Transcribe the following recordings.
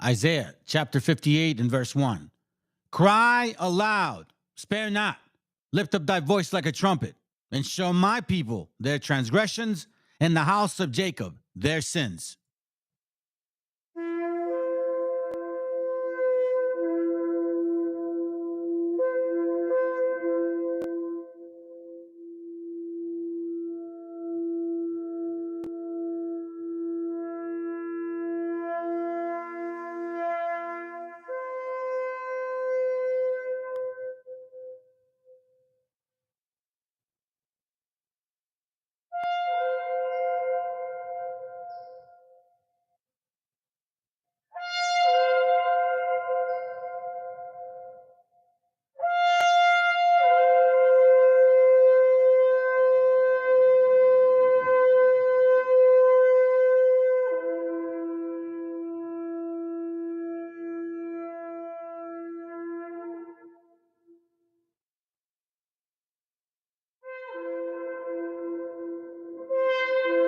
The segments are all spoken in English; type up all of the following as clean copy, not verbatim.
Isaiah chapter 58 and verse 1. Cry aloud, spare not, lift up thy voice like a trumpet, and show my people their transgressions, and the house of Jacob their sins.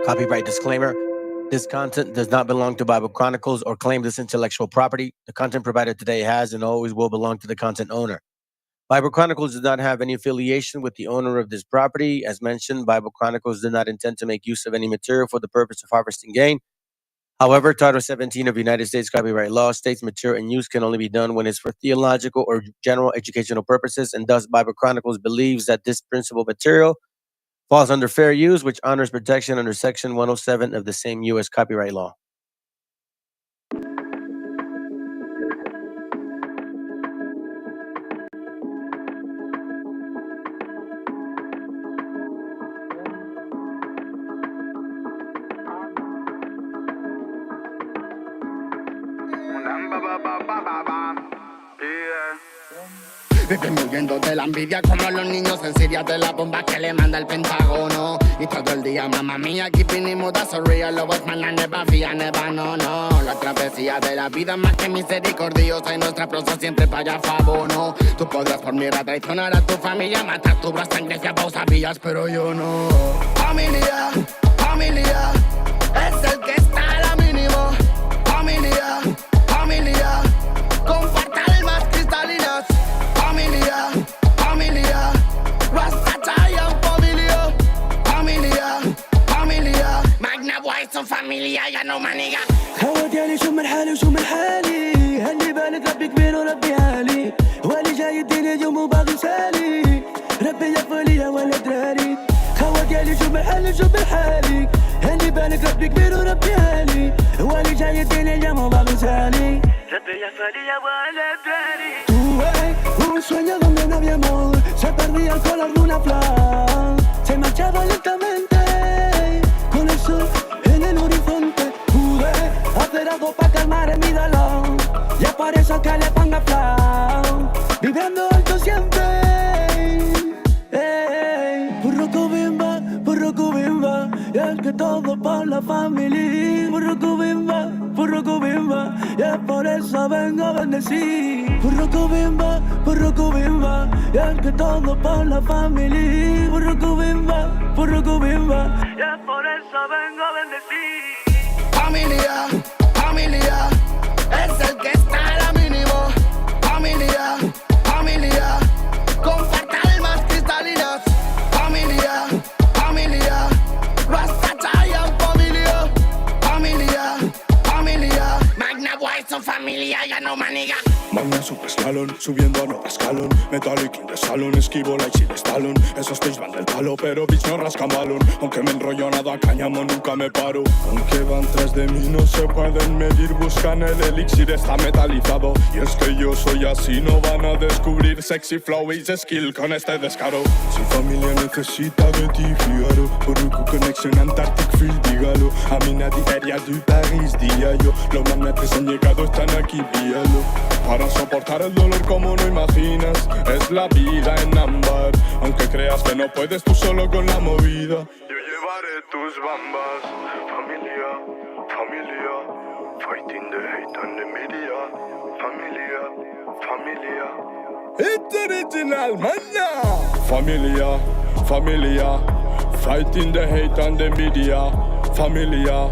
Copyright disclaimer. This content does not belong to Bible Chronicles or claim this intellectual property. The content provided today has and always will belong to the content owner. Bible Chronicles does not have any affiliation with the owner of this property. As mentioned, Bible Chronicles did not intend to make use of any material for the purpose of harvesting gain. However, Title 17 of United States copyright law states material and use can only be done when it's for theological or general educational purposes, and thus Bible Chronicles believes that this principal material falls under fair use, which honors protection under Section 107 of the same U.S. copyright law. Viven huyendo de la envidia como los niños en Siria de la bomba que le manda el Pentágono. Y todo el día, mamá mía, keeping it mood, that's so real. Love was man, I never fear, never, no. La travesía de la vida más que misericordiosa y nuestra prosa siempre para favor, no. Tú podrás por mira traicionar a tu familia, matar tu brazo sangre si vos sabías, pero yo no. Familia, familia, es el que está a la mínimo. Familia, familia, comparte almas cristalinas. Familia, familia, Rastafarian familia, familia, familia, Magna White son familia, ya no maniga. خوات يالي شو من حالي وشو من حالي هاللي بالك ربي كبير وربي عالي واللي جاي الدنيا اليوم وباغي سالي ربي يغفر لي ولا دراري خوات يالي شو من حالي وشو من حالي هاللي بالك ربي كبير وربي عالي واللي جاي الدنيا اليوم وباغي سالي ربي يغفر لي ولا دراري. Un sueño donde no había amor, se perdía el color de una flor, se marchaba lentamente, con el sol en el horizonte, pude hacer algo para calmar mi dolor, y es por eso que le pongo flow, viviendo alto siempre, burruco bimba, y es que todo por la familia, burruco bimba, y es por eso vengo a bendecir. Burruco bimba, y es que todo por la familia. Burruco bimba, y es por eso vengo a bendecir. Familia, familia, es el que está a la mínimo. Familia, familia, comparte almas cristalinas. Familia, familia, Rastafarian familia. Familia, familia, Magna White son familia, ya no maniga. Magna super slalom, subiendo a nueva escalón. Metallic in the salon, esquivo like si de Stallone. Esos pies van del palo, pero bitch no rascan balón. Aunque me enrollo nada, cáñamo, nunca me paro. Aunque van tras de mí, no se pueden medir. Buscan el elixir, está metalizado. Y es que yo soy así, no van a descubrir sexy flow y skill con este descaro. Si familia necesita de ti, Figaro. Burruco Connection, Antarctic Field, dígalo. A mí nadie aérea de París, día yo. Los magnetes han llegado, están aquí, víalo. Para soportar el dolor como no imaginas, es la vida en ámbar. Aunque creas que no puedes tú solo con la movida, yo llevaré tus bambas. Familia, familia, fighting the hate and the media. Familia, familia, it's original, man. Familia, familia, fighting the hate and the media. Familia,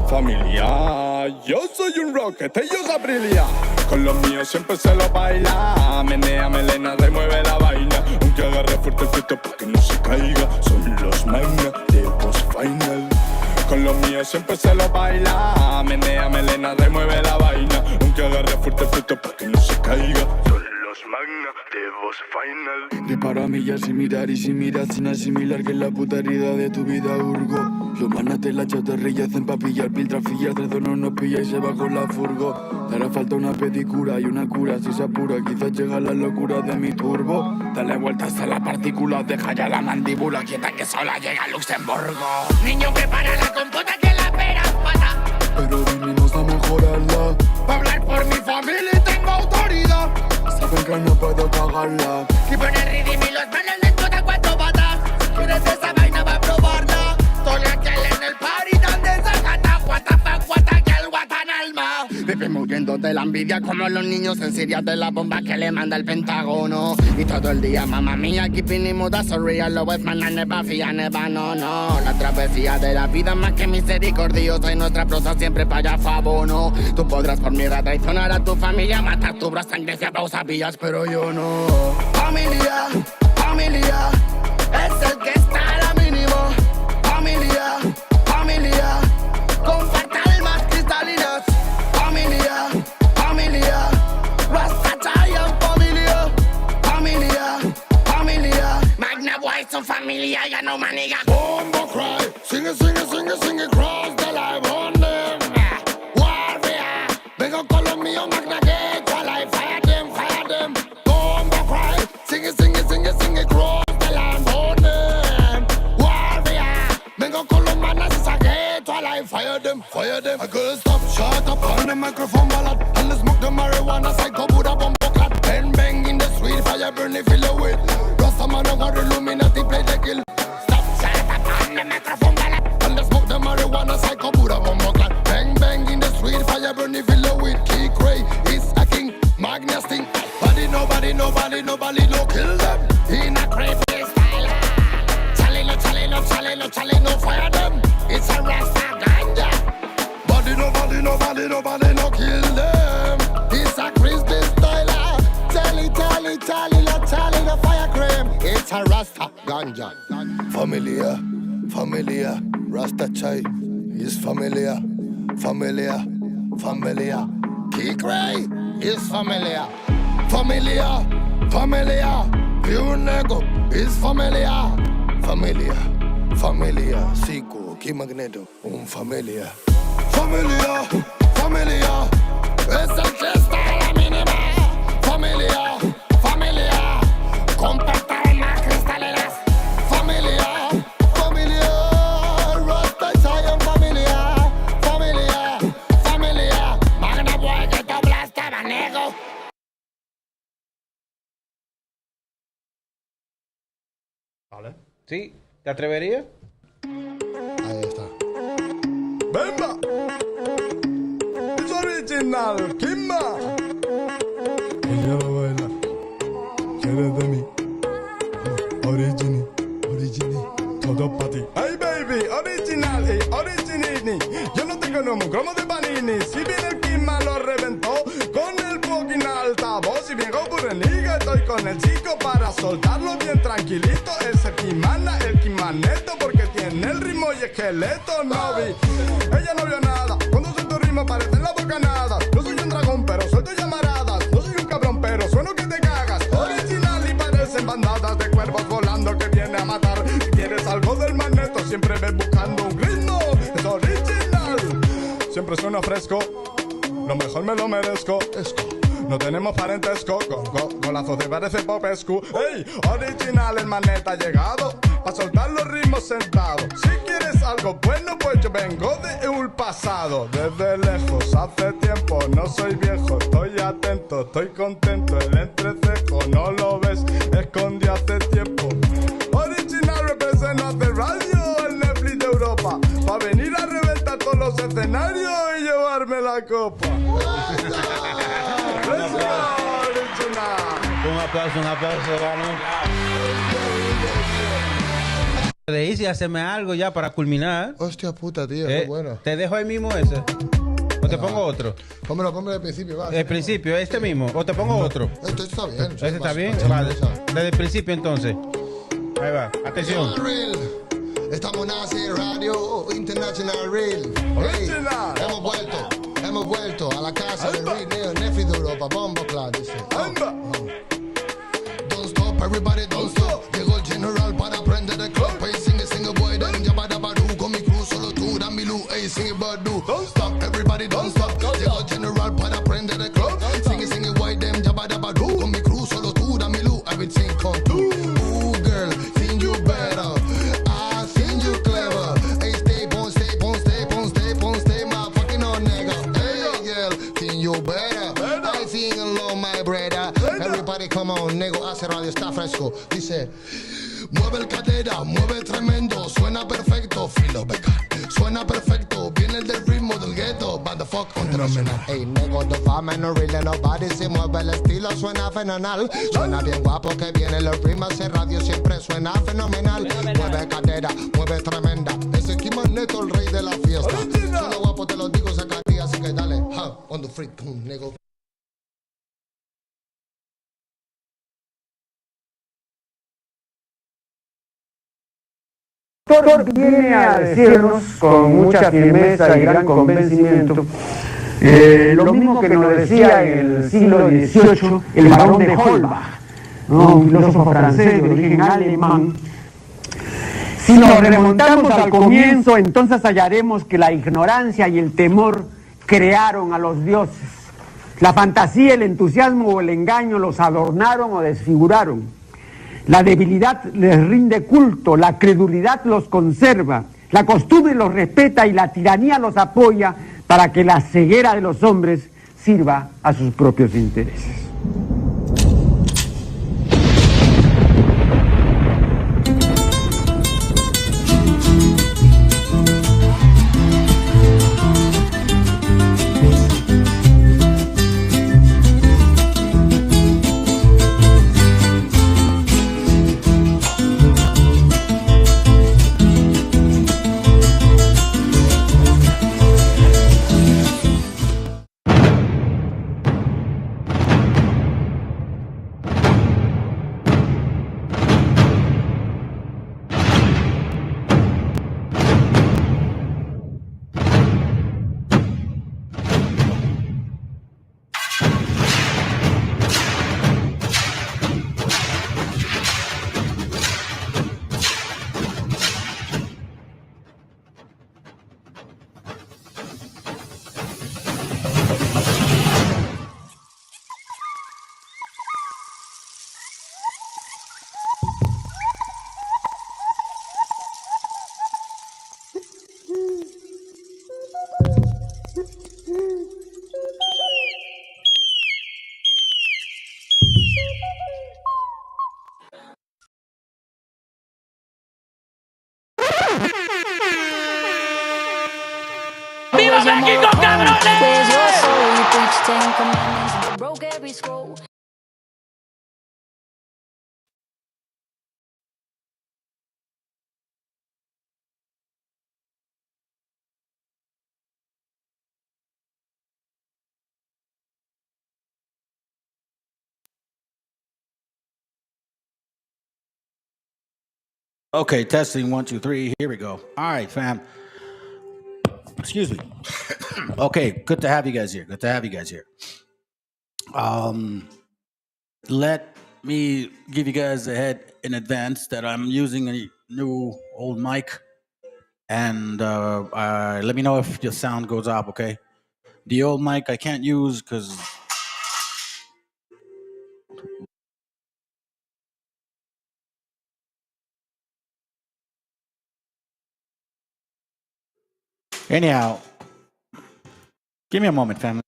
familia, Yo soy un rocket, ellos a brillar. Con los míos siempre se lo baila. Menea melena, remueve la vaina. Aunque agarre fuerte el fruto para que no se caiga. Son los magna de boss final. Con los míos siempre se lo baila. Menea melena, remueve la vaina. Aunque agarre fuerte el fruto para que no se caiga. Son los magna de boss final. Disparo a millas sin mirar y sin mirar sin asimilar que es la puta herida de tu vida hurgo. Los manas de la chatarrilla hacen pa' pillar piltrafilla, tres no nos pilla y se va con la furgo. Te hará falta una pedicura y una cura si se apura, quizás llega la locura de mi turbo. Dale vueltas a la partícula, deja ya la mandíbula quieta que sola llega a Luxemburgo. Niño que para la compota que la pera pata. Pero vinimos a mejorarla, Pa' hablar por mi familia y tengo autoridad. saben que no puedo cagarla. Y poner ritmo y los manos les toca cuatro patas. ¿Quieres esa vaina va a probarla? Estoy aquí en el party donde se gana. What the fuck, what the girl, what an alma. Vivimos huyendo de la envidia como los niños en Siria de la bomba que le manda el Pentágono. Y todo el día, mamá mía, keeping it mood, so real. Lo es man, never fear, never, no. La travesía de la vida más que misericordiosa y nuestra prosa siempre para allá fabono. Tú podrás por mierda traicionar a tu familia, matar tu bro, sangre, fiapo, sabías, pero yo no. Familia, familia, es el que está a la mínimo. Familia, familia, comparta almas cristalinas. Familia, familia, Rastafarian familia. Familia, familia, Magna Boy son familia, ya no maniga. Bombo cry, sing it, sing it, sing it, sing it, cross the line on them. Warrior, vengo con los míos, Magna Gate, I fire them. Bombo cry, sing it, sing it, sing it, sing it, cross the line on them. Warrior, vengo con los manas, esa gate, I fire them. I could stop, shut up on the microphone ballad, and let's smoke the marijuana, psycho Buddha bombo clat. Bang in the street, fire burn if feel away. Rastaman over Illuminati, play the kill. Stop, shut up on the microphone ballad, and let's smoke the marijuana, psycho Buddha bombo clat. Bang in the street, fire burn if feel away. Key Cray is a king, Magna sting. Nobody, no kill them. In a crazy style. Chale, no fire them. It's a Rasta ganja. Nobody, no kill them. It's a crispy style. Tally, no fire cream. It's a Rasta ganja. Familia, Rasta chai is familia. Key Cray is familiar. Familia, pure nego is familia. Familia, Siku, Ki Magneto, familia. Familia, Es el que está a la mínima. Familia, comparta almas cristalinas. Familia, Rasta Zion familia. Magna Boy que te hablaste, manego. Vale. ¿Sí? ¿Te atreverías? Ahí está. ¡Bemba! ¡Es original! ¡Kimba! Ella va a bailar. ¿Quieres de mí? Origini. Todo para ti. ¡Hey, baby! Original y originini. Yo no tengo un cromo de panini. Si viene el Kimba lo reventó con el fucking altavoz. Si vengo por el liga, estoy con el chico para soltarlo bien tranquilito. Ese Kimana, el Kimaneto, porque tiene el ritmo y esqueleto. No vi, ella no vio nada. Cuando suelto ritmo parece la bocanada. No soy un dragón, pero suelto llamaradas. No soy un cabrón, pero sueno que te cagas. Original y parecen bandadas de cuervos volando que viene a matar. Si quieres algo del Magneto, siempre ves buscando un ritmo. Es original, siempre suena fresco. Lo mejor me lo merezco. No tenemos parentesco, golazos de parece popescu. ¡Ey! Original, el Magneto ha llegado a soltar los ritmos sentados. Si quieres algo bueno, pues yo vengo de un pasado. Desde lejos, hace tiempo, no soy viejo. Estoy atento, estoy contento. El entrecejo, no lo ves, escondí hace tiempo. Original representa de radio, el Netflix de Europa. Va a venir a reventar todos los escenarios y llevarme la copa. Un aplauso, Gano. De Easy, haceme algo ya para culminar. Hostia puta, tío, qué bueno. Te dejo ahí mismo ese. ¿O te pongo otro. Pónmelo al principio, va. Desde el principio, este mismo. O te pongo otro. Esto está bien. ¿Este está bien? Vale. Desde el principio entonces. Ahí va. Atención. Estamos en Nazi Radio International Real. Hey, hemos vuelto a la casa del Real Neo Nefi de Europa. Bombo claro, dice. Don't stop, everybody, don't stop. Llegó el general para prender el club. Hey, sing a boy, then yabada badu. Con mi crew, solo tú, dame luz. Hey, sing it, badu. Don't stop, everybody, don't stop. Llegó el general para prender el club. Sing it, boy, then yabada badu. Con mi crew, solo tú, dame luz. Everything come through. Ooh, girl, think you better. I think you clever. Hey, stay, my fucking on nigga. Hey, girl, think you better. I sing along, my brother. Everybody come on, nego, hace radio, está fresco. Dice, mueve el cadera, mueve tremendo. Suena perfecto, filo beca. Suena perfecto, viene el del ritmo del ghetto. But the fuck, international. Hey, nego, the fama, no really nobody. Si mueve el estilo, suena fenomenal. Suena bien guapo que viene los ritmos. En radio siempre suena fenomenal. Mueve cadera, mueve tremenda. Ese Kima Neto, el rey de la fiesta. Suena guapo, te lo digo, sacaría. Así que dale, on the freak, nego. Viene a decirnos con mucha firmeza y gran convencimiento lo mismo que nos decía en el siglo XVIII el barón de Holbach, ¿no? Un filósofo francés de origen alemán. Si nos remontamos al comienzo, entonces hallaremos que la ignorancia y el temor crearon a los dioses. La fantasía, el entusiasmo o el engaño los adornaron o desfiguraron. La debilidad les rinde culto, la credulidad los conserva, la costumbre los respeta y la tiranía los apoya para que la ceguera de los hombres sirva a sus propios intereses. ¡Viva México, cabrones! Okay, testing 1, 2, 3. Here we go. All right, fam. Excuse me. Okay, good to have you guys here. Let me give you guys a head in advance that I'm using a new old mic, and let me know if the sound goes up. Okay, the old mic I can't use because. Anyhow, give me a moment, family.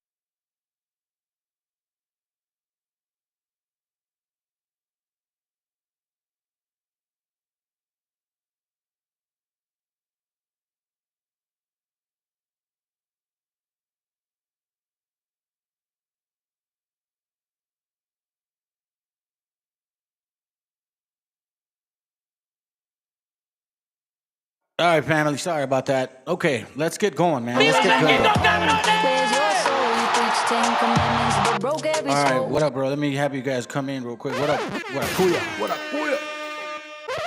All right, family. Sorry about that. Okay, let's get going, man. Let's get going. All right, what up, bro? Let me have you guys come in real quick. What up? What up, Kuya? What up, Kuya?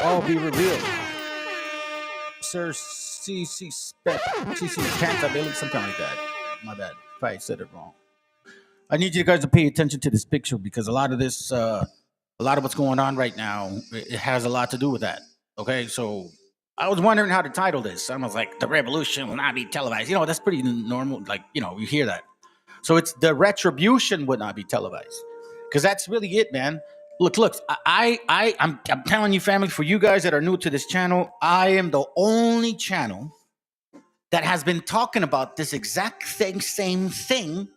All be revealed. Sir CC Pantability, something like that. My bad if I said it wrong. I need you guys to pay attention to this picture because a lot of this, a lot of what's going on right now, it has a lot to do with that. Okay, so I was wondering how to title this. I was like, the revolution will not be televised. You know, that's pretty normal. Like, you know, you hear that. So it's the retribution would not be televised because that's really it, man. Look, I'm telling you, family, for you guys that are new to this channel, I am the only channel that has been talking about this exact same thing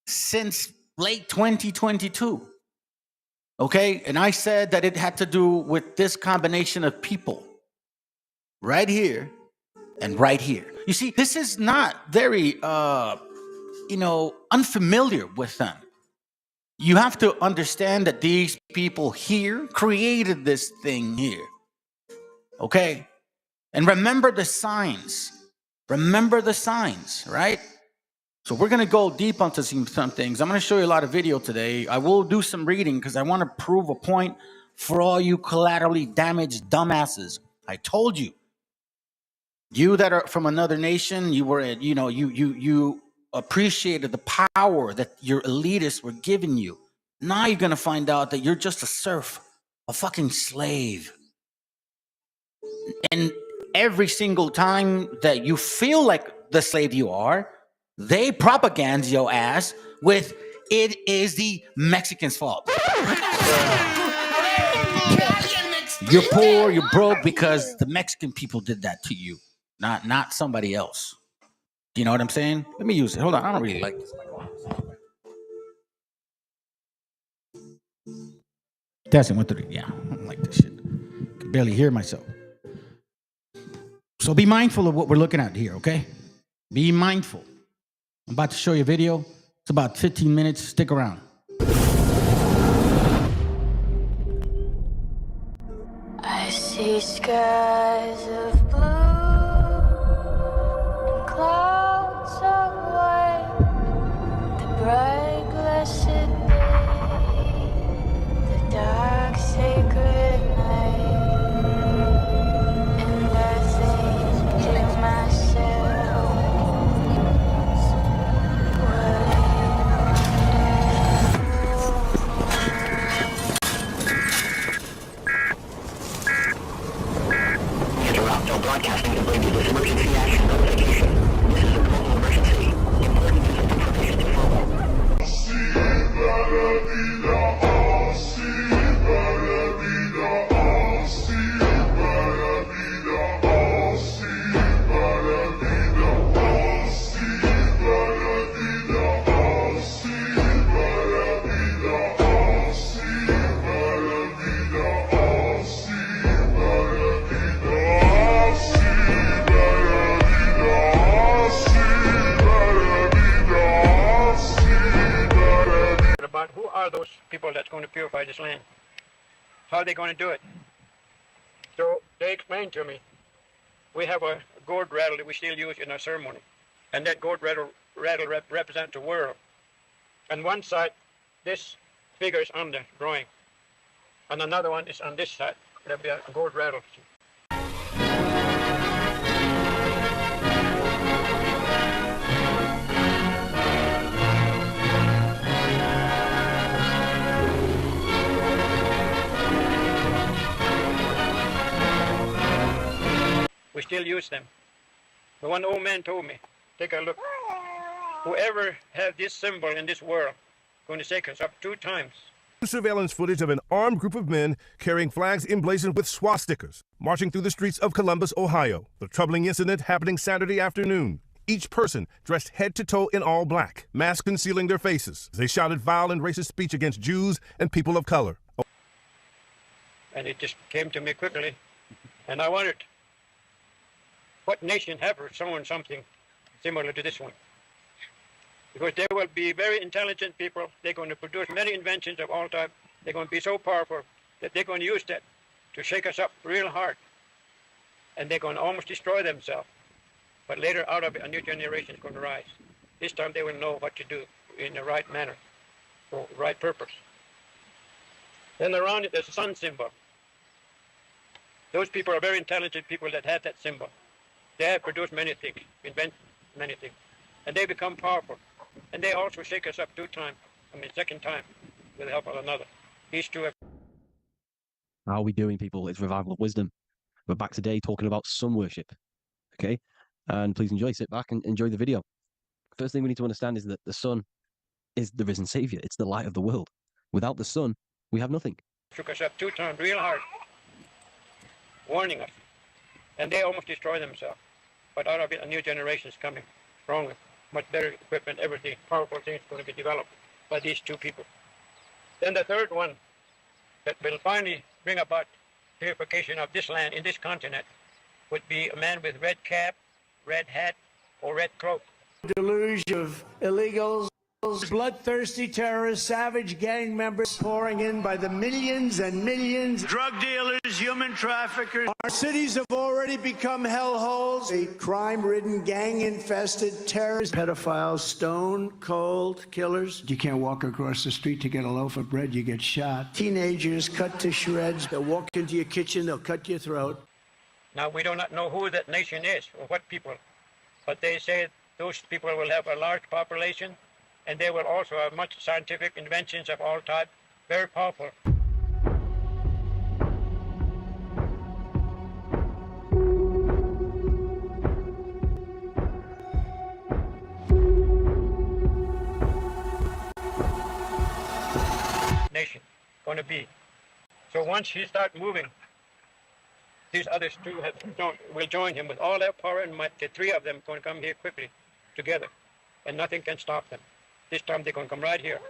since late 2022. Okay, and I said that it had to do with this combination of people right here and right here. You see, this is not very, unfamiliar with them. You have to understand that these people here created this thing here. Okay? And remember the signs. Remember the signs, right? So we're going to go deep onto some things. I'm going to show you a lot of video today. I will do some reading because I want to prove a point for all you collaterally damaged dumbasses. I told you. You that are from another nation, you were, you appreciated the power that your elitists were giving you. Now you're going to find out that you're just a serf, a fucking slave. And every single time that you feel like the slave you are, they propaganda your ass with, it is the Mexicans' fault. You're poor, you're broke because the Mexican people did that to you, not somebody else. Do you know what I'm saying? Let me use it. Hold on, I don't really like this. Testing 1, 2, 3. Yeah, I don't like this shit. I can barely hear myself. So be mindful of what we're looking at here, okay? Be mindful. I'm about to show you a video. It's about 15 minutes. Stick around. I see skies of blue and clouds of white, the bright blessed day, the dark sacred night, and I think to myself, broadcasting to bring you this emergency action notification. This is a global emergency. Important information to follow. Who are those people that's going to purify this land? How are they going to do it? So they explained to me, we have a gourd rattle that we still use in our ceremony. And that gourd rattle represents the world. On one side, this figure is on the drawing. And another one is on this side. There'll be a gourd rattle. We still use them. But one old man told me, take a look. Whoever has this symbol in this world going to take us up 2 times. Surveillance footage of an armed group of men carrying flags emblazoned with swastikas marching through the streets of Columbus, Ohio. The troubling incident happening Saturday afternoon. Each person dressed head to toe in all black, masks concealing their faces. They shouted vile and racist speech against Jews and people of color. And it just came to me quickly. And I wondered, what nation ever shown something similar to this one? Because they will be very intelligent people. They're going to produce many inventions of all types. They're going to be so powerful that they're going to use that to shake us up real hard. and they're going to almost destroy themselves. But later, out of it, a new generation is going to rise. This time they will know what to do in the right manner, for the right purpose. Then around it, there's a sun symbol. Those people are very intelligent people that have that symbol. They have produced many things, invent many things, and they become powerful. And they also shake us up second time, with the help of another. These two have... How are we doing, people? It's Revival of Wisdom. We're back today talking about sun worship. Okay? And please enjoy, sit back and enjoy the video. First thing we need to understand is that the sun is the risen savior. It's the light of the world. Without the sun, we have nothing. Shook us up 2 times real hard, warning us. And they almost destroy themselves. But out of it, a new generation is coming, stronger, much better equipment, everything, powerful things going to be developed by these 2 people. Then the third one that will finally bring about purification of this land in this continent would be a man with red cap, red hat, or red cloak. Deluge of illegals, bloodthirsty terrorists, savage gang members pouring in by the millions and millions. Drug dealers, human traffickers. Our cities have already become hellholes. A crime-ridden, gang-infested terrorists, pedophiles, stone cold killers. You can't walk across the street to get a loaf of bread, you get shot. Teenagers cut to shreds. They'll walk into your kitchen, they'll cut your throat. Now, we do not know who that nation is or what people, but they say those people will have a large population, and they will also have much scientific inventions of all types, very powerful. Nation going to be. So once he starts moving, these others 2 will join him with all their power and might. The 3 of them are going to come here quickly together, and nothing can stop them. This time they're going to come right here.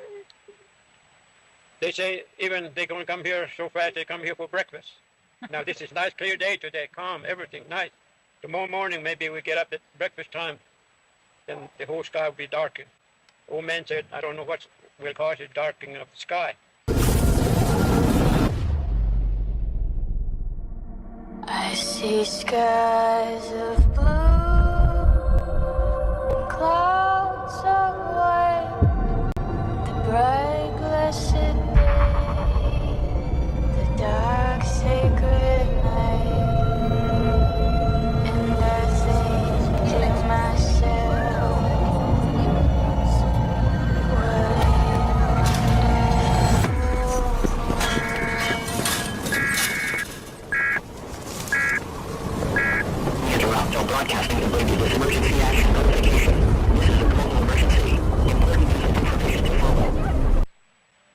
They say even they're going to come here so fast they come here for breakfast. Now this is nice clear day today, calm, everything nice. Tomorrow morning maybe we get up at breakfast time, then the whole sky will be darkened. Old man said, I don't know what will cause the darkening of the sky. I see skies of blue and clouds of white, the bright blessed day, the dark sacred night, and I think to myself, broadcasting and bring you this emergency action notification. This is a global emergency. Important information to follow.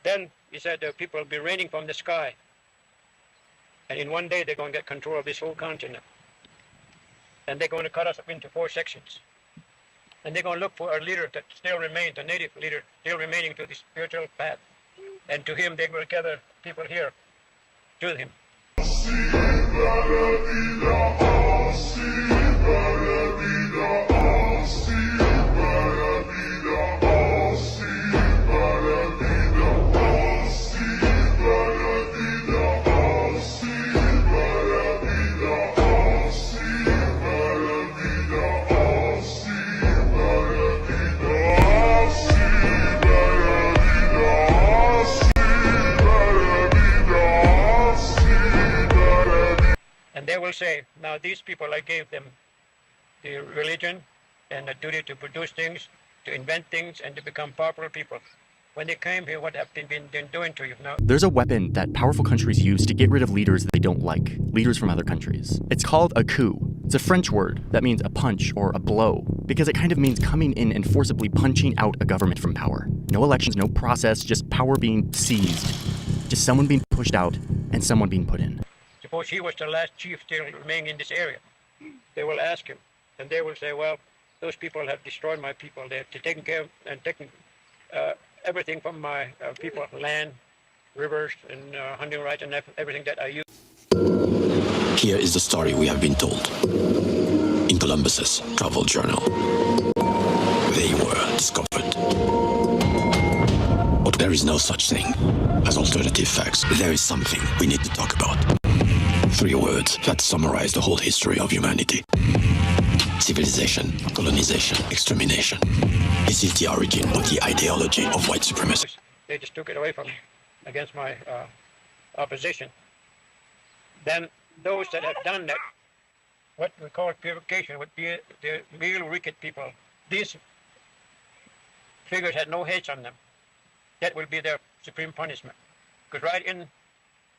Then he said the people will be raining from the sky. And in one day they're going to get control of this whole continent. And they're going to cut us up into 4 sections. And they're going to look for a leader that still remains, a native leader, still remaining to the spiritual path. And to him they will gather people here to him. And they will say, now these people, I gave them the religion and the duty to produce things, to invent things, and to become powerful people. When they came here, what have they been doing to you now? There's a weapon that powerful countries use to get rid of leaders they don't like, leaders from other countries. It's called a coup. It's a French word that means a punch or a blow, because it kind of means coming in and forcibly punching out a government from power. No elections, no process, just power being seized. Just someone being pushed out and someone being put in. Suppose he was the last chief still remaining in this area. They will ask him, and they will say, well, those people have destroyed my people. They've taken care of and taken everything from my people, land, rivers, and hunting rights, and everything that I use. Here is the story we have been told in Columbus's travel journal. They were discovered. But there is no such thing as alternative facts. There is something we need to talk about. Three words that summarize the whole history of humanity. Civilization, colonization, extermination. This is the origin of the ideology of white supremacy. They just took it away from me against my opposition. Then those that have done that, what we call purification, would be the real wicked people. These figures had no heads on them. That will be their supreme punishment. Because right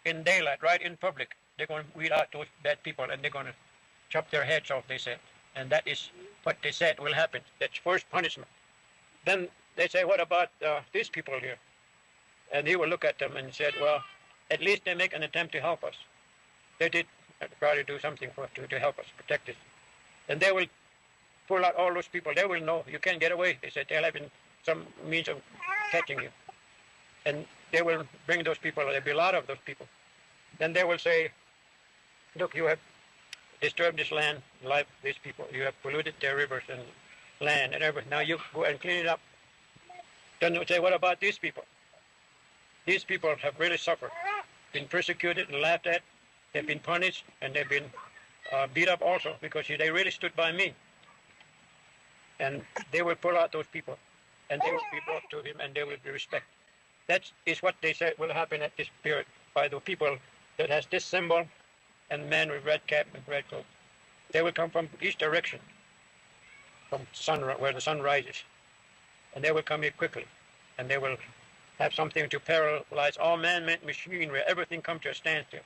in daylight, right in public, they're going to weed out those bad people and they're going to chop their heads off, they said. And that is what they said will happen. That's first punishment. Then they say, what about these people here? And he will look at them and said, well, at least they make an attempt to help us. They did try to do something to help us, protect us. And they will pull out all those people. They will know you can't get away. They said they'll have some means of catching you. And they will bring those people. There'll be a lot of those people. Then they will say, look, you have disturbed this land, life, these people. You have polluted their rivers and land and everything. Now you go and clean it up. Then they'll say, what about these people? These people have really suffered, been persecuted and laughed at. They've been punished and they've been beat up also because they really stood by me. And they will pull out those people and they will be brought to him and they will be respected. That is what they said will happen at this period by the people that has this symbol and man with red cap and red coat. They will come from each direction, from where the sun rises. And they will come here quickly. And they will have something to paralyze all man-made machinery. Everything come to a standstill.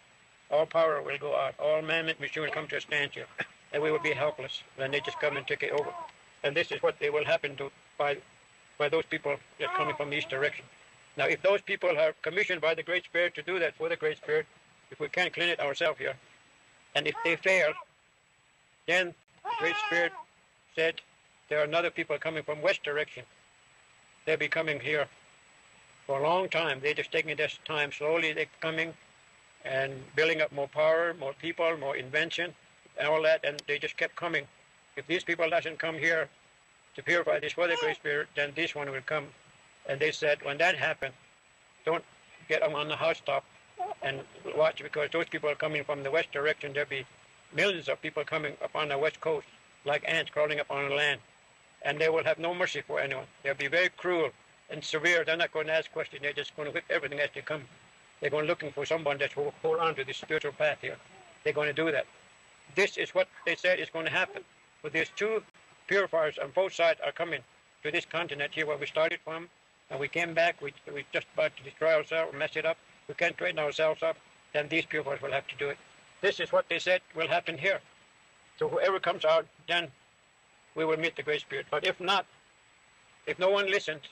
All power will go out. All man-made machinery will come to a standstill. And we will be helpless. Then they just come and take it over. And this is what they will happen to by those people that are coming from each direction. Now, if those people are commissioned by the Great Spirit to do that for the Great Spirit, if we can't clean it ourselves here, and if they fail, then the Great Spirit said there are another people coming from west direction. They'll be coming here for a long time. They're just taking this time. Slowly they're coming and building up more power, more people, more invention, and all that, and they just kept coming. If these people doesn't come here to purify this for the Great Spirit, then this one will come. And they said, when that happens, don't get on the housetop and watch, because those people are coming from the west direction. There'll be millions of people coming up on the west coast, like ants crawling up on the land. And they will have no mercy for anyone. They'll be very cruel and severe. They're not going to ask questions. They're just going to whip everything as they come. They're going looking for someone that will hold on to this spiritual path here. They're going to do that. This is what they said is going to happen. But these two purifiers on both sides are coming to this continent here where we started from. And we came back. We just about to destroy ourselves, mess it up. We can't straighten ourselves up. Then these purifiers will have to do it. This is what they said will happen here. So whoever comes out, then we will meet the Great Spirit. But if not, if no one listens,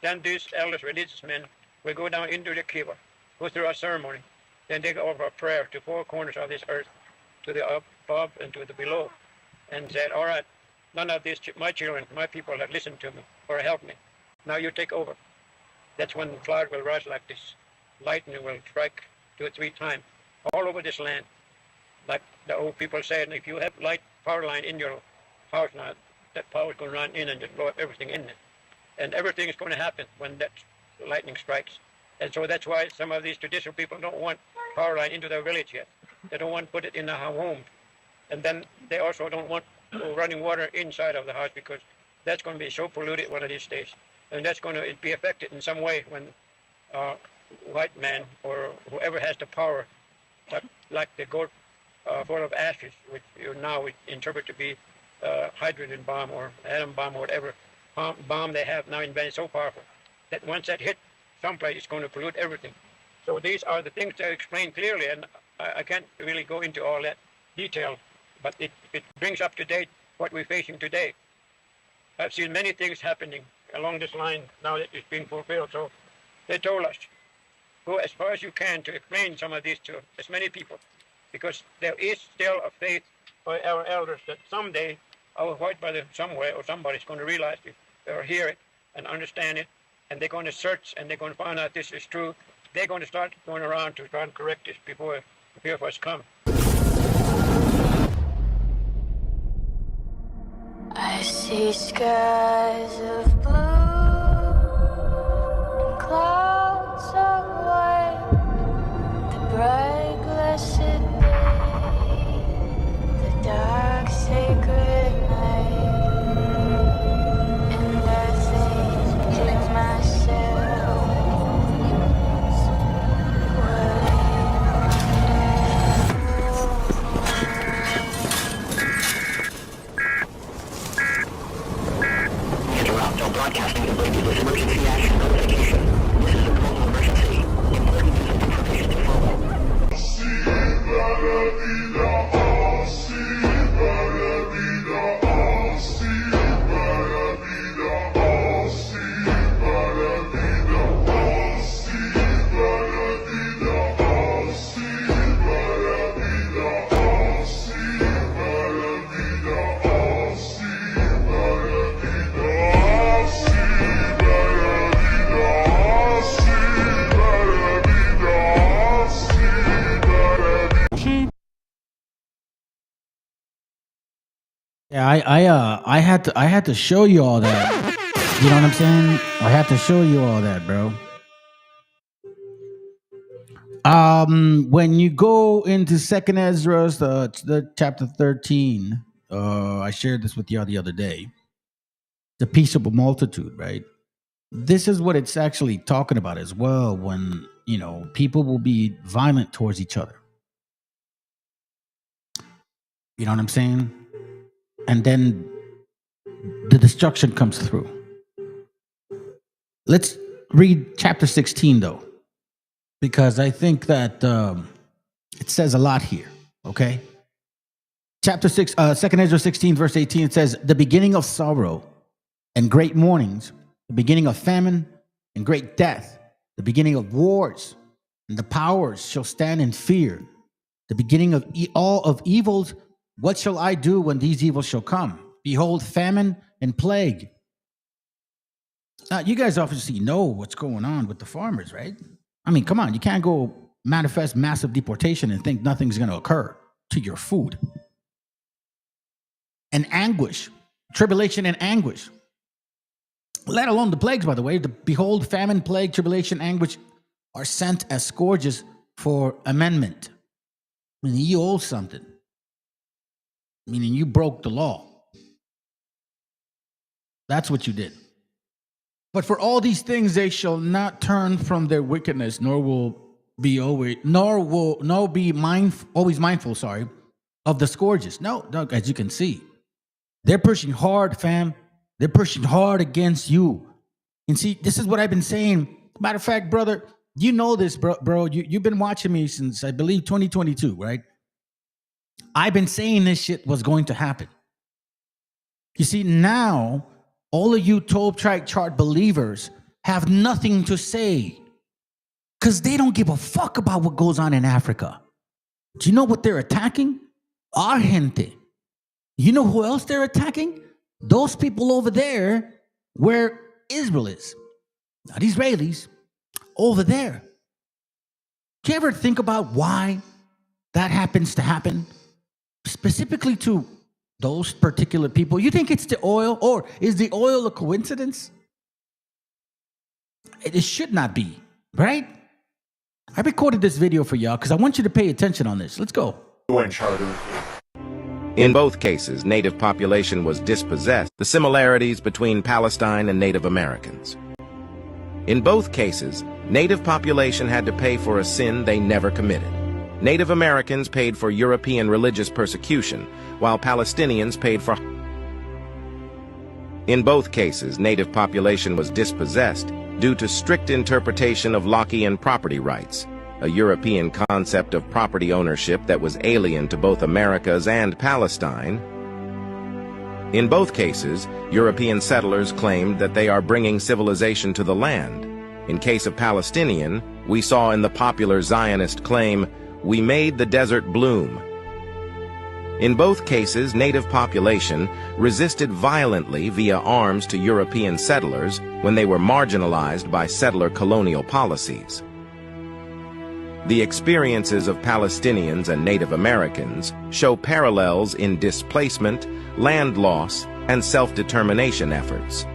then these elders, religious men, will go down into the kiva, go through a ceremony. Then they go over a prayer to four corners of this earth, to the above and to the below, and said, all right, none of these, my children, my people have listened to me or helped me. Now you take over. That's when the cloud will rise like this. Lightning will strike 2 or 3 times all over this land. Like the old people said, if you have light power line in your house now, that power is going to run in and just blow up everything in it. And everything is going to happen when that lightning strikes. And so that's why some of these traditional people don't want power line into their village yet. They don't want to put it in their home. And then they also don't want running water inside of the house, because that's going to be so polluted one of these days. And that's going to be affected in some way when white man or whoever has the power, like the goat full of ashes, which you now would interpret to be hydrogen bomb or atom bomb or whatever bomb they have now invented, so powerful that once that hit someplace, it's going to pollute everything. So these are the things that are explained clearly, and I can't really go into all that detail, but it brings up to date what we're facing today. I've seen many things happening along this line now that it's being fulfilled. So they told us, go as far as you can to explain some of these to as many people, because there is still a faith by our elders that someday our white brother somewhere or somebody's going to realize it or hear it and understand it, and they're going to search and they're going to find out this is true. They're going to start going around to try and correct this before the purifiers come. I see skies of blue and clouds of white, the bright blessed day, Emergency action notification. This is a global emergency. Emergency information forward. Yeah, I had to show you all that. You know what I'm saying? I had to show you all that, bro. When you go into Second Ezra, the chapter 13, I shared this with y'all the other day. The peaceable multitude, right? This is what it's actually talking about as well. When people will be violent towards each other. You know what I'm saying? And then the destruction comes through. Let's read chapter 16 though, because I think that it says a lot here. Okay. Chapter 6, 2 Ezra 16, verse 18, it says, the beginning of sorrow and great mournings, the beginning of famine and great death, the beginning of wars, and the powers shall stand in fear. The beginning of all of evils, what shall I do when these evils shall come? Behold, famine and plague. Now, you guys obviously know what's going on with the farmers, right? I mean, come on, you can't go manifest massive deportation and think nothing's going to occur to your food. And anguish, tribulation and anguish. Let alone the plagues, by the way. Behold, famine, plague, tribulation, anguish are sent as scourges for amendment. Meaning you owe something. Meaning you broke the law. That's what you did. But for all these things they shall not turn from their wickedness, nor be always mindful, of the scourges. No, as you can see. They're pushing hard, fam. They're pushing hard against you. And see, this is what I've been saying. Matter of fact, brother, you know this, bro. You've been watching me since, I believe, 2022, right? I've been saying this shit was going to happen. You see, now, all of you Tobe Trike Chart believers have nothing to say because they don't give a fuck about what goes on in Africa. Do you know what they're attacking? Our gente. You know who else they're attacking? Those people over there where Israel is. Not Israelis. Over there. Do you ever think about why that happens to happen? Specifically to those particular people. You think it's the oil? Or is the oil a coincidence? It should not be, right? I recorded this video for y'all because I want you to pay attention on this. Let's go. In both cases, native population was dispossessed. The similarities between Palestine and Native Americans. In both cases, native population had to pay for a sin they never committed. Native Americans paid for European religious persecution, while Palestinians paid for... In both cases, native population was dispossessed due to strict interpretation of Lockean property rights, a European concept of property ownership that was alien to both Americas and Palestine. In both cases, European settlers claimed that they are bringing civilization to the land. In case of Palestinian, we saw in the popular Zionist claim, "We made the desert bloom." In both cases, native population resisted violently via arms to European settlers when they were marginalized by settler colonial policies. The experiences of Palestinians and Native Americans show parallels in displacement, land loss, and self-determination efforts.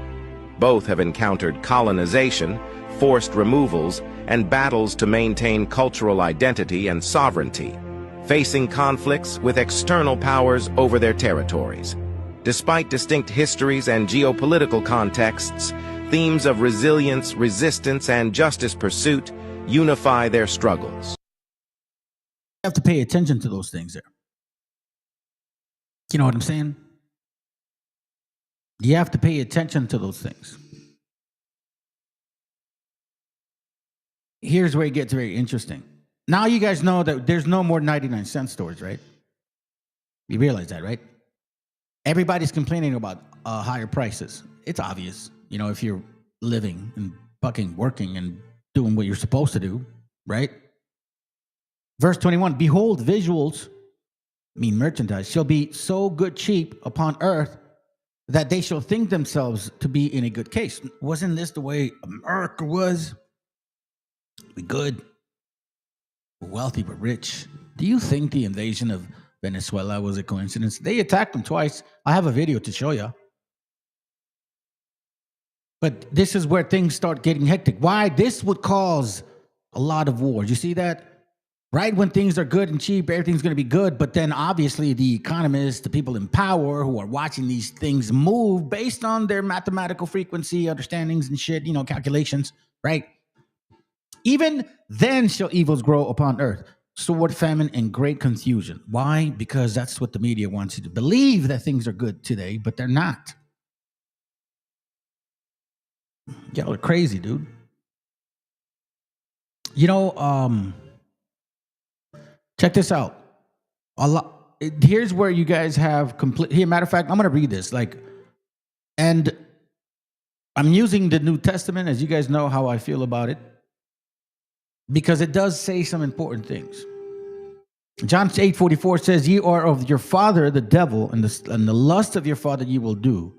Both have encountered colonization, forced removals, and battles to maintain cultural identity and sovereignty, facing conflicts with external powers over their territories. Despite distinct histories and geopolitical contexts, themes of resilience, resistance, and justice pursuit unify their struggles. You have to pay attention to those things there. You know what I'm saying? You have to pay attention to those things. here's where it gets very interesting. Now you guys know that there's no more 99-cent stores, right? You realize that, right? Everybody's complaining about higher prices. It's obvious, you know, if you're living and fucking working and doing what you're supposed to do, right? Verse 21, behold, visuals, mean merchandise, shall be so good cheap upon earth that they shall think themselves to be in a good case. Wasn't this the way America was? We good, we're wealthy, but rich. Do you think the invasion of Venezuela was a coincidence? They attacked them twice. I have a video to show you. But this is where things start getting hectic. Why? This would cause a lot of wars. You see that? Right when things are good and cheap, everything's going to be good. But then obviously the economists, the people in power who are watching these things move based on their mathematical frequency, understandings and shit, you know, calculations, right? Even then shall evils grow upon earth, sword, famine, and great confusion. Why? Because that's what the media wants you to believe, that things are good today, but they're not. Y'all are crazy, dude. You know, check this out. Here's where you guys have complete. Here, matter of fact, I'm going to read this. And I'm using the New Testament, as you guys know how I feel about it, because it does say some important things. John 8:44 says, "Ye are of your father, the devil, and the lust of your father ye will do.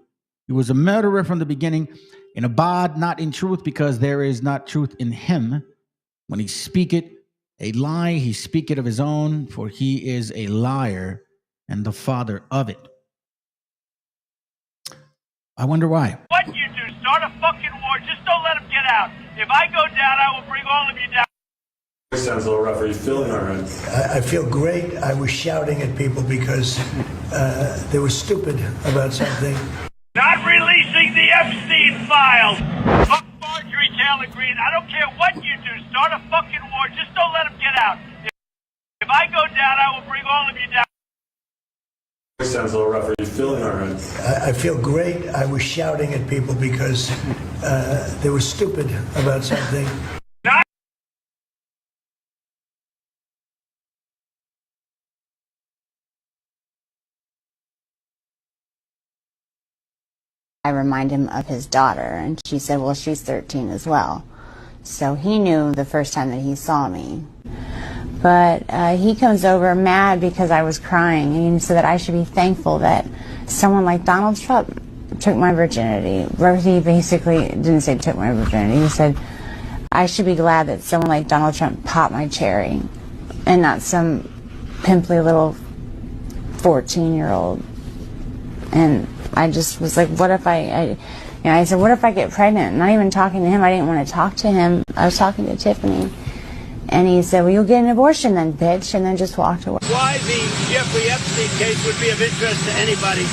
He was a murderer from the beginning, and abide not in truth, because there is not truth in him. When he speaketh a lie, he speaketh of his own, for he is a liar and the father of it." I wonder why. What you do, start a fucking war, just don't let them get out. If I go down, I will bring all of you down. This sounds a little rough. Are you feeling all right? I feel great. I was shouting at people because they were stupid about something. Not releasing the Epstein files. Fuck Marjorie Taylor Greene. I don't care what you do, start a fucking war, just don't let them get out. If I go down, I will bring all of you down. This sounds a little rough. Are you feeling all right? I feel great. I was shouting at people because they were stupid about something. I remind him of his daughter, and she said, well, she's 13 as well. So he knew the first time that he saw me. But he comes over mad because I was crying, and he said that I should be thankful that someone like Donald Trump took my virginity. He basically didn't say took my virginity. He said, I should be glad that someone like Donald Trump popped my cherry, and not some pimply little 14-year-old. And I just was like, what if I said, what if I get pregnant? Not even talking to him. I didn't want to talk to him. I was talking to Tiffany. And he said, well, you'll get an abortion then, bitch, and then just walked away. Why the Jeffrey Epstein case would be of interest to anybody.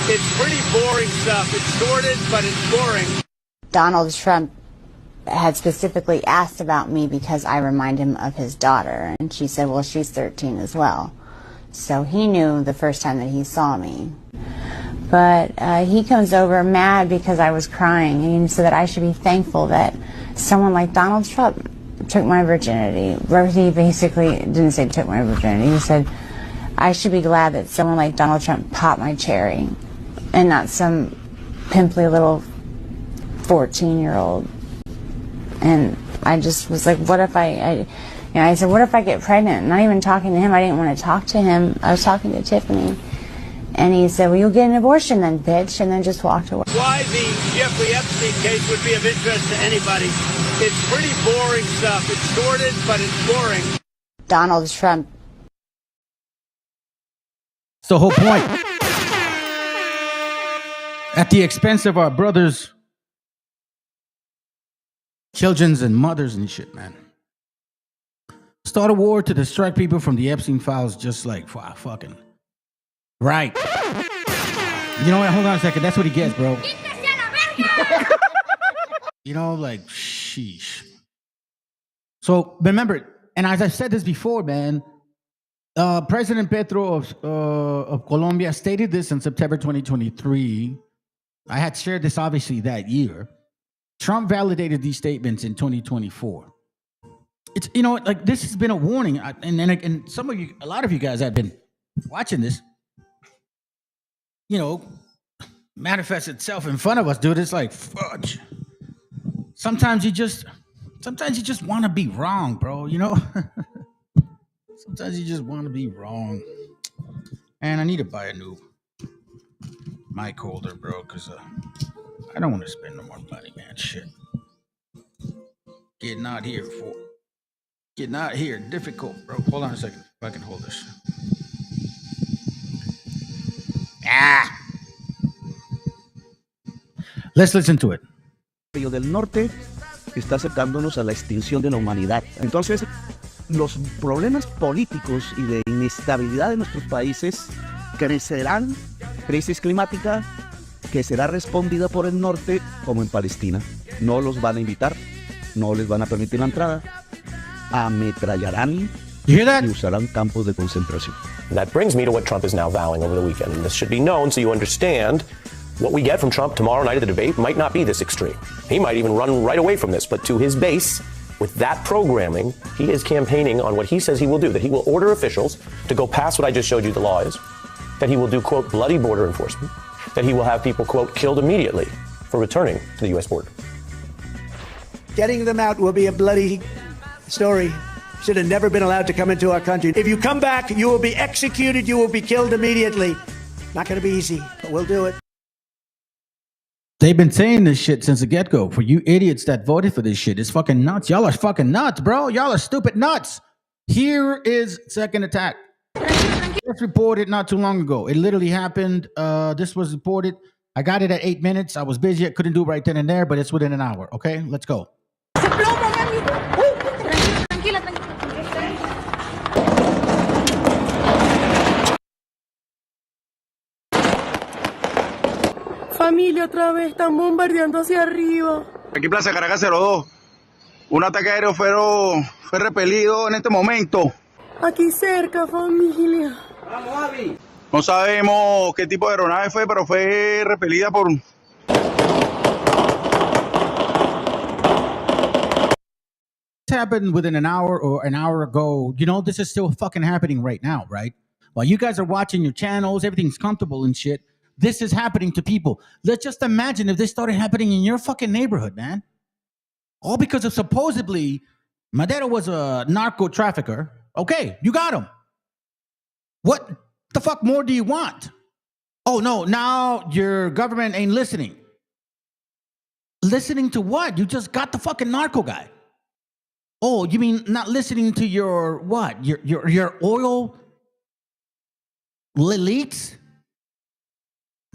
It's pretty boring stuff. It's sordid, but it's boring. Donald Trump had specifically asked about me because I remind him of his daughter. And she said, well, she's 13 as well. So he knew the first time that he saw me. But he comes over mad because I was crying, and he said that I should be thankful that someone like Donald Trump took my virginity. He basically didn't say took my virginity. He said, I should be glad that someone like Donald Trump popped my cherry, and not some pimply little 14-year-old. And I just was like, what if I said, what if I get pregnant? Not even talking to him. I didn't want to talk to him. I was talking to Tiffany. And he said, well, you'll get an abortion then, bitch, and then just walked away. Why the Jeffrey Epstein case would be of interest to anybody. It's pretty boring stuff. It's sordid, but it's boring. Donald Trump. It's the whole point. At the expense of our brothers, children, and mothers and shit, man. Start a war to distract people from the Epstein files, just like fucking... Right. You know what? Hold on a second. That's what he gets, bro. You know, like, sheesh. So remember, and as I said this before, man, President Petro of Colombia stated this in September 2023. I had shared this obviously that year. Trump validated these statements in 2024. it's like this has been a warning, and some of you, a lot of you guys have been watching this, manifest itself in front of us, dude. It's like fudge. Sometimes you just want to be wrong, bro. Sometimes you just want to be wrong. And I need to buy a new mic holder, bro, because I don't want to spend no more money, man. Shit. Getting out here difficult, bro. Hold on a second. If I can hold this. Let's listen to it. Del norte está acercándonos a la extinción de la humanidad. Entonces, los problemas políticos y de inestabilidad de nuestros países crecerán. Crisis climática que será respondida por el norte como en Palestina. No los van a invitar, no les van a permitir la entrada, ametrallarán y usarán campos de concentración. That brings me to what Trump is now vowing over the weekend, and this should be known so you understand what we get from Trump tomorrow night at the debate might not be this extreme. He might even run right away from this, but to his base, with that programming, he is campaigning on what he says he will do, that he will order officials to go past what I just showed you the law is, that he will do, quote, bloody border enforcement, that he will have people, quote, killed immediately for returning to the U.S. border. Getting them out will be a bloody story. Should have never been allowed to come into our country. If you come back, you will be executed, you will be killed immediately. Not going to be easy, but we'll do it. They've been saying this shit since the get-go. For you idiots that voted for this shit, it's fucking nuts. Y'all are fucking nuts, bro. Y'all are stupid nuts. Here is second attack. Just reported not too long ago. It literally happened. This was reported. I got it at 8 minutes. I was busy. I couldn't do it right then and there, but it's within an hour. Okay, let's go. Familia, otra vez están bombardeando hacia arriba. Aquí Plaza Caracas 02. Un ataque aéreo fue repelido en este momento. Aquí cerca, familia. Vamos, Abby. No sabemos qué tipo de aeronave fue, pero fue repelida por... This happened within an hour or an hour ago. This is still fucking happening right now, right? While you guys are watching your channels, everything's comfortable and shit. This is happening to people. Let's just imagine if this started happening in your fucking neighborhood, man. All because of supposedly Madero was a narco trafficker. Okay, you got him. What the fuck more do you want? Oh, no, now your government ain't listening. Listening to what? You just got the fucking narco guy. Oh, you mean not listening to your what? Your oil elites?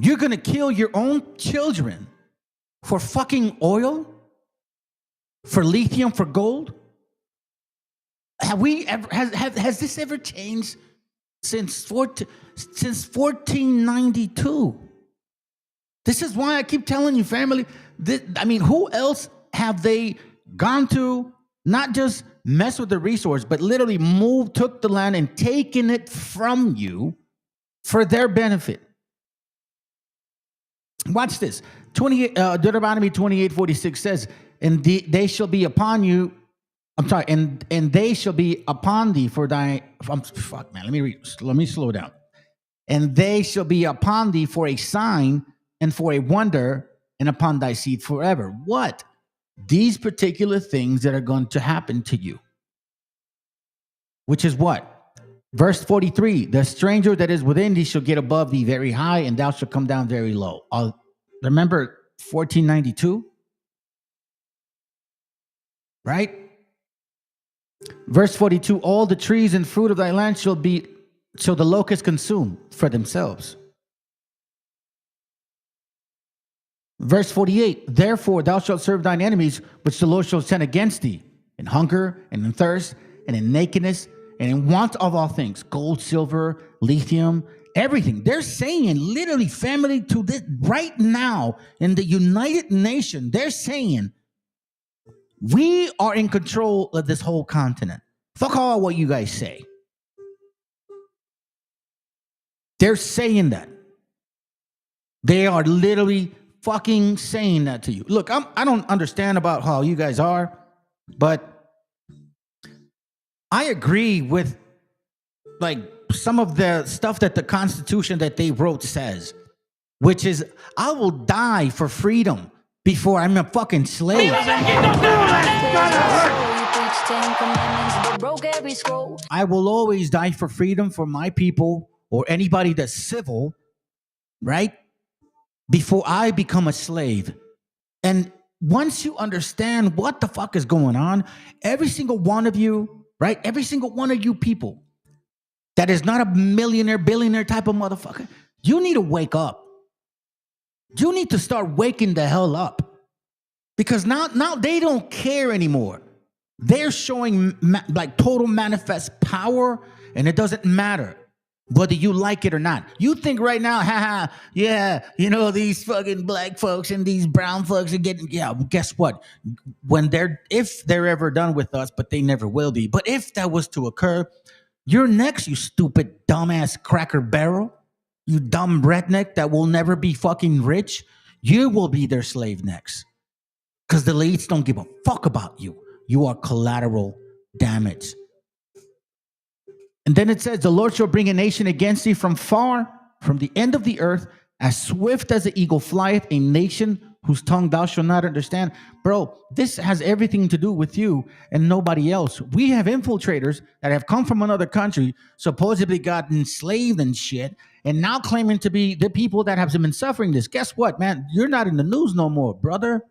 You're going to kill your own children for fucking oil? For lithium, for gold? Has this ever changed since 1492? This is why I keep telling you, family. Who else have they gone to not just mess with the resource, but literally took the land and taken it from you for their benefit? Watch this. Deuteronomy 28:46 says, and they shall be upon you. I'm sorry, and they shall be upon thee for thy. Fuck, man. Let me read. Let me slow down. And they shall be upon thee for a sign and for a wonder, and upon thy seed forever. What? These particular things that are going to happen to you. Which is what? Verse 43, the stranger that is within thee shall get above thee very high, and thou shalt come down very low. Remember 1492? Right? Verse 42, all the trees and fruit of thy land shall the locusts consume for themselves. Verse 48, therefore thou shalt serve thine enemies, which the Lord shall send against thee, in hunger and in thirst and in nakedness and in want of all things, gold, silver, lithium, everything. They're saying literally, family, to this right now in the United Nations, they're saying we are in control of this whole continent. Fuck all what you guys say. They're saying that. They are literally fucking saying that to you. Look, I don't understand about how you guys are, but I agree with like some of the stuff that the Constitution that they wrote says, which is I will die for freedom before I'm a fucking slave. I will always die for freedom for my people or anybody that's civil, right? Before I become a slave. And once you understand what the fuck is going on, every single one of you, right? Every single one of you people that is not a millionaire, billionaire type of motherfucker, you need to wake up. You need to start waking the hell up. Because now they don't care anymore. They're showing like total manifest power, and it doesn't matter whether you like it or not. You think right now, haha, yeah, you know, these fucking black folks and these brown folks are getting, yeah, well, guess what? If they're ever done with us, but they never will be, but if that was to occur, you're next, you stupid, dumbass cracker barrel, you dumb redneck that will never be fucking rich. You will be their slave next. Because the elites don't give a fuck about you. You are collateral damage. And then it says, the Lord shall bring a nation against thee from far, from the end of the earth, as swift as the eagle flieth, a nation whose tongue thou shalt not understand. Bro, this has everything to do with you and nobody else. We have infiltrators that have come from another country, supposedly got enslaved and shit, and now claiming to be the people that have been suffering this. Guess what, man? You're not in the news no more, brother.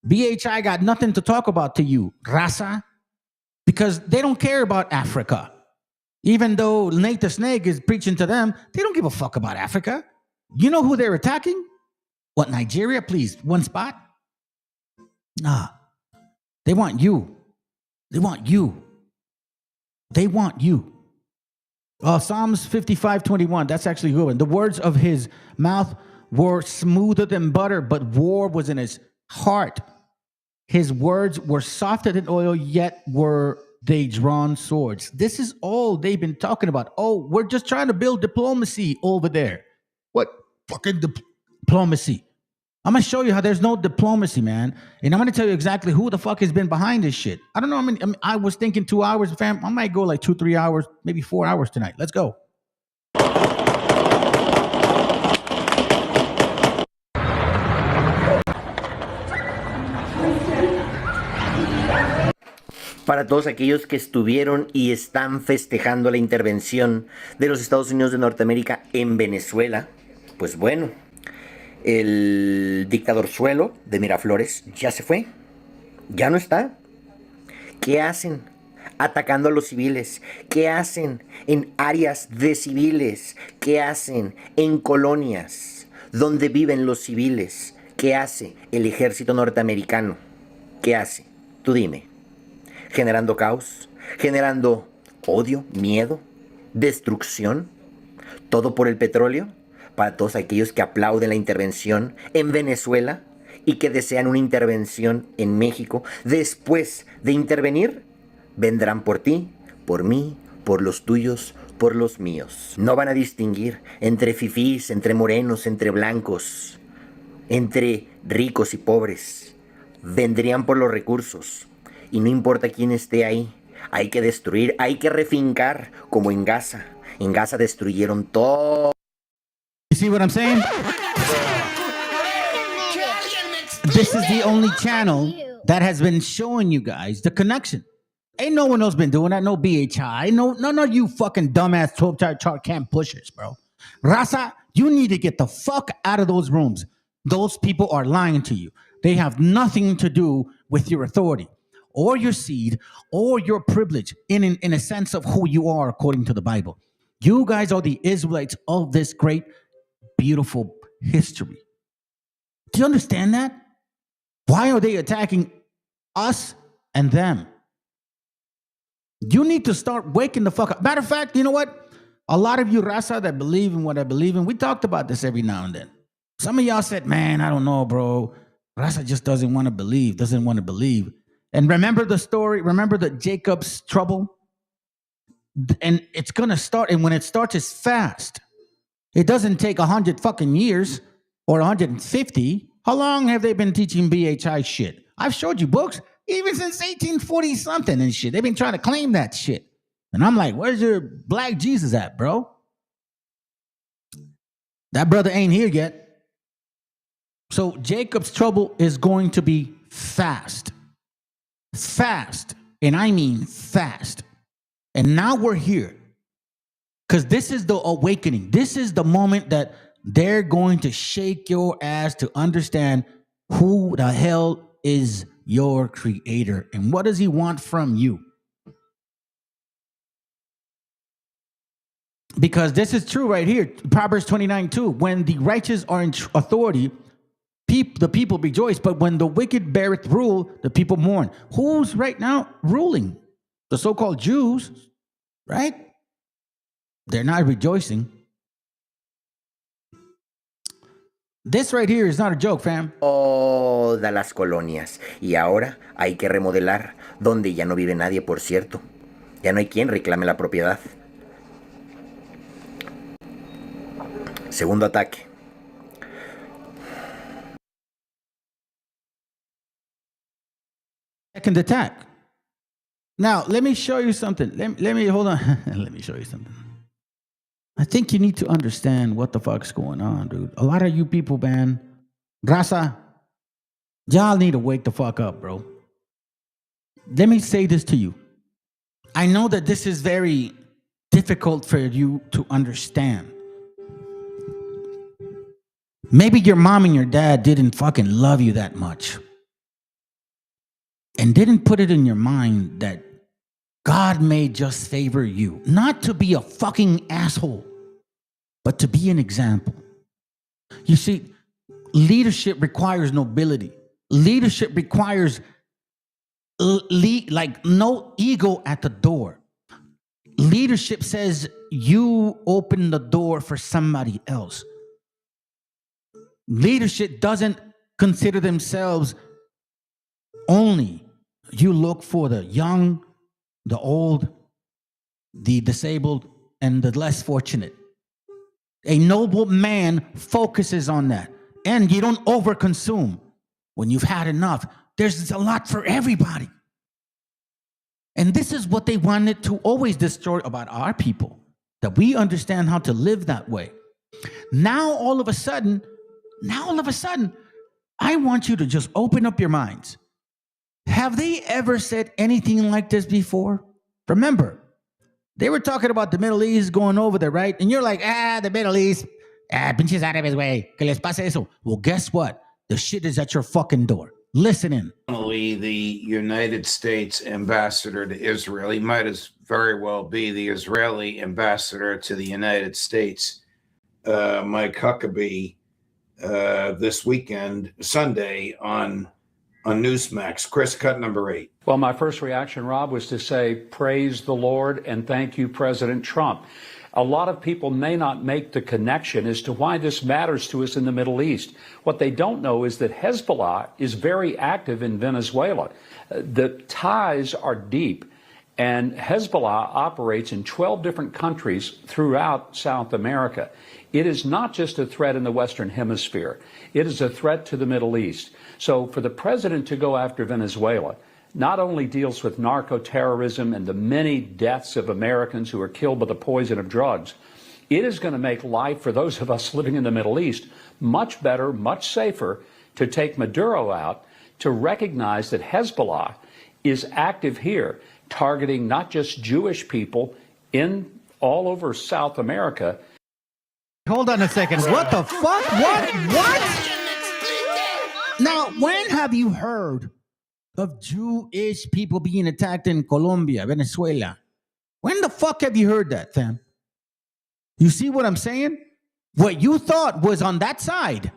BHI got nothing to talk about to you, raza, because they don't care about Africa. Even though Nate the Snake is preaching to them, they don't give a fuck about Africa. You know who they're attacking? What, Nigeria? Please, one spot? Nah. They want you. They want you. They want you. Psalms 55:21, that's actually a good one. The words of his mouth were smoother than butter, but war was in his heart. His words were softer than oil, yet were they drawn swords. This is all they've been talking about. Oh, we're just trying to build diplomacy over there. What fucking diplomacy? I'm going to show you how there's no diplomacy, man. And I'm going to tell you exactly who the fuck has been behind this shit. I don't know. I mean, I was thinking 2 hours, fam. I might go like 2-3 hours, maybe 4 hours tonight. Let's go. Para todos aquellos que estuvieron y están festejando la intervención de los Estados Unidos de Norteamérica en Venezuela, pues bueno, el dictadorzuelo de Miraflores ya se fue, ya no está. ¿Qué hacen? Atacando a los civiles. ¿Qué hacen en áreas de civiles? ¿Qué hacen en colonias donde viven los civiles? ¿Qué hace el ejército norteamericano? ¿Qué hace? Tú dime. Generando caos, generando odio, miedo, destrucción, todo por el petróleo. Para todos aquellos que aplauden la intervención en Venezuela y que desean una intervención en México, después de intervenir, vendrán por ti, por mí, por los tuyos, por los míos. No van a distinguir entre fifís, entre morenos, entre blancos, entre ricos y pobres. Vendrían por los recursos. Y no importa quién esté ahí, hay que destruir, hay que refincar, como en Gaza. En Gaza destruyeron todo. You see what I'm saying? This is the only channel that has been showing you guys the connection. Ain't no one else been doing that. No BHI. No, none of you fucking dumbass 12 chart camp pushers, bro. Raza, you need to get the fuck out of those rooms. Those people are lying to you. They have nothing to do with your authority or your seed or your privilege in a sense of who you are according to the Bible. You guys are the Israelites of this great, beautiful history. Do you understand that? Why are they attacking us and them? You need to start waking the fuck up. Matter of fact, you know what? A lot of you Rasa that believe in what I believe in, we talked about this every now and then. Some of y'all said, man, I don't know, bro. Rasa just doesn't want to believe. And remember the story? Remember the Jacob's trouble? And it's going to start. And when it starts, it's fast. It doesn't take 100 fucking years or 150. How long have they been teaching BHI shit? I've showed you books. Even since 1840 something and shit. They've been trying to claim that shit. And I'm like, where's your black Jesus at, bro? That brother ain't here yet. So Jacob's trouble is going to be fast. Fast. And I mean fast. And now we're here. Because this is the awakening. This is the moment that they're going to shake your ass to understand who the hell is your creator and what does he want from you. Because this is true right here. Proverbs 29:2. When the righteous are in authority, the people rejoice. But when the wicked beareth rule, the people mourn. Who's right now ruling? The so-called Jews, right? They're not rejoicing. This right here is not a joke, fam. Todas las colonias. Y ahora hay que remodelar, donde ya no vive nadie, por cierto. Ya no hay quien reclame la propiedad. Segundo ataque. Second attack. Now, let me show you something. Let me hold on. Let me show you something. I think you need to understand what the fuck's going on, dude. A lot of you people, man, Raza, y'all need to wake the fuck up, bro. Let me say this to you. I know that this is very difficult for you to understand. Maybe your mom and your dad didn't fucking love you that much. And didn't put it in your mind that God may just favor you. Not to be a fucking asshole, but to be an example. You see, leadership requires nobility. Leadership requires like no ego at the door. Leadership says you open the door for somebody else. Leadership doesn't consider themselves only. You look for the young, the old, the disabled, and the less fortunate. A noble man focuses on that. And you don't overconsume. When you've had enough, there's a lot for everybody. And this is what they wanted to always destroy about our people, that we understand how to live that way. Now, all of a sudden, I want you to just open up your minds. Have they ever said anything like this before? Remember, they were talking about the Middle East going over there, right? And you're like, the Middle East, pinches árabes, güey, que les pase eso. Well, guess what? The shit is at your fucking door. Listen in. The United States ambassador to Israel, he might as very well be the Israeli ambassador to the United States, Mike Huckabee, this weekend, Sunday, on Newsmax. Chris, cut number 8. Well, my first reaction, Rob, was to say, praise the Lord and thank you, President Trump. A lot of people may not make the connection as to why this matters to us in the Middle East. What they don't know is that Hezbollah is very active in Venezuela. The ties are deep, and Hezbollah operates in 12 different countries throughout South America. It is not just a threat in the Western Hemisphere. It is a threat to the Middle East. So for the president to go after Venezuela not only deals with narco-terrorism and the many deaths of Americans who are killed by the poison of drugs, it is going to make life for those of us living in the Middle East much better, much safer to take Maduro out, to recognize that Hezbollah is active here, targeting not just Jewish people in all over South America. Hold on a second. What the fuck? What? Now, when have you heard of Jewish people being attacked in Colombia, Venezuela? When the fuck have you heard that, fam? You see what I'm saying? What you thought was on that side,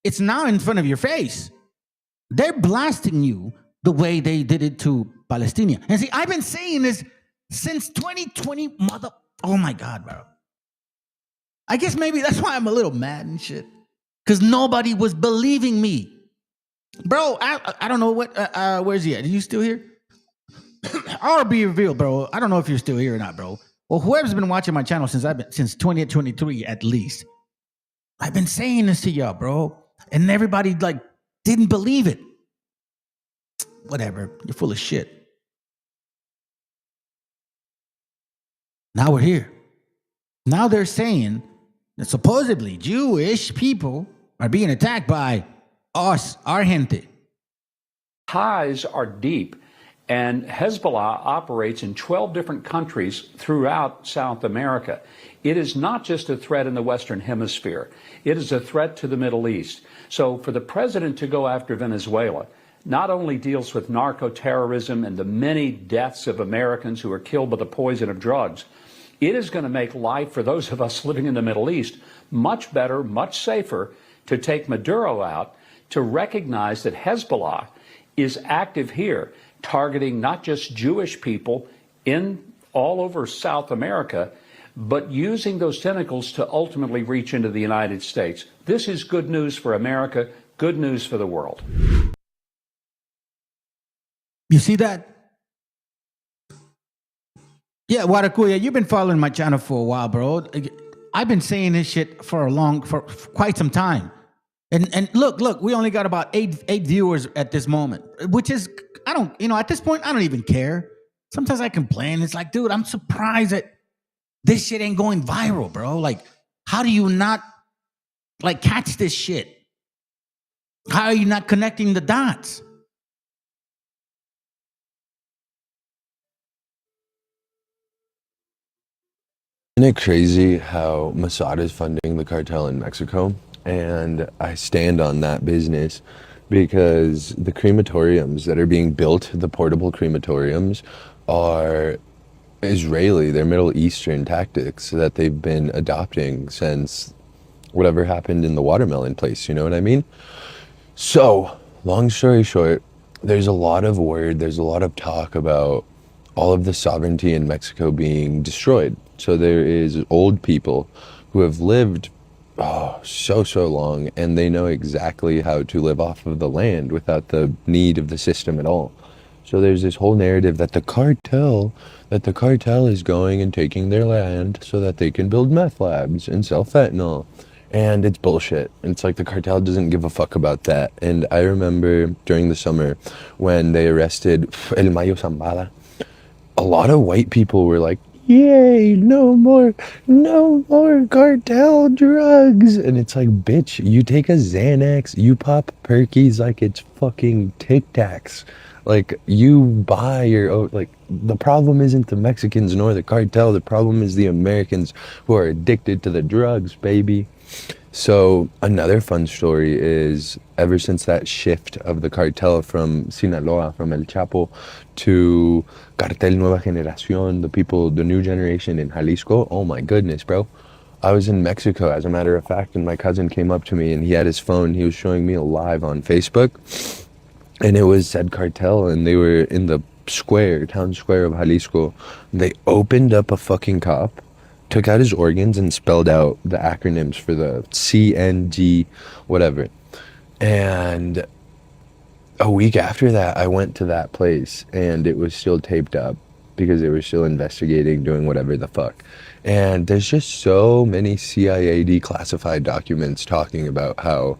it's now in front of your face. They're blasting you the way they did it to Palestinians. And see, I've been saying this since 2020, oh my God, bro. I guess maybe that's why I'm a little mad and shit. Because nobody was believing me. Bro, I don't know what, where's he at? Are you still here? I'll be revealed, bro. I don't know if you're still here or not, bro. Well, whoever's been watching my channel since 2023 at least, I've been saying this to y'all, bro. And everybody like didn't believe it. whatever. You're full of shit. Now we're here. Now they're saying that supposedly Jewish people are being attacked by us, our gente. Ties are deep, and Hezbollah operates in 12 different countries throughout South America. It is not just a threat in the Western Hemisphere. It is a threat to the Middle East. So for the president to go after Venezuela not only deals with narco-terrorism and the many deaths of Americans who are killed by the poison of drugs, it is going to make life for those of us living in the Middle East much better, much safer to take Maduro out, to recognize that Hezbollah is active here, targeting not just Jewish people in all over South America, but using those tentacles to ultimately reach into the United States. This is good news for America, good news for the world. You see that? Yeah, Warakuya, you've been following my channel for a while, bro. I've been saying this shit for quite some time. And look, we only got about eight viewers at this moment, which is, at this point, I don't even care. Sometimes I complain. It's like, dude, I'm surprised that this shit ain't going viral, bro. Like, how do you not, catch this shit? How are you not connecting the dots? Isn't it crazy how Mossad is funding the cartel in Mexico? And I stand on that business because the crematoriums that are being built, the portable crematoriums, are Israeli. They're Middle Eastern tactics that they've been adopting since whatever happened in the watermelon place, you know what I mean? So, long story short, there's a lot of word, there's a lot of talk about all of the sovereignty in Mexico being destroyed. So there is old people who have lived so long, and they know exactly how to live off of the land without the need of the system at all. So there's this whole narrative that the cartel is going and taking their land so that they can build meth labs and sell fentanyl. And it's bullshit. It's like the cartel doesn't give a fuck about that. And I remember during the summer when they arrested El Mayo Zambada, a lot of white people were like, yay, no more cartel drugs. And it's like, bitch, you take a Xanax, you pop Perkies like it's fucking Tic Tacs. Like, you buy your own, the problem isn't the Mexicans nor the cartel. The problem is the Americans who are addicted to the drugs, baby. So another fun story is ever since that shift of the cartel from Sinaloa, from El Chapo, to Cartel Nueva Generación, the new generation in Jalisco, oh my goodness, bro. I was in Mexico, as a matter of fact, and my cousin came up to me and he had his phone. He was showing me a live on Facebook, and it said cartel, and they were in the town square of Jalisco. They opened up a fucking cop, took out his organs, and spelled out the acronyms for the CNG, whatever. And a week after that, I went to that place, and it was still taped up because they were still investigating, doing whatever the fuck. And there's just so many CIA declassified documents talking about how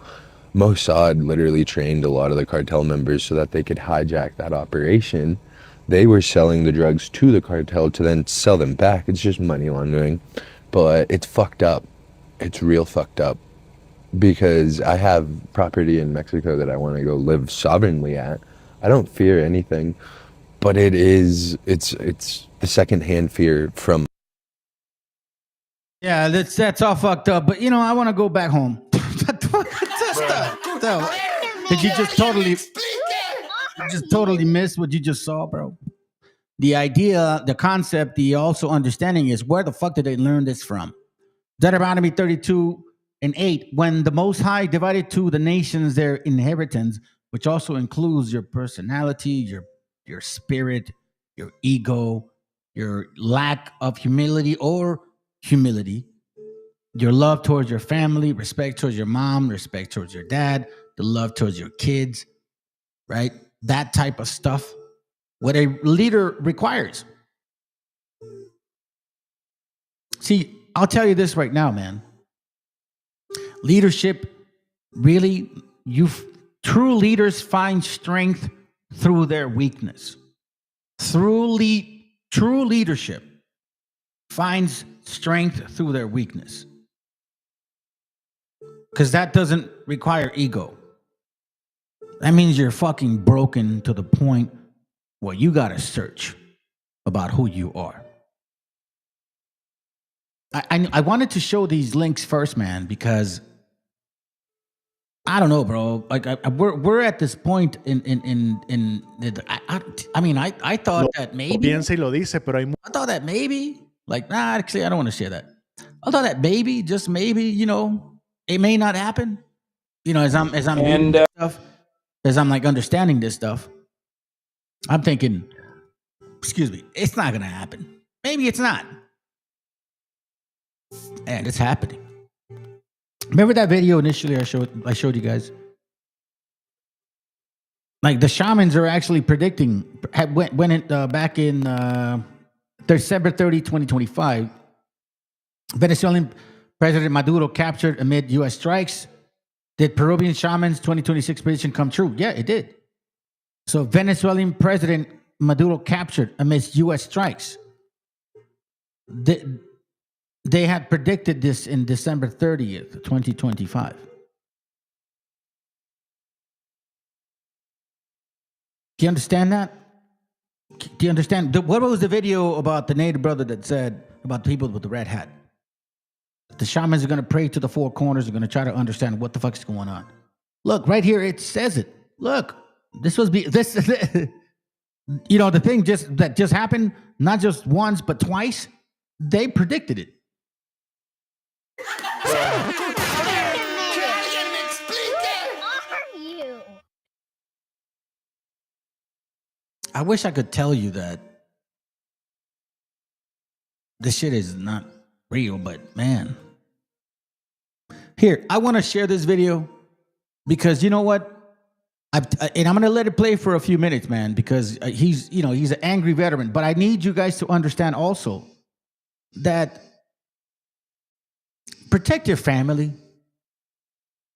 Mossad literally trained a lot of the cartel members so that they could hijack that operation. They were selling the drugs to the cartel to then sell them back. It's just money laundering. But it's fucked up. It's real fucked up. Because I have property in Mexico that I want to go live sovereignly at. I don't fear anything. But it's the secondhand fear from... Yeah, that's all fucked up. But, I want to go back home. Did you just totally miss what you just saw, bro? The idea, the concept, the also understanding is, where the fuck did they learn this from? Deuteronomy 32:8, when the Most High divided to the nations their inheritance, which also includes your personality, your spirit, your ego, your lack of humility or humility, your love towards your family, respect towards your mom, respect towards your dad, the love towards your kids, right? That type of stuff, what a leader requires. See, I'll tell you this right now, man. Leadership, really, true leaders find strength through their weakness. True leadership finds strength through their weakness. Because that doesn't require ego. That means you're fucking broken to the point where you got to search about who you are. I wanted to show these links first, man, because I don't know, bro. Like we're at this point I thought that maybe. Piensa y lo dice, pero hay I thought that maybe, like, nah, actually, I don't want to share that. I thought that maybe, just maybe, you know, it may not happen. You know, as I'm reading this stuff, as I'm like understanding this stuff, I'm thinking, excuse me, it's not gonna happen. Maybe it's not. And it's happening. Remember that video initially I showed you guys? Like the shamans are actually predicting back in December 30, 2025, Venezuelan President Maduro captured amid U.S. strikes. Did Peruvian shamans' 2026 prediction come true? Yeah, it did. So Venezuelan President Maduro captured amidst U.S. strikes. They had predicted this in December 30th, 2025. Do you understand that? Do you understand? What was the video about the native brother that said about the people with the red hat? The shamans are going to pray to the four corners. They're going to try to understand what the fuck is going on. Look, right here, it says it. Look, this was this. You know, the thing that just happened, not just once, but twice. They predicted it. I wish I could tell you that this shit is not real, but man. Here, I want to share this video because you know what? And I'm going to let it play for a few minutes, man, because he's an angry veteran. But I need you guys to understand also that protect your family.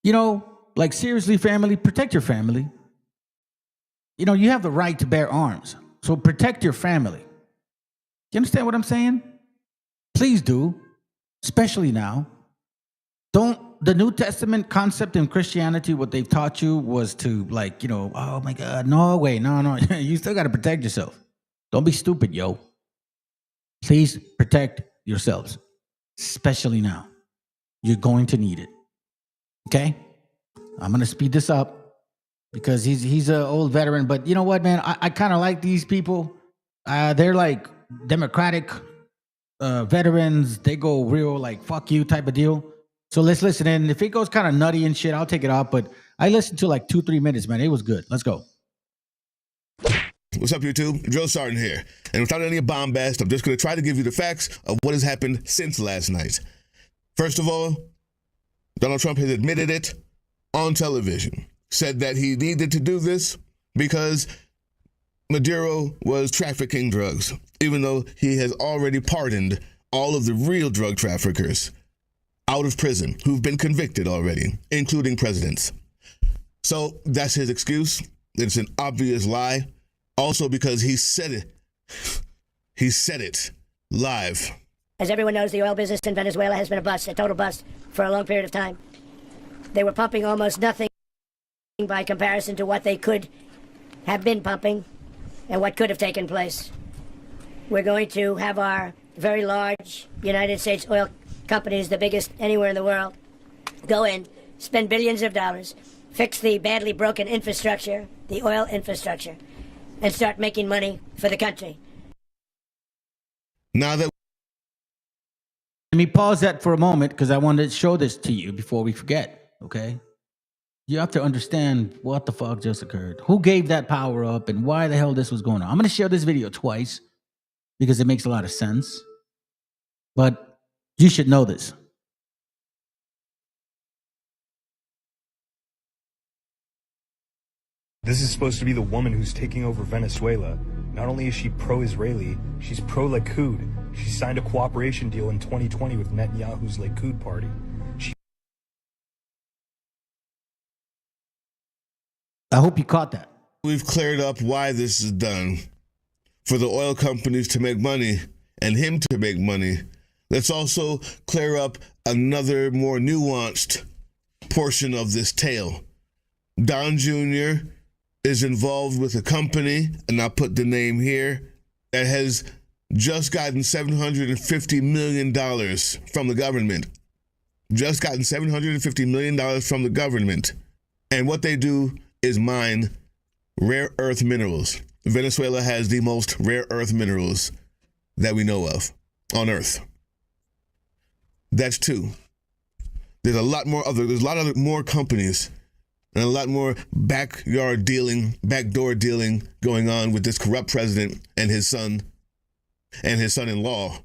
You know, like seriously, family, protect your family. You know, you have the right to bear arms. So protect your family. You understand what I'm saying? Please do, especially now. The New Testament concept in Christianity, what they've taught you was to like, you know, oh my God, no way, no. You still got to protect yourself. Don't be stupid, yo. Please protect yourselves, especially now. You're going to need it. Okay? I'm going to speed this up because he's an old veteran. But you know what, man? I kind of like these people. They're like democratic veterans. They go real like fuck you type of deal. So let's listen in. If it goes kind of nutty and shit, I'll take it out. But I listened to like 2-3 minutes, man. It was good. Let's go. What's up, YouTube? Drill Sergeant here. And without any bombast, I'm just going to try to give you the facts of what has happened since last night. First of all, Donald Trump has admitted it on television. Said that he needed to do this because Maduro was trafficking drugs, even though he has already pardoned all of the real drug traffickers out of prison who've been convicted already, including presidents. So that's his excuse. It's an obvious lie. Also because he said it. He said it live. As everyone knows, the oil business in Venezuela has been a bust, a total bust, for a long period of time. They were pumping almost nothing by comparison to what they could have been pumping and what could have taken place. We're going to have our very large United States oil companies, the biggest anywhere in the world, go in, spend billions of dollars, fix the badly broken infrastructure, the oil infrastructure, and start making money for the country. Now that... Let me pause that for a moment because I wanted to show this to you before we forget, okay? You have to understand what the fuck just occurred. Who gave that power up and why the hell this was going on? I'm going to share this video twice because it makes a lot of sense. But you should know this. This is supposed to be the woman who's taking over Venezuela. Not only is she pro-Israeli, she's pro-Likud. She signed a cooperation deal in 2020 with Netanyahu's Likud party. I hope you caught that. We've cleared up why this is done. For the oil companies to make money and him to make money. Let's also clear up another more nuanced portion of this tale. Don Jr. is involved with a company, and I'll put the name here, that has just gotten $750 million from the government. Just gotten $750 million from the government. And what they do is mine rare earth minerals. Venezuela has the most rare earth minerals that we know of on Earth. That's two. There's a lot more companies and a lot more backdoor dealing going on with this corrupt president and his son-in-law.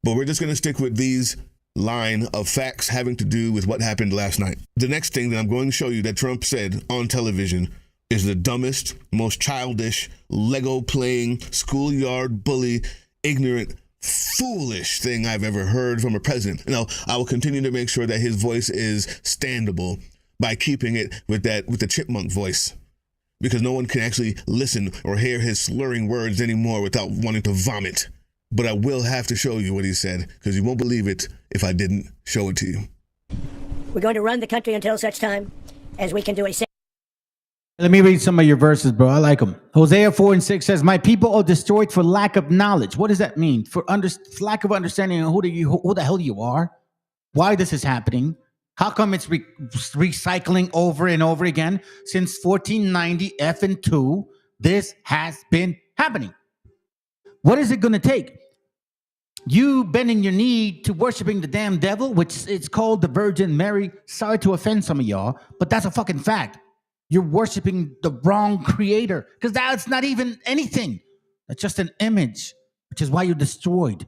But we're just going to stick with these line of facts having to do with what happened last night. The next thing that I'm going to show you that Trump said on television is the dumbest, most childish, Lego-playing, schoolyard bully, ignorant, foolish thing I've ever heard from a president. Now, I will continue to make sure that his voice is standable by keeping it with the chipmunk voice, because no one can actually listen or hear his slurring words anymore without wanting to vomit. But I will have to show you what he said, because you won't believe it if I didn't show it to you. We're going to run the country until such time as we can do a safe. Let me read some of your verses, bro. I like them. Hosea 4:6 says, "My people are destroyed for lack of knowledge." What does that mean? For lack of understanding of who the hell you are, why this is happening, how come it's recycling over and over again since 1490 F2. This has been happening. What is it going to take? You bending your knee to worshiping the damn devil, which it's called the Virgin Mary. Sorry to offend some of y'all, but that's a fucking fact. You're worshiping the wrong creator, because that's not even anything. That's just an image, which is why you're destroyed.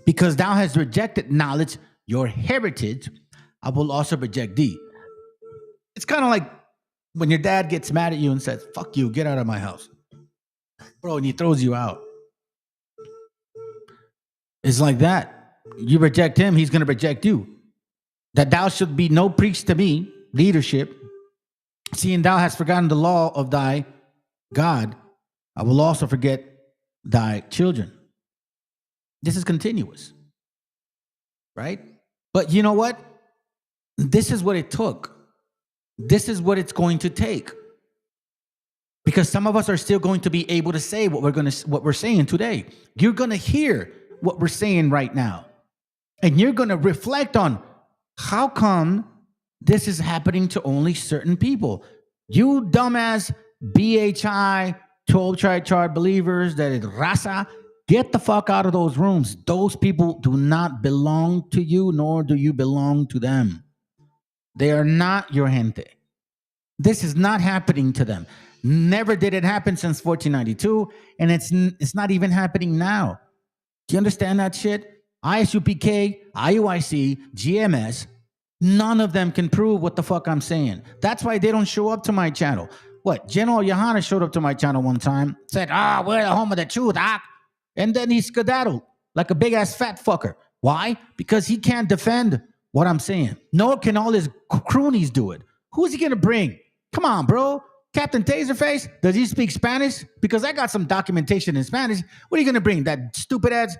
Because thou hast rejected knowledge, your heritage, I will also reject thee. It's kind of like when your dad gets mad at you and says, "Fuck you, get out of my house." Bro, and he throws you out. It's like that. You reject him, he's going to reject you. That thou should be no priest to me, leadership, seeing thou hast forgotten the law of thy God, I will also forget thy children. This is continuous, right? But you know what? This is what it took. This is what it's going to take. Because some of us are still going to be able to say what we're saying today. You're going to hear what we're saying right now. And you're going to reflect on how come this is happening to only certain people. You dumbass BHI 12 triad believers, that is raza, get the fuck out of those rooms. Those people do not belong to you, nor do you belong to them. They are not your gente. This is not happening to them. Never did it happen since 1492, and it's not even happening now. Do you understand that shit? ISUPK, IUIC, GMS, none of them can prove what the fuck I'm saying. That's why they don't show up to my channel. What? General Yohana showed up to my channel one time, said, we're the home of the truth, and then he skedaddled like a big-ass fat fucker. Why? Because he can't defend what I'm saying. Nor can all his cronies do it. Who's he gonna bring? Come on, bro. Captain Taserface, does he speak Spanish? Because I got some documentation in Spanish. What are you gonna bring? That stupid-ass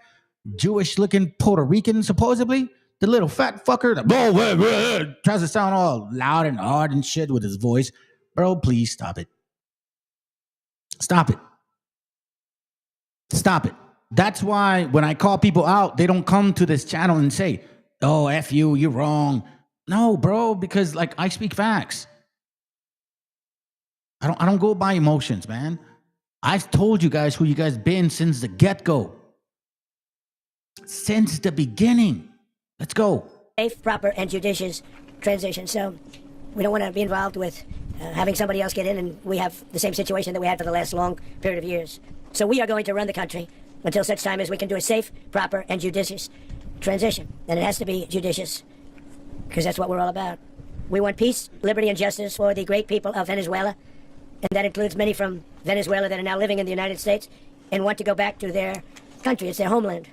Jewish-looking Puerto Rican, supposedly? The little fat fucker that tries to sound all loud and hard and shit with his voice. Bro, please stop it. Stop it. Stop it. That's why when I call people out, they don't come to this channel and say, "Oh, F you, you're wrong." No, bro, because like I speak facts. I don't go by emotions, man. I've told you guys who you guys been since the get-go. Since the beginning. Let's go. Safe, proper, and judicious transition. So we don't want to be involved with having somebody else get in, and we have the same situation that we had for the last long period of years. So we are going to run the country until such time as we can do a safe, proper, and judicious transition. And it has to be judicious, because that's what we're all about. We want peace, liberty, and justice for the great people of Venezuela, and that includes many from Venezuela that are now living in the United States and want to go back to their country. It's their homeland.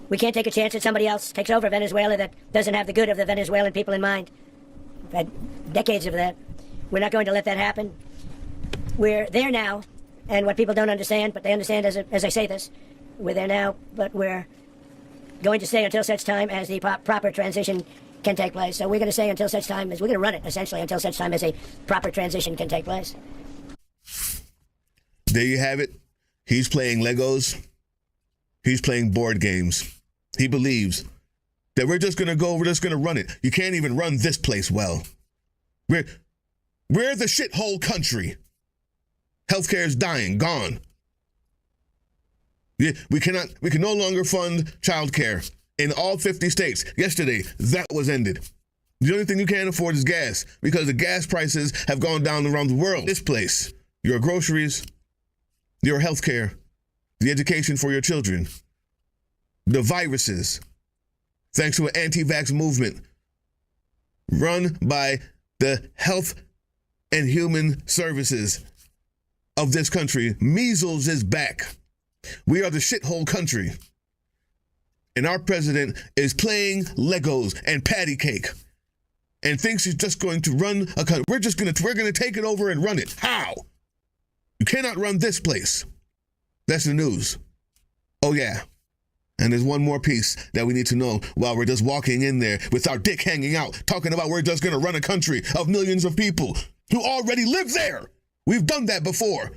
We can't take a chance that somebody else takes over Venezuela that doesn't have the good of the Venezuelan people in mind. We've had decades of that. We're not going to let that happen. we're there now, and what people don't understand, but they understand as I say this, we're there now, but we're going to stay until such time as the proper transition can take place. So we're going to stay until such time as we're going to run it, essentially, until such time as a proper transition can take place. There you have it. He's playing Legos. He's playing board games. He believes that we're just going to run it. You can't even run this place well. We're the shithole country. Healthcare is dying, gone. We can no longer fund childcare in all 50 states. Yesterday, that was ended. The only thing you can't afford is gas because the gas prices have gone down around the world. This place, your groceries, your healthcare, the education for your children, the viruses, thanks to an anti-vax movement run by the Health and Human Services of this country. Measles is back. We are the shithole country. And our president is playing Legos and patty cake and thinks he's just going to run a country. We're going to take it over and run it. How? You cannot run this place. That's the news. Oh yeah. And there's one more piece that we need to know while we're just walking in there with our dick hanging out, talking about we're just going to run a country of millions of people who already live there. We've done that before.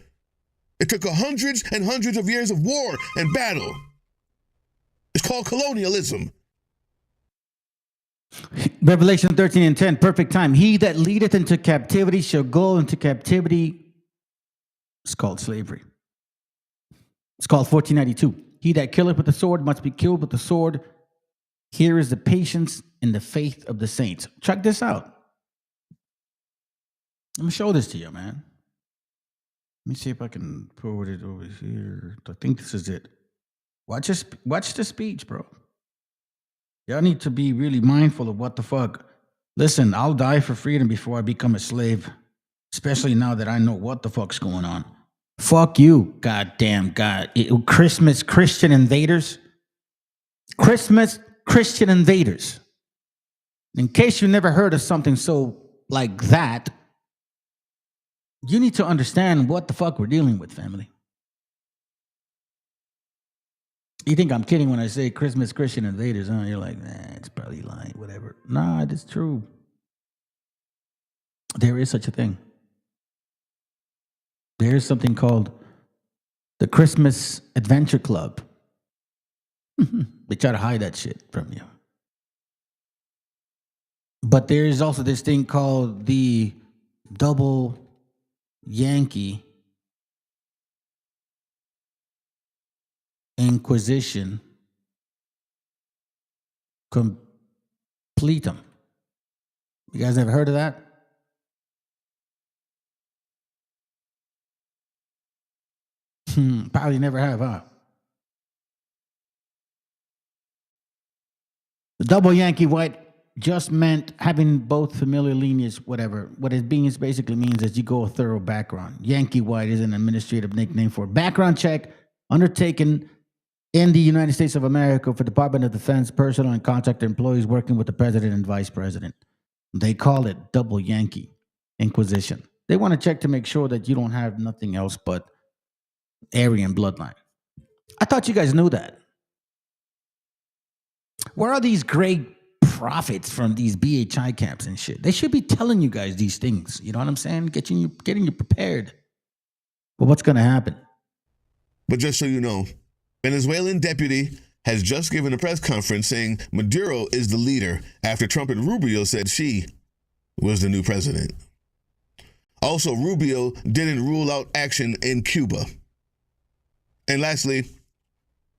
It took hundreds and hundreds of years of war and battle. It's called colonialism. Revelation 13:10, perfect time. He that leadeth into captivity shall go into captivity. It's called slavery. It's called 1492. He that killeth with the sword must be killed with the sword. Here is the patience and the faith of the saints. Check this out. Let me show this to you, man. Let me see if I can forward it over here. I think this is it. Watch the speech, bro. Y'all need to be really mindful of what the fuck. Listen, I'll die for freedom before I become a slave, especially now that I know what the fuck's going on. Fuck you, goddamn God. Christmas Christian invaders. Christmas Christian invaders. In case you never heard of something so like that, you need to understand what the fuck we're dealing with, family. You think I'm kidding when I say Christmas Christian invaders, huh? You're like, nah, it's probably lying, whatever. Nah, it's true. There is such a thing. There is something called the Christmas Adventure Club. They try to hide that shit from you. But there is also this thing called the double Yankee Inquisition Completum. You guys ever heard of that? Probably never have, huh? The double Yankee White just meant having both familiar lineage, whatever. What it basically means is you go a thorough background. Yankee White is an administrative nickname for a background check undertaken in the United States of America for Department of Defense personnel and contractor employees working with the president and vice president. They call it double Yankee Inquisition. They want to check to make sure that you don't have nothing else but Aryan bloodline. I thought you guys knew that. Where are these great prophets from these BHI camps and shit? They should be telling you guys these things. You know what I'm saying? Getting you prepared. But what's going to happen? But just so you know, Venezuelan deputy has just given a press conference saying Maduro is the leader after Trump and Rubio said she was the new president. Also, Rubio didn't rule out action in Cuba. And lastly,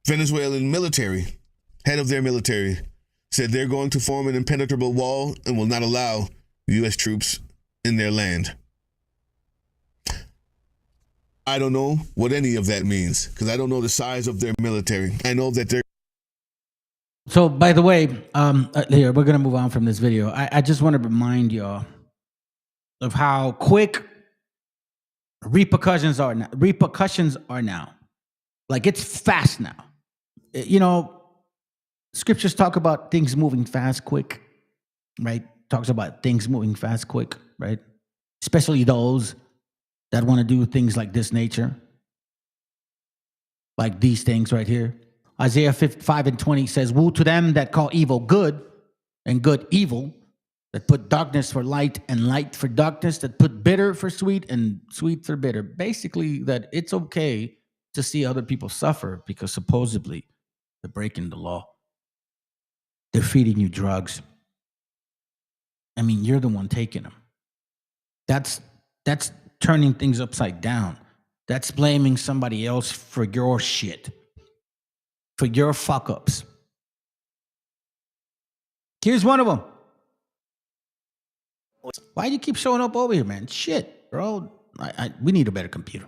Venezuelan military, head of their military, said they're going to form an impenetrable wall and will not allow U.S. troops in their land. I don't know what any of that means because I don't know the size of their military. I know that they're... So, by the way, here, we're going to move on from this video. I just want to remind y'all of how quick repercussions are now. Like, it's fast now. You know, scriptures talk about things moving fast, quick, right? Talks about things moving fast, quick, right? Especially those that want to do things like this nature, like these things right here. Isaiah 5:20 says, woe to them that call evil good and good evil, that put darkness for light and light for darkness, that put bitter for sweet and sweet for bitter. Basically, that it's okay to see other people suffer because supposedly they're breaking the law. They're feeding you drugs. I mean, you're the one taking them. That's turning things upside down. That's blaming somebody else for your shit, for your fuck ups. Here's one of them. Why do you keep showing up over here, man? Shit, bro. We need a better computer.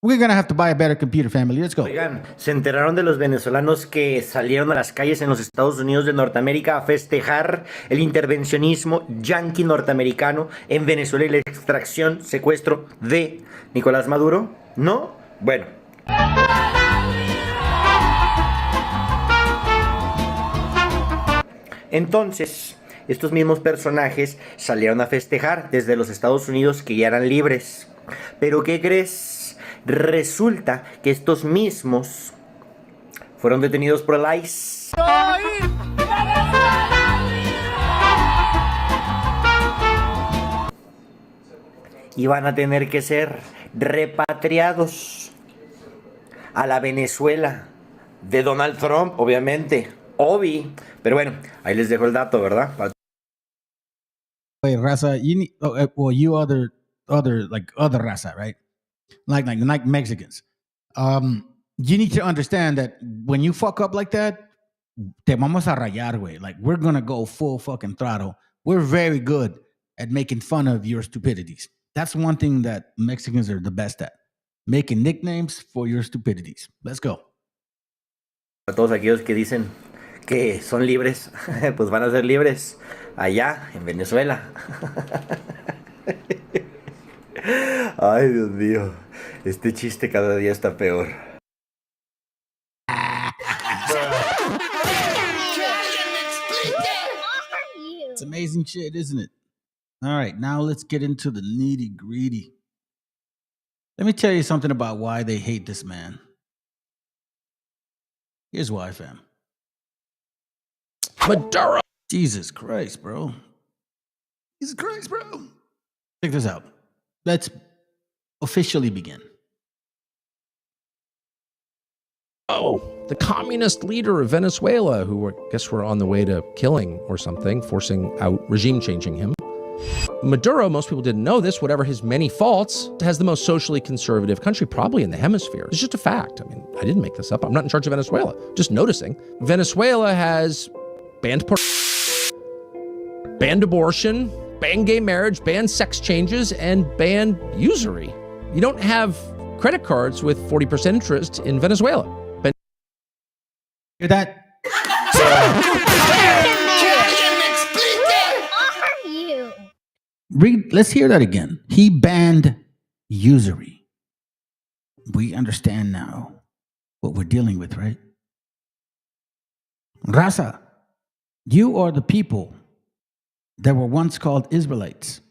We're gonna have to buy a better computer, family. Let's go. Oigan, se enteraron de los venezolanos que salieron a las calles en los Estados Unidos de Norteamérica a festejar el intervencionismo yanqui norteamericano en Venezuela y la extracción, secuestro de Nicolás Maduro. ¿No? Bueno. Entonces, estos mismos personajes salieron a festejar desde los Estados Unidos que ya eran libres. Pero ¿qué crees? Resulta que estos mismos fueron detenidos por el ICE. Y van a tener que ser repatriados a la Venezuela de Donald Trump, obviamente. Pero bueno, ahí les dejo el dato, ¿verdad? Wait, raza, you need, you other raza, right? Like Mexicans. You need to understand that when you fuck up like that, te vamos a rayar, güey. Like, we're gonna go full fucking throttle. We're very good at making fun of your stupidities. That's one thing that Mexicans are the best at. Making nicknames for your stupidities. Let's go. A todos aquellos que dicen que son libres, pues van a ser libres allá en Venezuela. Ay, Dios mío, este chiste cada día está peor. It's amazing shit, isn't it? All right, now let's get into the nitty gritty. Let me tell you something about why they hate this man. Here's why, fam. Maduro. Jesus Christ, bro. Jesus Christ, bro. Check this out. Let's officially begin. Oh, the communist leader of Venezuela, who I guess were on the way to killing or something, forcing out, regime changing him. Maduro, most people didn't know this, whatever his many faults, has the most socially conservative country probably in the hemisphere. It's just a fact. I mean, I didn't make this up. I'm not in charge of Venezuela. Just noticing. Venezuela has banned banned abortion, banned gay marriage, banned sex changes, and banned usury. You don't have credit cards with 40% interest in Venezuela. Hear that? Let's hear that again. He banned usury. We understand now what we're dealing with, right? Raza, you are the people that were once called Israelites.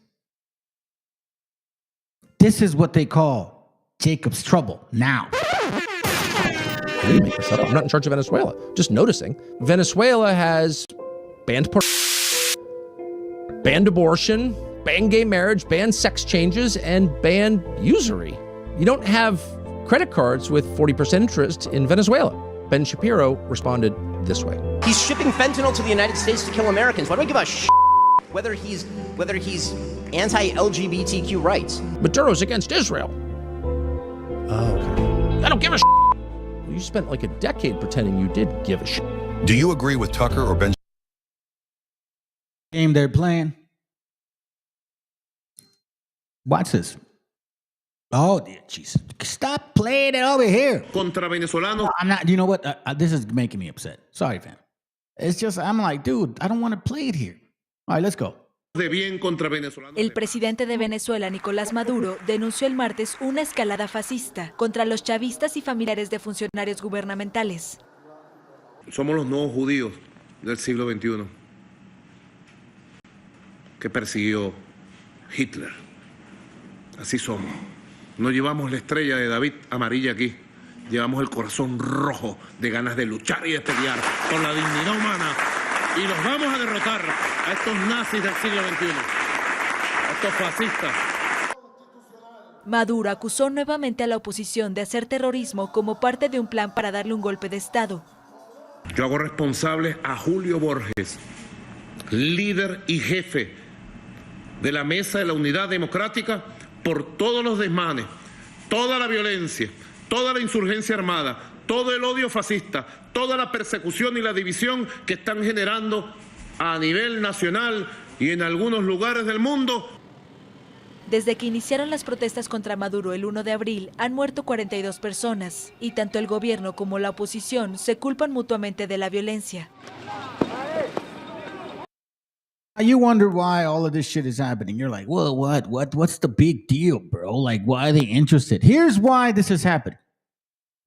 This is what they call Jacob's trouble now. I didn't make this up. I'm not in charge of Venezuela. Just noticing. Venezuela has banned abortion, banned gay marriage, banned sex changes, and banned usury. You don't have credit cards with 40% interest in Venezuela. Ben Shapiro responded this way. He's shipping fentanyl to the United States to kill Americans. Why do I give a shit whether he's anti-LGBTQ rights? Maduro's against Israel. Oh, okay. I don't give a shit. You spent like a decade pretending you did give a shit. Do you agree with Tucker or Ben? Game they're playing. Watch this. Oh, dear Jesus. Stop playing it over here. Contra venezolano. I'm not, you know what? This is making me upset. Sorry, fam. It's just, I'm like, dude, I don't want to play it here. All right, let's go. El presidente de Venezuela, Nicolás Maduro, denunció el martes una escalada fascista contra los chavistas y familiares de funcionarios gubernamentales. Somos los nuevos judíos del siglo XXI que persiguió Hitler. Así somos. No llevamos la estrella de David amarilla aquí. Llevamos el corazón rojo de ganas de luchar y de pelear por la dignidad humana. Y los vamos a derrotar a estos nazis del siglo XXI, a estos fascistas. Maduro acusó nuevamente a la oposición de hacer terrorismo como parte de un plan para darle un golpe de Estado. Yo hago responsable a Julio Borges, líder y jefe de la Mesa de la Unidad Democrática, por todos los desmanes, toda la violencia, toda la insurgencia armada, todo el odio fascista, toda la persecución y la división que están generando a nivel nacional y en algunos lugares del mundo. Desde que iniciaron las protestas contra Maduro el 1 de abril, han muerto 42 personas, y tanto el gobierno como la oposición se culpan mutuamente de la violencia. You wonder why all of this shit is happening. You're like, well, what's the big deal, bro? Like, why are they interested? Here's why this is happening.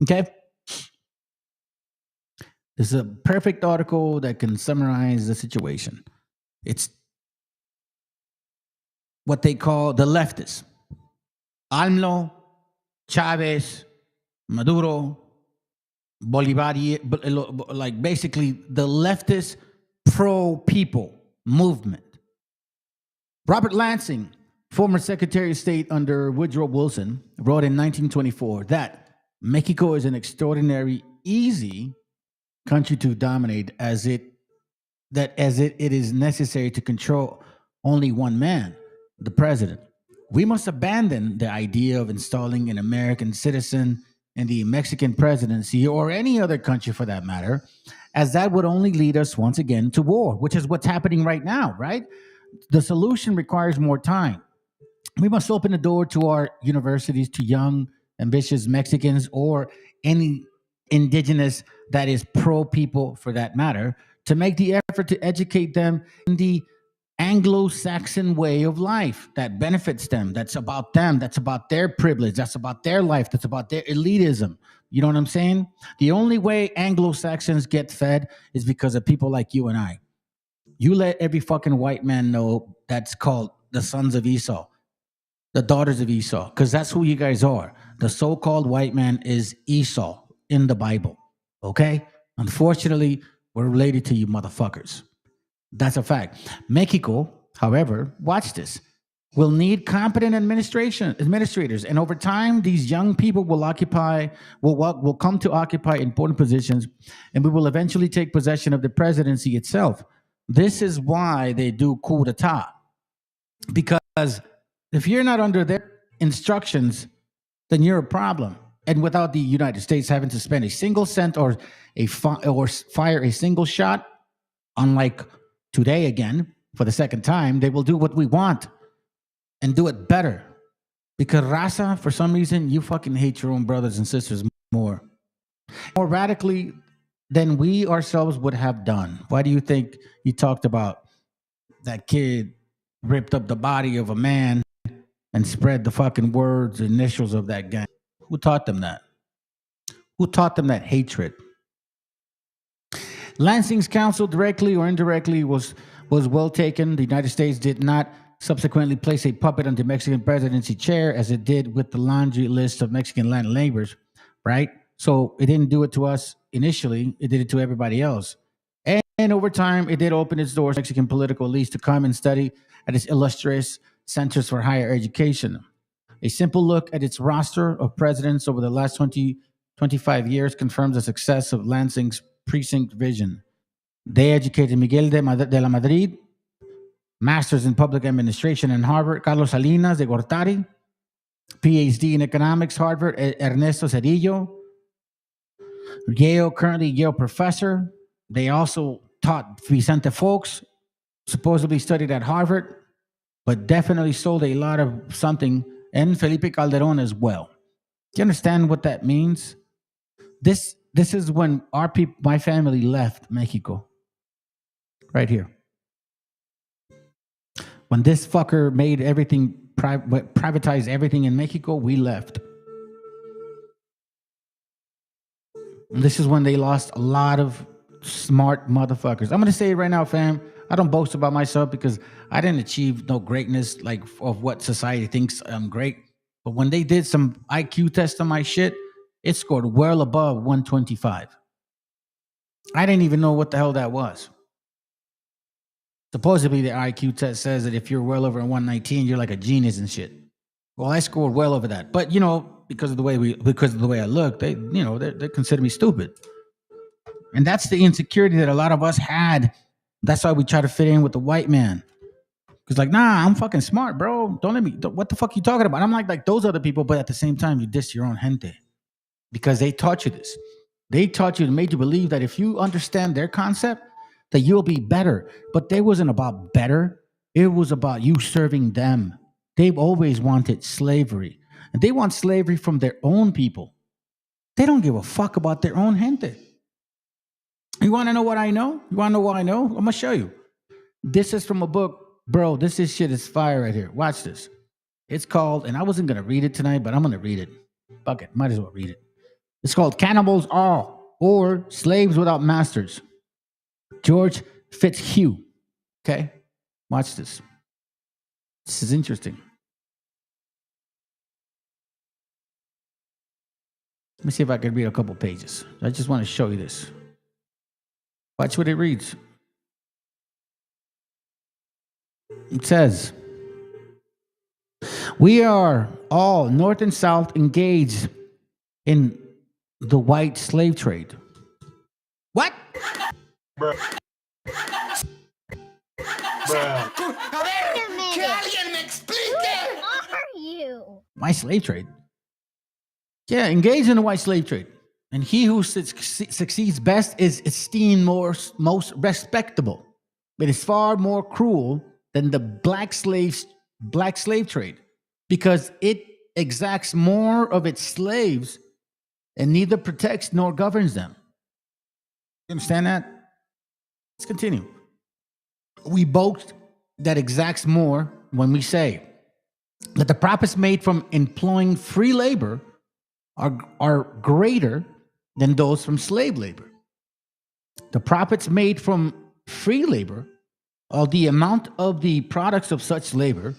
Okay? This is a perfect article that can summarize the situation. It's what they call the leftists. AMLO, Chavez, Maduro, Bolivarian, like basically the leftist pro-people movement. Robert Lansing, former Secretary of State under Woodrow Wilson, wrote in 1924 that Mexico is an extraordinary easy country to dominate as it is necessary to control only one man, the president. We must abandon the idea of installing an American citizen in the Mexican presidency or any other country for that matter, as that would only lead us once again to war, which is what's happening right now, right? The solution requires more time. We must open the door to our universities to young, ambitious Mexicans or any indigenous that is pro-people for that matter, to make the effort to educate them in the Anglo-Saxon way of life that benefits them, that's about them, that's about their privilege, that's about their life, that's about their elitism. You know what I'm saying? The only way Anglo-Saxons get fed is because of people like you and I. You let every fucking white man know that's called the sons of Esau, the daughters of Esau, because that's who you guys are. The so-called white man is Esau in the Bible, okay? Unfortunately, we're related to you motherfuckers. That's a fact. Mexico, however, watch this, will need competent administrators. And over time, these young people will come to occupy important positions, and we will eventually take possession of the presidency itself. This is why they do coup d'etat. Because if you're not under their instructions, then you're a problem. And without the United States having to spend a single cent or fire a single shot, unlike today again, for the second time, they will do what we want and do it better. Because raza, for some reason, you fucking hate your own brothers and sisters more radically than we ourselves would have done. Why do you think you talked about that kid ripped up the body of a man and spread the fucking words, initials of that gang? Who taught them that? Who taught them that hatred? Lansing's counsel, directly or indirectly, was well taken. The United States did not subsequently place a puppet on the Mexican presidency chair as it did with the laundry list of Mexican land laborers, right? So it didn't do it to us initially. It did it to everybody else. And over time, it did open its doors to Mexican political elites to come and study at its illustrious centers for higher education. A simple look at its roster of presidents over the last 25 years confirms the success of Lansing's precinct vision. They educated Miguel de la Madrid, Masters in Public Administration in Harvard, Carlos Salinas de Gortari, PhD in Economics, Harvard, Ernesto Cedillo, currently Yale professor. They also taught Vicente Fox, supposedly studied at Harvard, but definitely sold a lot of something, and Felipe Calderon as well. Do you understand what that means? This is when my family left Mexico. Right here. When this fucker made everything, privatized everything in Mexico, we left. And this is when they lost a lot of smart motherfuckers. I'm going to say it right now, fam. I don't boast about myself because I didn't achieve no greatness like of what society thinks I'm great. But when they did some IQ test on my shit, it scored well above 125. I didn't even know what the hell that was. Supposedly, the IQ test says that if you're well over 119, you're like a genius and shit. Well, I scored well over that. But, you know, because of the way I look, they consider me stupid. And that's the insecurity that a lot of us had. That's why we try to fit in with the white man. Because like, nah, I'm fucking smart, bro. What the fuck you talking about? I'm like those other people, but at the same time, you diss your own gente. Because they taught you this. They taught you and made you believe that if you understand their concept, that you'll be better. But it wasn't about better. It was about you serving them. They've always wanted slavery. And they want slavery from their own people. They don't give a fuck about their own gente. You want to know what I know? You want to know what I know? I'm going to show you. This is from a book. Bro, this shit is fire right here. Watch this. It's called, and I wasn't going to read it tonight, but I'm going to read it. Fuck it. Might as well read it. It's called Cannibals All, or Slaves Without Masters. George Fitzhugh. Okay? Watch this. This is interesting. Let me see if I can read a couple pages. I just want to show you this. Watch what it reads. It says, we are all North and South engaged in the white slave trade. What? Bro. White slave trade? Yeah, engaged in the white slave trade. And he who succeeds best is esteemed most respectable. It is far more cruel than the black slave trade, because it exacts more of its slaves and neither protects nor governs them. You understand that? Let's continue. We boast that exacts more when we say that the profits made from employing free labor are greater than those from slave labor. The profits made from free labor are the amount of the products of such labor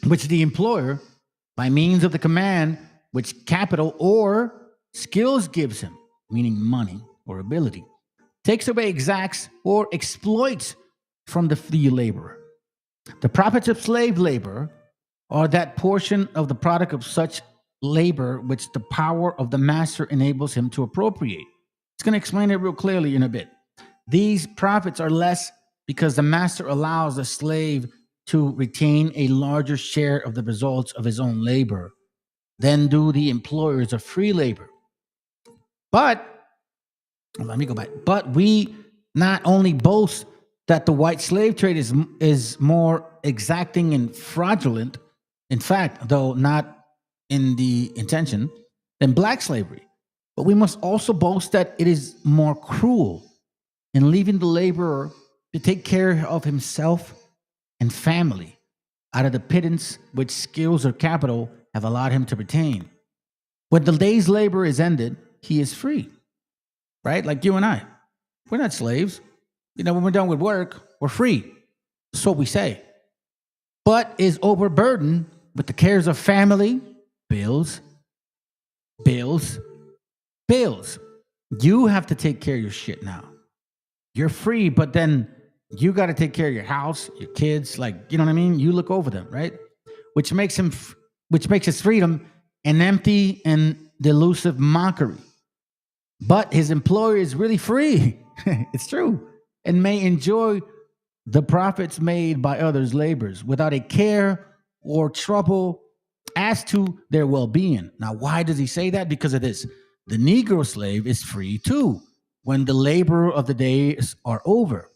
which the employer, by means of the command which capital or skills gives him, meaning money or ability, takes away, exacts, or exploits from the free laborer. The profits of slave labor are that portion of the product of such labor which the power of the master enables him to appropriate. It's going to explain it real clearly in a bit. These profits are less because the master allows the slave to retain a larger share of the results of his own labor than do the employers of free labor. But, let me go back. But we not only boast that the white slave trade is more exacting and fraudulent, in fact, though not in the intention, than black slavery, but we must also boast that it is more cruel in leaving the laborer to take care of himself and family out of the pittance which skills or capital have allowed him to retain. When the day's labor is ended, he is free, right? Like you and I. We're not slaves. You know, when we're done with work, we're free. That's what we say. But is overburdened with the cares of family, bills. You have to take care of your shit now. You're free, but then you got to take care of your house, your kids, like, you know what I mean? You look over them, right? Which makes his freedom an empty and delusive mockery. But his employer is really free. It's true. And may enjoy the profits made by others' labors without a care or trouble as to their well-being. Now, why does he say that? Because of this. The Negro slave is free too when the labor of the days are over,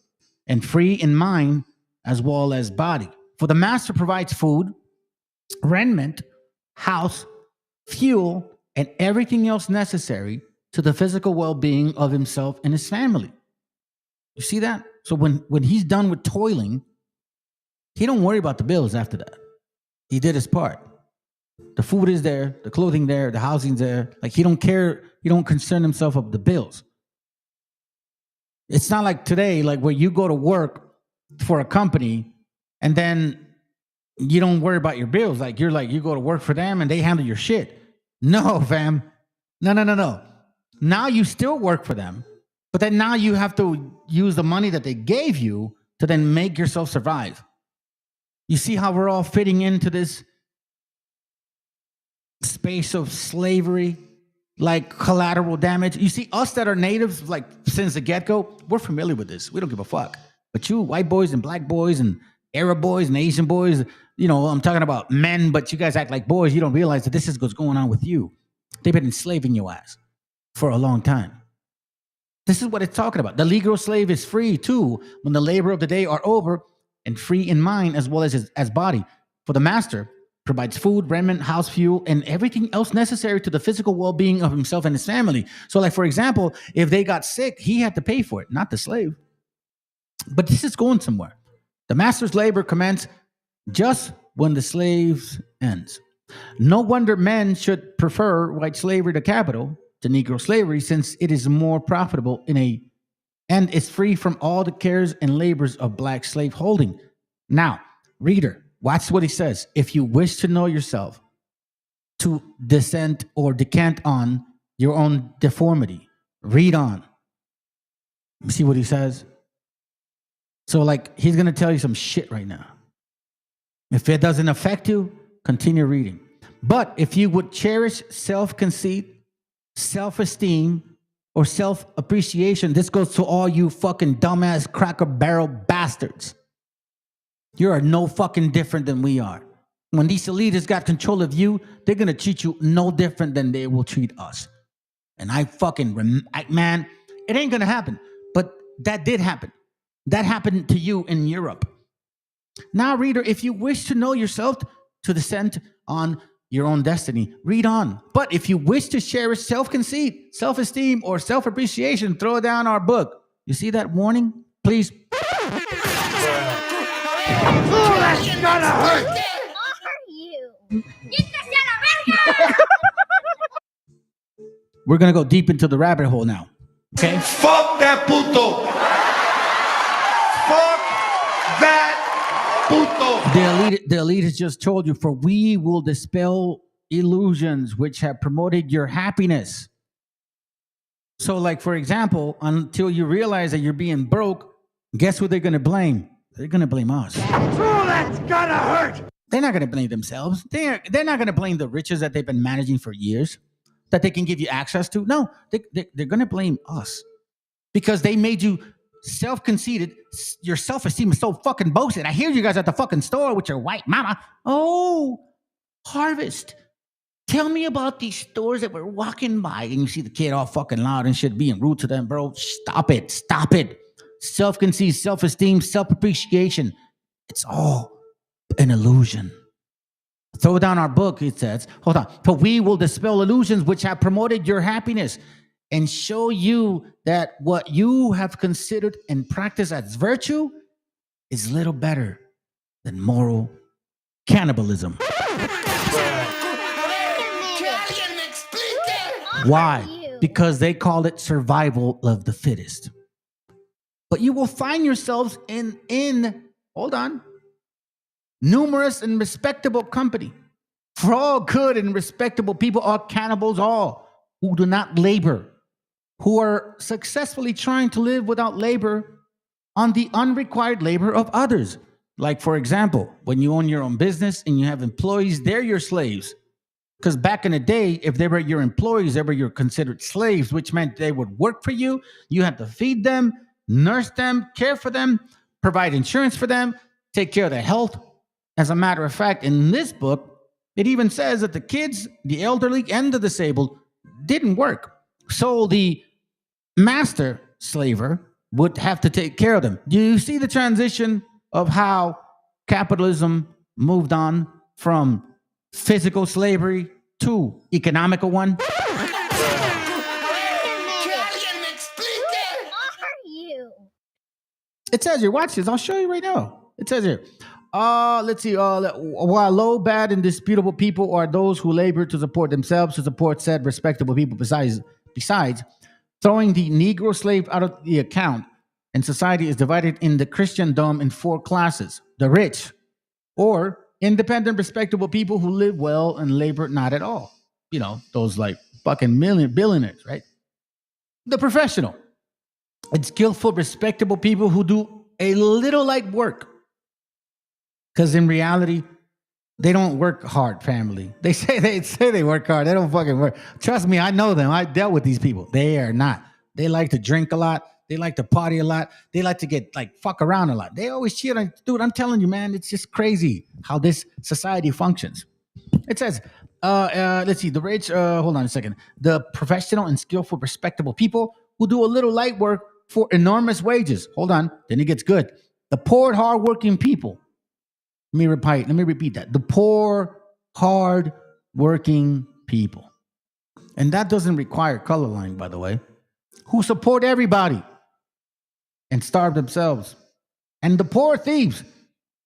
and free in mind as well as body. For the master provides food, raiment, house, fuel, and everything else necessary to the physical well-being of himself and his family. You see that? So when he's done with toiling, he don't worry about the bills after that. He did his part. The food is there, the clothing there, the housing's there. Like, he don't care, he don't concern himself with the bills. It's not like today, like where you go to work for a company and then you don't worry about your bills. Like you go to work for them and they handle your shit. No, fam. No. Now you still work for them, but then now you have to use the money that they gave you to then make yourself survive. You see how we're all fitting into this space of slavery, like collateral damage. You see, us that are natives, like since the get-go, we're familiar with this. We don't give a fuck. But you white boys and black boys and Arab boys and Asian boys, you know, I'm talking about men, but you guys act like boys. You don't realize that this is what's going on with you. They've been enslaving your ass for a long time. This is what it's talking about. The Negro slave is free too when the labor of the day are over, and free in mind as well as body. For the master provides food, raiment, house, fuel, and everything else necessary to the physical well-being of himself and his family. So like, for example, if they got sick, he had to pay for it, not the slave. But this is going somewhere. The master's labor commences just when the slave's ends. No wonder men should prefer white slavery to capital, to Negro slavery, since it is more profitable and is free from all the cares and labors of black slave holding. Now, reader, watch what he says. If you wish to know yourself, to descend or decant on your own deformity, read on. See what he says? So like, he's going to tell you some shit right now. If it doesn't affect you, continue reading. But if you would cherish self-conceit, self-esteem, or self-appreciation, this goes to all you fucking dumbass cracker barrel bastards. You are no fucking different than we are. When these elitists got control of you, they're going to treat you no different than they will treat us. And man, it ain't going to happen. But that did happen. That happened to you in Europe. Now, reader, if you wish to know yourself, to descend on your own destiny, read on. But if you wish to cherish self-conceit, self-esteem, or self-appreciation, throw down our book. You see that warning? Please. Oh, that's gonna hurt! We're going to go deep into the rabbit hole now. Okay? Fuck that puto! Fuck that puto! The elite has just told you, for we will dispel illusions which have promoted your happiness. So like, for example, until you realize that you're being broke, guess who they're going to blame? They're going to blame us. Oh, that's gonna hurt! They're not going to blame themselves. They're not going to blame the riches that they've been managing for years, that they can give you access to. No, they're going to blame us because they made you self-conceited. Your self-esteem is so fucking boasted. I hear you guys at the fucking store with your white mama. Oh, Harvest. Tell me about these stores that we're walking by and you see the kid all fucking loud and shit being rude to them, bro. Stop it. Self-conceit, self-esteem, self-appreciation. It's all an illusion. Throw down our book, it says. Hold on. For we will dispel illusions which have promoted your happiness and show you that what you have considered and practiced as virtue is little better than moral cannibalism. Why? Because they call it survival of the fittest. But you will find yourselves in hold on, numerous and respectable company. For all good and respectable people are cannibals, all who do not labor, who are successfully trying to live without labor on the unrequired labor of others. Like, for example, when you own your own business and you have employees, they're your slaves. Because back in the day, if they were your employees, they were your considered slaves, which meant they would work for you. You had to feed them, nurse them, care for them, provide insurance for them, take care of their health. As a matter of fact, in this book, it even says that the kids, the elderly, and the disabled didn't work. So the master slaver would have to take care of them. Do you see the transition of how capitalism moved on from physical slavery to economical one? It says here, watch this. I'll show you right now. It says here, let's see. While low, bad, and disputable people are those who labor to support themselves, to support said respectable people. Besides, throwing the Negro slave out of the account, and society is divided in the Christendom in 4 classes: the rich, or independent, respectable people who live well and labor not at all. You know, those like fucking billionaires, right? The professional and skillful, respectable people who do a little light work. Because in reality, they don't work hard, family. They say they work hard. They don't fucking work. Trust me, I know them. I dealt with these people. They are not. They like to drink a lot. They like to party a lot. They like to get like fuck around a lot. They always cheat on. Dude, I'm telling you, man, it's just crazy how this society functions. It says, let's see, the rich, hold on a second. The professional and skillful, respectable people who do a little light work for enormous wages. Hold on, then it gets good. The poor, hardworking people. Let me repeat that. The poor, hard-working people. And that doesn't require color line, by the way. Who support everybody and starve themselves. And the poor thieves,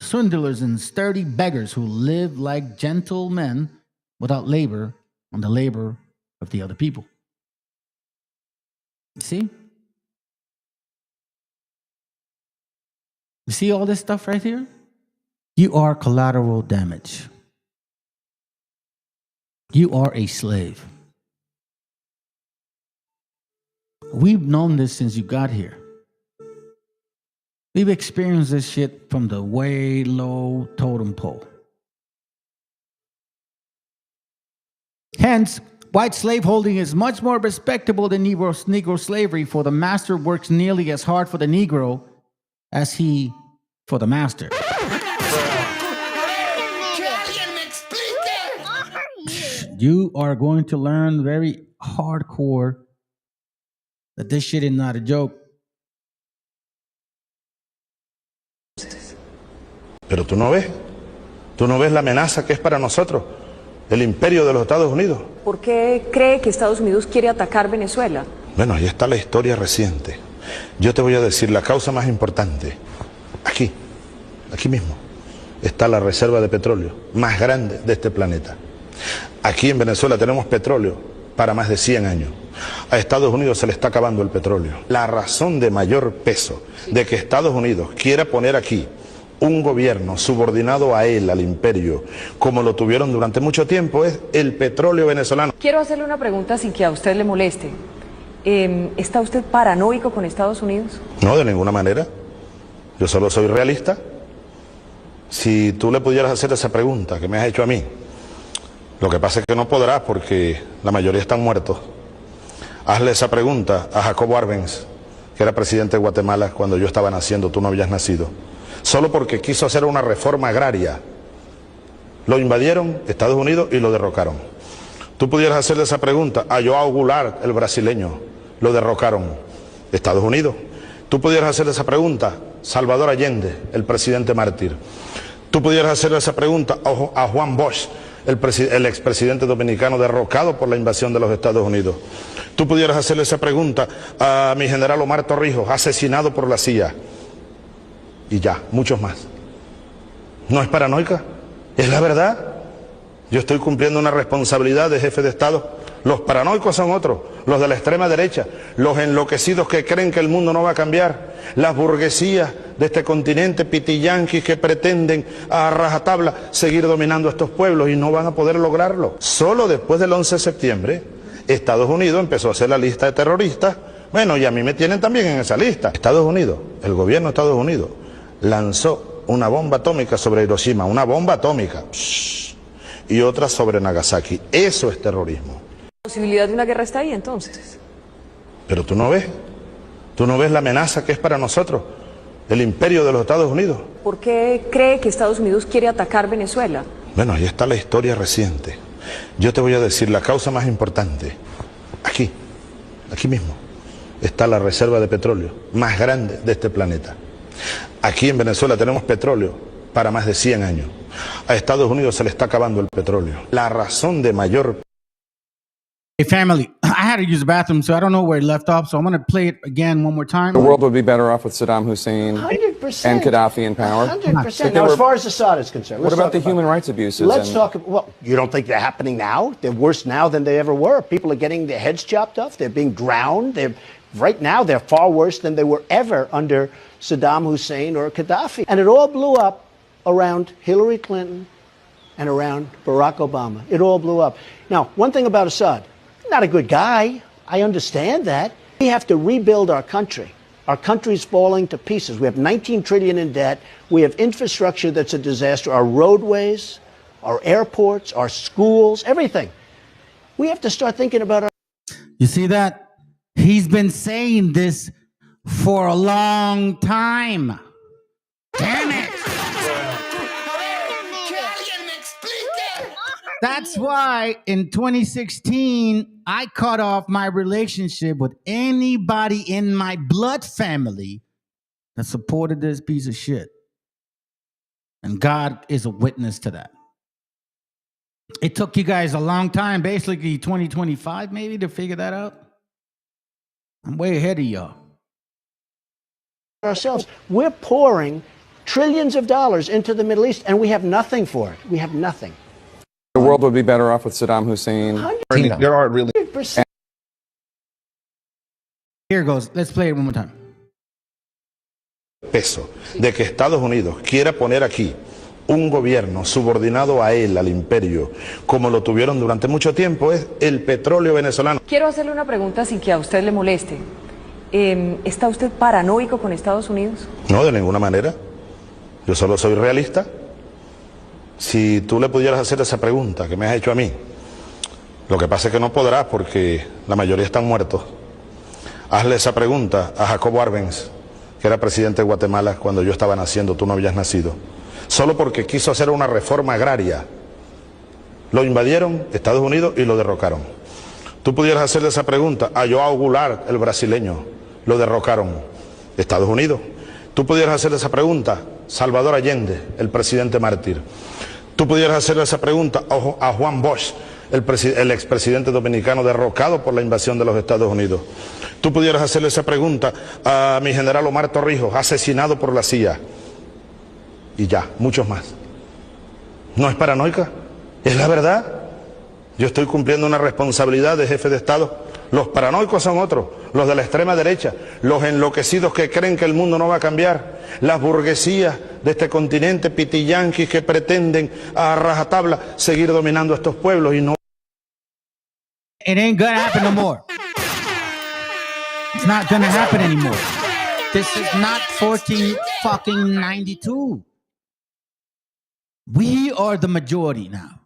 swindlers and sturdy beggars who live like gentlemen without labor on the labor of the other people. You see? You see all this stuff right here? You are collateral damage. You are a slave. We've known this since you got here. We've experienced this shit from the way low totem pole. Hence, white slaveholding is much more respectable than Negro slavery, for the master works nearly as hard for the Negro as he for the master. You are going to learn very hardcore that this shit is not a joke. Pero tú no ves la amenaza que es para nosotros, el imperio de los Estados Unidos. ¿Por qué cree que Estados Unidos quiere atacar Venezuela? Bueno, ahí está la historia reciente. Yo te voy a decir la causa más importante. Aquí mismo, está la reserva de petróleo más grande de este planeta. Aquí en Venezuela tenemos petróleo para más de 100 años. A Estados Unidos se le está acabando el petróleo. La razón de mayor peso de que Estados Unidos quiera poner aquí un gobierno subordinado a él, al imperio, como lo tuvieron durante mucho tiempo, es el petróleo venezolano. Quiero hacerle una pregunta sin que a usted le moleste. ¿Está usted paranoico con Estados Unidos? No, de ninguna manera. Yo solo soy realista. Si tú le pudieras hacer esa pregunta que me has hecho a mí, lo que pasa es que no podrás porque la mayoría están muertos. Hazle esa pregunta a Jacobo Arbenz, que era presidente de Guatemala cuando yo estaba naciendo, tú no habías nacido. Solo porque quiso hacer una reforma agraria. Lo invadieron Estados Unidos y lo derrocaron. Tú pudieras hacerle esa pregunta a João Goulart, el brasileño, lo derrocaron Estados Unidos. Tú pudieras hacerle esa pregunta a Salvador Allende, el presidente mártir. Tú pudieras hacerle esa pregunta a Juan Bosch, el expresidente dominicano derrocado por la invasión de los Estados Unidos. Tú pudieras hacerle esa pregunta a mi general Omar Torrijos, asesinado por la CIA. Y ya, muchos más. ¿No es paranoica? ¿Es la verdad? Yo estoy cumpliendo una responsabilidad de jefe de Estado. Los paranoicos son otros, los de la extrema derecha, los enloquecidos que creen que el mundo no va a cambiar, las burguesías de este continente, pitiyanquis que pretenden a rajatabla seguir dominando estos pueblos y no van a poder lograrlo. Solo después del 11 de septiembre, Estados Unidos empezó a hacer la lista de terroristas. Bueno, y a mí me tienen también en esa lista. Estados Unidos, el gobierno de Estados Unidos, lanzó una bomba atómica sobre Hiroshima, una bomba atómica, y otra sobre Nagasaki. Eso es terrorismo. ¿La posibilidad de una guerra está ahí entonces? Pero tú no ves la amenaza que es para nosotros, el imperio de los Estados Unidos. ¿Por qué cree que Estados Unidos quiere atacar Venezuela? Bueno, ahí está la historia reciente. Yo te voy a decir la causa más importante. Aquí mismo, está la reserva de petróleo más grande de este planeta. Aquí en Venezuela tenemos petróleo para más de 100 años. A Estados Unidos se le está acabando el petróleo. La razón de mayor... Hey, family, I had to use the bathroom, so I don't know where it left off, so I'm going to play it again one more time. The world would be better off with Saddam Hussein 100%. and Gaddafi in power. 100%. Now, as far as Assad is concerned, what about the human rights abuses? Let's talk. Well, you don't think they're happening now? They're worse now than they ever were. People are getting their heads chopped off. They're being drowned. Right now, they're far worse than they were ever under Saddam Hussein or Gaddafi. And it all blew up around Hillary Clinton and around Barack Obama. It all blew up. Now, one thing about Assad, not a good guy. I understand that. We have to rebuild our country. Our country's falling to pieces. We have 19 trillion in debt. We have infrastructure that's a disaster. Our roadways, our airports, our schools, everything. We have to start thinking about our... You see that? He's been saying this for a long time. Damn it! That's why in 2016, I cut off my relationship with anybody in my blood family that supported this piece of shit. And God is a witness to that. It took you guys a long time, basically 2025 maybe, to figure that out. I'm way ahead of y'all. Ourselves. We're pouring trillions of dollars into the Middle East, and we have nothing for it. We have nothing. The world would be better off with Saddam Hussein. There are really... Here goes. Let's play it one more time. Peso de que Estados Unidos quiera poner aquí un gobierno subordinado a él, al imperio, como lo tuvieron durante mucho tiempo, es el petróleo venezolano. Quiero hacerle una pregunta sin que a usted le moleste. ¿Está usted paranoico con Estados Unidos? No, de ninguna manera. Yo solo soy realista. Si tú le pudieras hacer esa pregunta que me has hecho a mí, lo que pasa es que no podrás porque la mayoría están muertos. Hazle esa pregunta a Jacobo Arbenz, que era presidente de Guatemala cuando yo estaba naciendo, tú no habías nacido. Solo porque quiso hacer una reforma agraria. Lo invadieron Estados Unidos y lo derrocaron. Tú pudieras hacerle esa pregunta a João Goulart, el brasileño. Lo derrocaron Estados Unidos. Tú pudieras hacerle esa pregunta a Salvador Allende, el presidente mártir. Tú pudieras hacerle esa pregunta a Juan Bosch, el expresidente dominicano derrocado por la invasión de los Estados Unidos. Tú pudieras hacerle esa pregunta a mi general Omar Torrijos, asesinado por la CIA. Y ya, muchos más. ¿No es paranoica? ¿Es la verdad? Yo estoy cumpliendo una responsabilidad de jefe de Estado. Los paranoicos son otros, los de la extrema derecha, los enloquecidos que creen que el mundo no va a cambiar, las burguesías de este continente, pitiyanquis que pretenden a rajatabla seguir dominando a estos pueblos y no. It ain't gonna happen no more. It's not gonna happen anymore. This is not 1492. We are the majority now.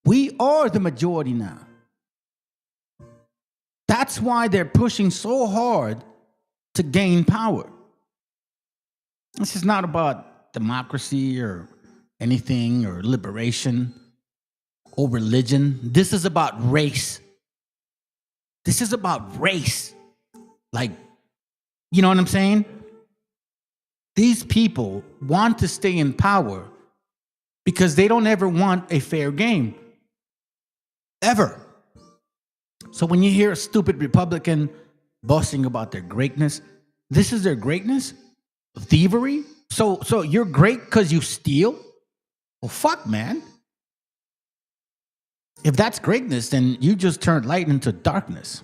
We are the majority now. That's why they're pushing so hard to gain power. This is not about democracy or anything or liberation or religion. This is about race. This is about race. Like, you know what I'm saying? These people want to stay in power because they don't ever want a fair game. Ever. So when you hear a stupid Republican boasting about their greatness, this is their greatness? Thievery? So you're great because you steal? Well, fuck, man. If that's greatness, then you just turned light into darkness.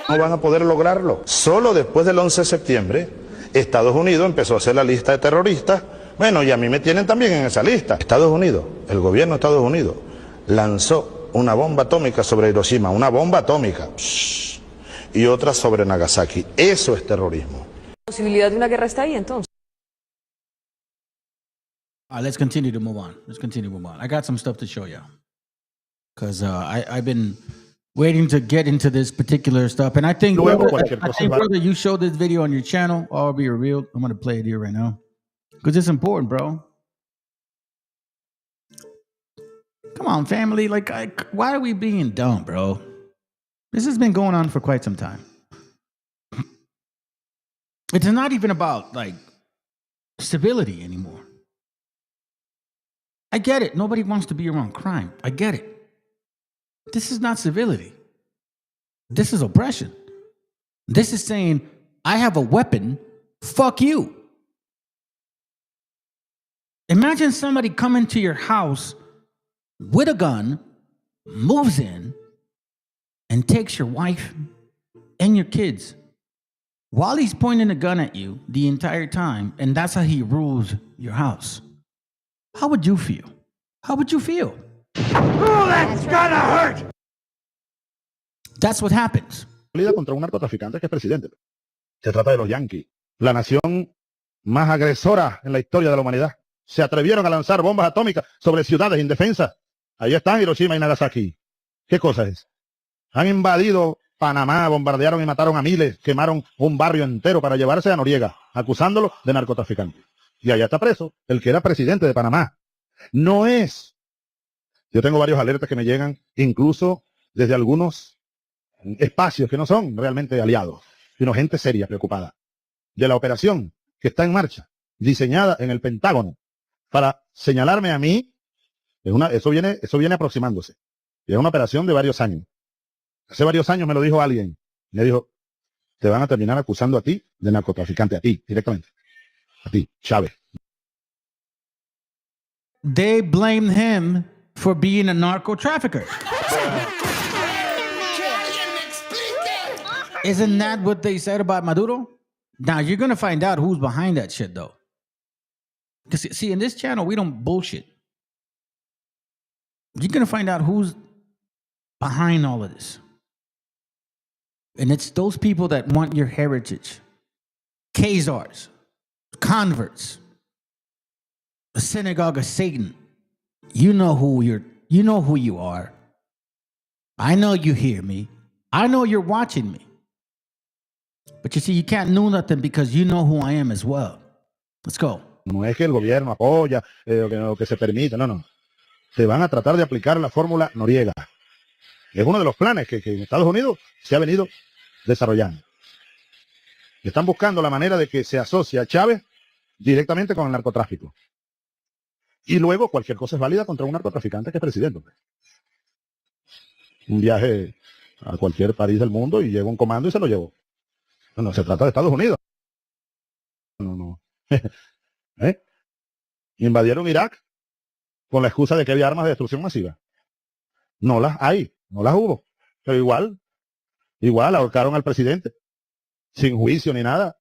No van a poder lograrlo. Solo después del 11 de septiembre, Estados Unidos empezó a hacer la lista de terroristas. Bueno, y a mí me tienen también en esa lista. Estados Unidos, el gobierno de Estados Unidos, lanzó una bomba atómica sobre Hiroshima, una bomba atómica, y otra sobre Nagasaki. Eso es terrorismo. ¿La posibilidad de una guerra está ahí entonces? Let's continue to move on. I got some stuff to show you. Because I've been waiting to get into this particular stuff. And I think, brother, you showed this video on your channel, All Be Revealed. I'm going to play it here right now. Because it's important, bro. Come on, family. Like, why are we being dumb, bro? This has been going on for quite some time. It's not even about, like, civility anymore. I get it. Nobody wants to be around crime. I get it. This is not civility. This is oppression. This is saying, I have a weapon, fuck you. Imagine somebody coming to your house with a gun, moves in, and takes your wife and your kids while he's pointing a gun at you the entire time, and that's how he rules your house, how would you feel? How would you feel? Oh, that's gonna hurt. That's what happens. Contra un narcotraficante que es presidente. Se trata de los Yankees, la nación más agresora en la historia de la humanidad. Se atrevieron a lanzar bombas atómicas sobre ciudades indefensas. Ahí están Hiroshima y Nagasaki. ¿Qué cosa es? Han invadido Panamá, bombardearon y mataron a miles, quemaron un barrio entero para llevarse a Noriega, acusándolo de narcotraficante. Y allá está preso el que era presidente de Panamá. No es. Yo tengo varios alertas que me llegan, incluso desde algunos espacios que no son realmente aliados, sino gente seria, preocupada, de la operación que está en marcha, diseñada en el Pentágono, para señalarme a mí. Eso viene aproximándose. Y es una operación de varios años. Hace varios años me lo dijo alguien. Me dijo, te van a terminar acusando a ti de narcotraficante, a ti, directamente. A ti, Chávez. They blamed him for being a narco trafficker. Isn't that what they said about Maduro? Now you're going to find out who's behind that shit, though. Because, see, in this channel, we don't bullshit. You're going to find out who's behind all of this. And it's those people that want your heritage. Khazars, converts, the synagogue of Satan. You know who you are. I know you hear me. I know you're watching me. But you see, you can't know nothing because you know who I am as well. Let's go. No es que el gobierno apoya o que se permita, no. Se van a tratar de aplicar la fórmula Noriega. Es uno de los planes que en Estados Unidos se ha venido desarrollando. Están buscando la manera de que se asocie a Chávez directamente con el narcotráfico. Y luego cualquier cosa es válida contra un narcotraficante que es presidente. Un viaje a cualquier país del mundo y llega un comando y se lo llevó. No, se trata de Estados Unidos. No. Invadieron Irak con la excusa de que había armas de destrucción masiva. No las hay, no las hubo. Pero igual ahorcaron al presidente. Sin juicio ni nada.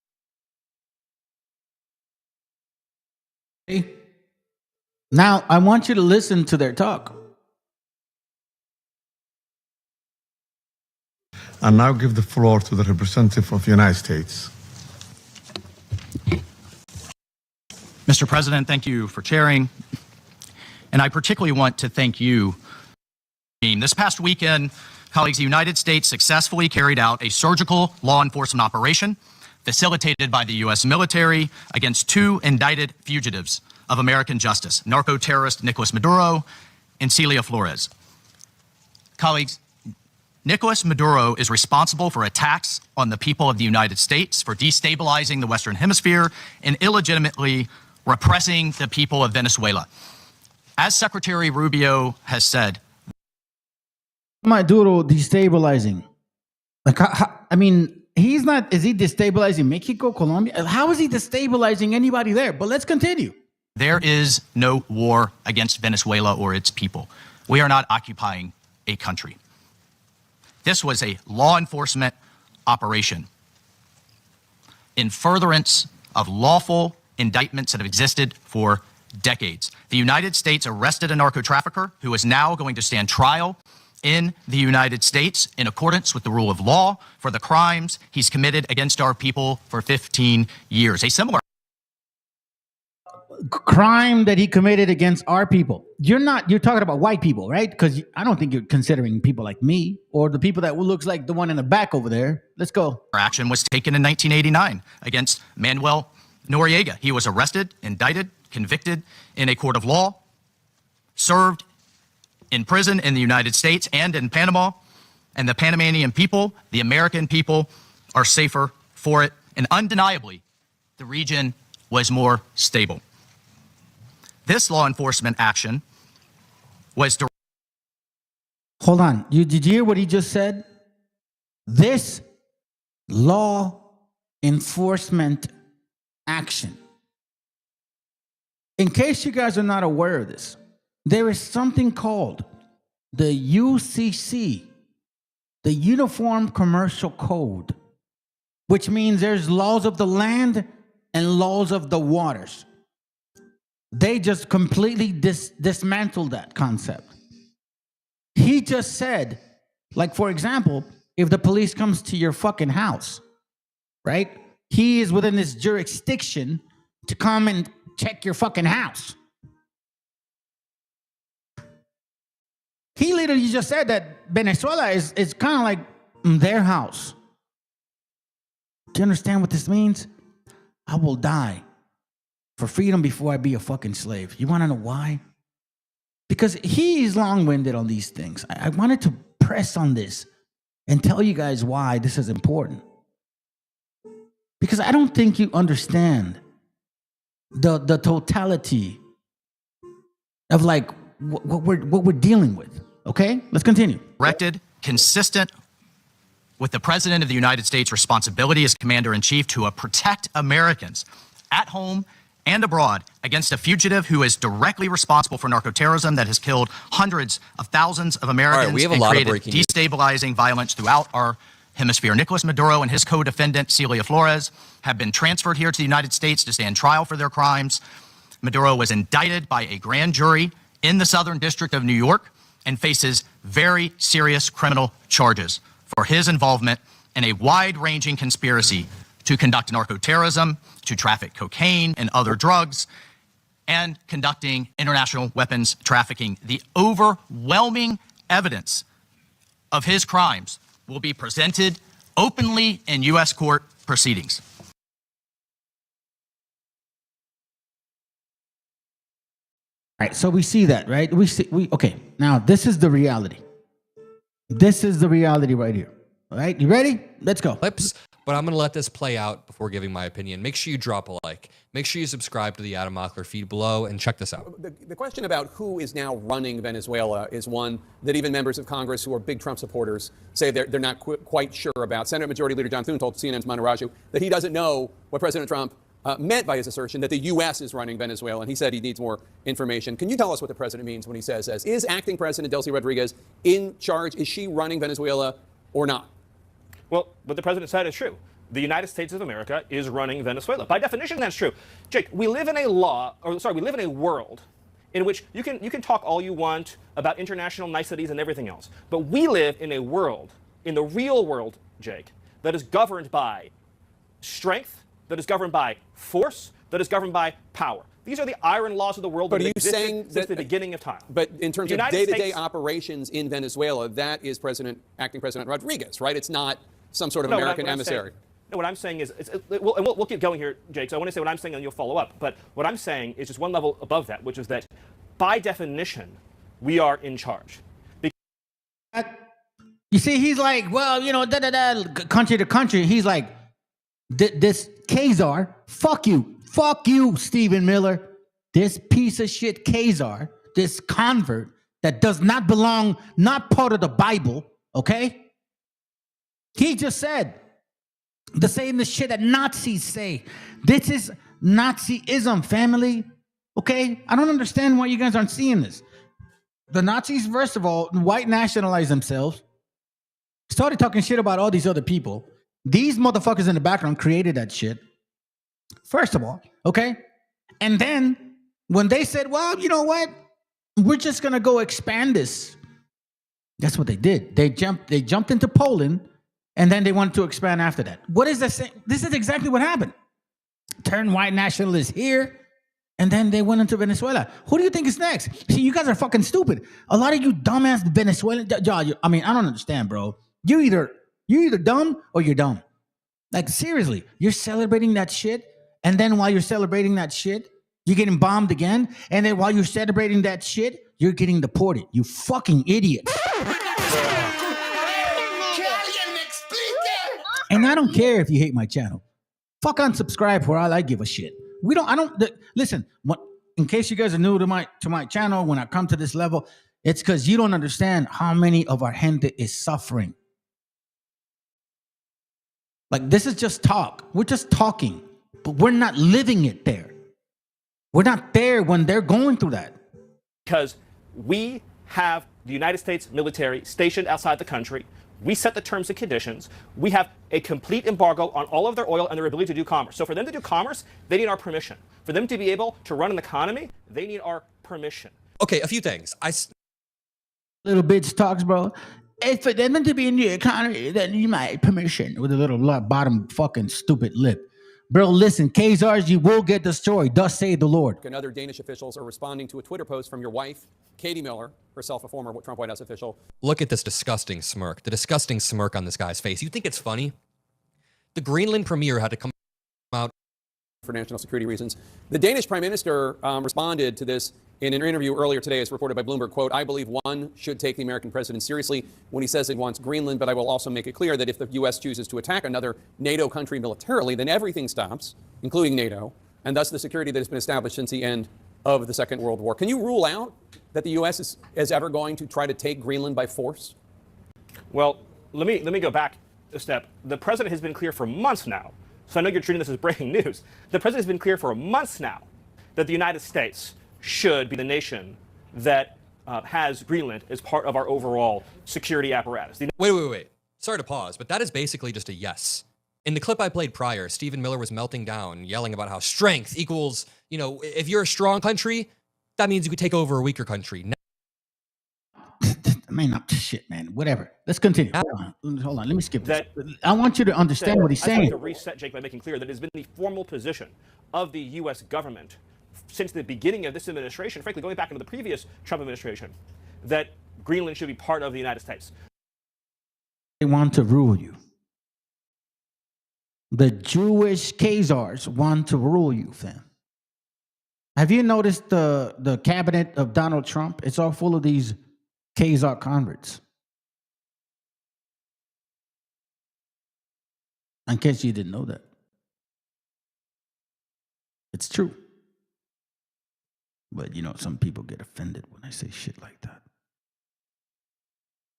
Now, I want you to listen to their talk. I now give the floor to the representative of the United States. Mr. President, thank you for chairing. And I particularly want to thank you. This past weekend, colleagues, the United States successfully carried out a surgical law enforcement operation facilitated by the U.S. military against two indicted fugitives of American justice, narco-terrorist Nicolas Maduro and Celia Flores. Colleagues, Nicolas Maduro is responsible for attacks on the people of the United States, for destabilizing the Western Hemisphere, and illegitimately repressing the people of Venezuela. As Secretary Rubio has said, Maduro destabilizing. I mean, is he destabilizing Mexico, Colombia? How is he destabilizing anybody there? But let's continue. there is no war against Venezuela or its people. We are not occupying a country. This was a law enforcement operation in furtherance of lawful indictments that have existed for decades. The United States arrested a narco trafficker who is now going to stand trial in the United States in accordance with the rule of law for the crimes he's committed against our people for 15 years. A similar crime that he committed against our people. You're talking about white people, right? Because I don't think you're considering people like me or the people that looks like the one in the back over there. Let's go. Action was taken in 1989 against Manuel Noriega. He was arrested, indicted, convicted in a court of law, served in prison in the United States and in Panama, and the Panamanian people, the American people, are safer for it. And undeniably, the region was more stable. This law enforcement action was... Hold on. Did you hear what he just said? This law enforcement action. In case you guys are not aware of this, there is something called the UCC, the Uniform Commercial Code. which means there's laws of the land and laws of the waters. They just completely dismantled that concept. He just said, like, for example, if the police comes to your fucking house, right? He is within this jurisdiction to come and check your fucking house. He literally just said that Venezuela is kind of like their house. Do you understand what this means? I will die for freedom before I be a fucking slave. You want to know why? Because he's long-winded on these things. I wanted to press on this and tell you guys why this is important. Because I don't think you understand the totality of like what we're dealing with. Okay, let's continue. Directed, consistent with the President of the United States' responsibility as Commander-in-Chief to protect Americans at home and abroad against a fugitive who is directly responsible for narcoterrorism that has killed hundreds of thousands of Americans we have a and lot of created breaking news. destabilizing violence throughout our hemisphere. Nicolas Maduro and his co-defendant, Celia Flores, have been transferred here to the United States to stand trial for their crimes. Maduro was indicted by a grand jury in the Southern District of New York and faces very serious criminal charges for his involvement in a wide-ranging conspiracy to conduct narcoterrorism, to traffic cocaine and other drugs, and conducting international weapons trafficking. The overwhelming evidence of his crimes will be presented openly in U.S. court proceedings. All right, so we see that, right? Okay, now this is the reality. This is the reality right here. All right, you ready? Let's go. Clips, but I'm going to let this play out before giving my opinion. Make sure you drop a like. Make sure you subscribe to the Adam Mockler feed below and check this out. The question about who is now running Venezuela is one that even members of Congress who are big Trump supporters say they're not quite sure about. Senate Majority Leader John Thune told CNN's Manu Raju that he doesn't know what President Trump meant by his assertion that the U.S. is running Venezuela, and he said he needs more information. Can you tell us what the president means when he says, is acting President Delcy Rodriguez in charge? Is she running Venezuela or not? Well, what the president said is true. The United States of America is running Venezuela. By definition, that's true. Jake, we live in a world in which you can talk all you want about international niceties and everything else, but we live in a world, in the real world, Jake, that is governed by strength, that is governed by force, that is governed by power. These are the iron laws of the world that have existed since the beginning of time. But in terms of day-to-day operations in Venezuela, that is acting President Rodriguez, right? It's not some sort of American emissary. No, what I'm saying is, we'll keep going here, Jake, so I want to say what I'm saying and you'll follow up. But what I'm saying is just one level above that, which is that by definition, we are in charge. You see, he's like, well, country to country. He's like, this Khazar, fuck you, Stephen Miller. This piece of shit Khazar, this convert that does not belong, not part of the Bible, okay? He just said the same shit that Nazis say. This is Nazism, family, okay? I don't understand why you guys aren't seeing this. The Nazis, first of all, white nationalized themselves, started talking shit about all these other people. These motherfuckers in the background created that shit. First of all, okay? And then when they said, well, you know what? We're just going to go expand this. That's what they did. They jumped into Poland, and then they wanted to expand after that. What is that saying? This is exactly what happened. Turned white nationalists here, and then they went into Venezuela. Who do you think is next? See, you guys are fucking stupid. A lot of you dumbass Venezuelans, I mean, I don't understand, bro. You're either dumb or you're dumb. Like, seriously, you're celebrating that shit, and then while you're celebrating that shit, you're getting bombed again, and then while you're celebrating that shit, you're getting deported. You fucking idiot. And I don't care if you hate my channel. Fuck unsubscribe for all I give a shit. Listen, in case you guys are new to my channel, when I come to this level, it's because you don't understand how many of our gente is suffering. Like, this is just talk. We're just talking, but we're not living it there. We're not there when they're going through that. Because we have the United States military stationed outside the country, We set the terms and conditions. We have a complete embargo on all of their oil and their ability to do commerce. So for them to do commerce, they need our permission. For them to be able to run an economy, they need our permission. Okay, a few things. Little bitch talks, bro. If for them to be in the economy, then you might permission with a little bottom fucking stupid lip. Bro, listen, Khazars, you will get destroyed. Thus say the Lord. And other Danish officials are responding to a Twitter post from your wife, Katie Miller, herself a former Trump White House official. Look at this disgusting smirk. The disgusting smirk on this guy's face. You think it's funny? The Greenland premier had to come out for national security reasons. The Danish prime minister responded to this in an interview earlier today, as reported by Bloomberg, quote, "I believe one should take the American president seriously when he says it wants Greenland, but I will also make it clear that if the U.S. chooses to attack another NATO country militarily, then everything stops, including NATO, and thus the security that has been established since the end of the Second World War." Can you rule out that the U.S. is ever going to try to take Greenland by force? Well, let me go back a step. The president has been clear for months now, so I know you're treating this as breaking news. The president has been clear for months now that the United States should be the nation that has Greenland as part of our overall security apparatus. Wait. Sorry to pause, but that is basically just a yes. In the clip I played prior, Stephen Miller was melting down, yelling about how strength equals, if you're a strong country, that means you could take over a weaker country. Man, shit, man. Whatever. Let's continue. Hold on. Let me skip this. I want you to understand what he's saying. I'd like to reset, Jake, by making clear that it has been the formal position of the U.S. government since the beginning of this administration, frankly, going back into the previous Trump administration, that Greenland should be part of the United States. They want to rule you. The Jewish Khazars want to rule you, fam. Have you noticed the cabinet of Donald Trump? It's all full of these Khazar converts. In case you didn't know that. It's true. But, some people get offended when I say shit like that.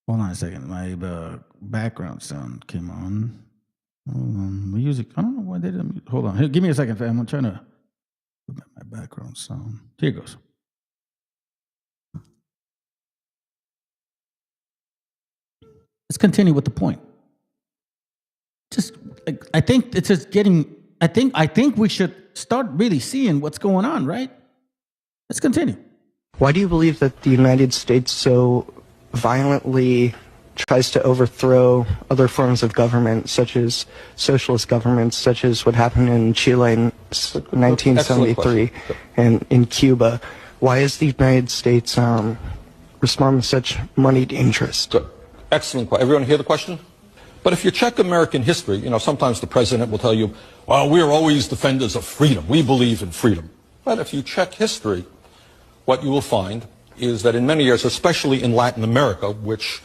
Hold on a second. My background sound came on. Hold on. Music. I don't know why they didn't. Hold on. Here, give me a second, fam. I'm trying to put my background sound. Here it goes. Let's continue with the point. I think it's just getting. I think we should start really seeing what's going on, right? Let's continue. Why do you believe that the United States so violently tries to overthrow other forms of government, such as socialist governments, such as what happened in Chile in 1973 and in Cuba? Why is the United States responding with such moneyed interest? Good. Excellent question. Everyone hear the question? But if you check American history, sometimes the president will tell you, well, we're always defenders of freedom. We believe in freedom. But if you check history, what you will find is that in many years, especially in Latin America, which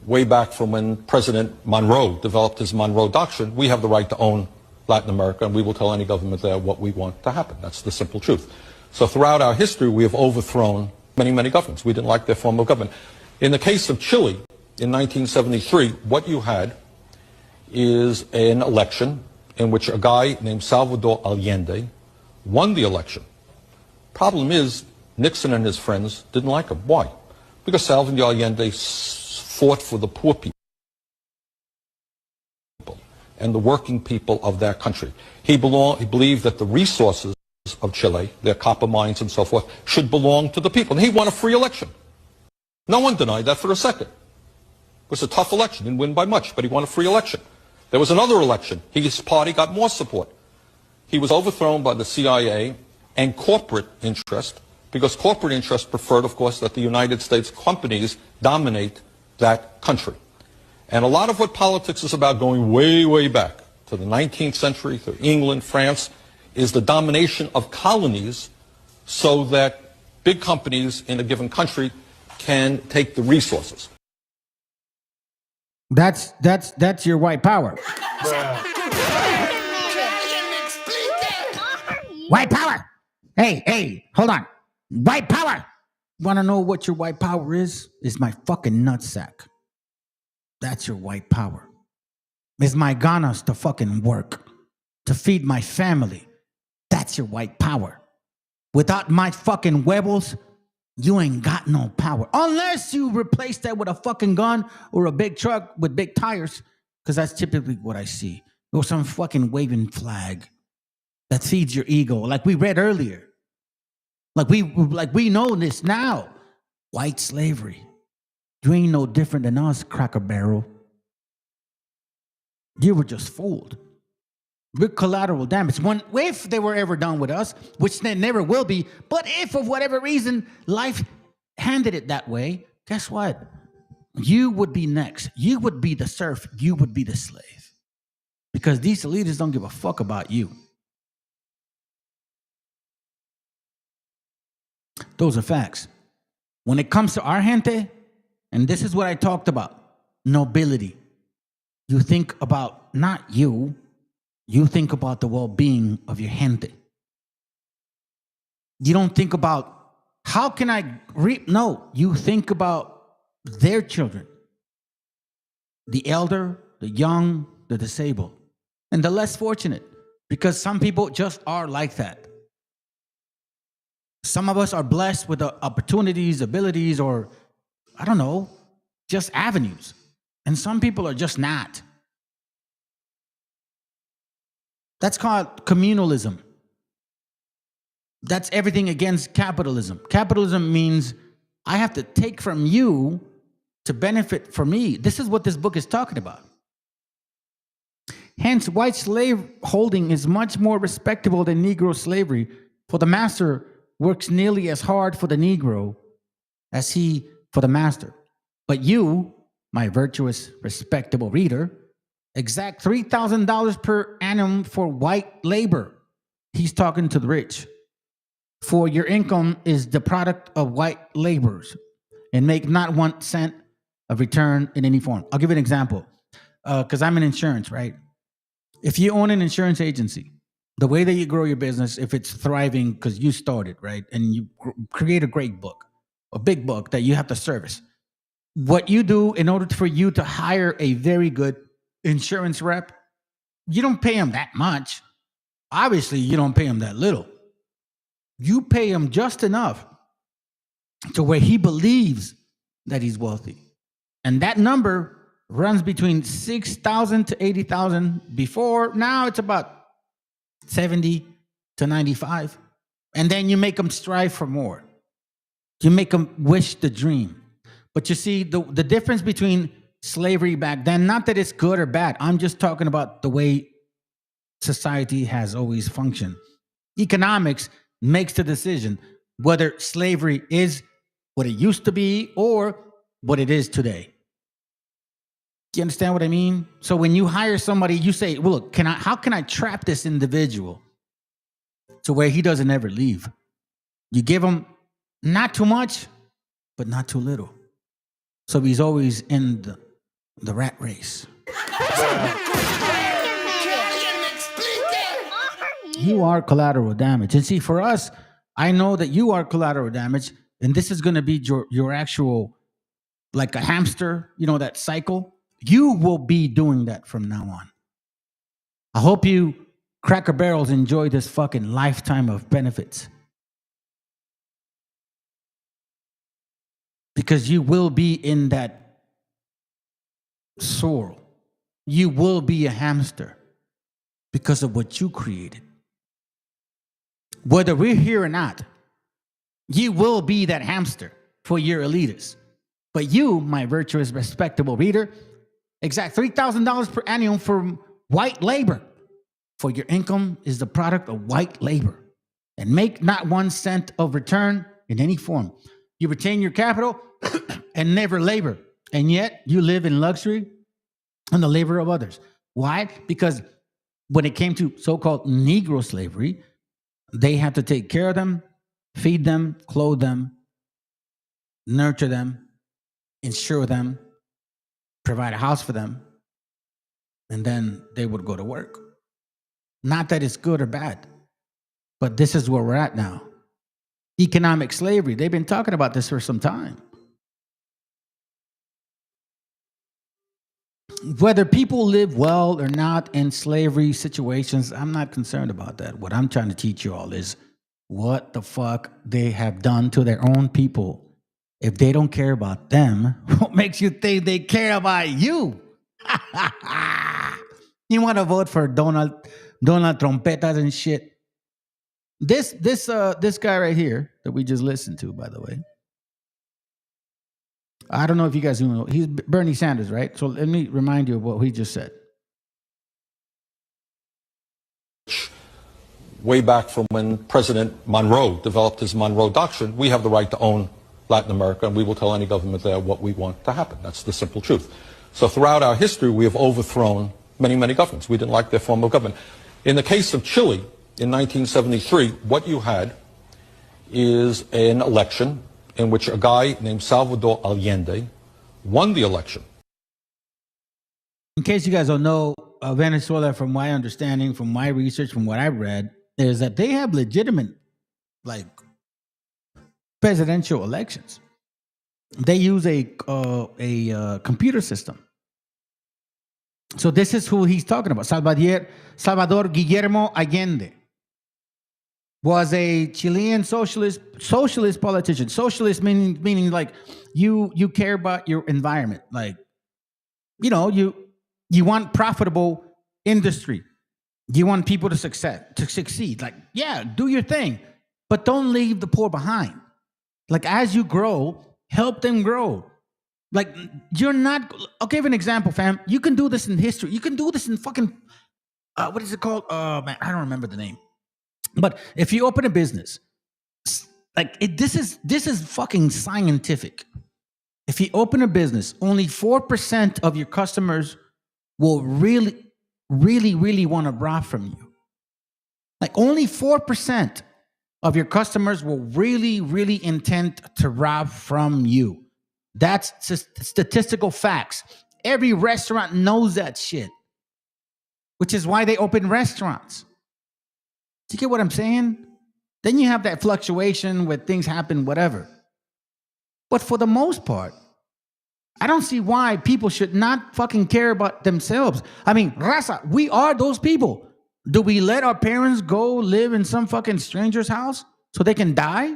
way back from when President Monroe developed his Monroe Doctrine, we have the right to own Latin America, and we will tell any government there what we want to happen. That's the simple truth. So throughout our history, we have overthrown many, many governments. We didn't like their form of government. In the case of Chile, in 1973, what you had is an election in which a guy named Salvador Allende won the election. Problem is, Nixon and his friends didn't like him. Why? Because Salvador Allende fought for the poor people and the working people of that country. He believed that the resources of Chile, their copper mines and so forth, should belong to the people. And he won a free election. No one denied that for a second. It was a tough election. He didn't win by much, but he won a free election. There was another election. His party got more support. He was overthrown by the CIA and corporate interest, because corporate interest preferred, of course, that the United States companies dominate that country. And a lot of what politics is about, going way, way back to the 19th century, to England, France, is the domination of colonies so that big companies in a given country can take the resources. That's your white power. White power. Hey, hold on. White power. Want to know what your white power is? Is my fucking nutsack. That's your white power. Is my ganas to fucking work, to feed my family. That's your white power. Without my fucking huevos, you ain't got no power. Unless you replace that with a fucking gun or a big truck with big tires, because that's typically what I see. Or some fucking waving flag that feeds your ego, like we read earlier. Like we know this now. White slavery. You ain't no different than us, Cracker Barrel. You were just fooled. We're collateral damage. If they were ever done with us, which they never will be, but if for whatever reason life handed it that way, guess what? You would be next. You would be the serf. You would be the slave. Because these leaders don't give a fuck about you. Those are facts. When it comes to our gente, and this is what I talked about, nobility. You think about not you, you think about the well-being of your gente. You don't think about how can I reap? No, you think about their children, the elder, the young, the disabled, and the less fortunate, because some people just are like that. Some of us are blessed with the opportunities, abilities, or I don't know, just avenues. And some people are just not. That's called communalism. That's everything against capitalism. Capitalism means I have to take from you to benefit for me. This is what this book is talking about. Hence, white slave holding is much more respectable than Negro slavery, for the master works nearly as hard for the Negro as he for the master. But you, my virtuous, respectable reader, exact $3,000 per annum for white labor. He's talking to the rich. For your income is the product of white laborers, and make not 1 cent of return in any form. I'll give you an example, because I'm in insurance, right? If you own an insurance agency, the way that you grow your business, if it's thriving because you started, right, and you create a great book, a big book that you have to service, what you do in order for you to hire a very good insurance rep, you don't pay him that much. Obviously, you don't pay him that little. You pay him just enough to where he believes that he's wealthy. And that number runs between 6,000 to 80,000 before. Now it's about 70 to 95. And then you make them strive for more. You make them wish the dream. But you see, the difference between slavery back then, not that it's good or bad, I'm just talking about the way society has always functioned. Economics makes the decision whether slavery is what it used to be or what it is today. Do you understand what I mean? So when you hire somebody, you say, well, look, how can I trap this individual to where he doesn't ever leave? You give him not too much, but not too little. So he's always in the rat race. You are collateral damage. And see, for us, I know that you are collateral damage, and this is going to be your actual, like a hamster, you know, that cycle. You will be doing that from now on. I hope you Cracker Barrels enjoy this fucking lifetime of benefits. Because you will be in that swirl. You will be a hamster because of what you created. Whether we're here or not, you will be that hamster for your elitists. But you, my virtuous, respectable reader, exact $3,000 per annum for white labor. For your income is the product of white labor. And make not 1 cent of return in any form. You retain your capital and never labor. And yet you live in luxury and the labor of others. Why? Because when it came to so-called Negro slavery, they had to take care of them, feed them, clothe them, nurture them, insure them, provide a house for them, and then they would go to work. Not that it's good or bad, but this is where we're at now. Economic slavery, they've been talking about this for some time. Whether people live well or not in slavery situations, I'm not concerned about that. What I'm trying to teach you all is what the fuck they have done to their own people. If they don't care about them, what makes you think they care about you? You want to vote for Donald Trompetas and shit? This guy right here that we just listened to, by the way. I don't know if you guys know. He's Bernie Sanders, right? So let me remind you of what he just said. Way back from when President Monroe developed his Monroe Doctrine, we have the right to own Latin America, and we will tell any government there what we want to happen. That's the simple truth. So throughout our history, we have overthrown many, many governments. We didn't like their form of government. In the case of Chile, in 1973, what you had is an election in which a guy named Salvador Allende won the election. In case you guys don't know, Venezuela, from my understanding, from my research, from what I've read, is that they have legitimate, like, presidential elections. They use a computer system. So this is who he's talking about. Salvador Guillermo Allende was a Chilean socialist politician. Socialist meaning like you care about your environment. Like, you know, you want profitable industry. You want people to succeed. Like, yeah, do your thing, but don't leave the poor behind. Like, as you grow, help them grow. Like, you're not, I'll give an example, fam. You can do this in history. You can do this in fucking, what is it called? Man, I don't remember the name. But if you open a business, like, this is fucking scientific. If you open a business, only 4% of your customers will really want to rob from you. Like, only 4% of your customers will really intend to rob from you. That's just statistical facts. Every restaurant knows that shit, which is why they open restaurants. Do you get what I'm saying? Then you have that fluctuation where things happen, whatever. But for the most part, I don't see why people should not fucking care about themselves. I mean, raza, we are those people. Do we let our parents go live in some fucking stranger's house so they can die?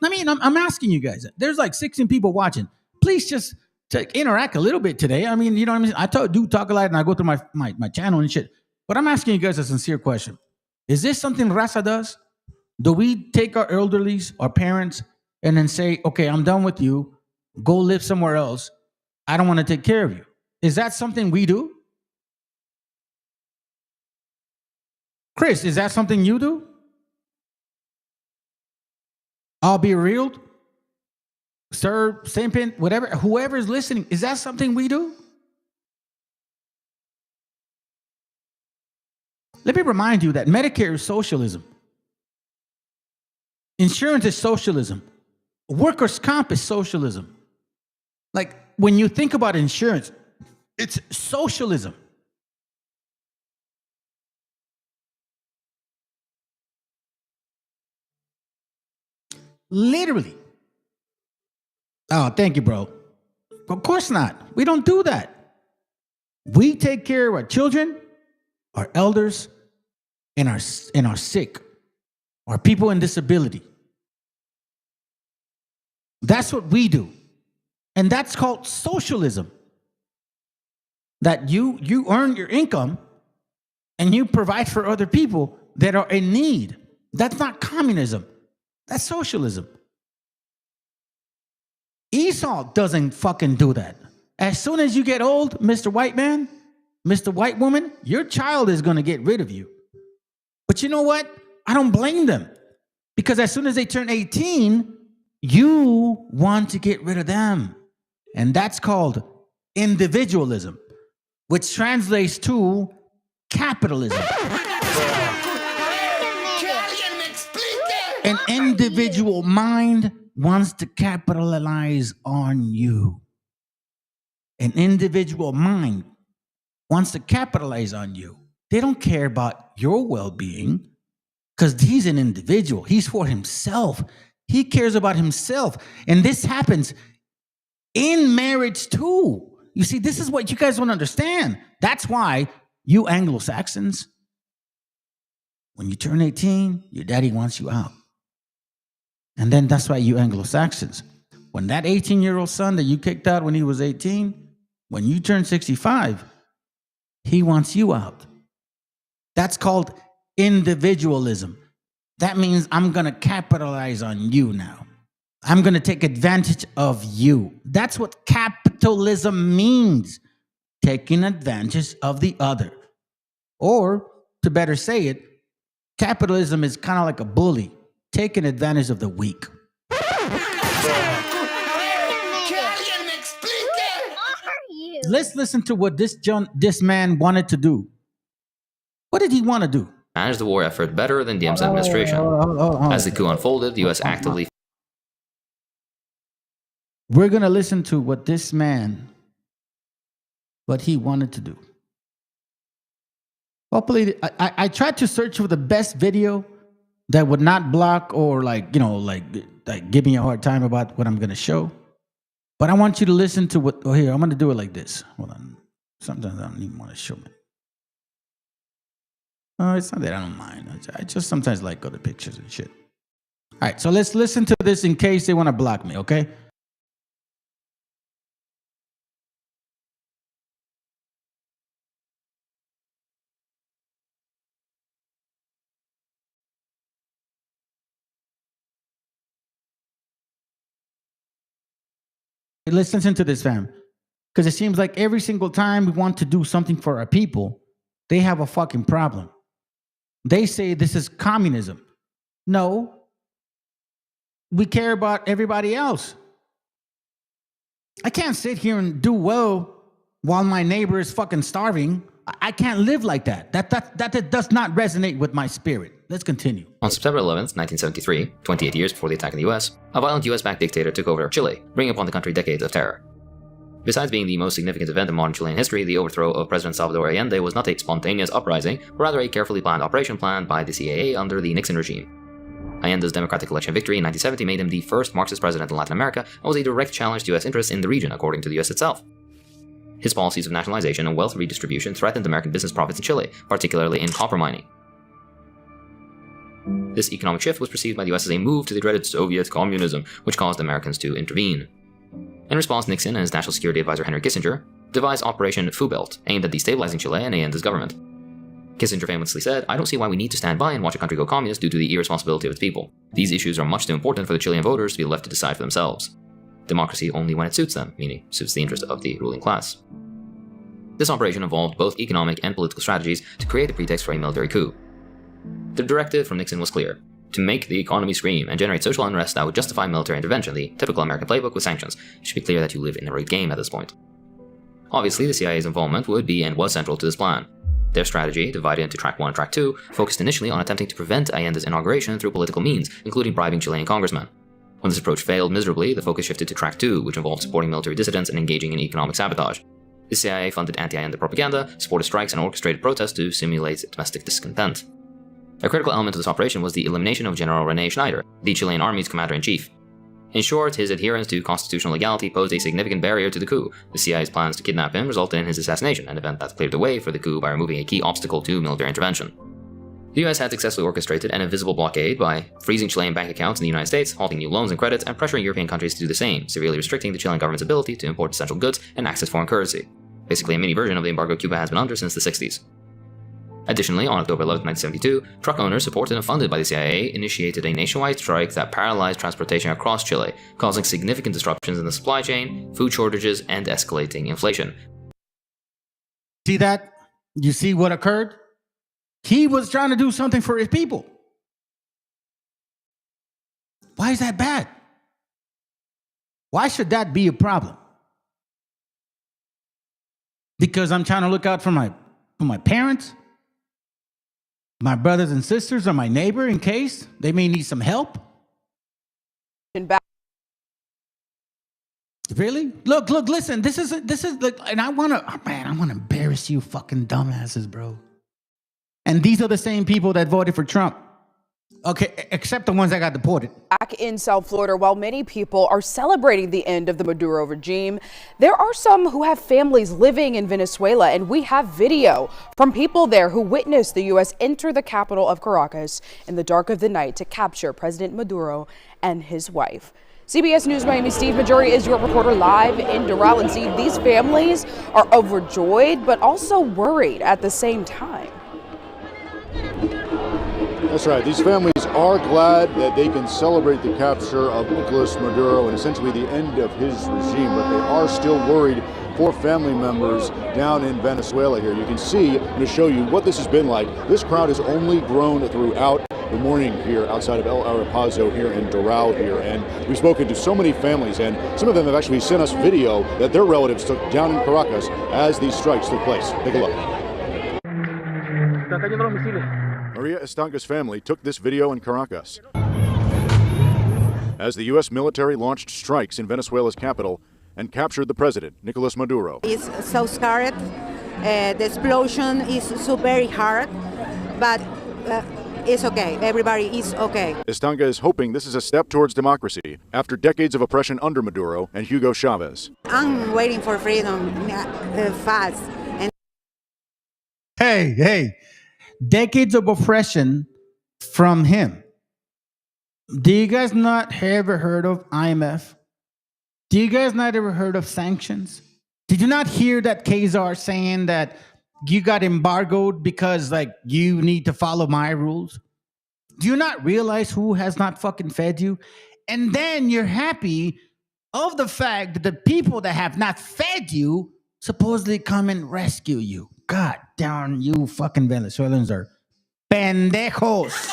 I mean, I'm asking you guys. There's like 16 people watching. Please just interact a little bit today. I mean, you know what I mean? I do talk a lot and I go through my channel and shit. But I'm asking you guys a sincere question. Is this something Raza does? Do we take our elderlies, our parents, and then say, okay, I'm done with you. Go live somewhere else. I don't want to take care of you. Is that something we do? Chris, is that something you do? I'll be real. Sir, Sampin, whatever, whoever is listening, is that something we do? Let me remind you that Medicare is socialism. Insurance is socialism. Workers' comp is socialism. Like, when you think about insurance, it's socialism. Literally. Oh, thank you, bro. Of course not. We don't do that. We take care of our children, our elders, and our sick, our people in disability. That's what we do. And that's called socialism. That you earn your income and you provide for other people that are in need. That's not communism. That's socialism. Esau doesn't fucking do that. As soon as you get old, Mr. White Man, Mr. White Woman, your child is going to get rid of you. But you know what? I don't blame them. Because as soon as they turn 18, you want to get rid of them. And that's called individualism, which translates to capitalism. An individual mind wants to capitalize on you. An individual mind wants to capitalize on you. They don't care about your well-being because he's an individual. He's for himself. He cares about himself. And this happens in marriage too. You see, this is what you guys don't understand. That's why You Anglo-Saxons, when you turn 18, your daddy wants you out. And then that's why you Anglo-Saxons, when that 18-year-old son that you kicked out when he was 18, when you turn 65, he wants you out. That's called individualism. That means I'm going to capitalize on you now. I'm going to take advantage of you. That's what capitalism means. Taking advantage of the other. Or, to better say it, capitalism is kind of like a bully, taking advantage of the weak. Let's listen to what this man wanted to do. What did he want to do? Manage the war effort better than Diem's administration. As the coup unfolded, the U.S. actively... We're going to listen to what this man, what he wanted to do. Hopefully, I tried to search for the best video that would not block or like give me a hard time about what I'm going to show. But I want you to listen to what, here, I'm going to do it like this. Hold on. Sometimes I don't even want to show it. It's not that I don't mind. I just sometimes like other pictures and shit. All right, so let's listen to this in case they want to block me, okay? Let's listen to this, fam. Because it seems like every single time we want to do something for our people, they have a fucking problem. They say this is communism. No. We care about everybody else. I can't sit here and do well while my neighbor is fucking starving. I can't live like that. That does not resonate with my spirit. Let's continue. On September 11th, 1973, 28 years before the attack in the US, a violent US-backed dictator took over Chile, bringing upon the country decades of terror. Besides being the most significant event in modern Chilean history, the overthrow of President Salvador Allende was not a spontaneous uprising, but rather a carefully planned operation planned by the CIA under the Nixon regime. Allende's democratic election victory in 1970 made him the first Marxist president in Latin America and was a direct challenge to US interests in the region, according to the US itself. His policies of nationalization and wealth redistribution threatened American business profits in Chile, particularly in copper mining. This economic shift was perceived by the US as a move to the dreaded Soviet communism, which caused Americans to intervene. In response, Nixon and his national security advisor Henry Kissinger devised Operation Fubelt, aimed at destabilizing Chile and Allende's government. Kissinger famously said, "I don't see why we need to stand by and watch a country go communist due to the irresponsibility of its people. These issues are much too important for the Chilean voters to be left to decide for themselves. Democracy only when it suits them, meaning suits the interest of the ruling class." This operation involved both economic and political strategies to create a pretext for a military coup. The directive from Nixon was clear: to make the economy scream and generate social unrest that would justify military intervention, the typical American playbook with sanctions. It should be clear that you live in a rigged game at this point. Obviously, the CIA's involvement would be and was central to this plan. Their strategy, divided into Track 1 and Track 2, focused initially on attempting to prevent Allende's inauguration through political means, including bribing Chilean congressmen. When this approach failed miserably, the focus shifted to Track 2, which involved supporting military dissidents and engaging in economic sabotage. The CIA funded anti-Allende propaganda, supported strikes, and orchestrated protests to simulate domestic discontent. A critical element of this operation was the elimination of General René Schneider, the Chilean army's commander-in-chief. In short, his adherence to constitutional legality posed a significant barrier to the coup. The CIA's plans to kidnap him resulted in his assassination, an event that cleared the way for the coup by removing a key obstacle to military intervention. The US had successfully orchestrated an invisible blockade by freezing Chilean bank accounts in the United States, halting new loans and credits, and pressuring European countries to do the same, severely restricting the Chilean government's ability to import essential goods and access foreign currency. Basically a mini version of the embargo Cuba has been under since the 60s. Additionally, on October 11, 1972, truck owners supported and funded by the CIA initiated a nationwide strike that paralyzed transportation across Chile, causing significant disruptions in the supply chain, food shortages, and escalating inflation. See that? You see what occurred? He was trying to do something for his people. Why is that bad? Why should that be a problem? Because I'm trying to look out for my parents, my brothers and sisters, or my neighbor in case they may need some help. Really? Look, listen, this is like, and I want to embarrass you fucking dumbasses, bro. And these are the same people that voted for Trump. Okay, except the ones that got deported. Back in South Florida, while many people are celebrating the end of the Maduro regime, there are some who have families living in Venezuela, and we have video from people there who witnessed the U.S. enter the capital of Caracas in the dark of the night to capture President Maduro and his wife. CBS News Miami Steve Majori is your reporter live in Doral. And Steve, these families are overjoyed but also worried at the same time. That's right. These families are glad that they can celebrate the capture of Nicolas Maduro and essentially the end of his regime, but they are still worried for family members down in Venezuela here. You can see, I'm going to show you what this has been like. This crowd has only grown throughout the morning here outside of El Arapazo here in Doral here, and we've spoken to so many families, and some of them have actually sent us video that their relatives took down in Caracas as these strikes took place. Take a look. Maria Estanca's family took this video in Caracas as the U.S. military launched strikes in Venezuela's capital and captured the president, Nicolas Maduro. It's so scared. The explosion is so very hard, but it's okay. Everybody is okay. Estanca is hoping this is a step towards democracy after decades of oppression under Maduro and Hugo Chavez. I'm waiting for freedom fast. And Hey, decades of oppression from him. Do you guys not ever heard of IMF? Do you guys not ever heard of sanctions? Did you not hear that Khazar saying that you got embargoed because like you need to follow my rules? Do you not realize who has not fucking fed you? And then you're happy of the fact that the people that have not fed you supposedly come and rescue you. God damn, you fucking Venezuelans are pendejos.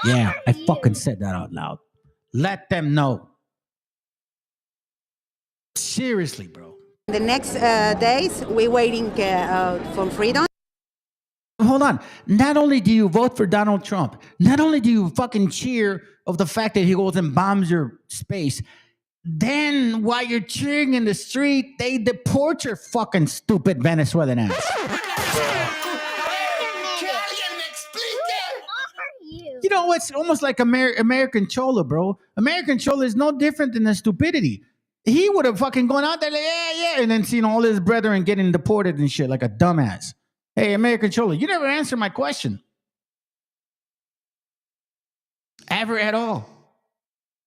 Yeah, I fucking said that out loud. Let them know. Seriously, bro. the next days, we're waiting for freedom. Hold on. Not only do you vote for Donald Trump, not only do you fucking cheer of the fact that he goes and bombs your space, then while you're cheering in the street, they deport your fucking stupid Venezuelan ass. You know, it's almost like American Chola, bro. American Chola is no different than the stupidity. He would have fucking gone out there like, yeah, and then seen all his brethren getting deported and shit like a dumbass. Hey, American Chola, you never answered my question. Ever at all.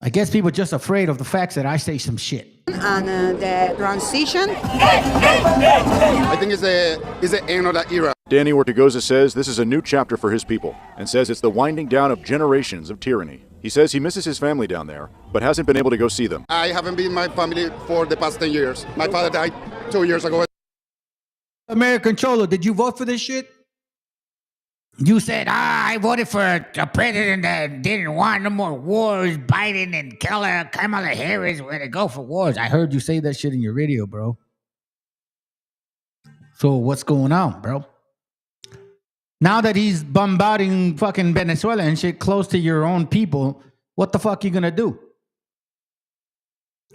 I guess people are just afraid of the facts that I say some shit. And the transition. I think it's the end of that era. Danny Ortigoza says this is a new chapter for his people and says it's the winding down of generations of tyranny. He says he misses his family down there, but hasn't been able to go see them. I haven't been with my family for the past 10 years. My father died 2 years ago. American Chola, did you vote for this shit? You said, I voted for a president that didn't want no more wars. Biden and Kamala Harris were to go for wars. I heard you say that shit in your radio, bro. So what's going on, bro? Now that he's bombarding fucking Venezuela and shit close to your own people, what the fuck you gonna do?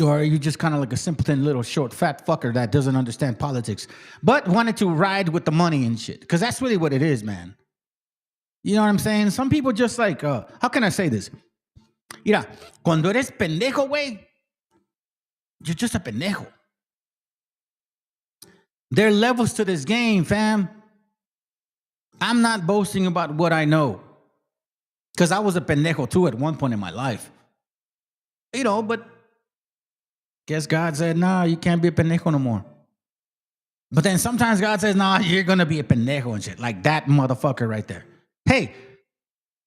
Or are you just kind of like a simpleton little short fat fucker that doesn't understand politics, but wanted to ride with the money and shit? Because that's really what it is, man. You know what I'm saying? Some people just like, how can I say this? Mira, cuando eres pendejo, güey, you're just a pendejo. There are levels to this game, fam. I'm not boasting about what I know. Because I was a pendejo too at one point in my life. You know, but guess God said, nah, you can't be a pendejo no more. But then sometimes God says, nah, you're going to be a pendejo and shit. Like that motherfucker right there. Hey,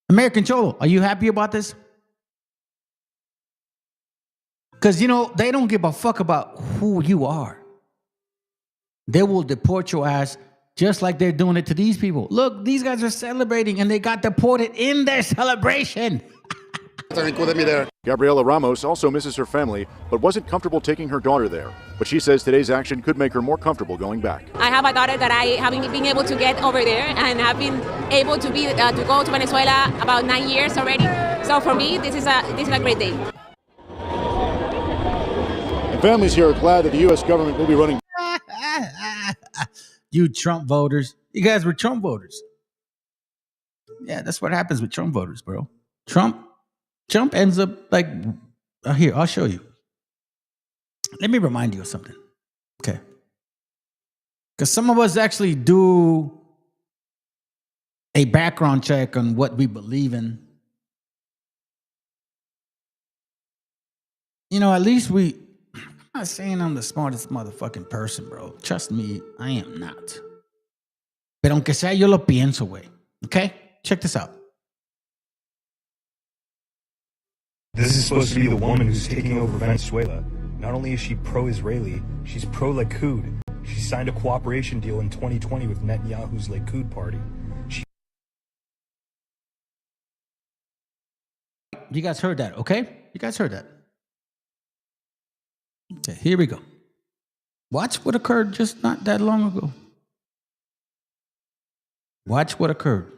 American Cholo, are you happy about this? Because, you know, they don't give a fuck about who you are. They will deport your ass just like they're doing it to these people. Look, these guys are celebrating and they got deported in their celebration. Gabriela Ramos also misses her family, but wasn't comfortable taking her daughter there. But she says today's action could make her more comfortable going back. I have a daughter that I haven't been able to get over there, and have been able to go to Venezuela about 9 years already. So for me, this is a great day. And families here are glad that the U.S. government will be running. You Trump voters. You guys were Trump voters. Yeah, that's what happens with Trump voters, bro. Trump ends up like, here, I'll show you. Let me remind you of something. Okay. Because some of us actually do a background check on what we believe in. At least I'm not saying I'm the smartest motherfucking person, bro. Trust me, I am not. Pero aunque sea, yo lo pienso, güey. Okay? Check this out. This is supposed to be the woman who's taking over Venezuela. Not only is she pro-Israeli, she's pro-Likud. She signed a cooperation deal in 2020 with Netanyahu's Likud party. You guys heard that, okay? You guys heard that. Okay, here we go. Watch what occurred just not that long ago. Watch what occurred.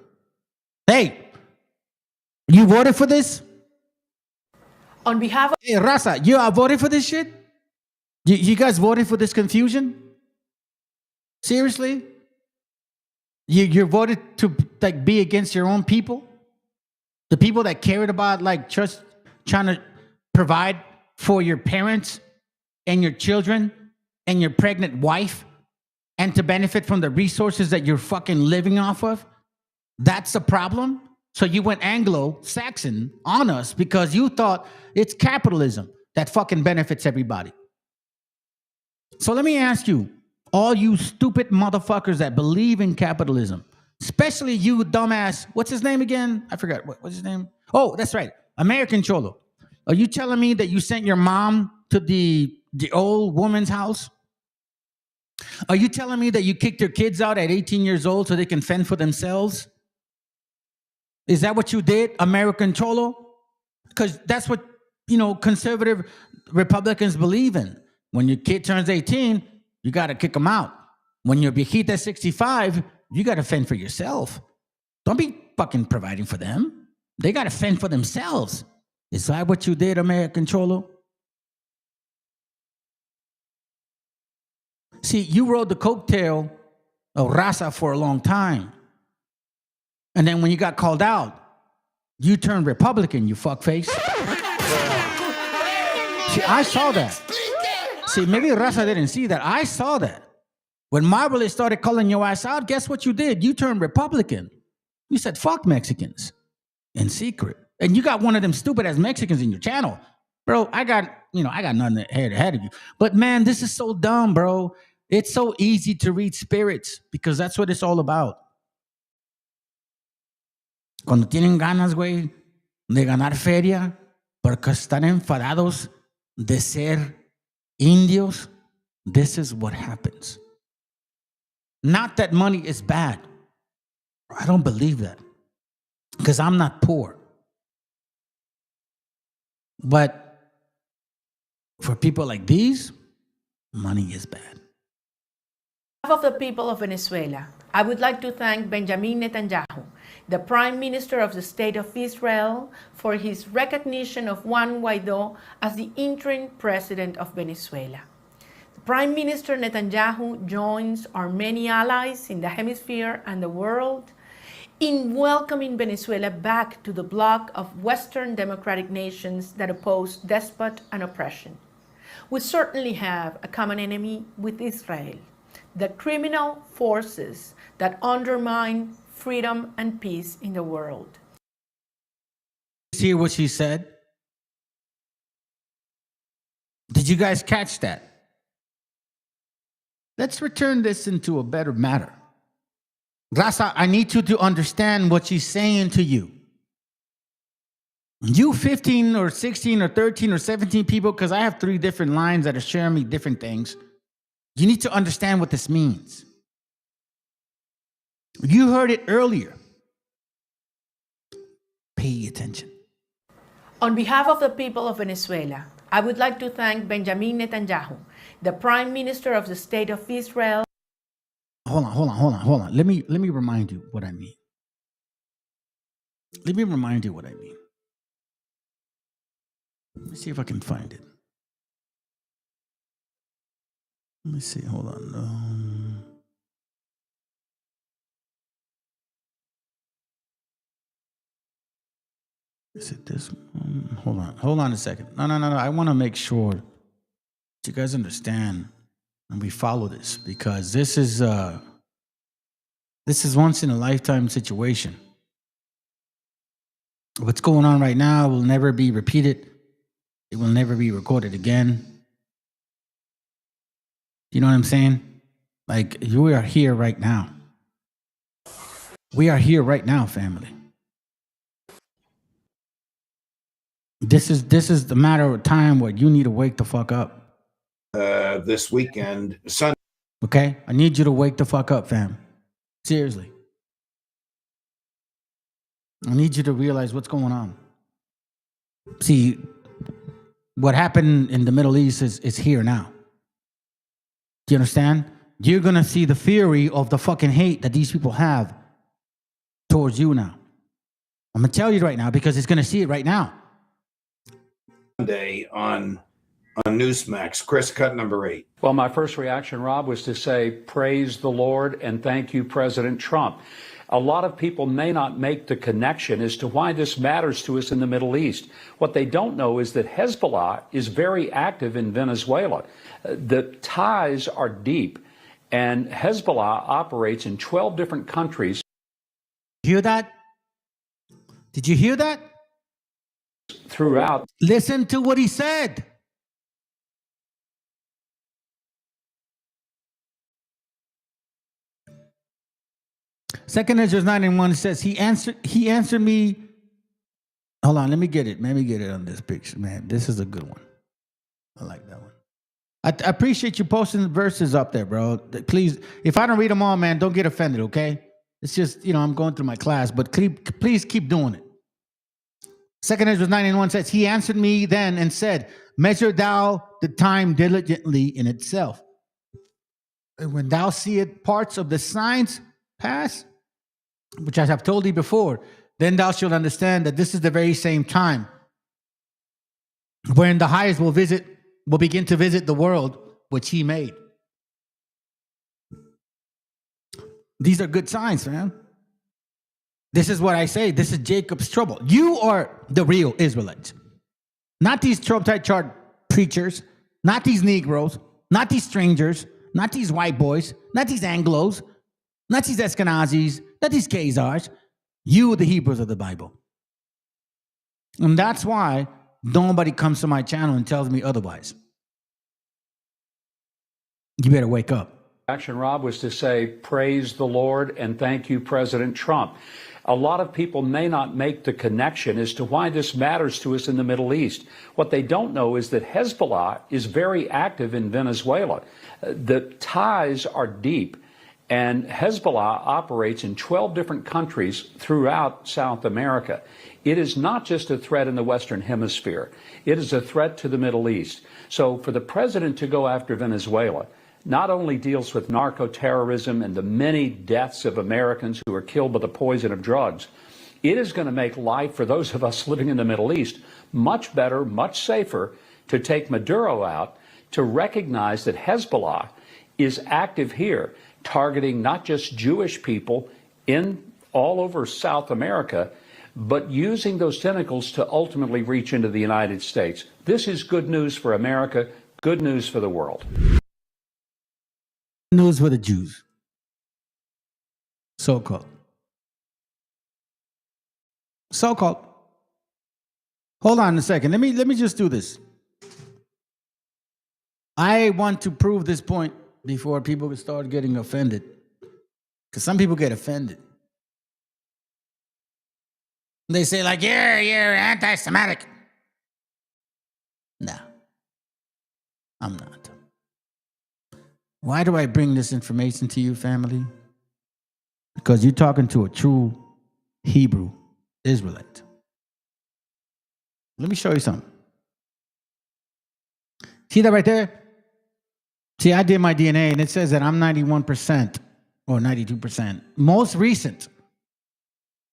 Hey, you voted for this? On behalf of... Hey, Raza, you are voting for this shit? You guys voted for this confusion? Seriously? You voted to like be against your own people? The people that cared about like just trying to provide for your parents and your children and your pregnant wife and to benefit from the resources that you're fucking living off of? That's the problem? So you went Anglo-Saxon on us because you thought it's capitalism that fucking benefits everybody. So let me ask you, all you stupid motherfuckers that believe in capitalism, especially you dumbass, what's his name again? I forgot, what's his name? Oh, that's right, American Cholo. Are you telling me that you sent your mom to the old woman's house? Are you telling me that you kicked your kids out at 18 years old so they can fend for themselves? Is that what you did, American Cholo? Because that's what, conservative Republicans believe in. When your kid turns 18, you got to kick them out. When your viejita 65, you got to fend for yourself. Don't be fucking providing for them. They got to fend for themselves. Is that what you did, American Cholo? See, you rode the coattail of Raza for a long time. And then when you got called out, you turned Republican, you fuckface. See, I saw that. See, maybe Raza didn't see that. I saw that. When Marvelous started calling your ass out, guess what you did? You turned Republican. You said, fuck Mexicans in secret. And you got one of them stupid ass Mexicans in your channel. Bro, I got nothing ahead of you. But man, this is so dumb, bro. It's so easy to read spirits because that's what it's all about. Cuando tienen ganas, güey, de ganar feria, porque están enfadados de ser indios, this is what happens. Not that money is bad. I don't believe that because I'm not poor. But for people like these, money is bad. On behalf of the people of Venezuela, I would like to thank Benjamin Netanyahu, the Prime Minister of the State of Israel, for his recognition of Juan Guaidó as the interim president of Venezuela. Prime Minister Netanyahu joins our many allies in the hemisphere and the world in welcoming Venezuela back to the bloc of Western democratic nations that oppose despot and oppression. We certainly have a common enemy with Israel, the criminal forces that undermine freedom and peace in the world. See what she said? Did you guys catch that? Let's return this into a better matter. Raza, I need you to understand what she's saying to you. You 15 or 16 or 13 or 17 people, because I have 3 different lines that are sharing me different things. You need to understand what this means. You heard it earlier. Pay attention. On behalf of the people of Venezuela, I would like to thank Benjamin Netanyahu, the Prime Minister of the State of Israel. Hold on. Let me remind you what I mean. Let me see if I can find it. Let me see. Hold on. Is it this one? Hold on a second. No. I want to make sure that you guys understand and we follow this, because this is once in a lifetime situation. What's going on right now will never be repeated. It will never be recorded again. You know what I'm saying? Like, we are here right now. We are here right now, family. This is the matter of time where you need to wake the fuck up. This weekend, Sunday. Okay? I need you to wake the fuck up, fam. Seriously. I need you to realize what's going on. See, what happened in the Middle East is here now. Do you understand? You're going to see the fury of the fucking hate that these people have towards you now. I'm going to tell you right now because it's going to see it right now. Sunday on Newsmax, Chris, cut number 8. Well, my first reaction, Rob, was to say, praise the Lord and thank you, President Trump. A lot of people may not make the connection as to why this matters to us in the Middle East. What they don't know is that Hezbollah is very active in Venezuela. The ties are deep, and Hezbollah operates in 12 different countries. Hear that? Did you hear that? Throughout. Listen to what he said. Second Ezra 9:1 says, he answered me. Hold on, let me get it on this picture, man. This is a good one. I like that one. I appreciate you posting the verses up there, bro. Please, if I don't read them all, man, don't get offended, okay? It's just, I'm going through my class, but please keep doing it. Second Ezra 9:1 says, he answered me then and said, measure thou the time diligently in itself. And when thou seest parts of the signs pass, which I have told thee before, then thou shalt understand that this is the very same time wherein the highest will begin to visit the world which he made. These are good signs, man. This is what I say. This is Jacob's trouble. You are the real Israelites. Not these Trump-type chart preachers, not these Negroes, not these strangers, not these white boys, not these Anglos, not these Ashkenazis, not these Khazars. You, the Hebrews of the Bible. And that's why nobody comes to my channel and tells me otherwise. You better wake up. Action, Rob, was to say, praise the Lord and thank you, President Trump. A lot of people may not make the connection as to why this matters to us in the Middle East. What they don't know is that Hezbollah is very active in Venezuela. The ties are deep, and Hezbollah operates in 12 different countries throughout South America. It is not just a threat in the Western Hemisphere. It is a threat to the Middle East. So for the president to go after Venezuela not only deals with narco-terrorism and the many deaths of Americans who are killed by the poison of drugs, it is going to make life for those of us living in the Middle East much better, much safer to take Maduro out, to recognize that Hezbollah is active here, targeting not just Jewish people in all over South America, but using those tentacles to ultimately reach into the United States. This is good news for America, good news for the world. News for the Jews. So-called. So-called. Hold on a second. Let me just do this. I want to prove this point before people start getting offended. Because some people get offended. They say, like, you're anti-Semitic. No. I'm not. Why do I bring this information to you, family? Because you're talking to a true Hebrew Israelite. Let me show you something. See that right there? See, I did my DNA, and it says that I'm 91% or 92%. Most recent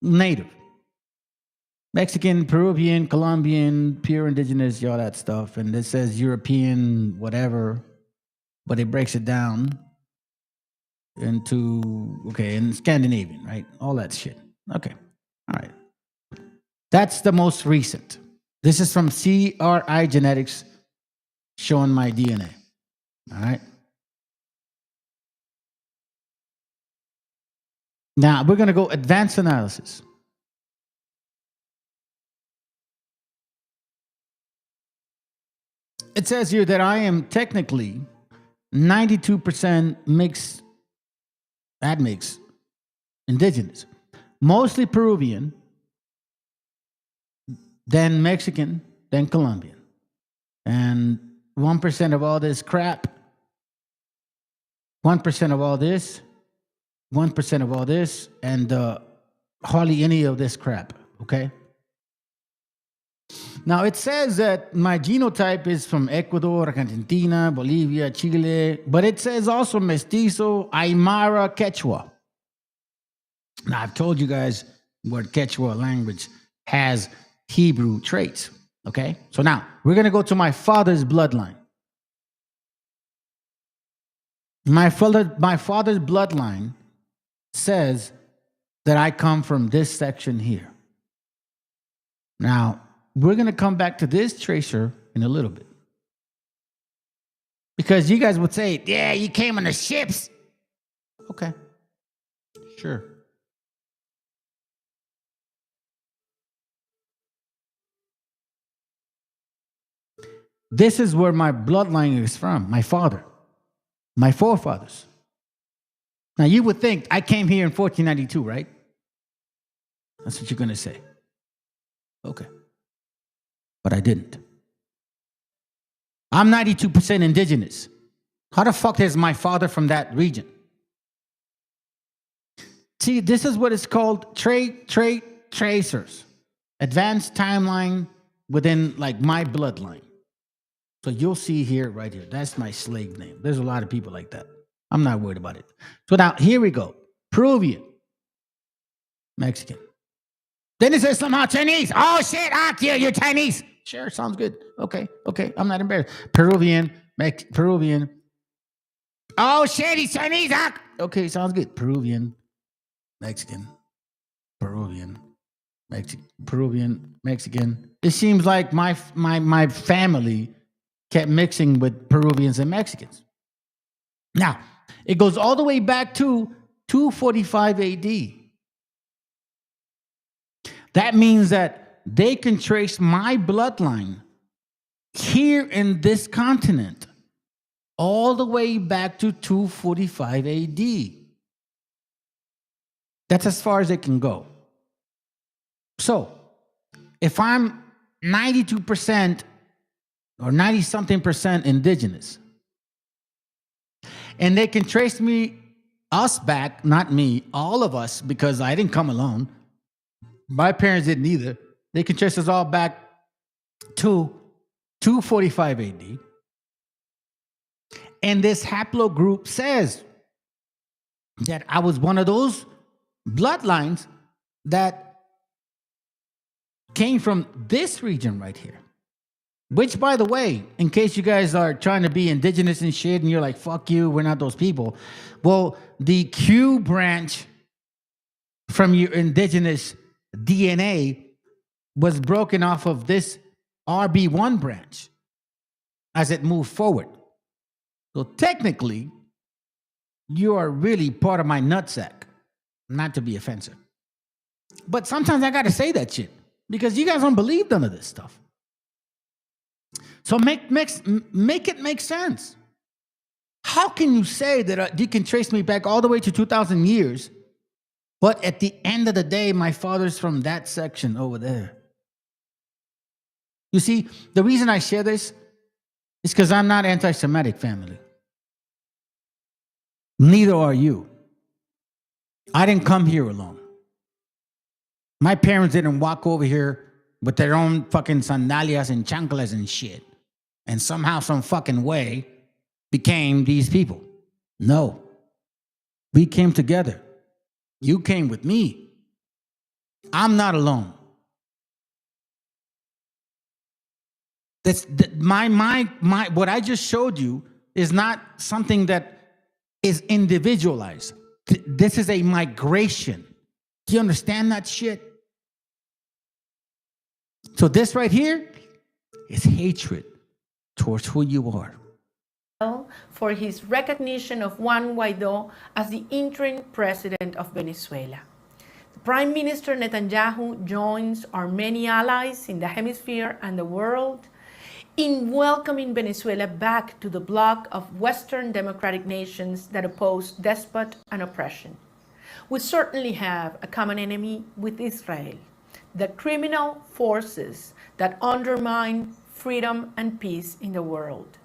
native. Mexican, Peruvian, Colombian, pure indigenous, all that stuff. And it says European, whatever. But it breaks it down into, and Scandinavian, right? All that shit. Okay. All right. That's the most recent. This is from CRI Genetics showing my DNA. All right. Now we're going to go advanced analysis. It says here that I am technically 92% mixed, admixed, indigenous, mostly Peruvian, then Mexican, then Colombian. And 1% of all this crap, 1% of all this, 1% of all this, and hardly any of this crap, okay? Now, it says that my genotype is from Ecuador, Argentina, Bolivia, Chile, but it says also Mestizo, Aymara, Quechua. Now, I've told you guys what Quechua language has Hebrew traits, okay? So now, we're going to go to my father's bloodline. My father's bloodline says that I come from this section here. Now, we're going to come back to this tracer in a little bit. Because you guys would say, yeah, you came on the ships. Okay, sure. This is where my bloodline is from, my father, my forefathers. Now, you would think I came here in 1492, right? That's what you're going to say. Okay. But I didn't. I'm 92% indigenous. How the fuck is my father from that region? See, this is what it's called trait tracers. Advanced timeline within like my bloodline. So you'll see here, right here. That's my slave name. There's a lot of people like that. I'm not worried about it. So now, here we go. Peruvian. Mexican. Then it says somehow Chinese. Oh, shit, you're Chinese. Sure, sounds good. Okay, I'm not embarrassed. Peruvian. Peruvian. Oh, shit, he's Chinese. Okay, sounds good. Peruvian. Mexican. Peruvian. Mexican. Peruvian. Mexican. It seems like my family kept mixing with Peruvians and Mexicans. Now, it goes all the way back to 245 AD. That means that they can trace my bloodline here in this continent all the way back to 245 AD. That's as far as it can go. So, if I'm 92% or 90-something% indigenous, and they can trace us back, not me, all of us, because I didn't come alone. My parents didn't either. They can trace us all back to 245 AD. And this haplogroup says that I was one of those bloodlines that came from this region right here. Which, by the way, in case you guys are trying to be indigenous and shit, and you're like, fuck you, we're not those people. Well, the Q branch from your indigenous DNA was broken off of this RB1 branch as it moved forward. So technically, you are really part of my nutsack, not to be offensive. But sometimes I got to say that shit because you guys don't believe none of this stuff. So make it make sense. How can you say that you can trace me back all the way to 2,000 years, but at the end of the day, my father's from that section over there? You see, the reason I share this is because I'm not anti-Semitic, family. Neither are you. I didn't come here alone. My parents didn't walk over here with their own fucking sandalias and chanclas and shit, and somehow, some fucking way, became these people. No. We came together. You came with me. I'm not alone. That's what I just showed you is not something that is individualized. This is a migration. Do you understand that shit? So this right here is hatred towards who you are. For his recognition of Juan Guaidó as the interim president of Venezuela. Prime Minister Netanyahu joins our many allies in the hemisphere and the world in welcoming Venezuela back to the bloc of Western democratic nations that oppose despot and oppression. We certainly have a common enemy with Israel, the criminal forces that undermine freedom and peace in the world.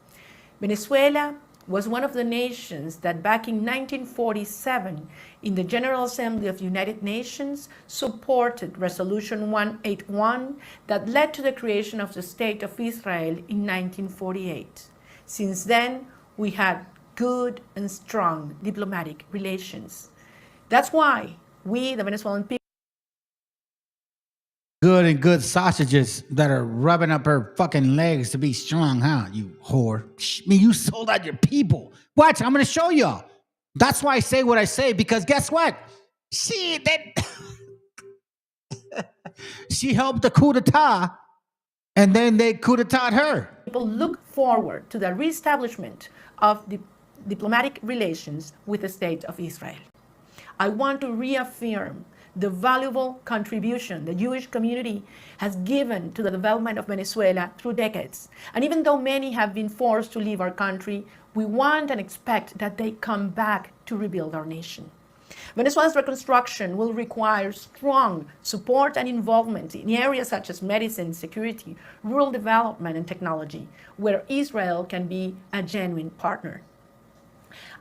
Venezuela was one of the nations that back in 1947 in the General Assembly of the United Nations supported Resolution 181 that led to the creation of the State of Israel in 1948. Since then, we had good and strong diplomatic relations. That's why we, the Venezuelan people, Good and good sausages that are rubbing up her fucking legs to be strong, huh? You whore. I mean, you sold out your people. Watch, I'm gonna show y'all. That's why I say what I say, because guess what? She helped the coup d'etat, and then they coup d'etat her. people look forward to the reestablishment of diplomatic relations with the State of Israel. I want to reaffirm the valuable contribution the Jewish community has given to the development of Venezuela through decades. And even though many have been forced to leave our country, we want and expect that they come back to rebuild our nation. Venezuela's reconstruction will require strong support and involvement in areas such as medicine, security, rural development, and technology, where Israel can be a genuine partner.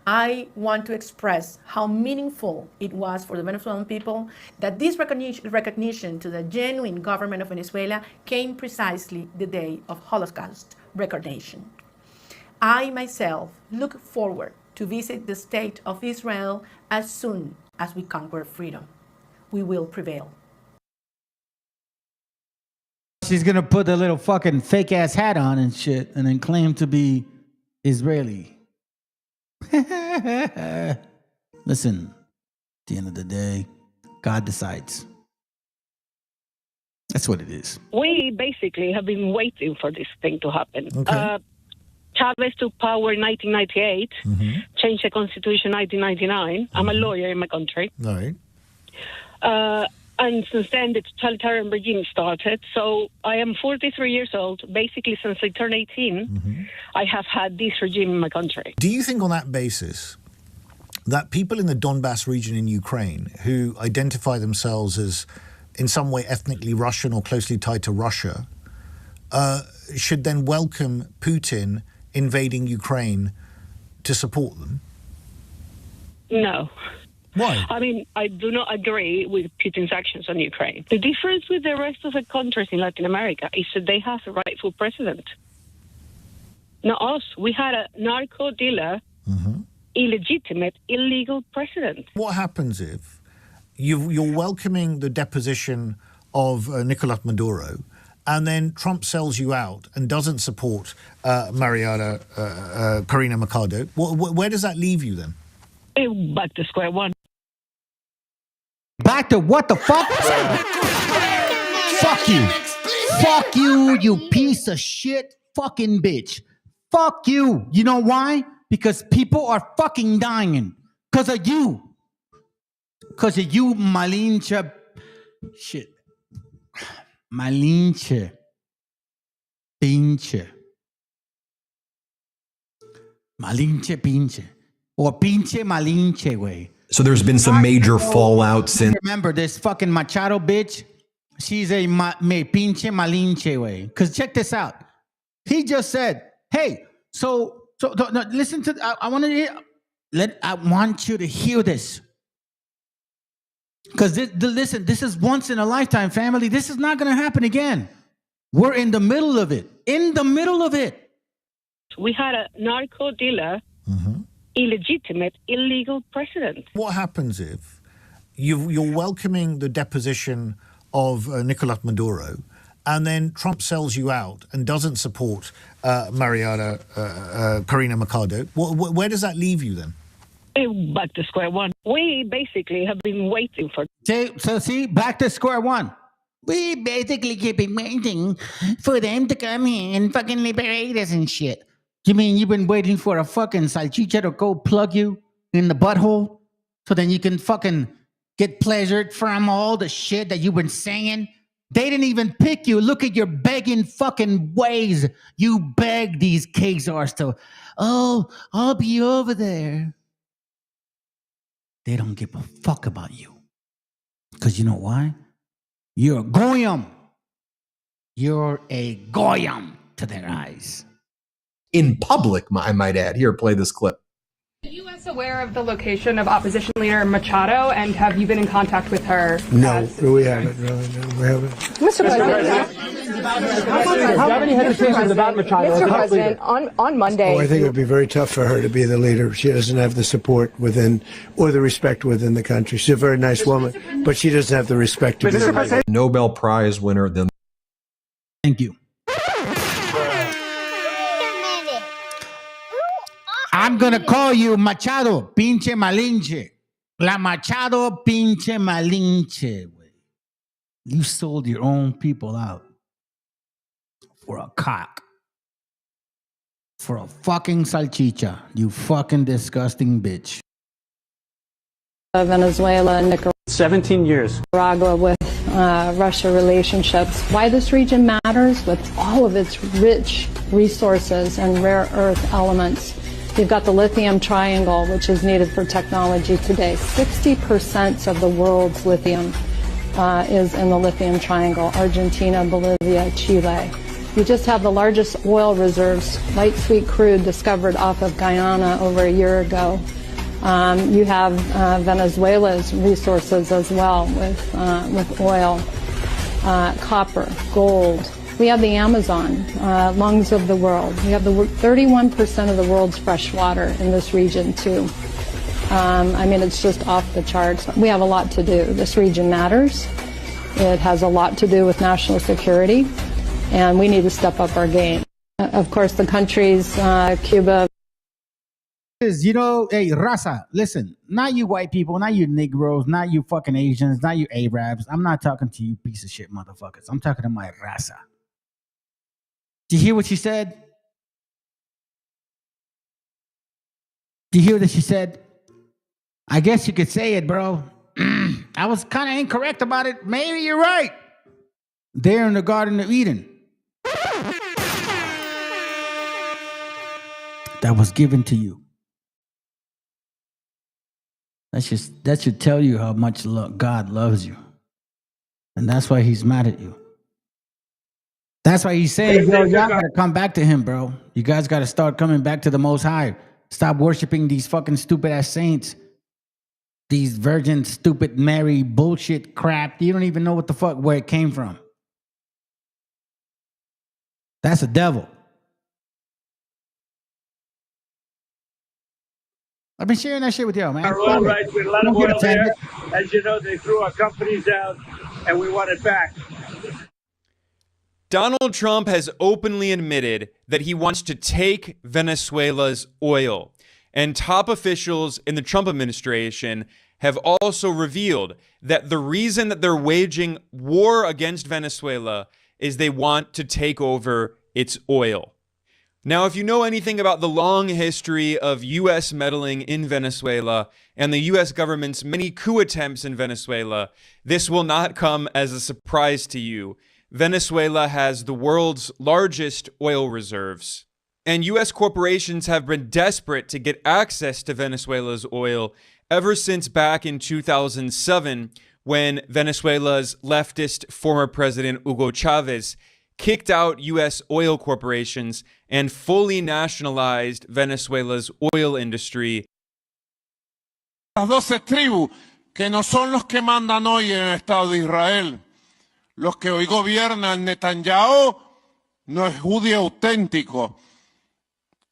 I want to express how meaningful it was for the Venezuelan people that this recognition to the genuine government of Venezuela came precisely the day of Holocaust recordation. I myself look forward to visit the State of Israel as soon as we conquer freedom. We will prevail. She's gonna put the little fucking fake ass hat on and shit and then claim to be Israeli. Listen, at the end of the day, God decides. That's what it is. We basically have been waiting for this thing to happen. Chavez took power in 1998, changed the constitution in 1999. I'm a lawyer in my country. Right. And since then, the totalitarian regime started. So I am 43 years old. Basically, since I turned 18, I have had this regime in my country. Do you think on that basis that people in the Donbass region in Ukraine who identify themselves as in some way ethnically Russian or closely tied to Russia should then welcome Putin invading Ukraine to support them? No. Why? I mean, I do not agree with Putin's actions on Ukraine. The difference with the rest of the countries in Latin America is that they have a rightful president. Not us. We had a narco dealer, illegitimate, illegal president. What happens if you're welcoming the deposition of Nicolas Maduro, and then Trump sells you out and doesn't support Corina Machado? Where does that leave you then? Back to square one. Back to what the fuck? Fuck you. Fuck you, you piece of shit fucking bitch. Fuck you. You know why? Because people are fucking dying. Because of you. Because of you, Malinche. Shit. Malinche. Pinche. Malinche pinche. Or pinche malinche, way. So there's been some major fallout since. Remember this fucking Machado bitch? She's a me pinche malinche way. Because check this out. He just said, hey, so no, listen to, I want to hear, I want you to hear this. Because listen, this is once in a lifetime, family. This is not going to happen again. We're in the middle of it. In the middle of it. We had a narco dealer, illegitimate, illegal president. What happens if you're welcoming the deposition of Nicolas Maduro, and then Trump sells you out and doesn't support Corina Machado? Where does that leave you then? Back to square one. We basically have been waiting for. So see, back to square one. We basically keep waiting for them to come in and fucking liberate us and shit. You mean you've been waiting for a fucking salchicha to go plug you in the butthole so then you can fucking get pleasured from all the shit that you've been saying? They didn't even pick you. Look at your begging fucking ways. You beg these Khazars to, oh, I'll be over there. They don't give a fuck about you. Because you know why? You're a goyim. You're a goyim to their eyes. In public, I might add. Here, play this clip. Are the U.S. aware of the location of opposition leader Machado, and have you been in contact with her? No, we haven't really. No, we haven't. Mr. President, do you have any hesitations about Machado? Mr. President, on Monday. Oh, I think it would be very tough for her to be the leader. She doesn't have the support within or the respect within the country. She's a very nice woman, but she doesn't have the respect to be the leader. Nobel Prize winner. Then. Thank you. I'm gonna call you Machado, pinche malinche. La Machado, pinche malinche. You sold your own people out for a cock. For a fucking salchicha. You fucking disgusting bitch. Venezuela and Nicaragua. 17 years. Nicaragua with Russia relationships. Why this region matters with all of its rich resources and rare earth elements. You've got the lithium triangle, which is needed for technology today. 60% of the world's lithium is in the lithium triangle. Argentina, Bolivia, Chile. You just have the largest oil reserves, light sweet crude, discovered off of Guyana over a year ago. You have Venezuela's resources as well with oil, copper, gold. We have the Amazon, lungs of the world. We have the 31% of the world's fresh water in this region too. I mean, it's just off the charts. We have a lot to do. This region matters. It has a lot to do with national security, and we need to step up our game. Of course, the countries, Cuba. You know, hey, Raza, listen, not you white people, not you Negroes, not you fucking Asians, not you Arabs. I'm not talking to you piece of shit motherfuckers. I'm talking to my Raza. Did you hear what she said? Did you hear what she said? I guess you could say it, bro. I was kind of incorrect about it. Maybe you're right. There in the Garden of Eden. That was given to you. That should tell you how much God loves you. And that's why he's mad at you. That's why he's saying, yo, y'all gotta come back to him, bro. You guys gotta start coming back to the Most High. Stop worshiping these fucking stupid ass saints. These virgin, stupid Mary bullshit crap. You don't even know what the fuck, where it came from. That's a devil. I've been sharing that shit with y'all, man. Our oil rights, we let them oil there. As you know, they threw our companies out, and we want it back. Donald Trump has openly admitted that he wants to take Venezuela's oil. And top officials in the Trump administration have also revealed that the reason that they're waging war against Venezuela is they want to take over its oil. Now, if you know anything about the long history of U.S. meddling in Venezuela and the U.S. government's many coup attempts in Venezuela, this will not come as a surprise to you. Venezuela has the world's largest oil reserves. And U.S. corporations have been desperate to get access to Venezuela's oil ever since back in 2007, when Venezuela's leftist former president Hugo Chavez kicked out U.S. oil corporations and fully nationalized Venezuela's oil industry. Las 12 tribus, que no son los que mandan hoy en el Estado de Israel. Los que hoy gobiernan Netanyahu no es judío auténtico.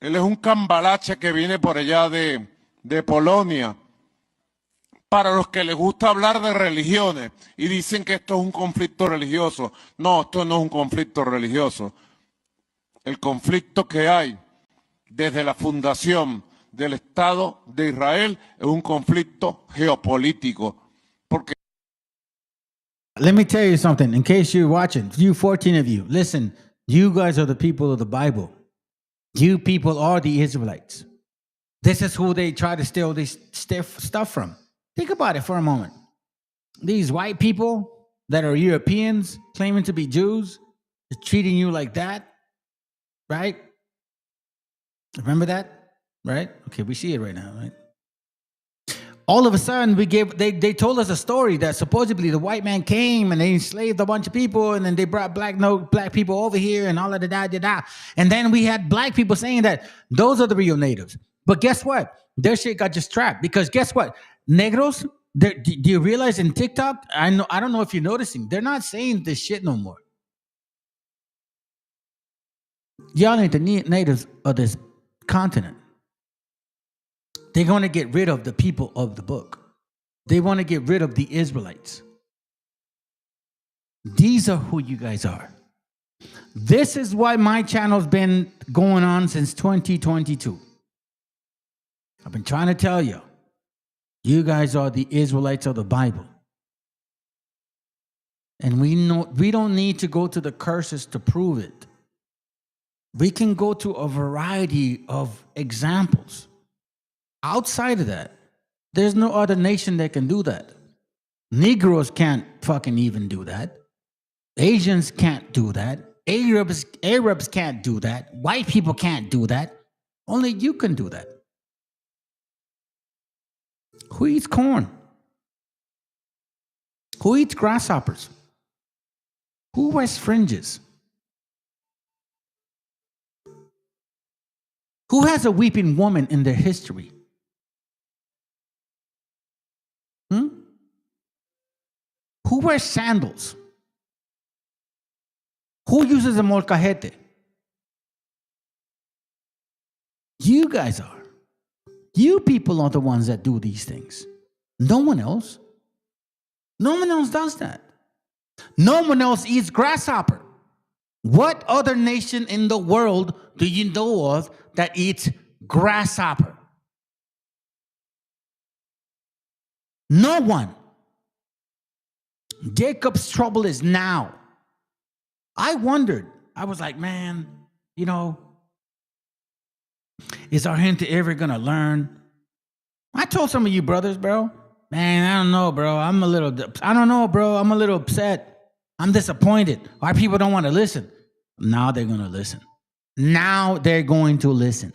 Él es un cambalache que viene por allá de Polonia. Para los que les gusta hablar de religiones y dicen que esto es un conflicto religioso. No, esto no es un conflicto religioso. El conflicto que hay desde la fundación del Estado de Israel es un conflicto geopolítico. Porque Let me tell you something, in case you're watching, you 14 of you, listen, you guys are the people of the Bible. You people are the Israelites. This is who they try to steal this stuff from. Think about it for a moment. These white people that are Europeans claiming to be Jews is treating you like that, right? Remember that, right? Okay, we see it right now, right? All of a sudden, they told us a story that supposedly the white man came and they enslaved a bunch of people, and then they brought black people over here and all of the da. And then we had black people saying that those are the real natives. But guess what? Their shit got just trapped, because guess what? Negros, do you realize in TikTok? I don't know if you're noticing, they're not saying this shit no more. Y'all ain't the natives of this continent. They're going to get rid of the people of the book. They want to get rid of the Israelites. These are who you guys are. This is why my channel's been going on since 2022. I've been trying to tell you, you guys are the Israelites of the Bible. And we don't need to go to the curses to prove it. We can go to a variety of examples. Outside of that, there's no other nation that can do that. Negroes can't fucking even do that. Asians can't do that. Arabs can't do that. White people can't do that. Only you can do that. Who eats corn? Who eats grasshoppers? Who wears fringes? Who has a weeping woman in their history? Who wears sandals? Who uses a molcajete? You guys are. You people are the ones that do these things. No one else. No one else does that. No one else eats grasshopper. What other nation in the world do you know of that eats grasshopper? No one. Jacob's trouble is now. I wondered. I was like, man, you know, is our gente ever going to learn? I told some of you brothers, bro, man, I don't know, bro. I'm a little upset. I'm disappointed. Our people don't want to listen. Now they're going to listen. Now they're going to listen.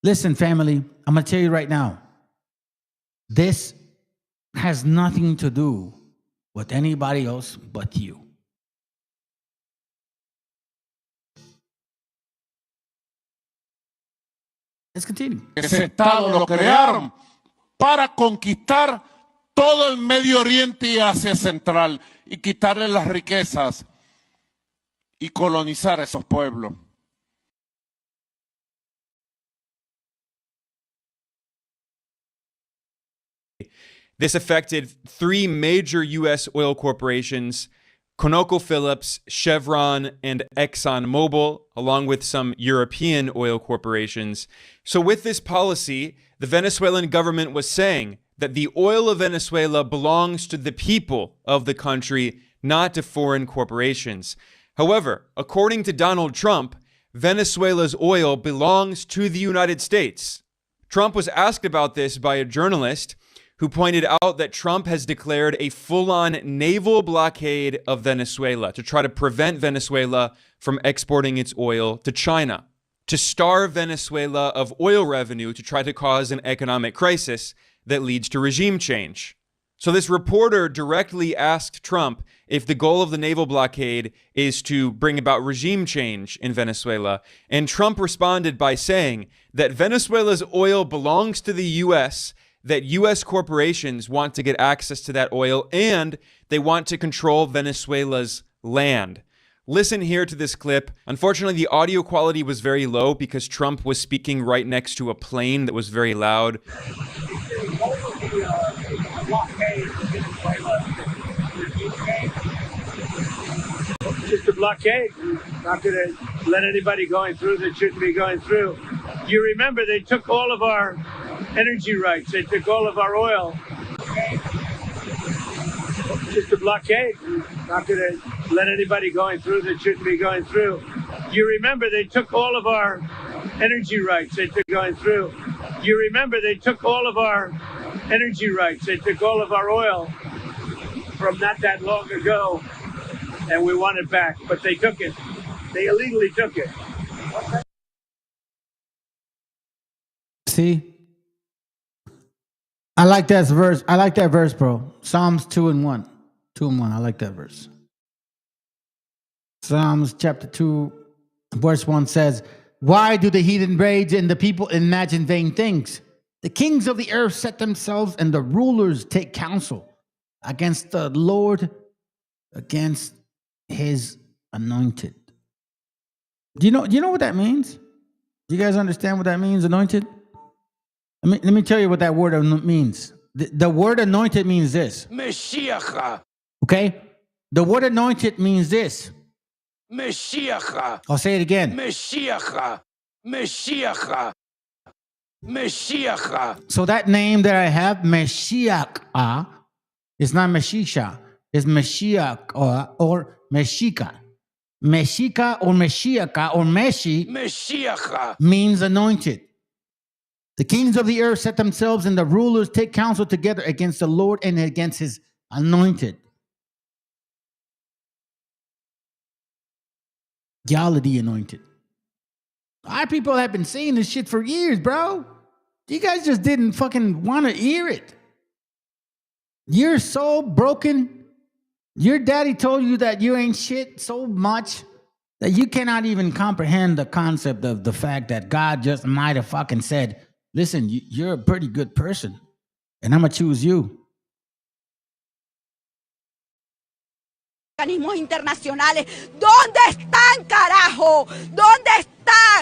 Listen, family, I'm going to tell you right now. This has nothing to do with anybody else but you. Let's continue. Ese Estado lo crearon para conquistar todo el Medio Oriente y Asia Central y quitarle las riquezas y colonizar a esos pueblos. This affected three major U.S. oil corporations, ConocoPhillips, Chevron, and ExxonMobil, along with some European oil corporations. So with this policy, the Venezuelan government was saying that the oil of Venezuela belongs to the people of the country, not to foreign corporations. However, according to Donald Trump, Venezuela's oil belongs to the United States. Trump was asked about this by a journalist who pointed out that Trump has declared a full-on naval blockade of Venezuela to try to prevent Venezuela from exporting its oil to China, to starve Venezuela of oil revenue to try to cause an economic crisis that leads to regime change. So this reporter directly asked Trump if the goal of the naval blockade is to bring about regime change in Venezuela, and Trump responded by saying that Venezuela's oil belongs to the U.S., that U.S. corporations want to get access to that oil, and they want to control Venezuela's land. Listen here to this clip. Unfortunately, the audio quality was very low because Trump was speaking right next to a plane that was very loud. Just a blockade. Not going to let anybody going through that shouldn't be going through. You remember they took all of our energy rights. They took all of our oil. just a blockade. Not going to let anybody going through that shouldn't be going through. You remember they took all of our energy rights. They took going through. You remember they took all of our energy rights. They took all of our oil from not that long ago, and we want it back. But they took it. They illegally took it. See? I like that verse. I like that verse, bro. Psalms 2:1. 2:1. I like that verse. Psalms chapter 2, verse 1 says, why do the heathen rage and the people imagine vain things? The kings of the earth set themselves and the rulers take counsel against the Lord, against his anointed. Do you know what that means? Do you guys understand what that means, anointed? Let me tell you what that word means. The word anointed means this. MESHIACHA. Okay? The word anointed means this. MESHIACHA. I'll say it again. MESHIACHA. MESHIACHA. MESHIACHA. So that name that I have, MESHIACHA, is not MESHIACHA. It's MESHIACH or MESHICHA. MESHICHA or MESHIACHA or MESHIACHA means anointed. The kings of the earth set themselves and the rulers take counsel together against the Lord and against his anointed. Y'all are the anointed. Our people have been saying this shit for years, bro. You guys just didn't fucking want to hear it. You're so broken. Your daddy told you that you ain't shit so much that you cannot even comprehend the concept of the fact that God just might have fucking said, listen, you're a pretty good person, and I'm going to choose you. Organismos internacionales, ¿dónde están, carajo? ¿Dónde están?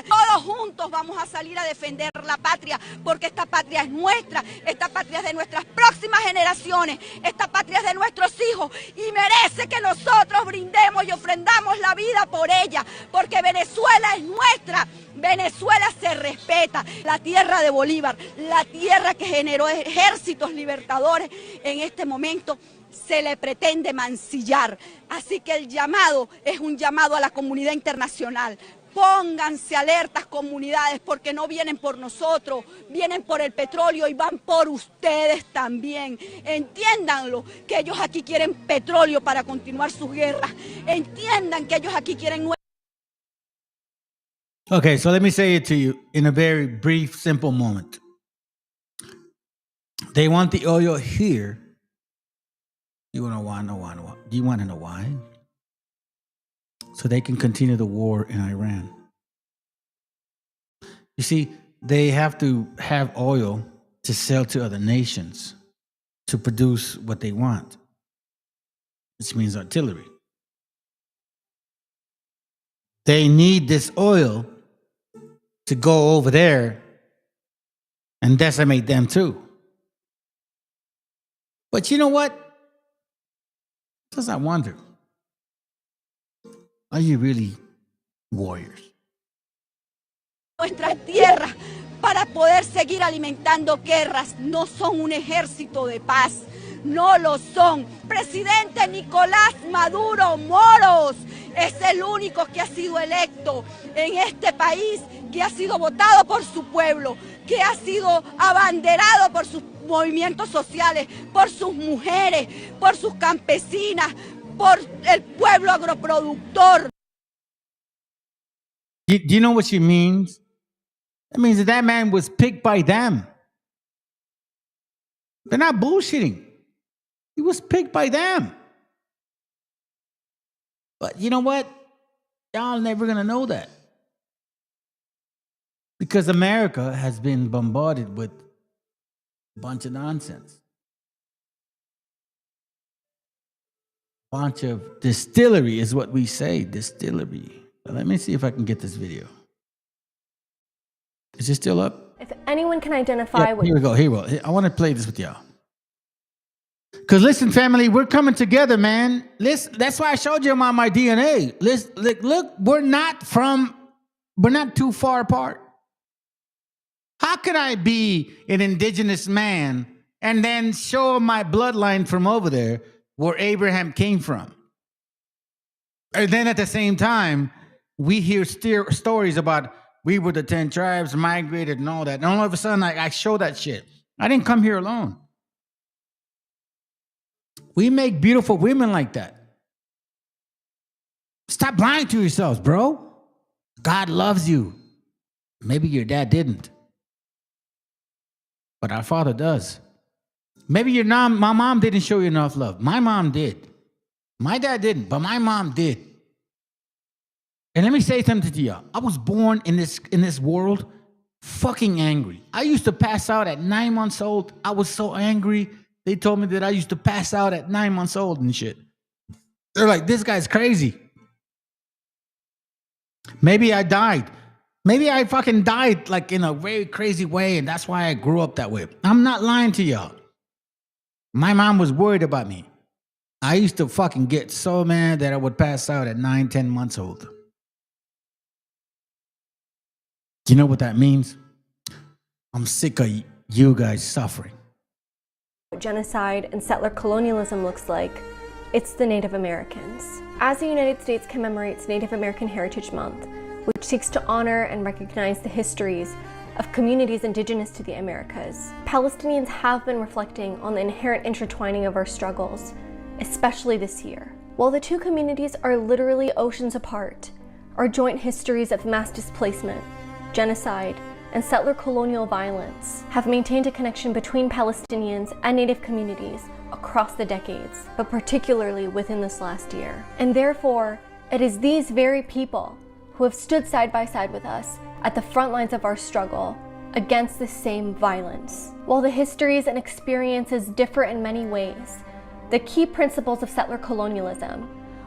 Todos juntos vamos a salir a defender la patria, porque esta patria es nuestra, esta patria es de nuestras próximas generaciones, esta patria es de nuestros hijos y merece que nosotros brindemos y ofrendamos la vida por ella, porque Venezuela es nuestra. Venezuela se respeta, la tierra de Bolívar, la tierra que generó ejércitos libertadores, en este momento se le pretende mancillar. Así que el llamado es un llamado a la comunidad internacional. Pónganse alertas, comunidades, porque no vienen por nosotros, vienen por el petróleo y van por ustedes también. Entiéndanlo, que ellos aquí quieren petróleo para continuar sus guerras. Entiendan que ellos aquí quieren... Okay, so let me say it to you in a very brief, simple moment. They want the oil here. You want to know do you want to know why? So they can continue the war in Iran. You see, they have to have oil to sell to other nations to produce what they want, which means artillery. They need this oil to go over there and decimate them too. But you know what? Sometimes I wonder, are you really warriors? Nuestras tierras para poder seguir alimentando guerras, no son un ejército de paz, no lo son. Presidente Nicolás Maduro Moros es el único que ha sido electo en este país, que ha sido votado por su pueblo, que ha sido abanderado por sus movimientos sociales, por sus mujeres, por sus campesinas, por el pueblo agroproductor. Do you know what she means? That means that man was picked by them. They're not bullshitting. He was picked by them. But you know what? Y'all never gonna know that. Because America has been bombarded with a bunch of nonsense. Bunch of distillery is what we say, distillery. But let me see if I can get this video. Is it still up? If anyone can identify what... Here we go, here we go. I want to play this with y'all. Because listen, family, we're coming together, man. Listen, that's why I showed you my DNA. Listen, look, we're not too far apart. How can I be an indigenous man and then show my bloodline from over there where Abraham came from. And then at the same time, we hear stories about we were the 10 tribes, migrated and all that. And all of a sudden, I show that shit. I didn't come here alone. We make beautiful women like that. Stop lying to yourselves, bro. God loves you. Maybe your dad didn't, but our Father does. Maybe my mom didn't show you enough love. My mom did. My dad didn't, but my mom did. And let me say something to y'all. I was born in this world fucking angry. I used to pass out at 9 months old. I was so angry. They told me that I used to pass out at 9 months old and shit. They're like, this guy's crazy. Maybe I died. Maybe I fucking died like in a very crazy way, and that's why I grew up that way. I'm not lying to y'all. My mom was worried about me. I used to fucking get so mad that I would pass out at 9, 10 months old. Do you know what that means? I'm sick of you guys suffering. What genocide and settler colonialism looks like, it's the Native Americans. As the United States commemorates Native American Heritage Month, which seeks to honor and recognize the histories of communities indigenous to the Americas, Palestinians have been reflecting on the inherent intertwining of our struggles, especially this year. While the two communities are literally oceans apart, our joint histories of mass displacement, genocide, and settler colonial violence have maintained a connection between Palestinians and Native communities across the decades, but particularly within this last year. And therefore, it is these very people who have stood side by side with us at the front lines of our struggle against the same violence. While the histories and experiences differ in many ways, the key principles of settler colonialism,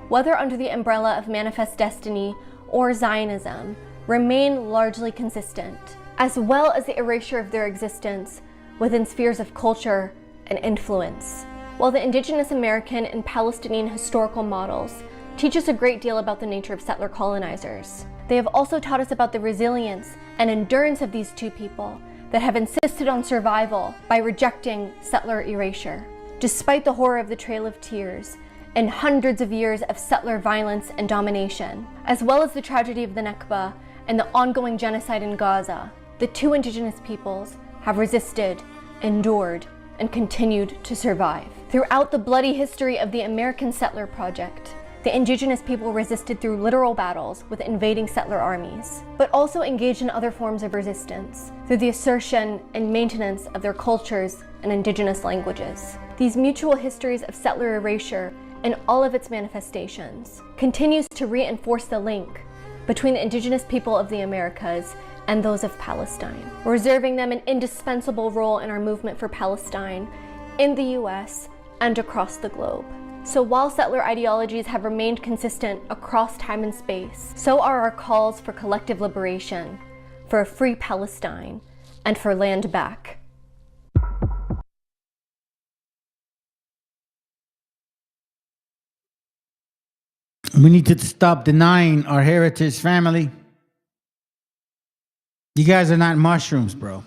whether under the umbrella of Manifest Destiny or Zionism, remain largely consistent, as well as the erasure of their existence within spheres of culture and influence. While the Indigenous American and Palestinian historical models teach us a great deal about the nature of settler colonizers, they have also taught us about the resilience and endurance of these two people that have insisted on survival by rejecting settler erasure. Despite the horror of the Trail of Tears and hundreds of years of settler violence and domination, as well as the tragedy of the Nakba and the ongoing genocide in Gaza, the two indigenous peoples have resisted, endured, and continued to survive. Throughout the bloody history of the American settler project, the indigenous people resisted through literal battles with invading settler armies, but also engaged in other forms of resistance through the assertion and maintenance of their cultures and indigenous languages. These mutual histories of settler erasure in all of its manifestations continues to reinforce the link between the indigenous people of the Americas and those of Palestine, reserving them an indispensable role in our movement for Palestine in the US and across the globe. So while settler ideologies have remained consistent across time and space, so are our calls for collective liberation, for a free Palestine, and for land back. We need to stop denying our heritage, family. You guys are not mushrooms, bro.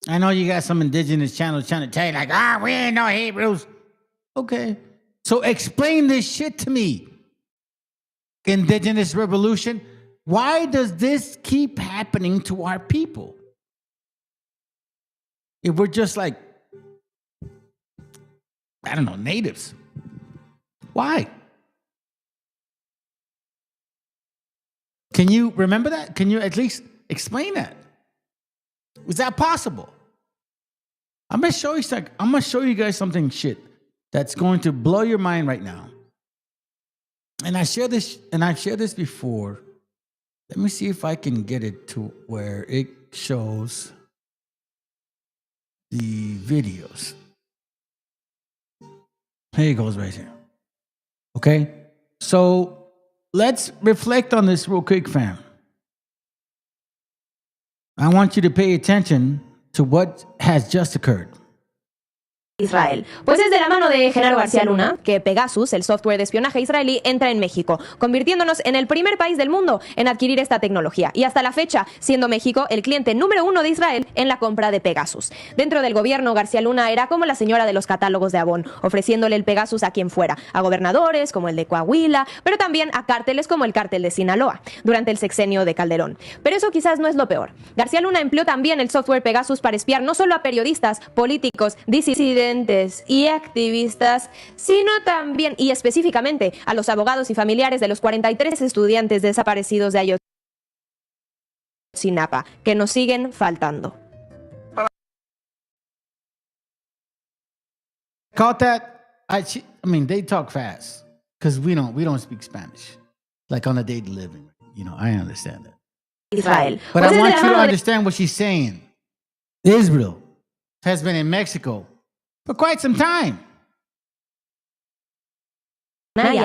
I know you got some indigenous channels trying to tell you like, we ain't no Hebrews. Okay. So explain this shit to me. Indigenous revolution. Why does this keep happening to our people? If we're just like, I don't know, natives. Why? Can you remember that? Can you at least explain that? Is that possible? I'm gonna show you guys something shit that's going to blow your mind right now. And I've shared this before. Let me see if I can get it to where it shows the videos. Here it goes right here. Okay? So let's reflect on this real quick, fam. I want you to pay attention to what has just occurred. Israel. Pues es de la mano de Genaro García Luna que Pegasus, el software de espionaje israelí, entra en México, convirtiéndonos en el primer país del mundo en adquirir esta tecnología. Y hasta la fecha, siendo México el cliente número 1 de Israel en la compra de Pegasus. Dentro del gobierno, García Luna era como la señora de los catálogos de Avon, ofreciéndole el Pegasus a quien fuera, a gobernadores como el de Coahuila, pero también a cárteles como el cártel de Sinaloa, durante el sexenio de Calderón. Pero eso quizás no es lo peor. García Luna empleó también el software Pegasus para espiar no solo a periodistas, políticos, disidentes y activistas, sino también y específicamente a los abogados y familiares de los 43 estudiantes desaparecidos de Ayotzinapa, que nos siguen faltando. Caught that? I mean, they talk fast because we don't speak Spanish, like on a daily living. You know, I understand that. Israel. But I want you to understand what she's saying. Israel has been in Mexico for quite some time.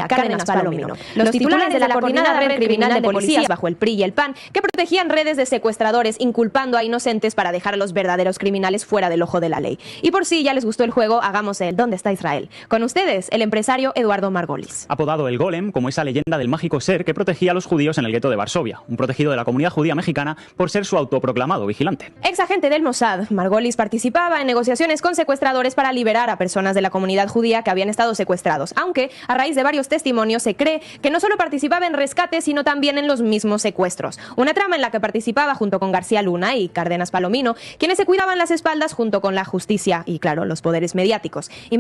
Cárdenas Palomino, los titulares de la coordinada red criminal de policías bajo el PRI y el PAN, que protegían redes de secuestradores inculpando a inocentes para dejar a los verdaderos criminales fuera del ojo de la ley. Y por si ya les gustó el juego, hagamos el ¿Dónde está Israel? Con ustedes, el empresario Eduardo Margolis. Apodado el Golem, como esa leyenda del mágico ser que protegía a los judíos en el gueto de Varsovia, un protegido de la comunidad judía mexicana por ser su autoproclamado vigilante. Ex agente del Mossad, Margolis participaba en negociaciones con secuestradores para liberar a personas de la comunidad judía que habían estado secuestrados, aunque a raíz de varios testimonios se cree que no solo participaba en rescates, sino también en los mismos secuestros. Una trama en la que participaba junto con García Luna y Cárdenas Palomino, quienes se cuidaban las espaldas junto con la justicia y, claro, los poderes mediáticos. I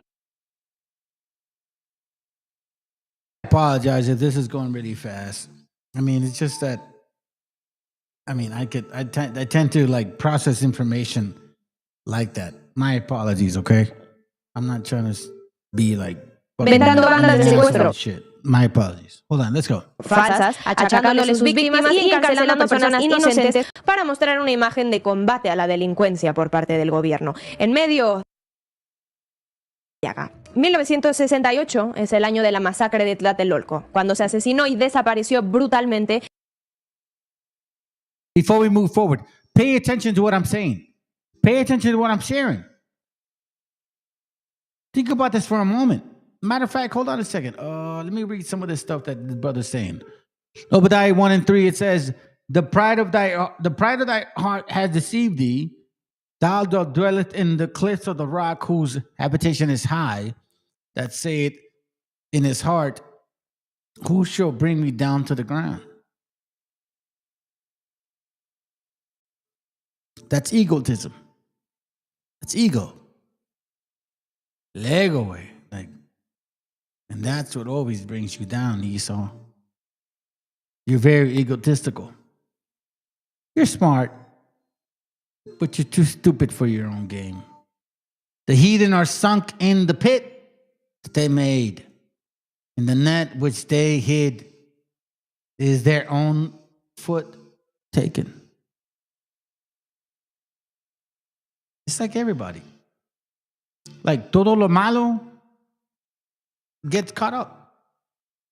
apologize if this is going really fast. I mean, it's just that, I mean, I tend to like process information like that. My apologies, okay? I'm not trying to be like Vendando bandas de secuestro. Shit. My apologies. Hold on, let's go. Falsas, achacándole sus víctimas y encarcelando a personas inocentes para mostrar una imagen de combate a la delincuencia por parte del gobierno. En medio 1968 es el año de la masacre de Tlatelolco, cuando se asesinó y desapareció brutalmente. Before we move forward, pay attention to what I'm saying. Pay attention to what I'm sharing. Think about this for a moment. Matter of fact, hold on a second. Let me read some of this stuff that the brother's saying. Obadiah 1:3, it says, the pride of thy heart has deceived thee. Thou dwellest in the cliffs of the rock, whose habitation is high, that saith in his heart, who shall bring me down to the ground? That's egotism. That's ego. Lego way. And that's what always brings you down, Esau. You're very egotistical. You're smart, but you're too stupid for your own game. The heathen are sunk in the pit that they made, and the net which they hid is their own foot taken. It's like everybody. Like todo lo malo gets caught up.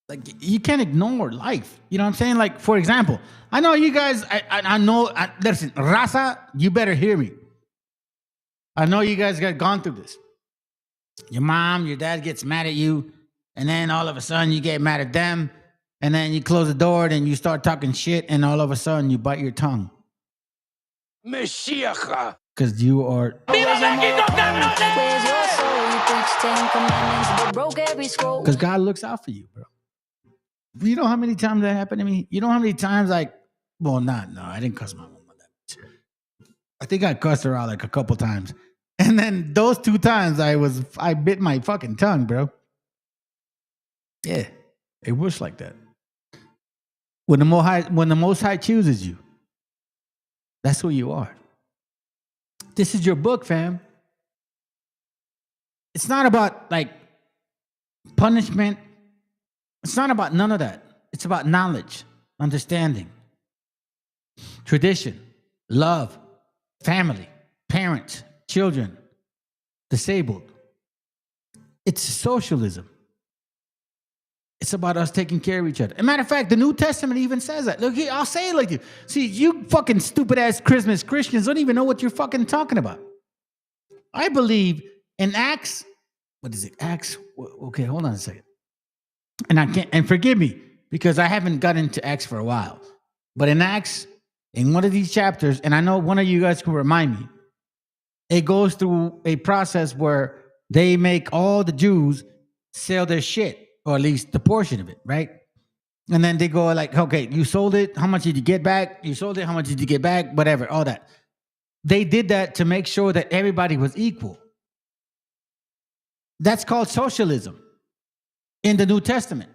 Like you can't ignore life. You know what I'm saying? Like, for example, I know you guys, I know, listen, Raza, you better hear me. I know you guys got gone through this. Your mom, your dad gets mad at you, and then all of a sudden you get mad at them, and then you close the door and you start talking shit, and all of a sudden you bite your tongue. MESHIACHA. Because you are... Because God looks out for you, bro. You know how many times that happened to me? You know how many times I didn't cuss my mom that much. I think I cussed her out like a couple times. And then those 2 times I bit my fucking tongue, bro. Yeah, it works like that. When the Most High chooses you, that's who you are. This is your book, fam. It's not about like punishment. It's not about none of that. It's about knowledge, understanding, tradition, love, family, parents, children, disabled. It's socialism. It's about us taking care of each other. As a matter of fact, the New Testament even says that. Look, I'll say it like you. See, you fucking stupid ass Christmas Christians don't even know what you're fucking talking about. I believe in Acts, what is it? Acts. Okay, hold on a second. And I can't, and forgive me because I haven't gotten into Acts for a while. But in Acts, in one of these chapters, and I know one of you guys can remind me, it goes through a process where they make all the Jews sell their shit, or at least the portion of it, right? And then they go like, okay, you sold it. How much did you get back? You sold it. How much did you get back? Whatever, all that. They did that to make sure that everybody was equal. That's called socialism in the New Testament.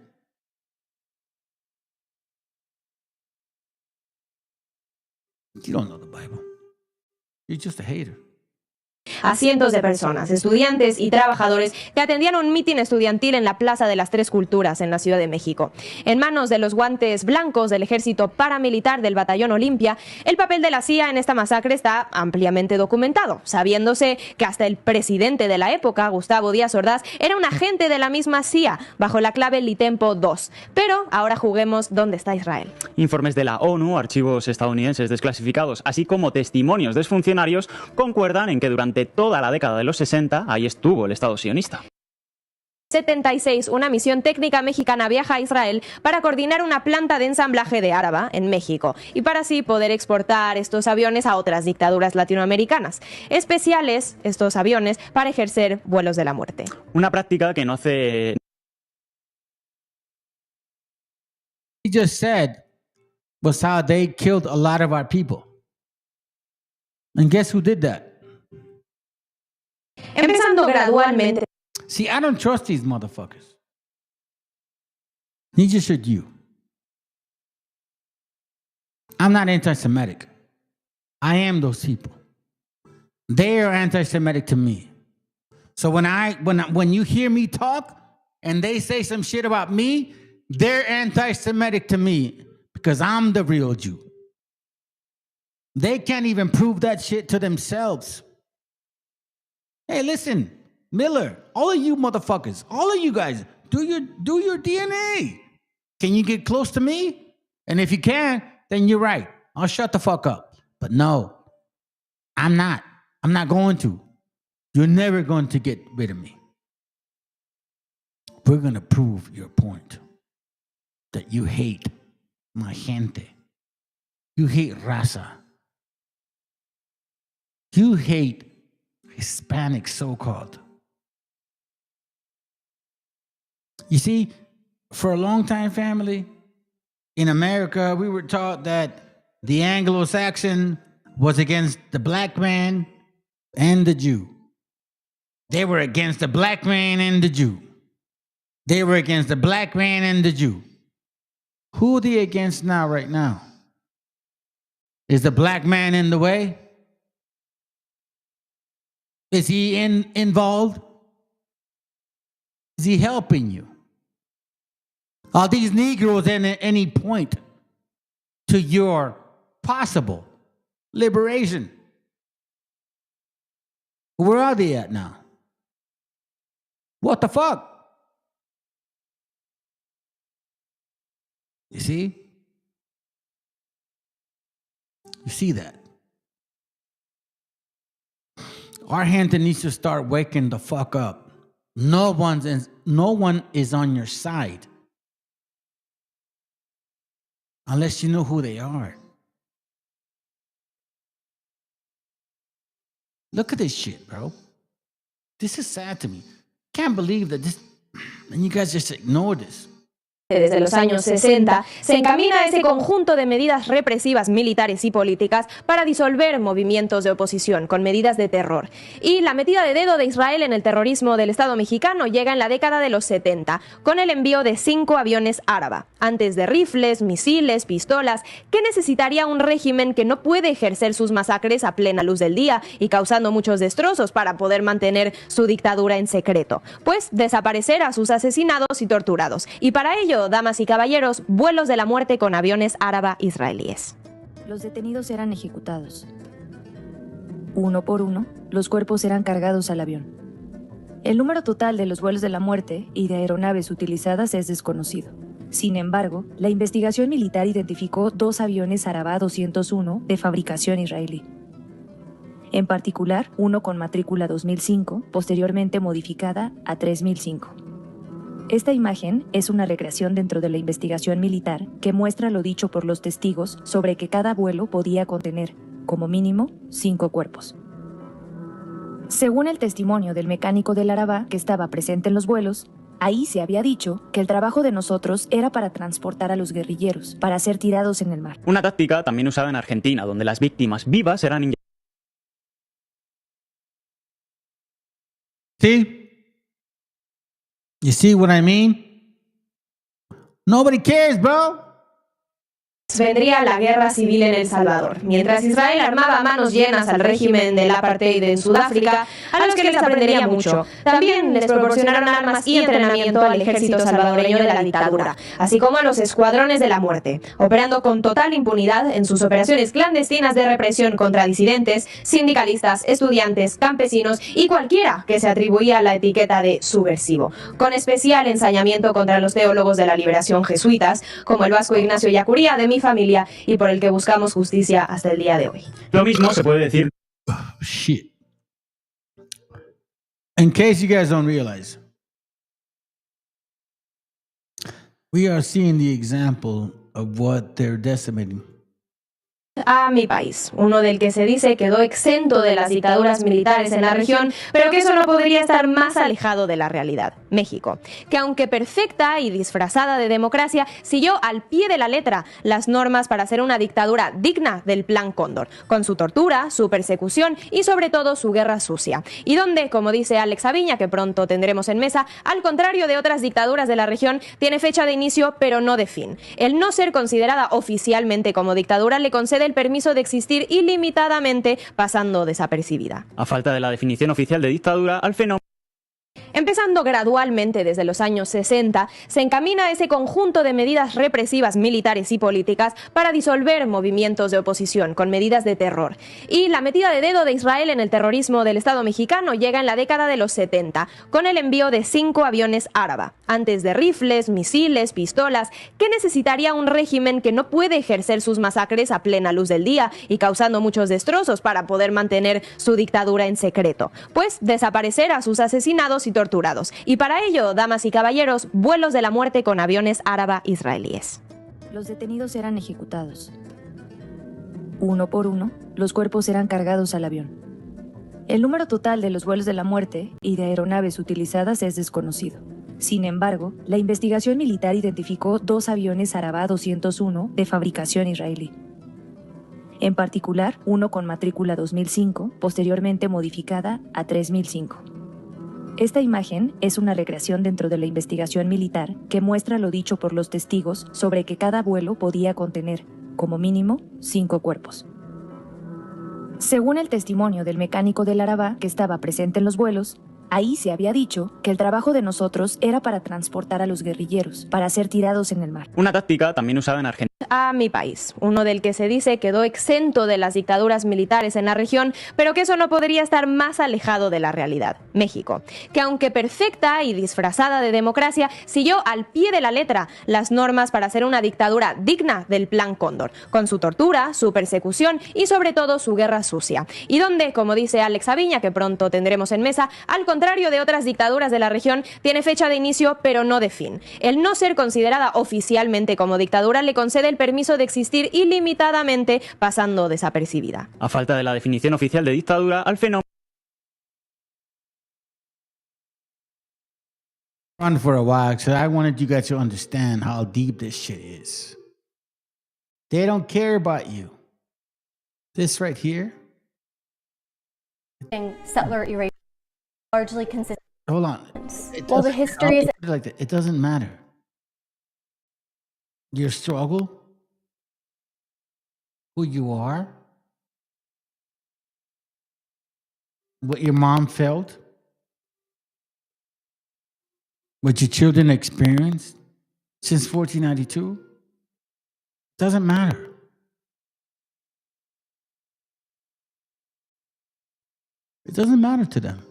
You don't know the Bible. You're just a hater. A cientos de personas, estudiantes y trabajadores que atendían un mitin estudiantil en la Plaza de las Tres Culturas en la Ciudad de México. En manos de los guantes blancos del ejército paramilitar del Batallón Olimpia, el papel de la CIA en esta masacre está ampliamente documentado, sabiéndose que hasta el presidente de la época, Gustavo Díaz Ordaz, era un agente de la misma CIA, bajo la clave Litempo 2. Pero ahora juguemos ¿dónde está Israel? Informes de la ONU, archivos estadounidenses desclasificados, así como testimonios de exfuncionarios, concuerdan en que durante toda la década de los 60, ahí estuvo el Estado sionista. 76, una misión técnica mexicana viaja a Israel para coordinar una planta de ensamblaje de Áraba en México y para así poder exportar estos aviones a otras dictaduras latinoamericanas. Especiales estos aviones para ejercer vuelos de la muerte. Una práctica que no hace... He just said was how they killed a lot of our people. And guess who did that? Empezando gradualmente. See, I don't trust these motherfuckers. Neither should you. I'm not anti-Semitic. I am those people. They are anti-Semitic to me. So when you hear me talk and they say some shit about me, they're anti-Semitic to me because I'm the real Jew. They can't even prove that shit to themselves. Hey, listen, Miller, all of you motherfuckers, all of you guys, do your DNA. Can you get close to me? And if you can, then you're right. I'll shut the fuck up. But no, I'm not. I'm not going to. You're never going to get rid of me. We're going to prove your point that you hate my gente. You hate raza. You hate Hispanic, so-called. You see, for a long time, family, in America, we were taught that the Anglo-Saxon was against the black man and the Jew. They were against the black man and the Jew. They were against the black man and the Jew. Who are they against now, right now? Is the black man in the way? Is he involved? Is he helping you? Are these Negroes at any point to your possible liberation? Where are they at now? What the fuck? You see? You see that? Our Hampton needs to start waking the fuck up. No one is on your side unless you know who they are. Look at this shit, bro. This is sad to me. Can't believe that this, and you guys just ignore this. Desde los años 60, se encamina ese conjunto de medidas represivas militares y políticas para disolver movimientos de oposición con medidas de terror. Y la metida de dedo de Israel en el terrorismo del Estado mexicano llega en la década de los 70, con el envío de 5 aviones Áraba. Antes de rifles, misiles, pistolas, ¿qué necesitaría un régimen que no puede ejercer sus masacres a plena luz del día y causando muchos destrozos para poder mantener su dictadura en secreto? Pues desaparecer a sus asesinados y torturados. Y para ello, damas y caballeros, vuelos de la muerte con aviones Áraba israelíes. Los detenidos eran ejecutados. Uno por uno, los cuerpos eran cargados al avión. El número total de los vuelos de la muerte y de aeronaves utilizadas es desconocido. Sin embargo, la investigación militar identificó 2 aviones Áraba 201 de fabricación israelí. En particular, uno con matrícula 2005, posteriormente modificada a 3005. Esta imagen es una recreación dentro de la investigación militar que muestra lo dicho por los testigos sobre que cada vuelo podía contener, como mínimo, 5 cuerpos. Según el testimonio del mecánico del Arabá que estaba presente en los vuelos, ahí se había dicho que el trabajo de nosotros era para transportar a los guerrilleros, para ser tirados en el mar. Una táctica también usada en Argentina, donde las víctimas vivas eran inyectadas. See? You see what I mean? Nobody cares, bro. Vendría la guerra civil en El Salvador, mientras Israel armaba a manos llenas al régimen del apartheid en Sudáfrica, a los que les aprendería mucho. También les proporcionaron armas y entrenamiento al ejército salvadoreño de la dictadura, así como a los escuadrones de la muerte, operando con total impunidad en sus operaciones clandestinas de represión contra disidentes, sindicalistas, estudiantes, campesinos y cualquiera que se atribuía la etiqueta de subversivo, con especial ensañamiento contra los teólogos de la liberación jesuitas, como el vasco Ignacio Yacuría de mi familia y por el que buscamos justicia hasta el día de hoy. Lo mismo se puede decir. Shit. In case you guys don't realize, we are seeing the example of what they're decimating. A mi país, uno del que se dice quedó exento de las dictaduras militares en la región, pero que eso no podría estar más alejado de la realidad, México, que aunque perfecta y disfrazada de democracia, siguió al pie de la letra las normas para ser una dictadura digna del Plan Cóndor, con su tortura, su persecución y sobre todo su guerra sucia, y donde, como dice Alex Aviña, que pronto tendremos en mesa, al contrario de otras dictaduras de la región, tiene fecha de inicio pero no de fin. El no ser considerada oficialmente como dictadura le concede el permiso de existir ilimitadamente, pasando desapercibida. A falta de la definición oficial de dictadura, al fenómeno. Empezando gradualmente desde los años 60, se encamina ese conjunto de medidas represivas militares y políticas para disolver movimientos de oposición con medidas de terror. Y la metida de dedo de Israel en el terrorismo del Estado mexicano llega en la década de los 70, con el envío de 5 aviones Áraba. Antes de rifles, misiles, pistolas, ¿qué necesitaría un régimen que no puede ejercer sus masacres a plena luz del día y causando muchos destrozos para poder mantener su dictadura en secreto? Pues desaparecer a sus asesinados y torturados. Y para ello, damas y caballeros, vuelos de la muerte con aviones Áraba israelíes. Los detenidos eran ejecutados. Uno por uno, los cuerpos eran cargados al avión. El número total de los vuelos de la muerte y de aeronaves utilizadas es desconocido. Sin embargo, la investigación militar identificó 2 aviones Arabá 201 de fabricación israelí. En particular, uno con matrícula 2005, posteriormente modificada a 3005. Esta imagen es una recreación dentro de la investigación militar que muestra lo dicho por los testigos sobre que cada vuelo podía contener, como mínimo, 5 cuerpos. Según el testimonio del mecánico del Arabá que estaba presente en los vuelos, ahí se había dicho que el trabajo de nosotros era para transportar a los guerrilleros, para ser tirados en el mar. Una táctica también usada en Argentina. A mi país, uno del que se dice quedó exento de las dictaduras militares en la región, pero que eso no podría estar más alejado de la realidad, México, que aunque perfecta y disfrazada de democracia, siguió al pie de la letra las normas para ser una dictadura digna del Plan Cóndor, con su tortura, su persecución y sobre todo su guerra sucia, y donde, como dice Alex Aviña, que pronto tendremos en mesa, al contrario de otras dictaduras de la región, tiene fecha de inicio pero no de fin. El no ser considerada oficialmente como dictadura le concede el permiso de existir ilimitadamente, pasando desapercibida. A falta de la definición oficial de dictadura, al fenómeno. On for a while, because I wanted you guys to understand how deep this shit is. They don't care about you. This right here. Settler erasure largely consists. Hold on. Well, the history is like that. It doesn't matter. Your struggle, who you are, what your mom felt, what your children experienced since 1492, doesn't matter. It doesn't matter to them.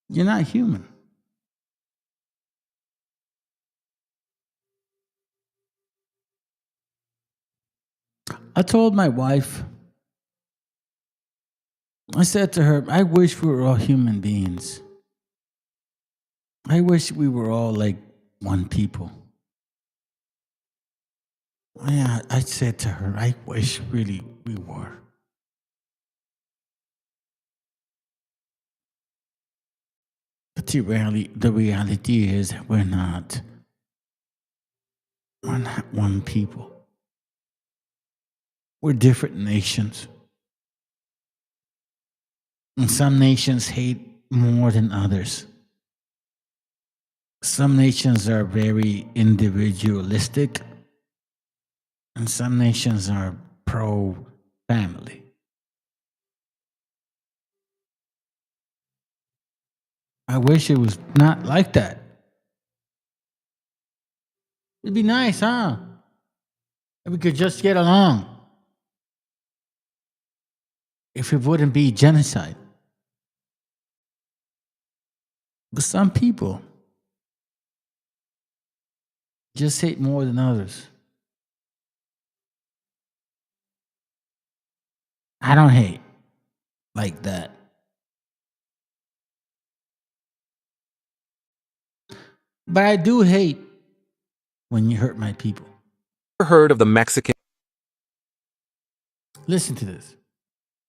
You're not human. I told my wife I said to her, I wish we were all human beings. I wish we were all like one people. Yeah, I said to her, I wish really we were. But the reality is we're not. We're not one people. We're different nations. And some nations hate more than others. Some nations are very individualistic, and some nations are pro-family. I wish it was not like that. It'd be nice, huh? If we could just get along. If it wouldn't be genocide. But some people just hate more than others. I don't hate like that. But I do hate when you hurt my people. Heard of the Mexican? Listen to this.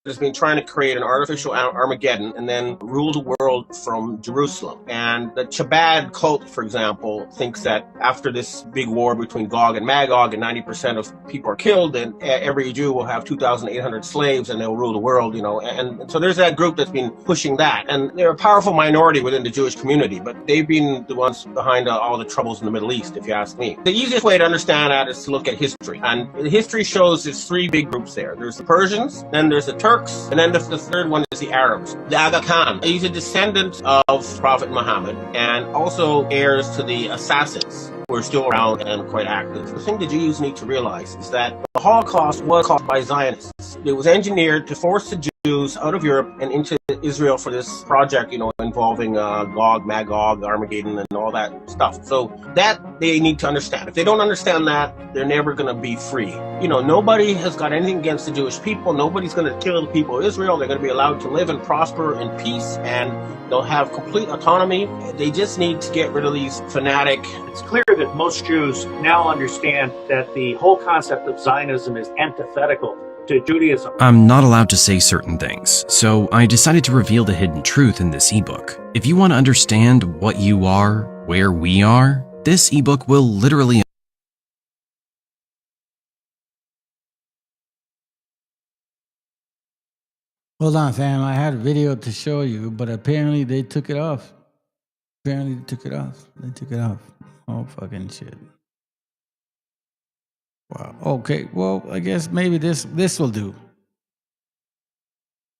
Has been trying to create an artificial Armageddon and then rule the world from Jerusalem. And the Chabad cult, for example, thinks that after this big war between Gog and Magog and 90% of people are killed, and every Jew will have 2,800 slaves and they'll rule the world, you know. And so there's that group that's been pushing that. And they're a powerful minority within the Jewish community, but they've been the ones behind all the troubles in the Middle East, if you ask me. The easiest way to understand that is to look at history. And history shows there's three big groups there. There's the Persians, then there's the Turks, and then the third one is the Arabs. The Aga Khan, he's a descendant of Prophet Muhammad and also heirs to the Assassins, who are still around and quite active. The thing the Jews need to realize is that the Holocaust was caused by Zionists. It was engineered to force the Jews out of Europe and into Israel for this project, you know, involving Gog, Magog, Armageddon, and all that stuff. So that they need to understand. If they don't understand that, they're never going to be free. You know, nobody has got anything against the Jewish people. Nobody's going to kill the people of Israel. They're going to be allowed to live and prosper in peace, and they'll have complete autonomy. They just need to get rid of these fanatic. It's clear that most Jews now understand that the whole concept of Zionism is antithetical to Judaism. I'm not allowed to say certain things, so I decided to reveal the hidden truth in this ebook. If you want to understand what you are, where we are, this ebook will literally Hold on, fam. I had a video to show you, but apparently they took it off. Apparently they took it off. They took it off. Oh, fucking shit. Wow. Okay. Well, I guess maybe this will do.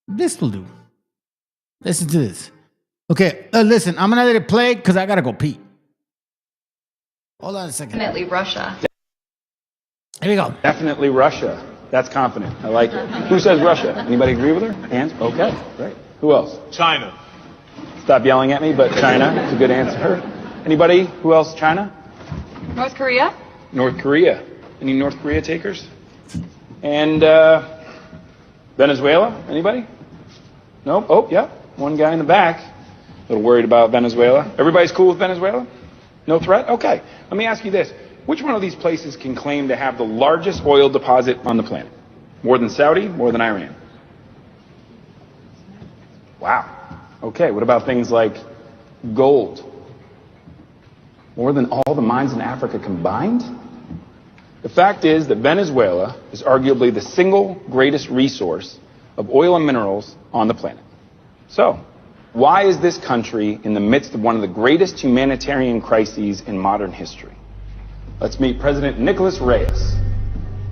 This will do. Listen to this. Okay. Listen, I'm gonna let it play because I gotta go pee. Hold on a second. Definitely Russia. Here we go. Definitely Russia. That's confident. I like it. Who says Russia? Anybody agree with her? Hands? Okay. Great. Who else? China. Stop yelling at me, but China is a good answer. Anybody? Who else? China? North Korea? North Korea. Any North Korea takers? And Venezuela? Anybody? Nope. Oh, yeah. One guy in the back. A little worried about Venezuela. Everybody's cool with Venezuela? No threat? Okay. Let me ask you this. Which one of these places can claim to have the largest oil deposit on the planet? More than Saudi? More than Iran? Wow. Okay. What about things like gold? More than all the mines in Africa combined? The fact is that Venezuela is arguably the single greatest resource of oil and minerals on the planet. So, why is this country in the midst of one of the greatest humanitarian crises in modern history? Let's meet President Nicolas Reyes.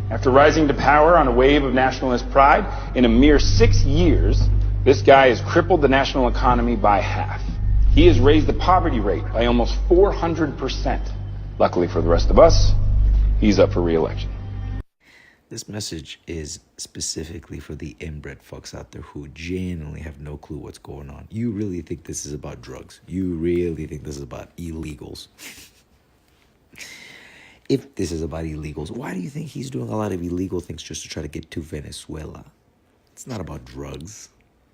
After rising to power on a wave of nationalist pride, in a mere 6 years, this guy has crippled the national economy by half. He has raised the poverty rate by almost 400%. Luckily for the rest of us, he's up for re-election. This message is specifically for the inbred fucks out there who genuinely have no clue what's going on. You really think this is about drugs? You really think this is about illegals? If this is about illegals, why do you think he's doing a lot of illegal things just to try to get to Venezuela? It's not about drugs.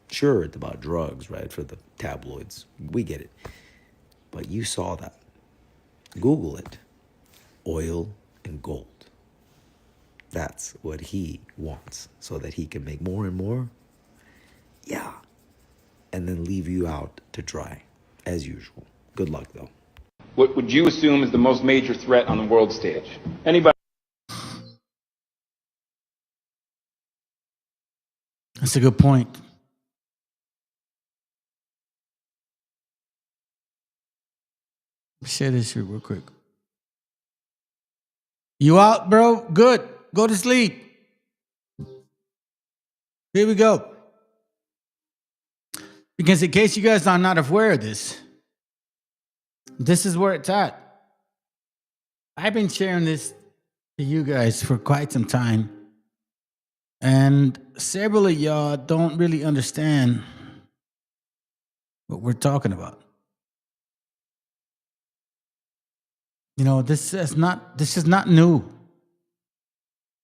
Sure, it's about drugs, right? For the tabloids. We get it. But you saw that. Google it. Oil and gold. That's what he wants, so that he can make more and more. Yeah. And then leave you out to dry, as usual. Good luck, though. What would you assume is the most major threat on the world stage? Anybody? That's a good point. Share this shit real quick. You out, bro? Good. Go to sleep. Here we go. Because in case you guys are not aware of this, this is where it's at. I've been sharing this to you guys for quite some time. And several of y'all don't really understand what we're talking about. You know, this is not new.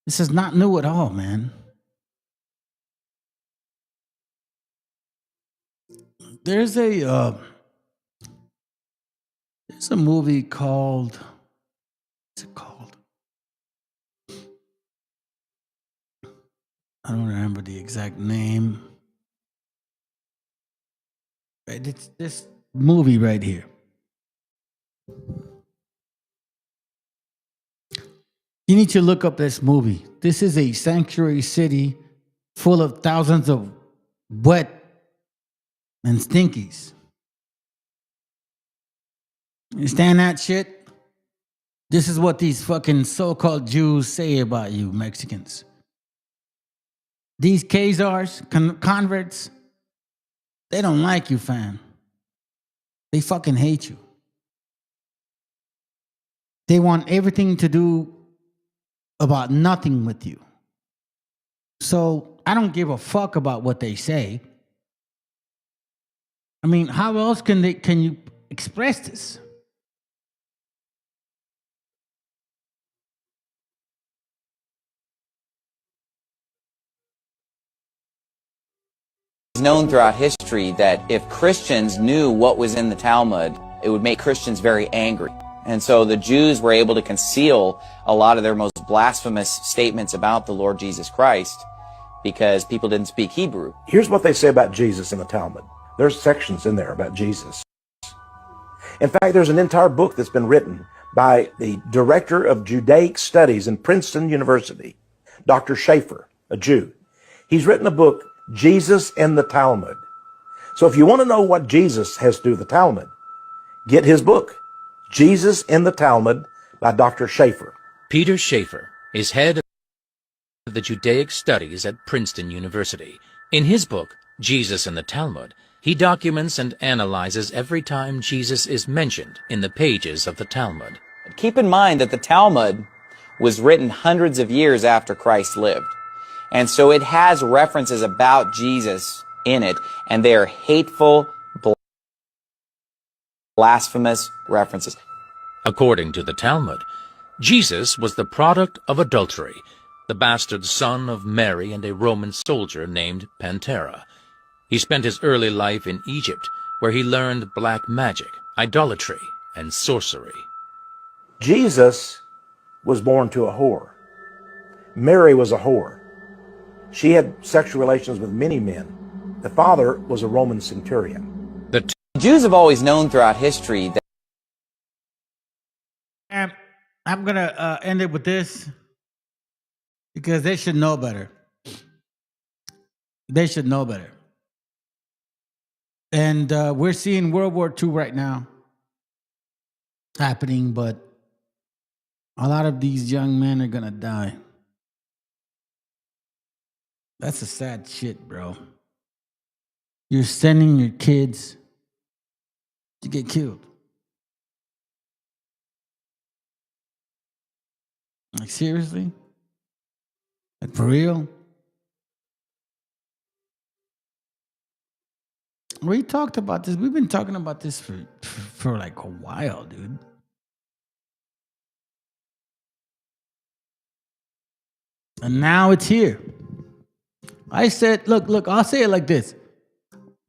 This is not new at all, man. There's a movie called, what's it called? I don't remember the exact name. It's this movie right here. You need to look up this movie. This is a sanctuary city full of thousands of wet and stinkies. You understand that shit? This is what these fucking so-called Jews say about you, Mexicans. These Khazars, converts, they don't like you, fam. They fucking hate you. They want everything to do about nothing with you. So I don't give a fuck about what they say. I mean, how else can you express this? It's known throughout history that if Christians knew what was in the Talmud, it would make Christians very angry. And so the Jews were able to conceal a lot of their most blasphemous statements about the Lord Jesus Christ because people didn't speak Hebrew. Here's what they say about Jesus in the Talmud. There's sections in there about Jesus. In fact, there's an entire book that's been written by the director of Judaic Studies in Princeton University, Dr. Schaefer, a Jew. He's written a book, Jesus in the Talmud. So if you want to know what Jesus has to do with the Talmud, get his book, Jesus in the Talmud by Dr. Schaefer. Peter Schaefer is head of the Judaic Studies at Princeton University. In his book, Jesus in the Talmud, he documents and analyzes every time Jesus is mentioned in the pages of the Talmud. Keep in mind that the Talmud was written hundreds of years after Christ lived. And so it has references about Jesus in it, and they are hateful, blasphemous references. According to the Talmud, Jesus was the product of adultery, the bastard son of Mary and a Roman soldier named Pantera. He spent his early life in Egypt, where he learned black magic, idolatry, and sorcery. Jesus was born to a whore. Mary was a whore. She had sexual relations with many men. The father was a Roman centurion. The Jews have always known throughout history that... I'm going to end it with this because they should know better. They should know better. And we're seeing World War II right now happening, but a lot of these young men are going to die. That's a sad shit, bro. You're sending your kids to get killed. Like, seriously? Like, for real? We talked about this. We've been talking about this for like a while, dude. And now it's here. I said, look, I'll say it like this.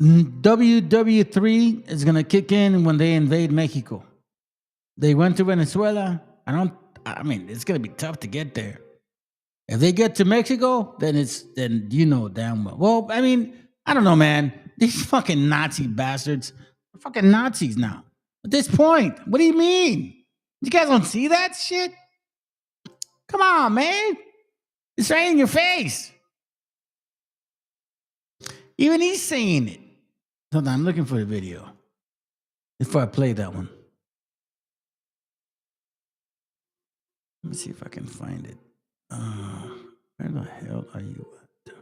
WW3 is going to kick in when they invade Mexico. They went to Venezuela. I mean, it's going to be tough to get there. If they get to Mexico, then you know damn well. Well, I mean, I don't know, man. These fucking Nazi bastards are fucking Nazis now. At this point, what do you mean? You guys don't see that shit? Come on, man. It's right in your face. Even he's saying it. Hold on, I'm looking for the video before I play that one. Let me see if I can find it. Where the hell are you at?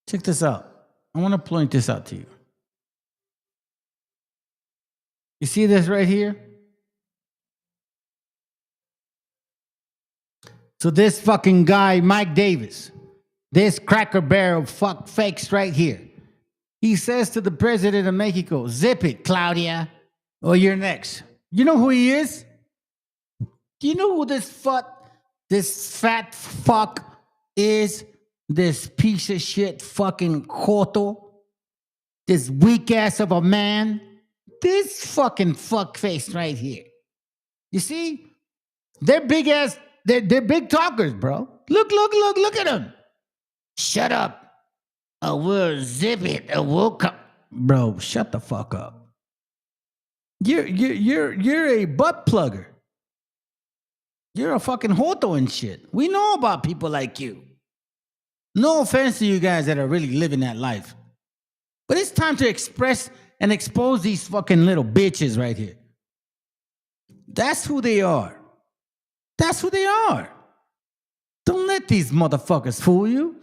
Check this out. I want to point this out to you. You see this right here? So this fucking guy, Mike Davis, this cracker barrel fuck fakes right here. He says to the president of Mexico, zip it, Claudia, or you're next. You know who he is? Do you know who this fat fuck is? This piece of shit fucking Joto? This weak ass of a man? This fucking fuck face right here. You see? They're big ass, they're big talkers, bro. Look at them. Shut up. We'll zip it. We'll come. Bro, shut the fuck up. You're a butt plugger. You're a fucking Joto and shit. We know about people like you. No offense to you guys that are really living that life. But it's time to express and expose these fucking little bitches right here. That's who they are. That's who they are. Don't let these motherfuckers fool you.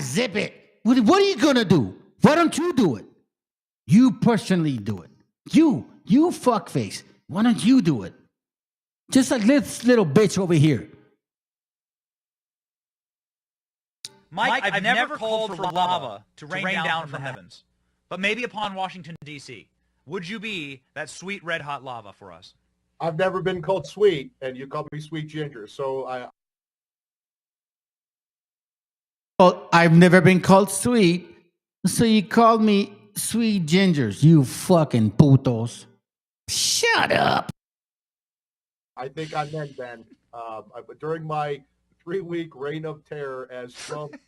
Zip it. What are you gonna do? Why don't you do it? You personally do it. You fuckface. Why don't you do it? Just like this little bitch over here. Mike, I've never called for lava to rain down from the heavens, but maybe upon Washington, D.C. Would you be that sweet red hot lava for us? I've never been called sweet, and you call me Sweet Ginger, so I've never been called sweet, so you called me Sweet Gingers, you fucking putos. Shut up. I think I meant Ben. During my 3-week reign of terror as Trump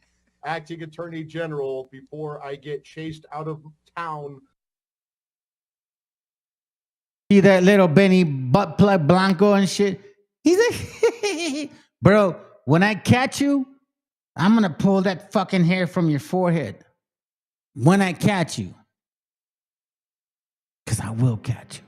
acting attorney general before I get chased out of town. See that little Benny butt plug Blanco and shit? He's like, bro, when I catch you, I'm going to pull that fucking hair from your forehead. When I catch you. Because I will catch you.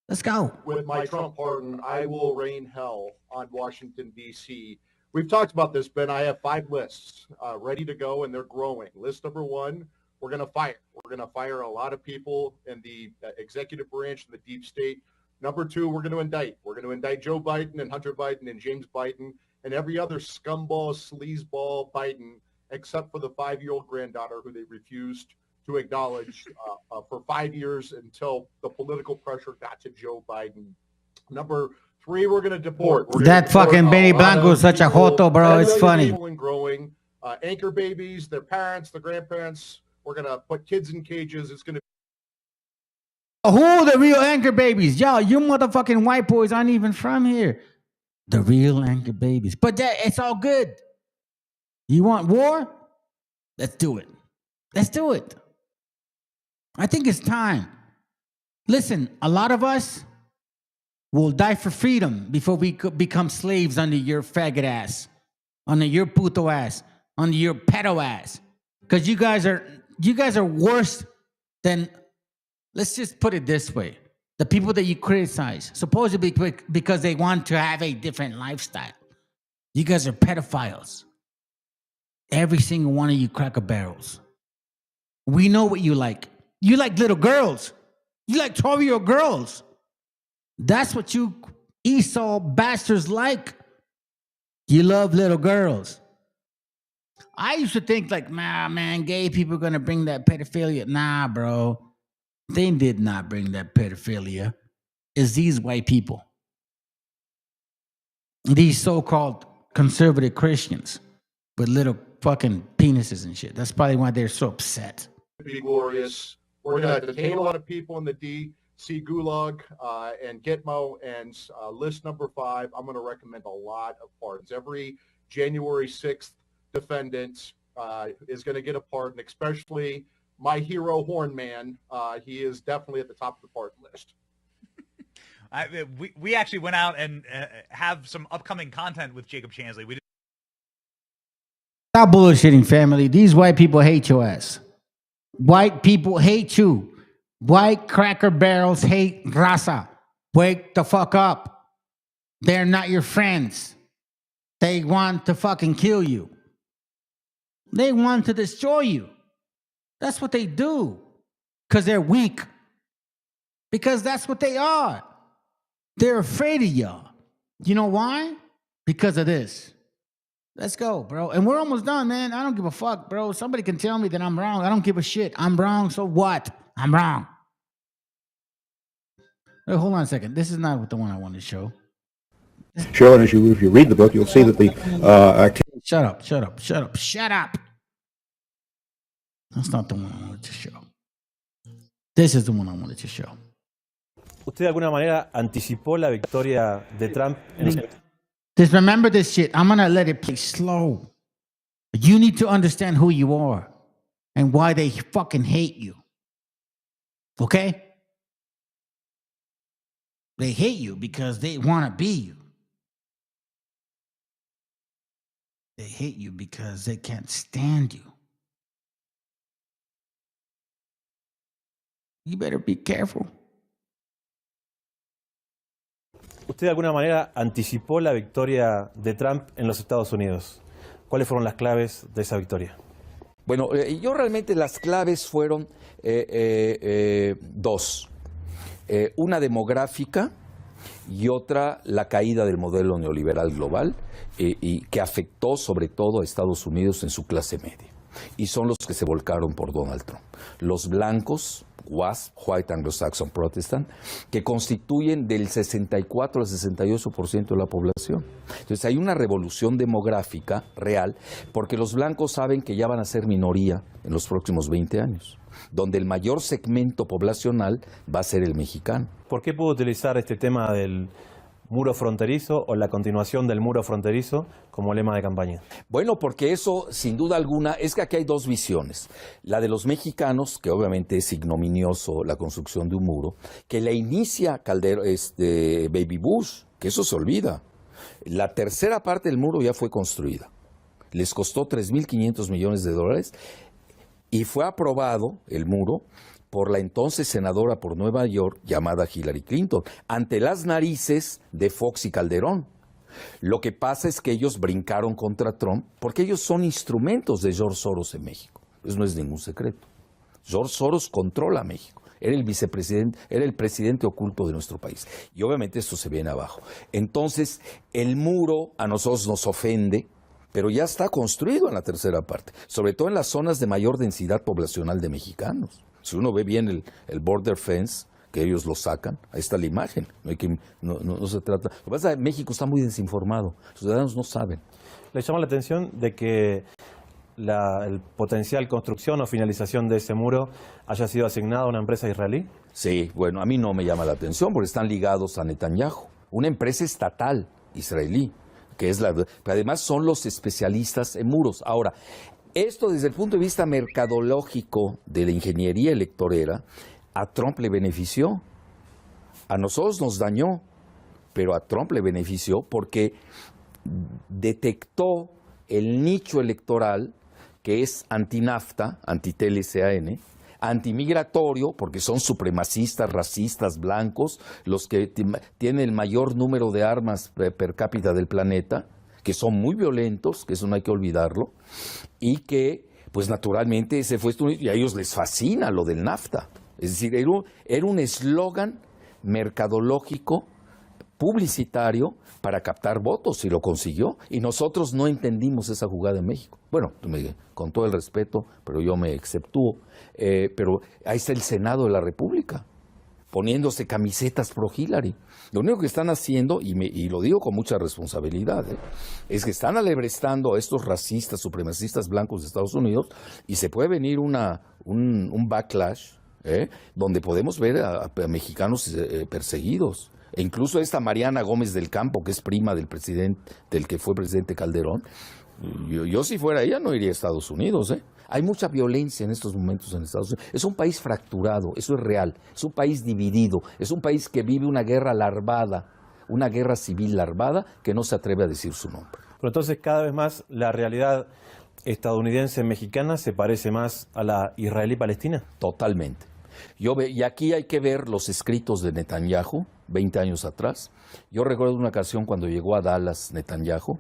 Let's go. With my Trump pardon, I will rain hell on Washington, D.C. We've talked about this, Ben. I have 5 lists ready to go, and they're growing. List number 1, we're going to fire. We're going to fire a lot of people in the executive branch and the deep state. Number 2, we're going to indict. We're going to indict Joe Biden and Hunter Biden and James Biden and every other scumball, sleazeball Biden, except for the 5-year-old granddaughter who they refused to acknowledge for 5 years until the political pressure got to Joe Biden. Number 3, we're going to deport. That fucking Benny Blanco is such a Joto, bro. It's funny. And growing. Anchor babies, their parents, their grandparents. We're going to put kids in cages. It's going to Who are the real anchor babies? Yo, you motherfucking white boys aren't even from here. The real anchor babies. But it's all good. You want war? Let's do it. Let's do it. I think it's time. Listen, a lot of us will die for freedom before we could become slaves under your faggot ass, under your puto ass, under your pedo ass. Because you guys are worse than, let's just put it this way. The people that you criticize, supposedly because they want to have a different lifestyle. You guys are pedophiles. Every single one of you cracker barrels. We know what you like. You like little girls. You like 12-year-old girls. That's what you Esau bastards like. You love little girls. I used to think like, man, gay people are going to bring that pedophilia. Nah, bro. They did not bring that pedophilia. is these white people. These so-called conservative Christians with little fucking penises and shit. That's probably why they're so upset. Be glorious. We're going to detain a lot of people in the DC Gulag and Gitmo. And list number 5, I'm going to recommend a lot of pardons. Every January 6th defendant is going to get a pardon, especially my hero Hornman. He is definitely at the top of the pardon list. We actually went out and have some upcoming content with Jacob Chansley. We did. Stop bullshitting, family. These white people hate your ass. White people hate you. White cracker barrels hate raza. Wake the fuck up. They're not your friends. They want to fucking kill you. They want to destroy you. That's what they do. Because they're weak. Because that's what they are. They're afraid of y'all. You know why? Because of this. Let's go, bro. And we're almost done, man. I don't give a fuck, bro. Somebody can tell me that I'm wrong. I don't give a shit. I'm wrong, so what? I'm wrong. Wait, hold on a second. This is not the one I wanted to show. Sure, and if you read the book, you'll see that the activity... Shut up. That's not the one I wanted to show. This is the one I wanted to show. ¿Usted de alguna manera anticipó la victoria de Trump en los... Just remember this shit. I'm going to let it play slow. You need to understand who you are and why they fucking hate you. Okay? They hate you because they want to be you. They hate you because they can't stand you. You better be careful. ¿Usted de alguna manera anticipó la victoria de Trump en los Estados Unidos? ¿Cuáles fueron las claves de esa victoria? Bueno, yo realmente las claves fueron dos. Una demográfica y otra la caída del modelo neoliberal global y que afectó sobre todo a Estados Unidos en su clase media. Y son los que se volcaron por Donald Trump. Los blancos, WASP, White Anglo-Saxon Protestant, que constituyen del 64 al 68% de la población. Entonces hay una revolución demográfica real porque los blancos saben que ya van a ser minoría en los próximos 20 años, donde el mayor segmento poblacional va a ser el mexicano. ¿Por qué pudo utilizar este tema del muro fronterizo o la continuación del muro fronterizo como lema de campaña? Bueno, porque eso, sin duda alguna, es que aquí hay dos visiones. La de los mexicanos, que obviamente es ignominioso la construcción de un muro, que la inicia Baby Bush, que eso se olvida. La tercera parte del muro ya fue construida. Les costó $3.500 millones y fue aprobado el muro por la entonces senadora por Nueva York llamada Hillary Clinton, ante las narices de Fox y Calderón. Lo que pasa es que ellos brincaron contra Trump porque ellos son instrumentos de George Soros en México. Eso no es ningún secreto. George Soros controla México. Era el vicepresidente, era el presidente oculto de nuestro país. Y obviamente esto se viene abajo. Entonces, el muro a nosotros nos ofende, pero ya está construido en la tercera parte, sobre todo en las zonas de mayor densidad poblacional de mexicanos. Si uno ve bien el border fence, que ellos lo sacan, ahí está la imagen. No se trata. Lo que pasa es que México está muy desinformado. Los ciudadanos no saben. ¿Le llama la atención de que el potencial construcción o finalización de ese muro haya sido asignado a una empresa israelí? Sí, bueno, a mí no me llama la atención porque están ligados a Netanyahu, una empresa estatal israelí, que es pero además son los especialistas en muros. Ahora, esto desde el punto de vista mercadológico de la ingeniería electorera, a Trump le benefició, a nosotros nos dañó, pero a Trump le benefició porque detectó el nicho electoral que es anti-NAFTA, anti-TLCAN, antimigratorio, porque son supremacistas, racistas, blancos, los que tienen el mayor número de armas per cápita del planeta, que son muy violentos, que eso no hay que olvidarlo, y que, pues naturalmente, ese fue y a ellos les fascina lo del NAFTA. Es decir, era un eslogan mercadológico, publicitario, para captar votos, y lo consiguió. Y nosotros no entendimos esa jugada en México. Bueno, con todo el respeto, pero yo me exceptúo. Pero ahí está el Senado de la República. poniéndose camisetas pro Hillary. Lo único que están haciendo, y lo digo con mucha responsabilidad, es que están alebrestando a estos racistas, supremacistas blancos de Estados Unidos, y se puede venir un backlash, donde podemos ver a mexicanos perseguidos. E incluso esta Mariana Gómez del Campo, que es prima del que fue presidente Calderón, yo si fuera ella no iría a Estados Unidos, Hay mucha violencia en estos momentos en Estados Unidos. Es un país fracturado, eso es real. Es un país dividido, es un país que vive una guerra larvada, una guerra civil larvada que no se atreve a decir su nombre. Pero entonces cada vez más la realidad estadounidense-mexicana se parece más a la israelí-palestina. Totalmente. Y aquí hay que ver los escritos de Netanyahu, 20 años atrás. Yo recuerdo una ocasión cuando llegó a Dallas Netanyahu,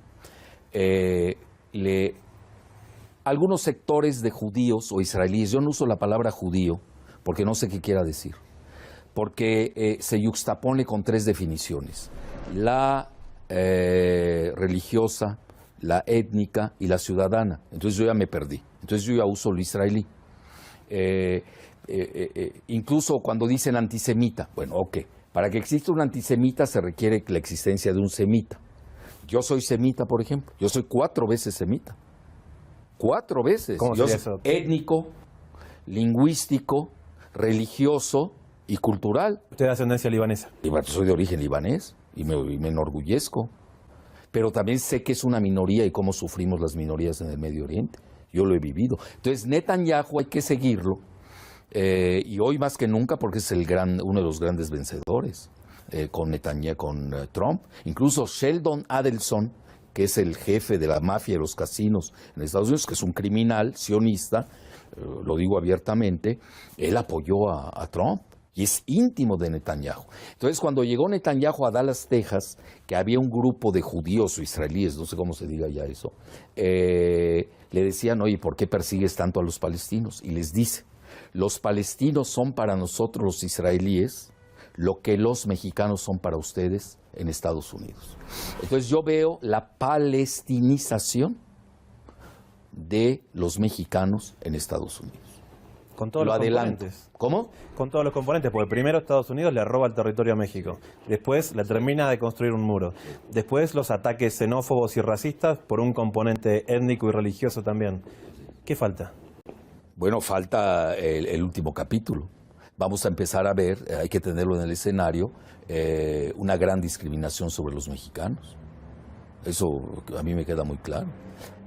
algunos sectores de judíos o israelíes, yo no uso la palabra judío porque no sé qué quiera decir, porque se yuxtapone con 3 definiciones: la religiosa, la étnica y la ciudadana. Entonces yo ya me perdí, entonces yo ya uso lo israelí. Incluso cuando dicen antisemita, bueno, ok, para que exista un antisemita se requiere la existencia de un semita. Yo soy semita, por ejemplo, yo soy 4 veces semita. 4 veces. ¿Cómo sería eso? Étnico, lingüístico, religioso y cultural. ¿Usted es de ascendencia libanesa? Soy de origen libanés y me enorgullezco. Pero también sé que es una minoría y cómo sufrimos las minorías en el Medio Oriente. Yo lo he vivido. Entonces, Netanyahu hay que seguirlo. Y hoy más que nunca porque es uno de los grandes vencedores con Netanyahu, con Trump. Incluso Sheldon Adelson, que es el jefe de la mafia de los casinos en Estados Unidos, que es un criminal sionista, lo digo abiertamente, él apoyó a Trump y es íntimo de Netanyahu. Entonces, cuando llegó Netanyahu a Dallas, Texas, que había un grupo de judíos o israelíes, no sé cómo se diga ya eso, le decían, oye, ¿por qué persigues tanto a los palestinos? Y les dice, los palestinos son para nosotros los israelíes lo que los mexicanos son para ustedes en Estados Unidos. Entonces yo veo la palestinización de los mexicanos en Estados Unidos. Con todos los componentes. ¿Cómo? Con todos los componentes, porque primero Estados Unidos le roba el territorio a México, después le termina de construir un muro, después los ataques xenófobos y racistas por un componente étnico y religioso también. ¿Qué falta? Bueno, falta el último capítulo. Vamos a empezar a ver, hay que tenerlo en el escenario, una gran discriminación sobre los mexicanos. Eso a mí me queda muy claro.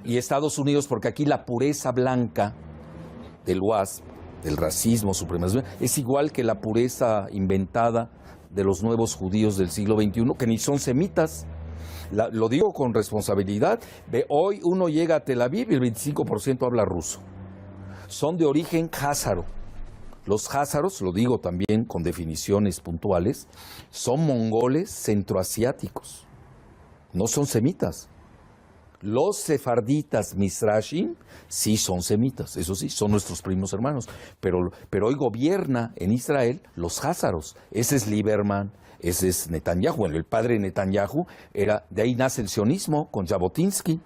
Y Estados Unidos, porque aquí la pureza blanca del WASP, del racismo, supremacismo, es igual que la pureza inventada de los nuevos judíos del siglo XXI, que ni son semitas. Lo digo con responsabilidad. Hoy uno llega a Tel Aviv y el 25% habla ruso. Son de origen házaro. Los házaros, lo digo también con definiciones puntuales, son mongoles centroasiáticos, no son semitas. Los sefarditas mizrashim sí son semitas, eso sí, son nuestros primos hermanos, pero hoy gobierna en Israel los házaros. Ese es Lieberman, ese es Netanyahu. Bueno, el padre de Netanyahu de ahí nace el sionismo con Jabotinsky.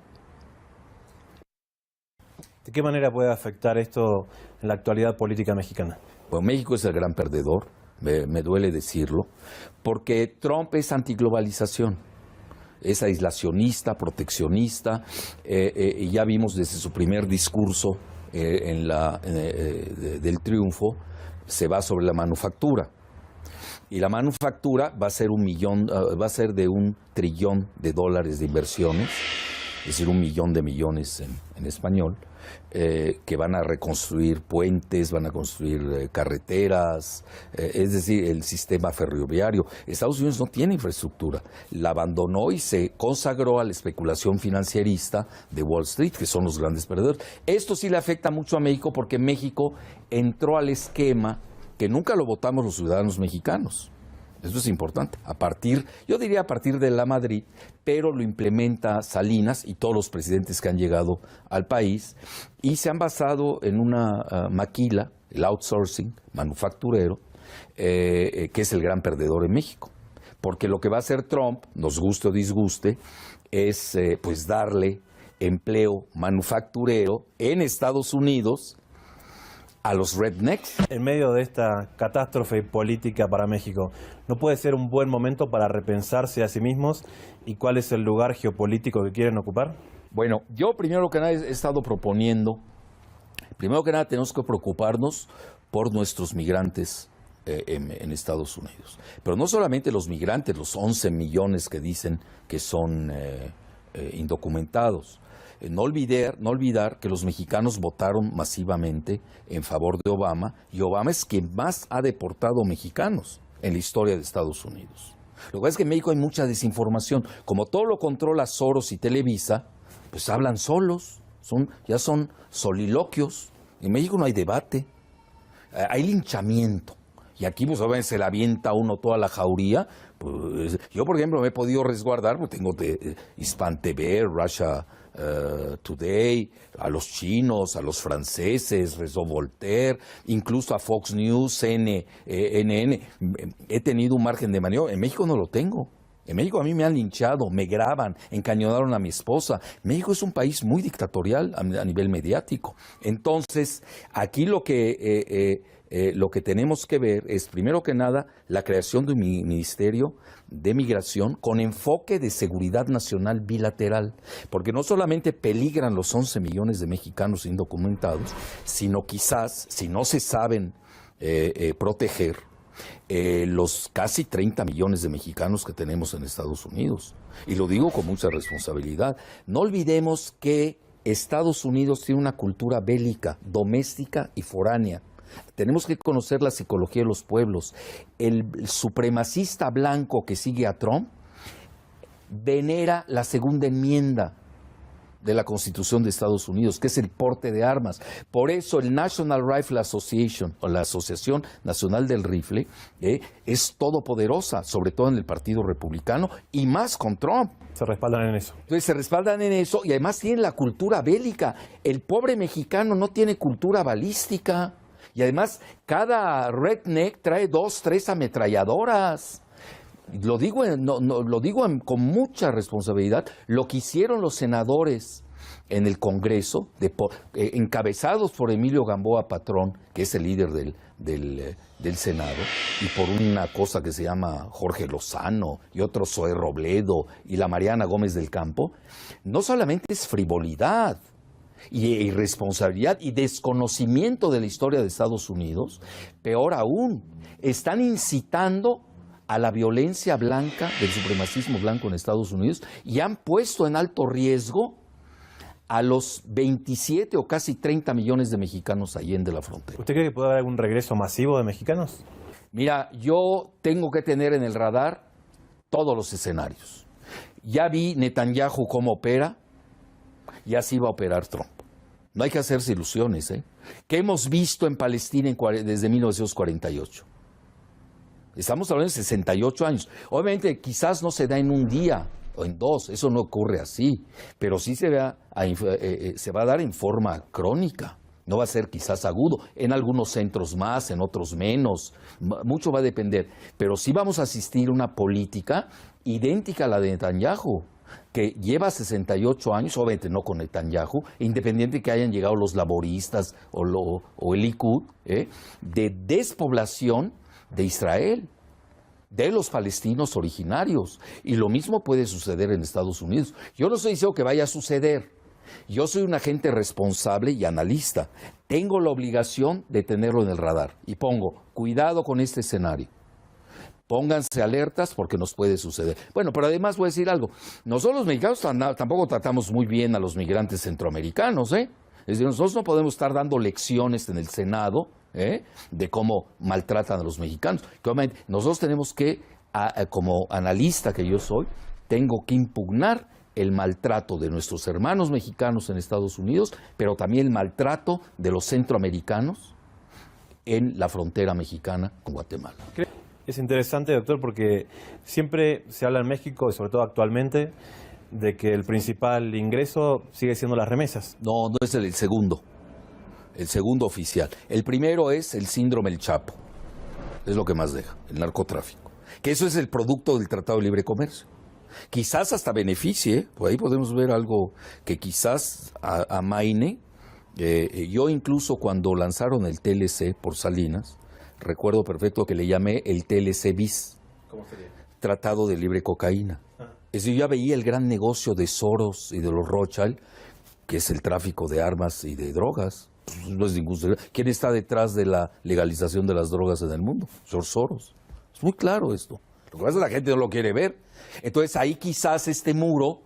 ¿De qué manera puede afectar esto en la actualidad política mexicana? Bueno, México es el gran perdedor, me duele decirlo, porque Trump es antiglobalización, es aislacionista, proteccionista, y ya vimos desde su primer discurso del triunfo, se va sobre la manufactura. Y la manufactura va a ser de $1 trillón de inversiones, es decir, 1 millón de millones en español, que van a reconstruir puentes, van a construir carreteras, es decir, el sistema ferroviario. Estados Unidos no tiene infraestructura, la abandonó y se consagró a la especulación financierista de Wall Street, que son los grandes perdedores. Esto sí le afecta mucho a México porque México entró al esquema que nunca lo votamos los ciudadanos mexicanos. Eso es importante. Yo diría a partir de la Madrid, pero lo implementa Salinas y todos los presidentes que han llegado al país y se han basado en una maquila, el outsourcing manufacturero, que es el gran perdedor en México. Porque lo que va a hacer Trump, nos guste o disguste, es pues darle empleo manufacturero en Estados Unidos a los rednecks. En medio de esta catástrofe política para México, ¿no puede ser un buen momento para repensarse a sí mismos y cuál es el lugar geopolítico que quieren ocupar? Bueno, yo primero que nada he estado proponiendo, primero que nada tenemos que preocuparnos por nuestros migrantes en Estados Unidos. Pero no solamente los migrantes, los 11 millones que dicen que son indocumentados. No olvidar que los mexicanos votaron masivamente en favor de Obama, y Obama es quien más ha deportado mexicanos en la historia de Estados Unidos. Lo que pasa es que en México hay mucha desinformación. Como todo lo controla Soros y Televisa, pues hablan solos, ya son soliloquios. En México no hay debate, hay linchamiento. Y aquí, pues, obviamente se le avienta a uno toda la jauría. Pues, yo, por ejemplo, me he podido resguardar, porque tengo Hispan TV, Russia Today, a los chinos, a los franceses, Réseau Voltaire, incluso a Fox News, CNN. He tenido un margen de maniobra. En México no lo tengo. En México a mí me han linchado, me graban, encañonaron a mi esposa. México es un país muy dictatorial a nivel mediático. Entonces, aquí lo que tenemos que ver es, primero que nada, la creación de un ministerio de migración con enfoque de seguridad nacional bilateral, porque no solamente peligran los 11 millones de mexicanos indocumentados, sino quizás, si no se saben proteger, los casi 30 millones de mexicanos que tenemos en Estados Unidos. Y lo digo con mucha responsabilidad. No olvidemos que Estados Unidos tiene una cultura bélica, doméstica y foránea. Tenemos que conocer la psicología de los pueblos. El supremacista blanco que sigue a Trump venera la segunda enmienda de la Constitución de Estados Unidos, que es el porte de armas. Por eso el National Rifle Association, o la Asociación Nacional del Rifle, es todopoderosa, sobre todo en el Partido Republicano, y más con Trump. Se respaldan en eso. Entonces se respaldan en eso, y además tienen la cultura bélica. El pobre mexicano no tiene cultura balística, y además cada redneck trae 2, 3 ametralladoras. Lo digo, con mucha responsabilidad. Lo que hicieron los senadores en el Congreso, encabezados por Emilio Gamboa Patrón, que es el líder del Senado, y por una cosa que se llama Jorge Lozano, y otro Zoé Robledo, y la Mariana Gómez del Campo, no solamente es frivolidad y irresponsabilidad y desconocimiento de la historia de Estados Unidos, peor aún, están incitando a la violencia blanca, del supremacismo blanco en Estados Unidos, y han puesto en alto riesgo a los 27 o casi 30 millones de mexicanos allende la frontera. ¿Usted cree que puede haber algún regreso masivo de mexicanos? Mira, yo tengo que tener en el radar todos los escenarios. Ya vi Netanyahu cómo opera, y así va a operar Trump. No hay que hacerse ilusiones, ¿eh? ¿Qué hemos visto en Palestina desde 1948? Estamos hablando de 68 años. Obviamente, quizás no se da en un día o en 2, eso no ocurre así, pero sí se va a dar en forma crónica. No va a ser quizás agudo, en algunos centros más, en otros menos, mucho va a depender. Pero sí vamos a asistir a una política idéntica a la de Netanyahu, que lleva 68 años, obviamente no con Netanyahu, independiente de que hayan llegado los laboristas o el Likud, de despoblación de Israel, de los palestinos originarios. Y lo mismo puede suceder en Estados Unidos. Yo no estoy diciendo que vaya a suceder. Yo soy un agente responsable y analista. Tengo la obligación de tenerlo en el radar. Y pongo, cuidado con este escenario. Pónganse alertas porque nos puede suceder. Bueno, pero además voy a decir algo. Nosotros los mexicanos tampoco tratamos muy bien a los migrantes centroamericanos, ¿eh? Es decir, nosotros no podemos estar dando lecciones en el Senado de cómo maltratan a los mexicanos. Nosotros tenemos que, como analista que yo soy, tengo que impugnar el maltrato de nuestros hermanos mexicanos en Estados Unidos, pero también el maltrato de los centroamericanos en la frontera mexicana con Guatemala. Es interesante, doctor, porque siempre se habla en México, y sobre todo actualmente, de que el principal ingreso sigue siendo las remesas. No, no es el segundo oficial. El primero es el síndrome del Chapo, es lo que más deja, el narcotráfico. Que eso es el producto del Tratado de Libre Comercio. Quizás hasta beneficie, por ahí podemos ver algo que quizás amaine Yo incluso cuando lanzaron el TLC por Salinas, recuerdo perfecto que le llamé el TLC bis. ¿Cómo sería? Tratado de Libre Cocaína. Es decir, yo ya veía el gran negocio de Soros y de los Rothschild, que es el tráfico de armas y de drogas. No es ningún secreto. ¿Quién está detrás de la legalización de las drogas en el mundo? George Soros. Es muy claro esto. Lo que pasa es que la gente no lo quiere ver. Entonces ahí quizás este muro,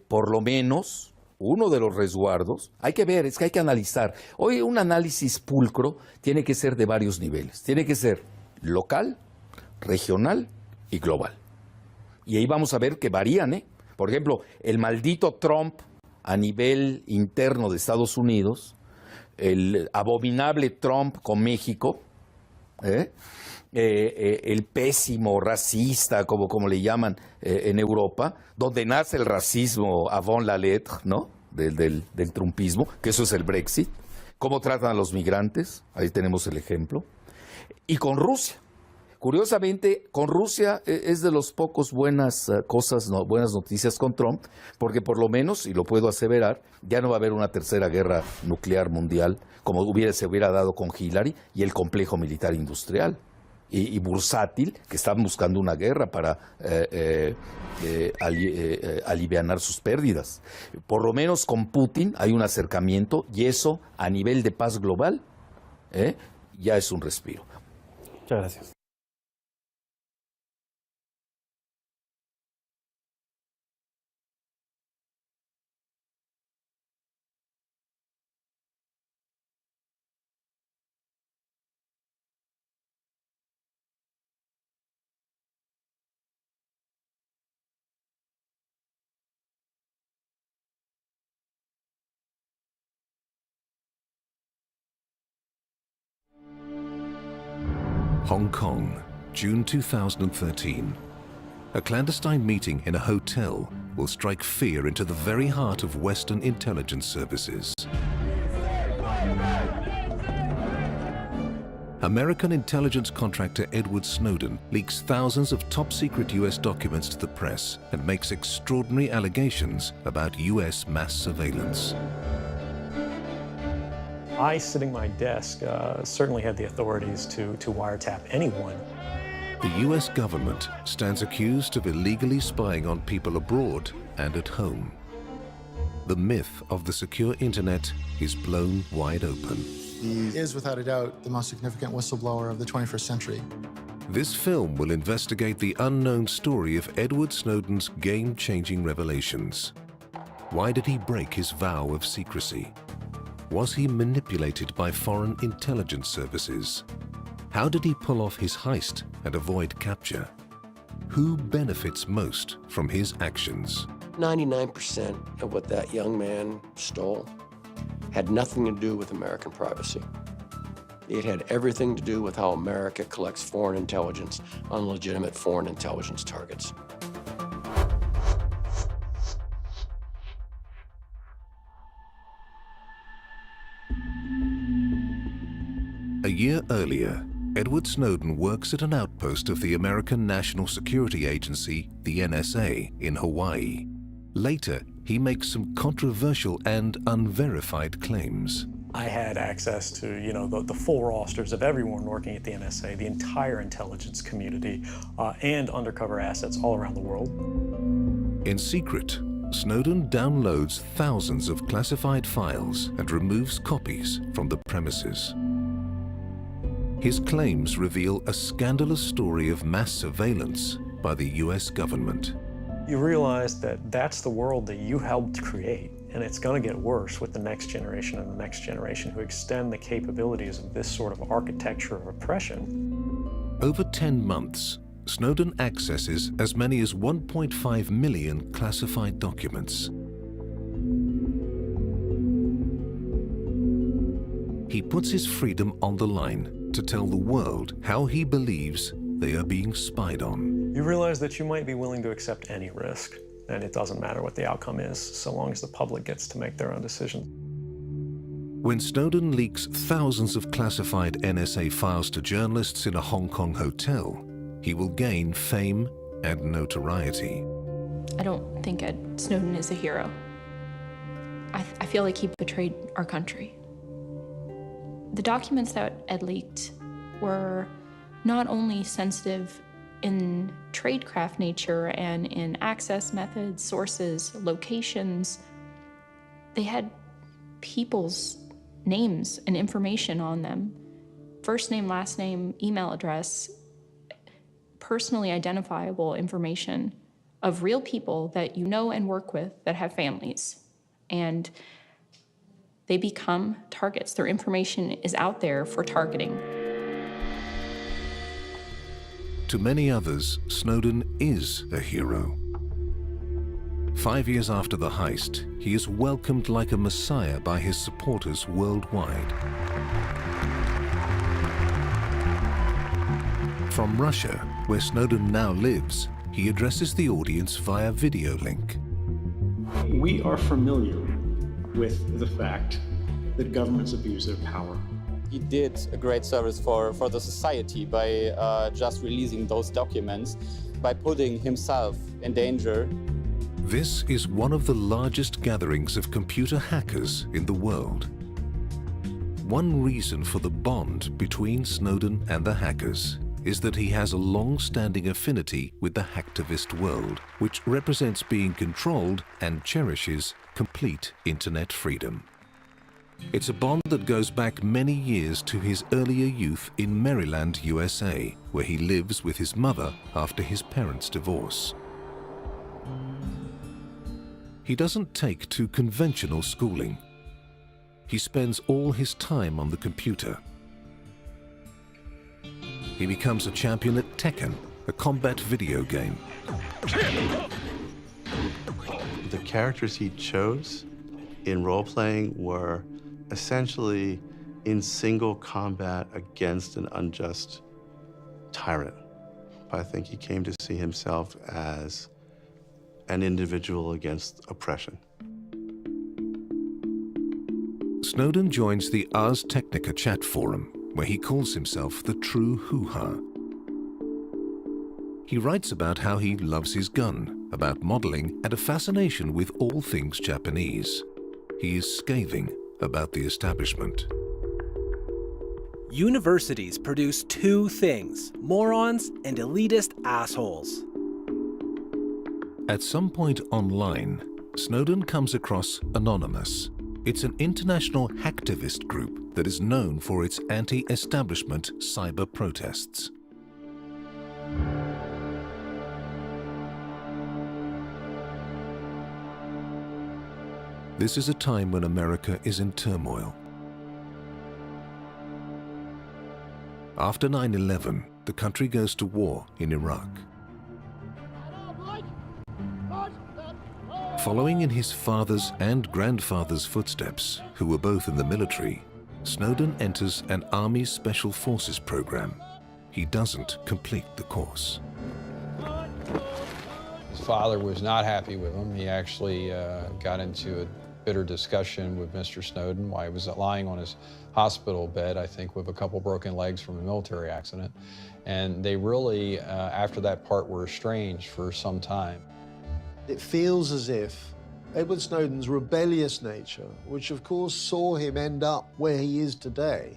por lo menos, uno de los resguardos, hay que ver, es que hay que analizar. Hoy un análisis pulcro tiene que ser de varios niveles. Tiene que ser local, regional y global. Y ahí vamos a ver que varían, ¿eh? Por ejemplo, el maldito Trump a nivel interno de Estados Unidos, el abominable Trump con México, el pésimo racista, como le llaman en Europa, donde nace el racismo avant la lettre, ¿no? Del trumpismo, que eso es el Brexit. Cómo tratan a los migrantes, ahí tenemos el ejemplo. Y con Rusia. Curiosamente, con Rusia es de los pocos buenas buenas noticias con Trump, porque por lo menos, y lo puedo aseverar, ya no va a haber una tercera guerra nuclear mundial como se hubiera dado con Hillary y el complejo militar industrial. Y bursátil, que están buscando una guerra para alivianar sus pérdidas. Por lo menos con Putin hay un acercamiento y eso a nivel de paz global ya es un respiro. Muchas gracias. Hong Kong, June 2013. A clandestine meeting in a hotel will strike fear into the very heart of Western intelligence services. American intelligence contractor Edward Snowden leaks thousands of top-secret US documents to the press and makes extraordinary allegations about US mass surveillance. I, sitting at my desk, certainly had the authorities to wiretap anyone. The US government stands accused of illegally spying on people abroad and at home. The myth of the secure internet is blown wide open. He is, without a doubt, the most significant whistleblower of the 21st century. This film will investigate the unknown story of Edward Snowden's game-changing revelations. Why did he break his vow of secrecy? Was he manipulated by foreign intelligence services? How did he pull off his heist and avoid capture? Who benefits most from his actions? 99% of what that young man stole had nothing to do with American privacy. It had everything to do with how America collects foreign intelligence on legitimate foreign intelligence targets. A year earlier, Edward Snowden works at an outpost of the American National Security Agency, the NSA, in Hawaii. Later, he makes some controversial and unverified claims. I had access to, the full rosters of everyone working at the NSA, the entire intelligence community, and undercover assets all around the world. In secret, Snowden downloads thousands of classified files and removes copies from the premises. His claims reveal a scandalous story of mass surveillance by the US government. You realize that that's the world that you helped create, and it's going to get worse with the next generation and the next generation who extend the capabilities of this sort of architecture of oppression. Over 10 months, Snowden accesses as many as 1.5 million classified documents. He puts his freedom on the line to tell the world how he believes they are being spied on. You realize that you might be willing to accept any risk, and it doesn't matter what the outcome is, so long as the public gets to make their own decisions. When Snowden leaks thousands of classified NSA files to journalists in a Hong Kong hotel, he will gain fame and notoriety. I don't think Ed Snowden is a hero. I feel like he betrayed our country. The documents that Ed leaked were not only sensitive in tradecraft nature and in access methods, sources, locations, they had people's names and information on them. First name, last name, email address, personally identifiable information of real people that you know and work with that have families. And they become targets. Their information is out there for targeting. To many others, Snowden is a hero. 5 years after the heist, he is welcomed like a messiah by his supporters worldwide. From Russia, where Snowden now lives, he addresses the audience via video link. We are familiar with the fact that governments abuse their power. He did a great service for the society by just releasing those documents, by putting himself in danger. This is one of the largest gatherings of computer hackers in the world. One reason for the bond between Snowden and the hackers is that he has a long-standing affinity with the hacktivist world, which represents being controlled and cherishes complete internet freedom. It's a bond that goes back many years to his earlier youth in Maryland, USA, where he lives with his mother after his parents' divorce. He doesn't take to conventional schooling. He spends all his time on the computer. He becomes a champion at Tekken, a combat video game. The characters he chose in role-playing were essentially in single combat against an unjust tyrant. I think he came to see himself as an individual against oppression. Snowden joins the Ars Technica chat forum, where he calls himself the true hoo-ha. He writes about how he loves his gun, about modeling, and a fascination with all things Japanese. He is scathing about the establishment. Universities produce two things: morons and elitist assholes. At some point online, Snowden comes across Anonymous. It's an international hacktivist group that is known for its anti-establishment cyber protests. This is a time when America is in turmoil. After 9/11, the country goes to war in Iraq. Following in his father's and grandfather's footsteps, who were both in the military, Snowden enters an Army Special Forces program. He doesn't complete the course. His father was not happy with him. He actually got into a bitter discussion with Mr. Snowden while he was lying on his hospital bed, I think with a couple broken legs from a military accident. And they really, after that part, were estranged for some time. It feels as if Edward Snowden's rebellious nature, which of course saw him end up where he is today,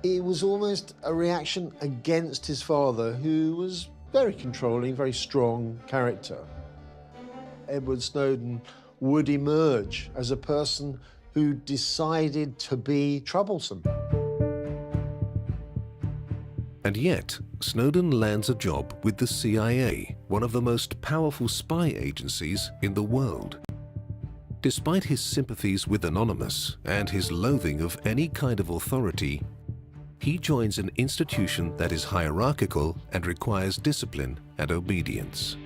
it was almost a reaction against his father, who was very controlling, very strong character. Edward Snowden would emerge as a person who decided to be troublesome. And yet, Snowden lands a job with the CIA, one of the most powerful spy agencies in the world. Despite his sympathies with Anonymous and his loathing of any kind of authority, he joins an institution that is hierarchical and requires discipline and obedience.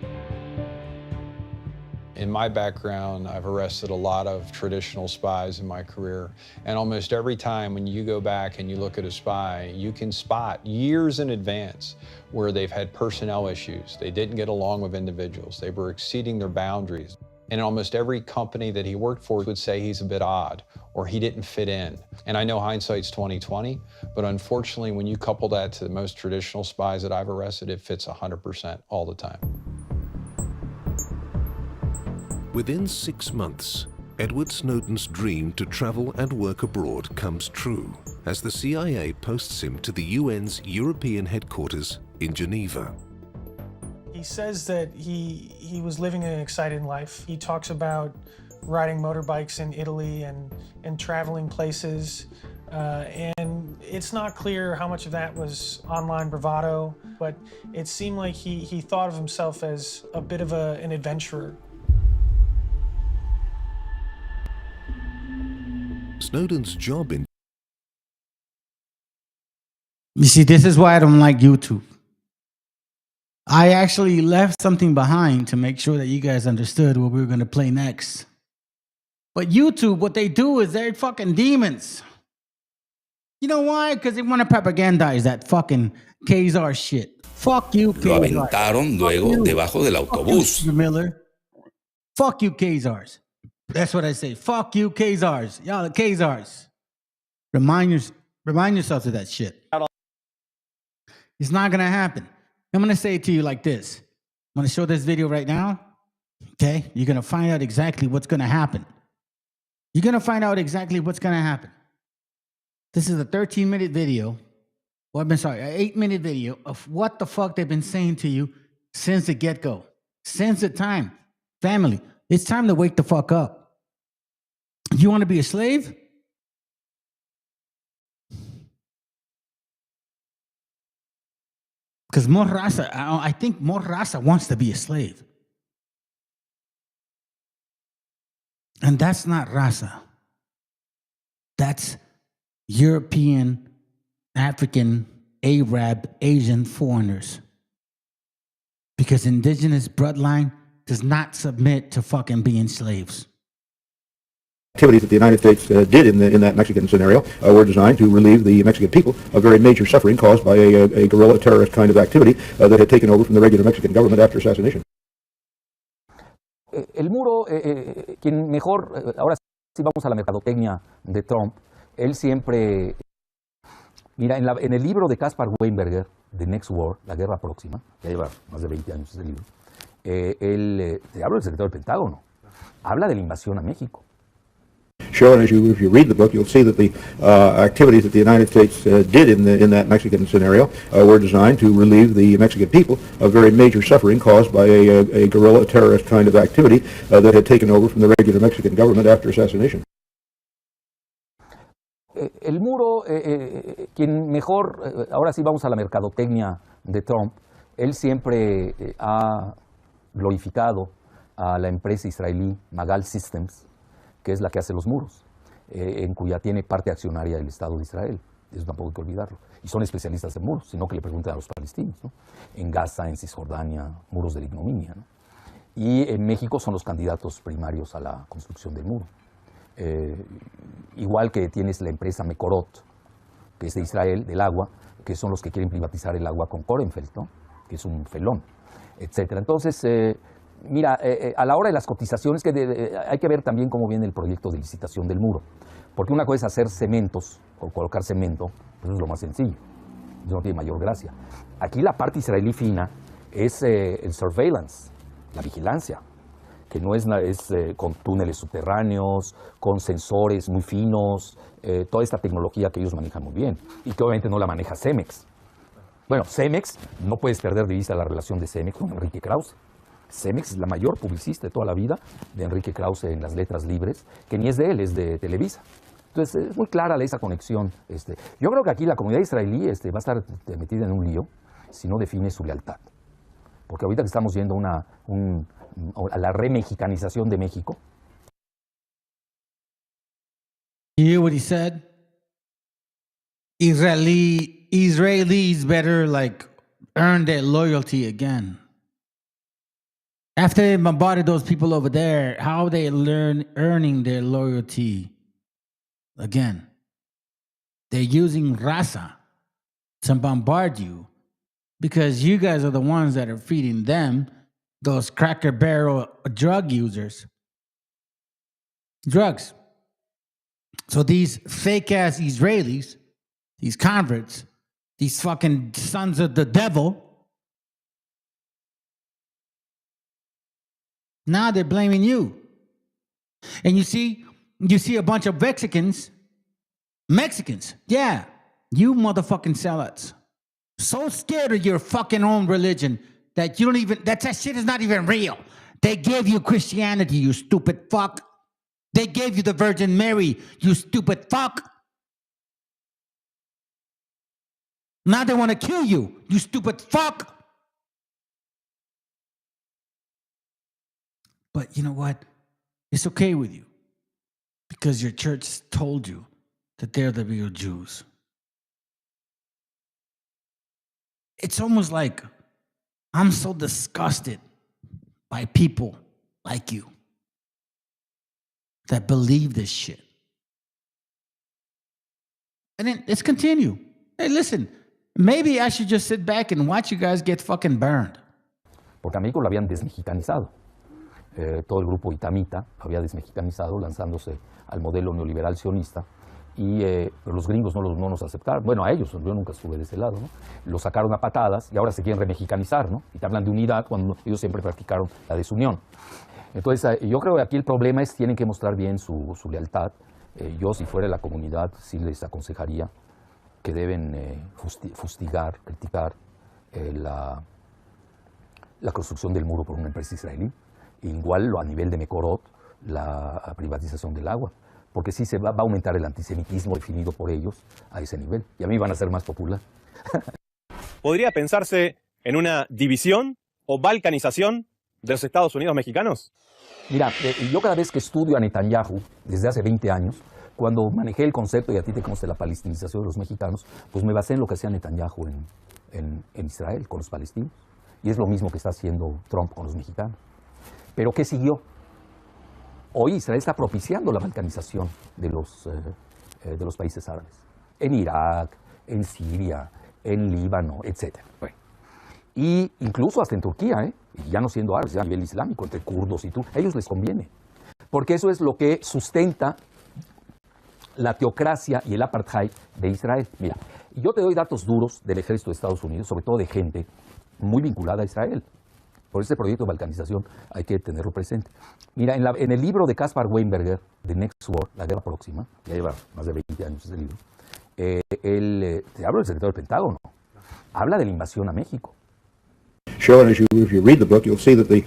In my background, I've arrested a lot of traditional spies in my career, and almost every time when you go back and you look at a spy, you can spot years in advance where they've had personnel issues. They didn't get along with individuals. They were exceeding their boundaries. And almost every company that he worked for would say he's a bit odd or he didn't fit in. And I know hindsight's 20/20, but unfortunately, when you couple that to the most traditional spies that I've arrested, it fits 100% all the time. Within 6 months, Edward Snowden's dream to travel and work abroad comes true as the CIA posts him to the UN's European headquarters in Geneva. He says that he was living an exciting life. He talks about riding motorbikes in Italy and traveling places. And it's not clear how much of that was online bravado, but it seemed like he thought of himself as a bit of an adventurer. Snowden's job in... You see, this is why I don't like YouTube. I actually left something behind to make sure that you guys understood what we were going to play next. But YouTube, what they do is they're fucking demons. You know why? Because they want to propagandize that fucking Khazar shit. Fuck you, Khazars. Lo aventaron luego debajo del autobús. Miller. Fuck you, Khazars. That's what I say. Fuck you, Khazars. Y'all are Khazars. Remind yourselves of that shit. It's not going to happen. I'm going to say it to you like this. I'm going to show this video right now. Okay? You're going to find out exactly what's going to happen. You're going to find out exactly what's going to happen. This is a 13-minute video. Well, I'm sorry, an 8-minute video of what the fuck they've been saying to you since the get-go. Since the time. Family, it's time to wake the fuck up. You want to be a slave? Because more raza, I think more raza wants to be a slave. And that's not raza. That's European, African, Arab, Asian foreigners. Because indigenous bloodline does not submit to fucking being slaves. Activities that the United States did in that Mexican scenario were designed to relieve the Mexican people of very major suffering caused by a guerrilla terrorist kind of activity that had taken over from the regular Mexican government after assassination. El muro, quien mejor, ahora sí vamos a la mercadotecnia de Trump, él siempre, mira, en el libro de Caspar Weinberger, The Next War, La Guerra Próxima, ya lleva más de 20 años ese libro, él, te hablo del secretario del Pentágono, habla de la invasión a México. Show, and if you read the book, you'll see that the activities that the United States did in that Mexican scenario were designed to relieve the Mexican people of very major suffering caused by a guerrilla terrorist kind of activity that had taken over from the regular Mexican government after assassination. El muro, quien mejor, ahora sí vamos a la mercadotecnia de Trump, él siempre ha glorificado a la empresa israelí Magal Systems, que es la que hace los muros, en cuya tiene parte accionaria del Estado de Israel. Eso tampoco hay que olvidarlo. Y son especialistas en muros, sino que le pregunten a los palestinos, ¿no? En Gaza, en Cisjordania, muros de la ignominia, ¿no? Y en México son los candidatos primarios a la construcción del muro. Igual que tienes la empresa Mekorot, que es de Israel, del agua, que son los que quieren privatizar el agua con Korenfeld, ¿no? Que es un felón, etc. Entonces, mira, a la hora de las cotizaciones, hay que ver también cómo viene el proyecto de licitación del muro. Porque una cosa es hacer cementos, o colocar cemento, pues es lo más sencillo. Eso no tiene mayor gracia. Aquí la parte israelí fina es el surveillance, la vigilancia, que no es con túneles subterráneos, con sensores muy finos, toda esta tecnología que ellos manejan muy bien, y que obviamente no la maneja Cemex. Bueno, Cemex, no puedes perder de vista la relación de Cemex con Enrique Krause. Cemex es la mayor publicista de toda la vida de Enrique Krause en las letras libres, que ni es de él, es de Televisa. Entonces, es muy clara esa conexión. Yo creo que aquí la comunidad israelí va a estar metida en un lío si no define su lealtad. Porque ahorita que estamos viendo a la remexicanización de México. You hear what he said? Israelis better earn their loyalty again. After they bombarded those people over there, how are they earning their loyalty again? They're using raza to bombard you because you guys are the ones that are feeding them, those Cracker Barrel drug users, drugs. So these fake-ass Israelis, these converts, these fucking sons of the devil, now they're blaming you. And you see a bunch of Mexicans, yeah, you motherfucking zealots, so scared of your fucking own religion that you don't even, that shit is not even real. They gave you Christianity, you stupid fuck. They gave you the Virgin Mary, you stupid fuck. Now they want to kill you, you stupid fuck. But you know what? It's okay with you because your church told you that they're the real Jews. It's almost like I'm so disgusted by people like you that believe this shit. And then let's continue. Hey, listen, maybe I should just sit back and watch you guys get fucking burned. Porque a México lo habían desmexicanizado. Todo el grupo itamita lo había desmexicanizado, lanzándose al modelo neoliberal sionista. Pero los gringos no nos aceptaron. Bueno, a ellos, yo nunca estuve de ese lado, ¿no? Los sacaron a patadas y ahora se quieren remexicanizar, ¿no? Y te hablan de unidad cuando ellos siempre practicaron la desunión. Entonces, yo creo que aquí el problema es tienen que mostrar bien su lealtad. Yo, si fuera la comunidad, sí les aconsejaría que deben fustigar, criticar la construcción del muro por una empresa israelí. Igual a nivel de Mekorot, la privatización del agua. Porque sí se va a aumentar el antisemitismo definido por ellos a ese nivel. Y a mí van a ser más popular. ¿Podría pensarse en una división o balcanización de los Estados Unidos mexicanos? Mira, yo cada vez que estudio a Netanyahu, desde hace 20 años, cuando manejé el concepto, y a ti te consta la palestinización de los mexicanos, pues me basé en lo que hacía Netanyahu en Israel con los palestinos. Y es lo mismo que está haciendo Trump con los mexicanos. ¿Pero qué siguió? Hoy Israel está propiciando la balcanización de los países árabes. En Irak, en Siria, en Líbano, etc. Bueno. Y incluso hasta en Turquía, y ya no siendo árabes, ya a nivel islámico, entre kurdos y tú, a ellos les conviene. Porque eso es lo que sustenta la teocracia y el apartheid de Israel. Mira, yo te doy datos duros del ejército de Estados Unidos, sobre todo de gente muy vinculada a Israel. Por ese proyecto de balcanización hay que tenerlo presente. Mira, en el libro de Caspar Weinberger, The Next War, La Guerra Próxima, ya lleva más de 20 años ese libro, te hablo del secretario del Pentágono, habla de la invasión a México. Show, and if you read the book, you'll see that the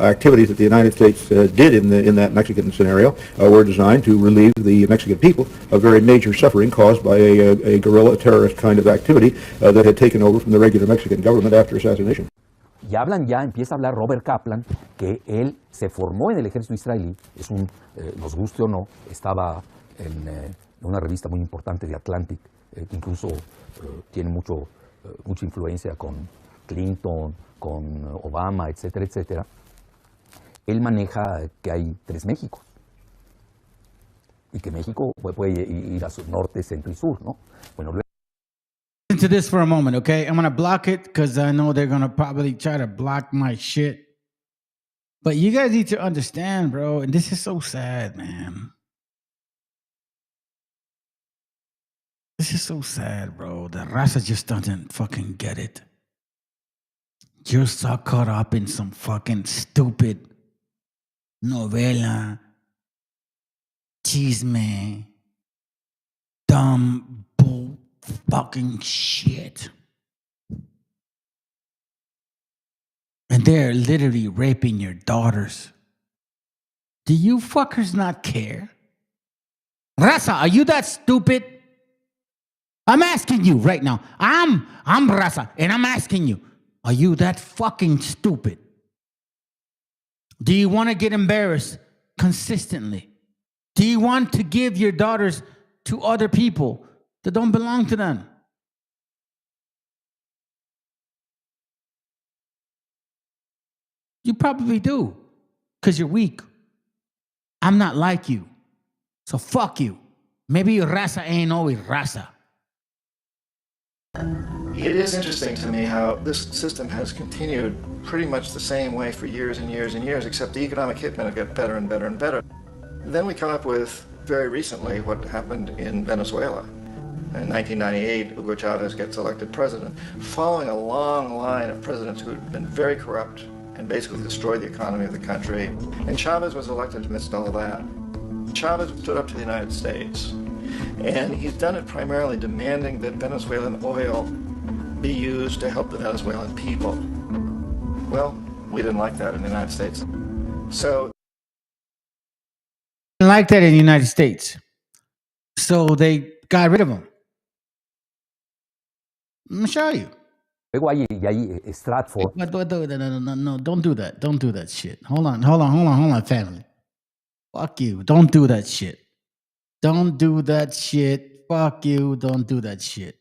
activities that the United States did in that Mexican scenario were designed to relieve the Mexican people of very major suffering caused by a guerrilla terrorist kind of activity that had taken over from the regular Mexican government after assassination. Y empieza a hablar Robert Kaplan, que él se formó en el ejército israelí, nos guste o no, estaba en una revista muy importante de Atlantic, que incluso tiene mucha influencia con Clinton, con Obama, etcétera, etcétera. Él maneja que hay 3 Méxicos y que México puede ir a su norte, centro y sur, ¿no? Bueno, Listen to this for a moment, okay? I'm going to block it because I know they're going to probably try to block my shit. But you guys need to understand, bro, and this is so sad, man. This is so sad, bro. The raza just doesn't fucking get it. You're so caught up in some fucking stupid novela, chisme, dumb bull fucking shit. And they're literally raping your daughters. Do you fuckers not care? Raza, are you that stupid? I'm asking you right now. I'm Raza, and I'm asking you. Are you that fucking stupid? Do you want to get embarrassed consistently? Do you want to give your daughters to other people that don't belong to them? You probably do, because you're weak. I'm not like you. So fuck you. Maybe your raza ain't always raza. It is interesting to me how this system has continued pretty much the same way for years and years and years, except the economic hitmen have got better and better and better. Then we come up with, very recently, what happened in Venezuela. In 1998, Hugo Chavez gets elected president, following a long line of presidents who had been very corrupt, and basically destroyed the economy of the country. And Chavez was elected amidst all of that. Chavez stood up to the United States, and he's done it primarily demanding that Venezuelan oil be used to help the Venezuelan people. Well, we didn't like that in the United States. So like that in the United States. So they got rid of him. Let me show you. Luego hay Stratford. No, don't do that. Don't do that shit. Hold on, family. Fuck you. Don't do that shit. Don't do that shit. Fuck you. Don't do that shit.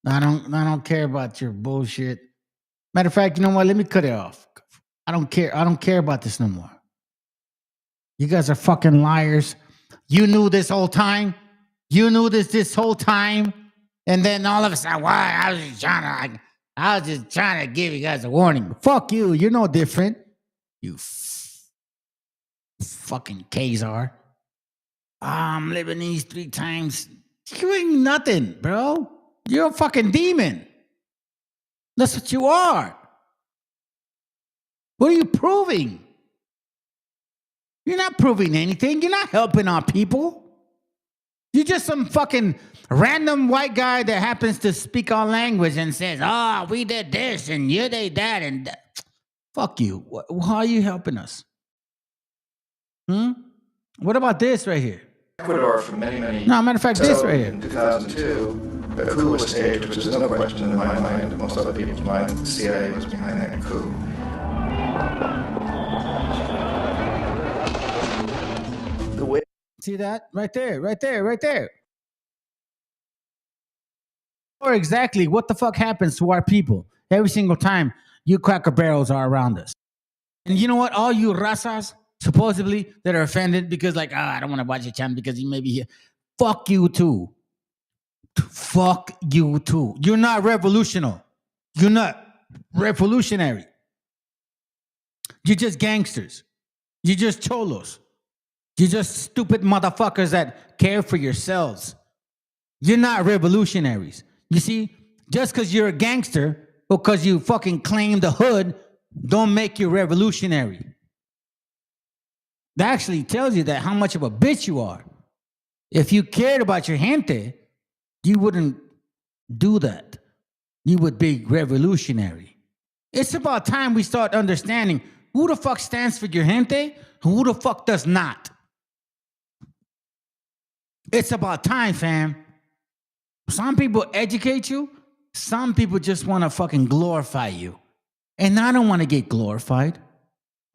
I don't care about your bullshit. Matter of fact, you know what? Let me cut it off. I don't care. I don't care about this no more. You guys are fucking liars. You knew this whole time. You knew this whole time. And then all of a sudden, why? I was just trying to give you guys a warning. Fuck you. You're no different. You fucking Khazar. I'm Lebanese 3 times. You ain't nothing, bro. You're a fucking demon. That's what you are. What are you proving? You're not proving anything. You're not helping our people. You're just some fucking random white guy that happens to speak our language and says, we did this and you did that and that. Fuck you. How are you helping us? What about this right here? Ecuador for many No, matter of fact, this right here. In 2002, a coup was staged, which is no question in my mind, and most other people's mind, the CIA was behind that coup. The way See that? Right there. Or exactly what the fuck happens to our people every single time you cracker barrels are around us. And you know what? All you razas, supposedly, that are offended because I don't want to watch your channel because you may be here. Fuck you too. Fuck you too. You're not revolutionary. You're not revolutionary. You're just gangsters. You're just cholos. You're just stupid motherfuckers that care for yourselves. You're not revolutionaries. You see, just because you're a gangster or because you fucking claim the hood, don't make you revolutionary. That actually tells you that how much of a bitch you are. If you cared about your gente, you wouldn't do that. You would be revolutionary. It's about time we start understanding who the fuck stands for your gente and who the fuck does not. It's about time, fam. Some people educate you. Some people just want to fucking glorify you. And I don't want to get glorified.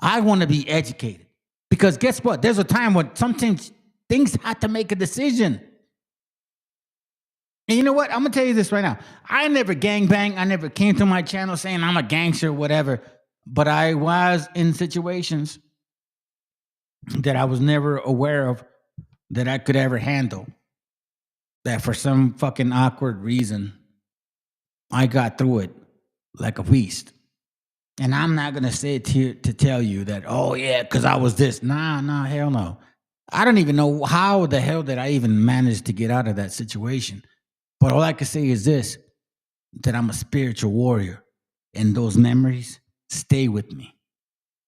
I want to be educated. Because guess what? There's a time when sometimes things have to make a decision. And you know what? I'm going to tell you this right now. I never gangbang. I never came to my channel saying I'm a gangster or whatever. But I was in situations that I was never aware of that I could ever handle. That for some fucking awkward reason, I got through it like a beast. And I'm not going to say it here to tell you that, oh yeah, because I was this. Nah, hell no. I don't even know how the hell did I even manage to get out of that situation. But all I can say is this, that I'm a spiritual warrior. And those memories stay with me.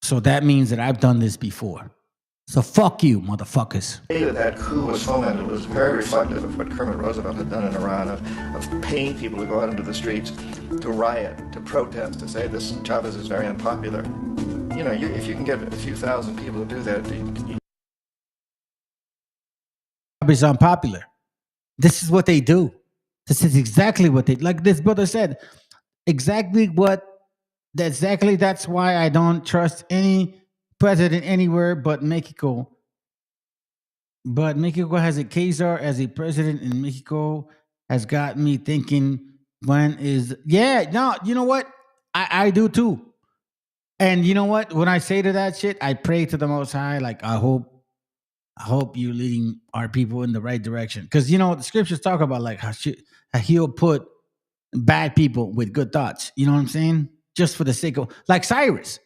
So that means that I've done this before. So fuck you, motherfuckers. The way that coup was fomented was very reflective of what Kermit Roosevelt had done in Iran, of paying people to go out into the streets, to riot, to protest, to say this Chavez is very unpopular. You know, if you can get a few thousand people to do that, Is unpopular. This is what they do. This is exactly what they, like this brother said, that's why I don't trust any president anywhere but Mexico. But Mexico has a Khazar as a president, and Mexico has got me thinking, you know what? I do too. And you know what? When I say to that shit, I pray to the Most High, like I hope you're leading our people in the right direction. Because you know the scriptures talk about like how he'll put bad people with good thoughts. You know what I'm saying? Just for the sake of, like Cyrus.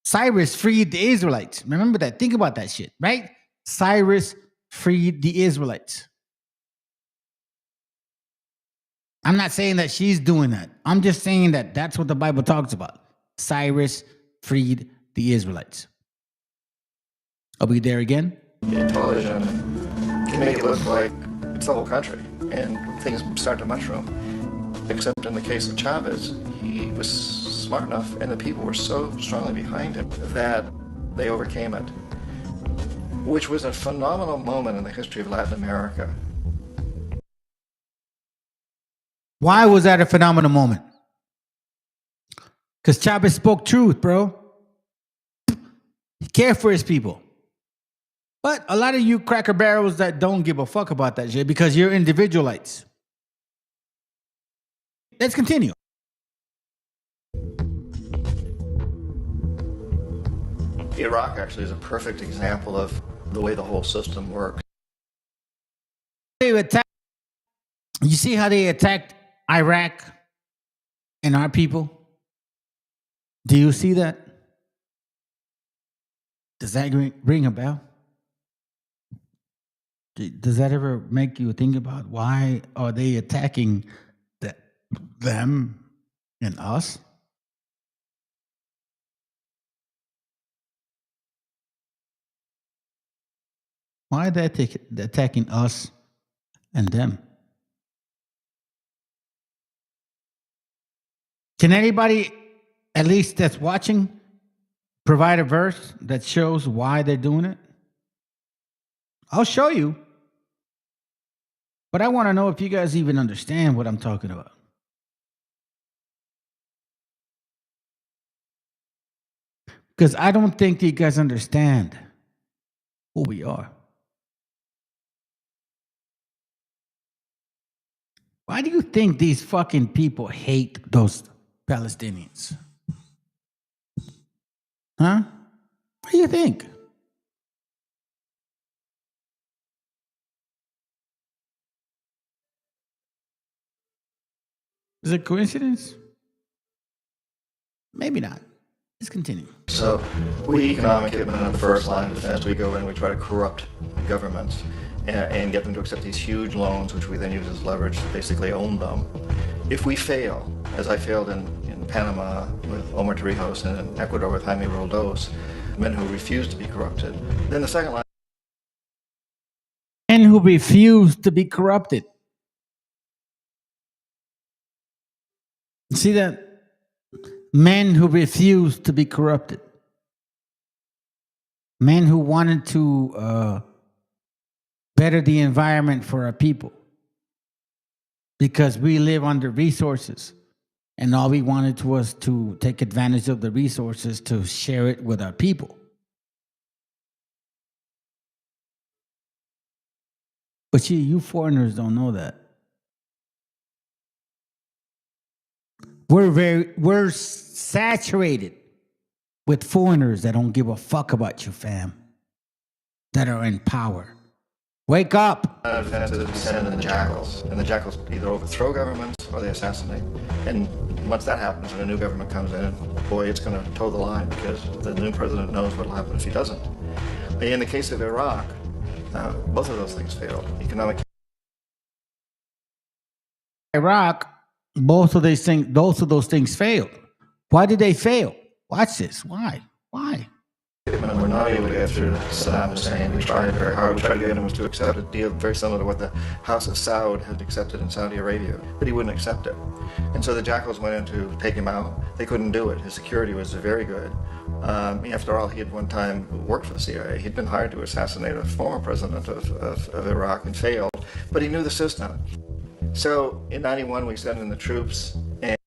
Cyrus freed the Israelites. Remember that. Think about that shit, right? Cyrus freed the Israelites. I'm not saying that she's doing that. I'm just saying that that's what the Bible talks about. Cyrus freed the Israelites. Are we there again? Television can make it look like it's the whole country, and things start to mushroom. Except in the case of Chavez, he was smart enough, and the people were so strongly behind him that they overcame it, which was a phenomenal moment in the history of Latin America. Why was that a phenomenal moment? Because Chavez spoke truth, bro. He cared for his people. But a lot of you cracker barrels that don't give a fuck about that shit because you're individualites. Let's continue. Iraq actually is a perfect example of the way the whole system works. You see how they attacked Iraq and our people? Do you see that? Does that ring a bell? Does that ever make you think about why are they attacking them and us? Why are they attacking us and them? Can anybody, at least that's watching, provide a verse that shows why they're doing it? I'll show you. But I want to know if you guys even understand what I'm talking about. Because I don't think you guys understand who we are. Why do you think these fucking people hate those Palestinians? Huh? What do you think? Is it coincidence? Maybe not. Let's continue. So we economic have been on the first line of defense. We go in, we try to corrupt governments and get them to accept these huge loans, which we then use as leverage to basically own them. If we fail, as I failed in Panama with Omar Torrijos and in Ecuador with Jaime Roldos, men who refuse to be corrupted, then the second line. Men who refuse to be corrupted. See that? Men who refuse to be corrupted. Men who wanted to better the environment for our people. Because we live under resources. And all we wanted was to take advantage of the resources to share it with our people. But see, you foreigners don't know that. We're saturated with foreigners that don't give a fuck about you, fam. That are in power. Wake up. Defenses we send in the jackals, and the jackals either overthrow governments or they assassinate. And once that happens and a new government comes in, boy, it's going to toe the line because the new president knows what will happen if he doesn't. In the case of Iraq, both of those things failed. Economic. Iraq, both of those things failed. Why did they fail? Watch this. Why? We're not able to get through to Saddam Hussein. We tried very hard. We tried to get him to accept a deal very similar to what the House of Saud had accepted in Saudi Arabia, but he wouldn't accept it. And so the jackals went in to take him out. They couldn't do it. His security was very good. After all, he had one time worked for the CIA. He'd been hired to assassinate a former president of Iraq and failed, but he knew the system. So in 91, we sent in the troops. And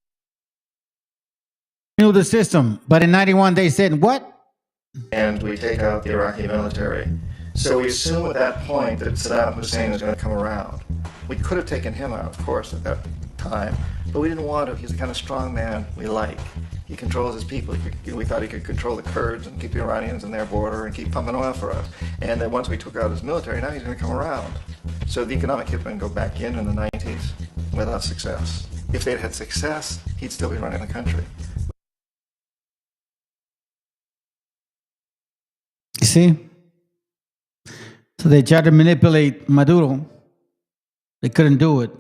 knew the system, but in 91 they said what? And we take out the Iraqi military. So we assume at that point that Saddam Hussein is going to come around. We could have taken him out, of course, at that time, but we didn't want to. He's the kind of strong man we like. He controls his people. We thought he could control the Kurds and keep the Iranians in their border and keep pumping oil for us. And then once we took out his military, now he's going to come around. So the economic hit would go back in the 90s without success. If they'd had success, he'd still be running the country. You see? So they tried to manipulate Maduro. They couldn't do it,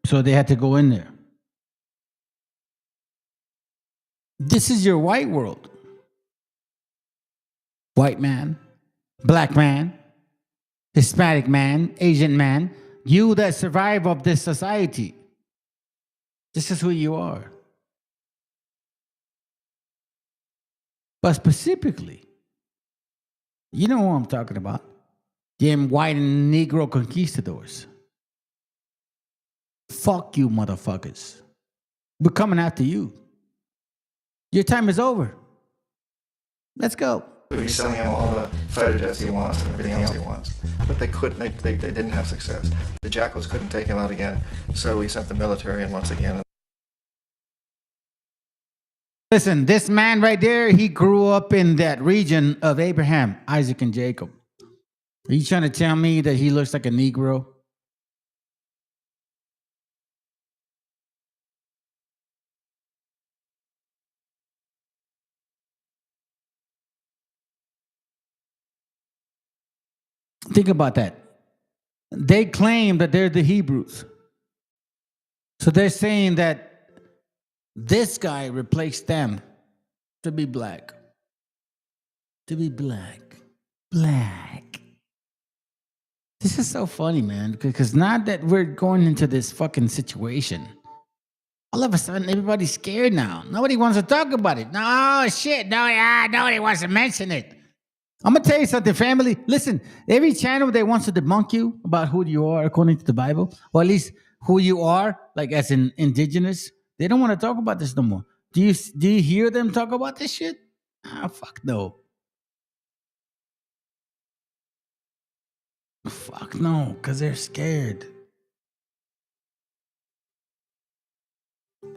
so they had to go in there. This is your white world. white man, black man, Hispanic man, Asian man, you that survive of this society. This is who you are. But specifically, you know who I'm talking about. Them white and Negro conquistadors. Fuck you, motherfuckers. We're coming after you. Your time is over. Let's go. We'd be selling him all the fighter jets he wants and everything else he wants. But they couldn't, they didn't have success. The Jackals couldn't take him out again, so we sent the military in once again. Listen, this man right there, he grew up in that region of Abraham, Isaac, and Jacob. Are you trying to tell me that he looks like a Negro? Think about that. They claim that they're the Hebrews. So they're saying that this guy replaced them to be black. To be black. Black. This is so funny, man, because now that we're going into this fucking situation, all of a sudden everybody's scared now. Nobody wants to talk about it. No, shit. Nobody wants to mention it. I'm going to tell you something, family. Listen, every channel that wants to debunk you about who you are according to the Bible, or at least who you are, like as in indigenous, they don't want to talk about this no more. Do you hear them talk about this shit? Fuck no. Fuck no, because they're scared.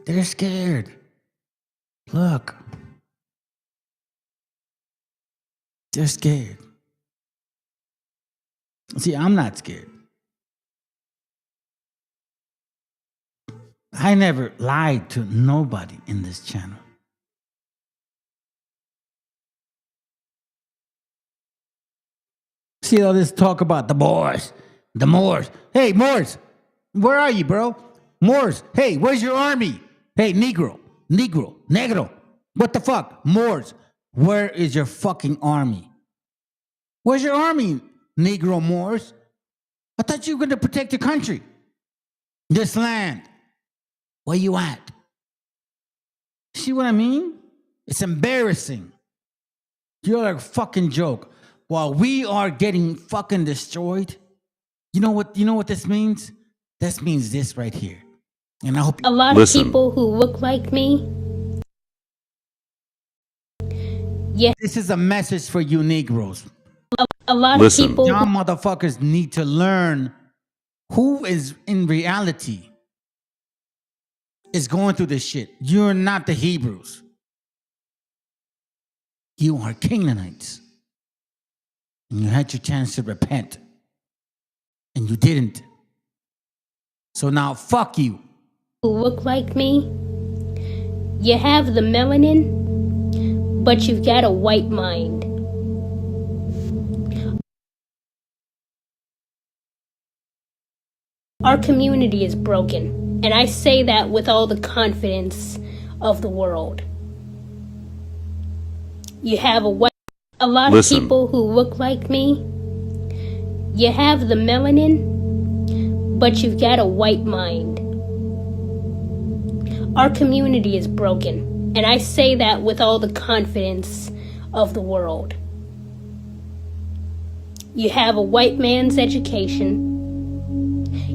They're scared. Look. They're scared. See, I'm not scared. I never lied to nobody in this channel. See all this talk about the Moors. The Moors. Hey, Moors, where are you, bro? Moors, hey, where's your army? Hey, Negro. What the fuck? Moors, where is your fucking army? Where's your army, Negro Moors? I thought you were going to protect your country. This land. Where you at? See what I mean? It's embarrassing. You're a fucking joke. While we are getting fucking destroyed, you know what this means? This means this right here. And I hope a lot of people who look like me. Yeah. This is a message for you Negroes. A lot of people. Y'all motherfuckers need to learn who is in reality is going through this shit. You're not the Hebrews. You are Canaanites. And you had your chance to repent. And you didn't. So now fuck you. Who look like me. You have the melanin, but you've got a white mind. Our community is broken, and I say that with all the confidence of the world. You have a lot of people who look like me. You have the melanin, but you've got a white mind. Our community is broken, and I say that with all the confidence of the world. You have a white man's education.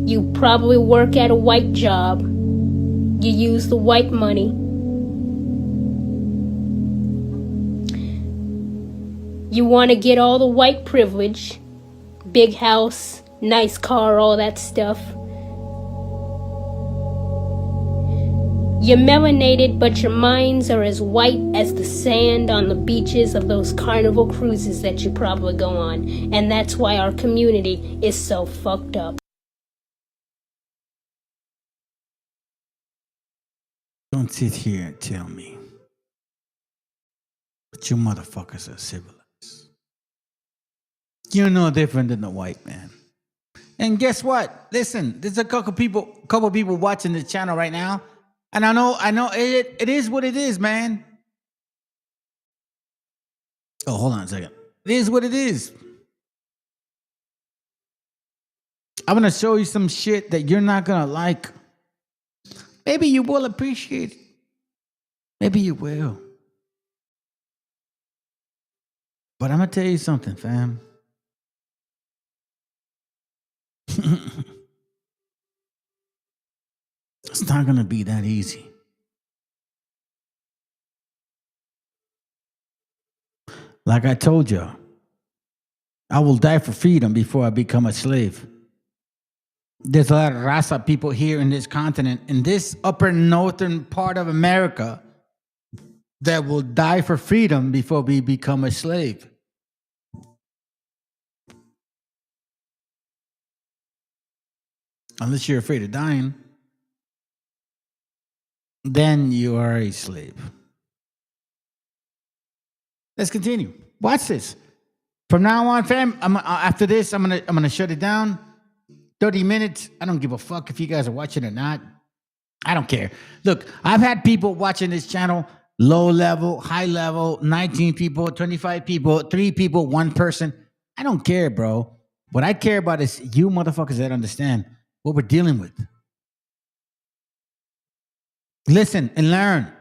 You probably work at a white job. You use the white money. You want to get all the white privilege. Big house, nice car, all that stuff. You're melanated, but your minds are as white as the sand on the beaches of those carnival cruises that you probably go on. And that's why our community is so fucked up. Don't sit here and tell me that you motherfuckers are civilized. You're no different than the white man. And guess what? Listen, there's a couple people watching this channel right now. And I know it is what it is, man. Oh, hold on a second. It is what it is. I'm going to show you some shit that you're not going to like. Maybe you will appreciate it. Maybe you will. But I'm going to tell you something, fam. It's not going to be that easy. Like I told you, I will die for freedom before I become a slave. There's a lot of Rasa people here in this continent, in this upper northern part of America, that will die for freedom before we become a slave. Unless you're afraid of dying, then you are a slave. Let's continue. Watch this. From now on, fam, after this, I'm gonna shut it down. 30 minutes. I don't give a fuck if you guys are watching or not. I don't care. Look, I've had people watching this channel, low level, high level, 19 people, 25 people, 3 people, 1 person. I don't care, bro. What I care about is you motherfuckers that understand what we're dealing with. Listen and learn.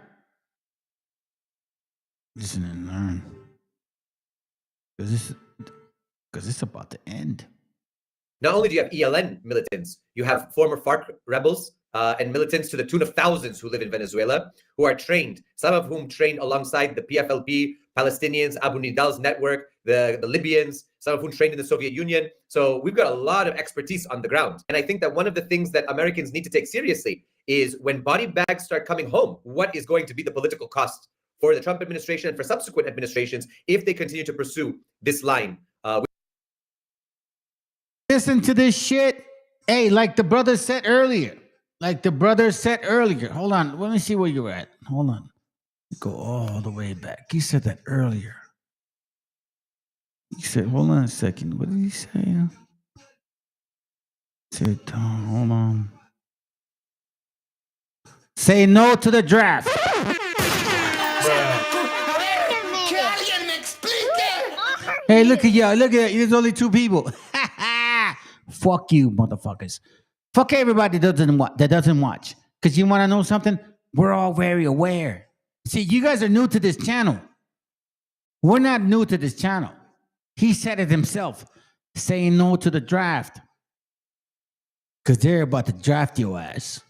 Listen and learn. Because it's about to end. Not only do you have ELN militants, you have former FARC rebels and militants to the tune of thousands who live in Venezuela, who are trained, some of whom trained alongside the PFLP, Palestinians, Abu Nidal's network, the Libyans, some of whom trained in the Soviet Union. So we've got a lot of expertise on the ground. And I think that one of the things that Americans need to take seriously is when body bags start coming home, what is going to be the political cost for the Trump administration and for subsequent administrations if they continue to pursue this line. Listen to this shit. Hey, like the brother said earlier. Hold on. Let me see where you're at. Hold on. Go all the way back. He said that earlier. He said, hold on a second. What did he say? He said, hold on. Say no to the draft. Hey, look at y'all. Look at there's only 2 people. Fuck you, motherfuckers. Fuck everybody that doesn't watch. Because you want to know something? We're all very aware. See, you guys are new to this channel. We're not new to this channel. He said it himself, saying no to the draft. Because they're about to draft your ass.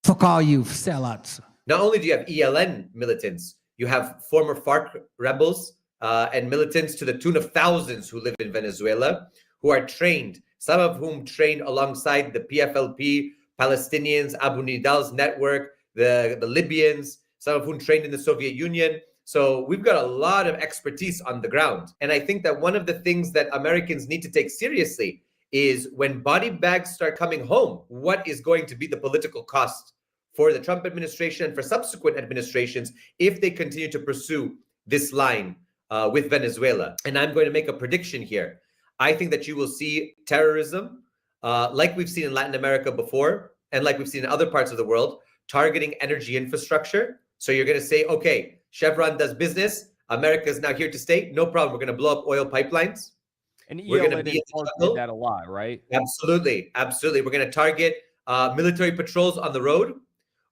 Fuck all you sellouts. Not only do you have ELN militants, you have former FARC rebels and militants to the tune of thousands who live in Venezuela, who are trained, some of whom trained alongside the PFLP, Palestinians, Abu Nidal's network, the Libyans, some of whom trained in the Soviet Union. So we've got a lot of expertise on the ground. And I think that one of the things that Americans need to take seriously is when body bags start coming home, what is going to be the political cost for the Trump administration and for subsequent administrations if they continue to pursue this line with Venezuela. And I'm going to make a prediction here. I think that you will see terrorism like we've seen in Latin America before and like we've seen in other parts of the world, targeting energy infrastructure. So you're going to say, okay, Chevron does business. America is now here to stay. No problem. We're going to blow up oil pipelines. And we're going to ELN be did that a lot, right? Absolutely. Absolutely. We're going to target military patrols on the road.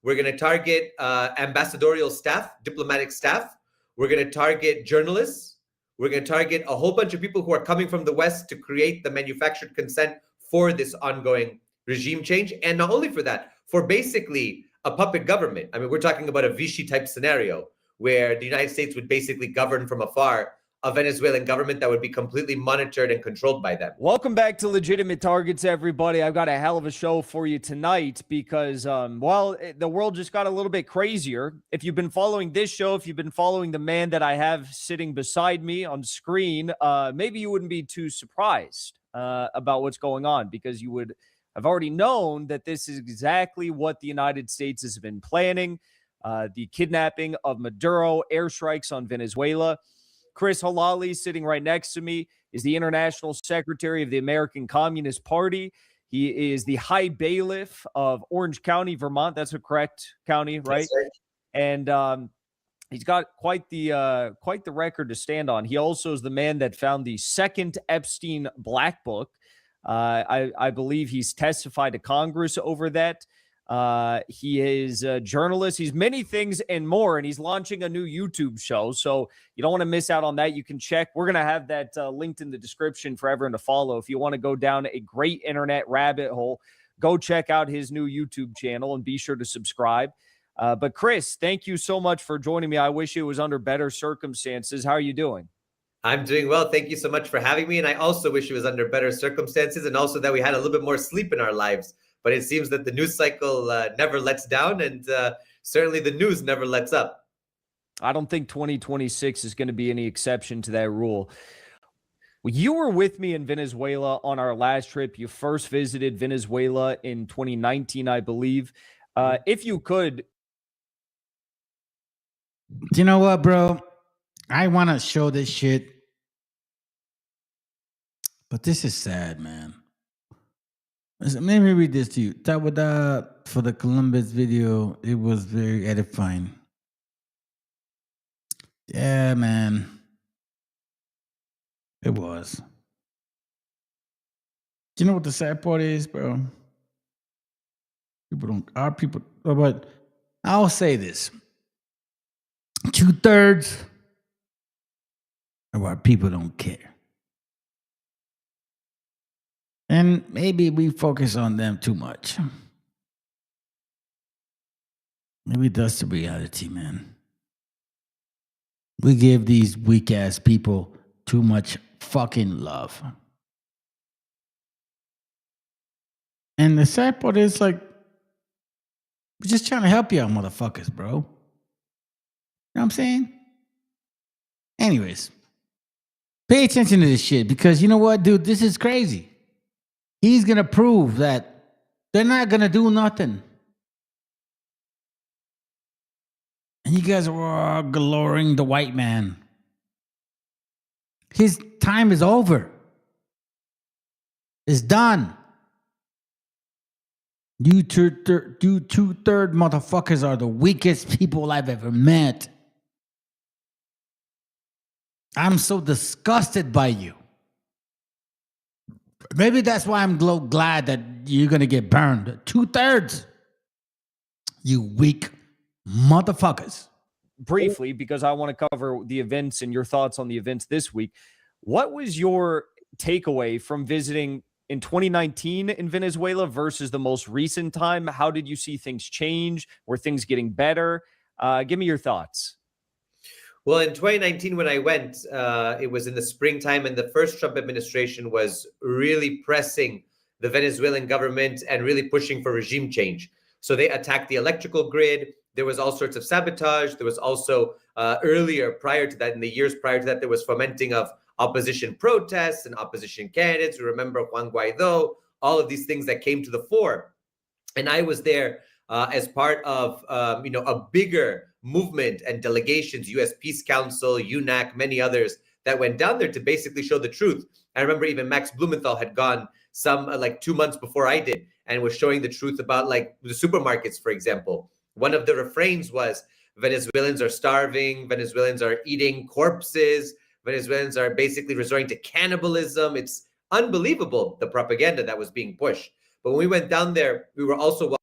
We're going to target ambassadorial staff, diplomatic staff. We're going to target journalists. We're going to target a whole bunch of people who are coming from the West to create the manufactured consent for this ongoing regime change. And not only for that, for basically a puppet government. I mean, we're talking about a Vichy type scenario where the United States would basically govern from afar a Venezuelan government that would be completely monitored and controlled by them. Welcome back to Legitimate Targets, everybody. I've got a hell of a show for you tonight because, the world just got a little bit crazier. If you've been following this show, if you've been following the man that I have sitting beside me on screen, maybe you wouldn't be too surprised about what's going on because you would have already known that this is exactly what the United States has been planning. The kidnapping of Maduro, airstrikes on Venezuela. Chris Halali, sitting right next to me, is the International Secretary of the American Communist Party. He is the High Bailiff of Orange County, Vermont. That's a correct county, right? Yes, and He's got quite the record to stand on. He also is the man that found the second Epstein Black Book. I believe he's testified to Congress over that. He is a journalist. He's many things and more, and he's launching a new YouTube show. So you don't want to miss out on that. You can check. We're going to have that linked in the description for everyone to follow. If you want to go down a great internet rabbit hole, go check out his new YouTube channel and be sure to subscribe. But Chris, thank you so much for joining me. I wish it was under better circumstances. How are you doing? I'm doing well. Thank you so much for having me. And I also wish it was under better circumstances and also that we had a little bit more sleep in our lives. But it seems that the news cycle never lets down, and certainly the news never lets up. I don't think 2026 is going to be any exception to that rule. Well, you were with me in Venezuela on our last trip. You first visited Venezuela in 2019, I believe. If you could. You know what, bro? I want to show this shit, but this is sad, man. Let me read this to you. For the Columbus video, it was very edifying. Yeah, man. It was. Do you know what the sad part is, bro? But I'll say this. 2/3 of our people don't care. And maybe we focus on them too much. Maybe that's the reality, man. We give these weak-ass people too much fucking love. And the sad part is, like, we're just trying to help you out, motherfuckers, bro. You know what I'm saying? Anyways, pay attention to this shit because you know what, dude? This is crazy. He's going to prove that they're not going to do nothing. And you guys are glorying the white man. His time is over. It's done. You two-third motherfuckers are the weakest people I've ever met. I'm so disgusted by you. Maybe that's why I'm glad that you're going to get burned. 2/3. You weak motherfuckers. Briefly, because I want to cover the events and your thoughts on the events this week. What was your takeaway from visiting in 2019 in Venezuela versus the most recent time? How did you see things change? Were things getting better? Give me your thoughts. Well, in 2019, when I went, it was in the springtime, and the first Trump administration was really pressing the Venezuelan government and really pushing for regime change. So they attacked the electrical grid. There was all sorts of sabotage. There was also earlier, prior to that, in the years prior to that, there was fomenting of opposition protests and opposition candidates. We remember Juan Guaido, all of these things that came to the fore. And I was there as part of a bigger movement and delegations, U.S. Peace Council, UNAC, many others that went down there to basically show the truth. I remember even Max Blumenthal had gone some 2 months before I did and was showing the truth about like the supermarkets, for example. One of the refrains was Venezuelans are starving, Venezuelans are eating corpses, Venezuelans are basically resorting to cannibalism. It's unbelievable, the propaganda that was being pushed. But when we went down there, we were also...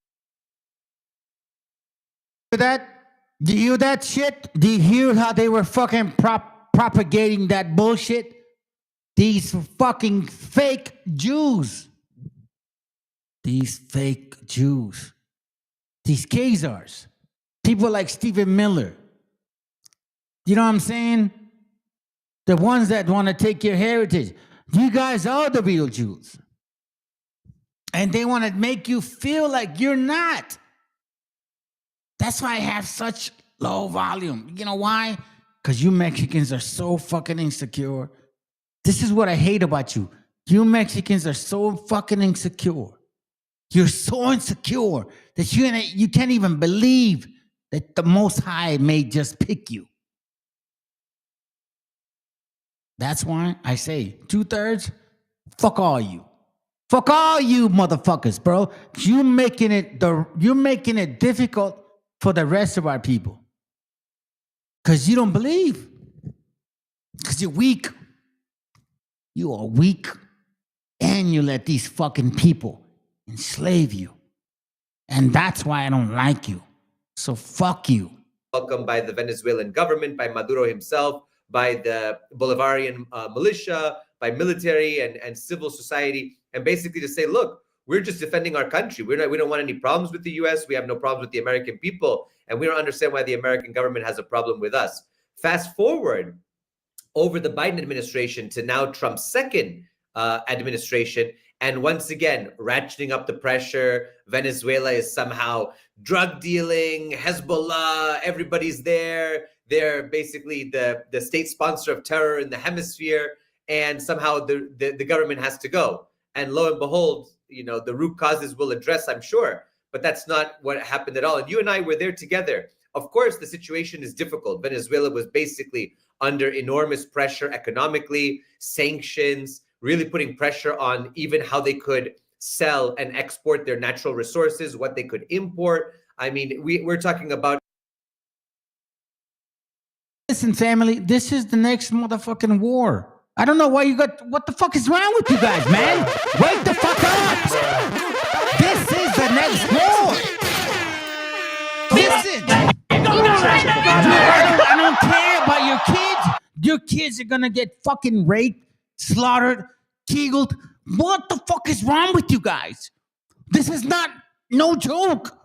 Do you hear that shit? Do you hear how they were fucking propagating that bullshit? These fucking fake Jews. These fake Jews. These Khazars. People like Stephen Miller. You know what I'm saying? The ones that want to take your heritage. You guys are the real Jews. And they want to make you feel like you're not. That's why I have such low volume. You know why? Because you Mexicans are so fucking insecure. This is what I hate about you. You Mexicans are so fucking insecure. You're so insecure that you can't even believe that the Most High may just pick you. That's why I say 2/3, fuck all you. Fuck all you motherfuckers, bro. You're making it difficult for the rest of our people. Because you don't believe. Because you're weak. You are weak. And you let these fucking people enslave you. And that's why I don't like you. So fuck you. Welcomed by the Venezuelan government, by Maduro himself, by the Bolivarian militia, by military and civil society, and basically to say, look, we're just defending our country. We don't want any problems with the US. We have no problems with the American people. And we don't understand why the American government has a problem with us. Fast forward over the Biden administration to now Trump's second administration. And once again, ratcheting up the pressure. Venezuela is somehow drug dealing, Hezbollah, everybody's there. They're basically the state sponsor of terror in the hemisphere. And somehow the government has to go. And lo and behold, the root causes will address, I'm sure. But that's not what happened at all. And you and I were there together. Of course, the situation is difficult. Venezuela was basically under enormous pressure economically, sanctions, really putting pressure on even how they could sell and export their natural resources, what they could import. I mean, we're talking about. Listen, family, this is the next motherfucking war. I don't know why what the fuck is wrong with you guys, man? Wake the fuck up! This is the next war! Listen! I don't care about your kids. Your kids are gonna get fucking raped, slaughtered, killed. What the fuck is wrong with you guys? This is no joke.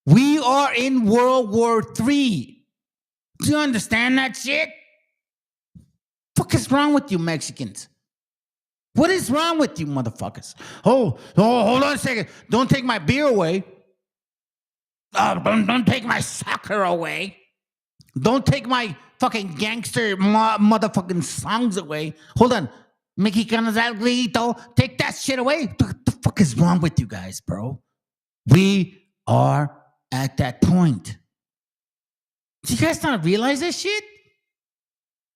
We are in World War III. Do you understand that shit? What is wrong with you Mexicans? What is wrong with you motherfuckers? Oh, hold on a second. Don't take my beer away. Don't take my soccer away. Don't take my fucking gangster motherfucking songs away. Hold on. Mexicanos al grito. Take that shit away. What the fuck is wrong with you guys, bro? We are at that point. Do you guys not realize this shit?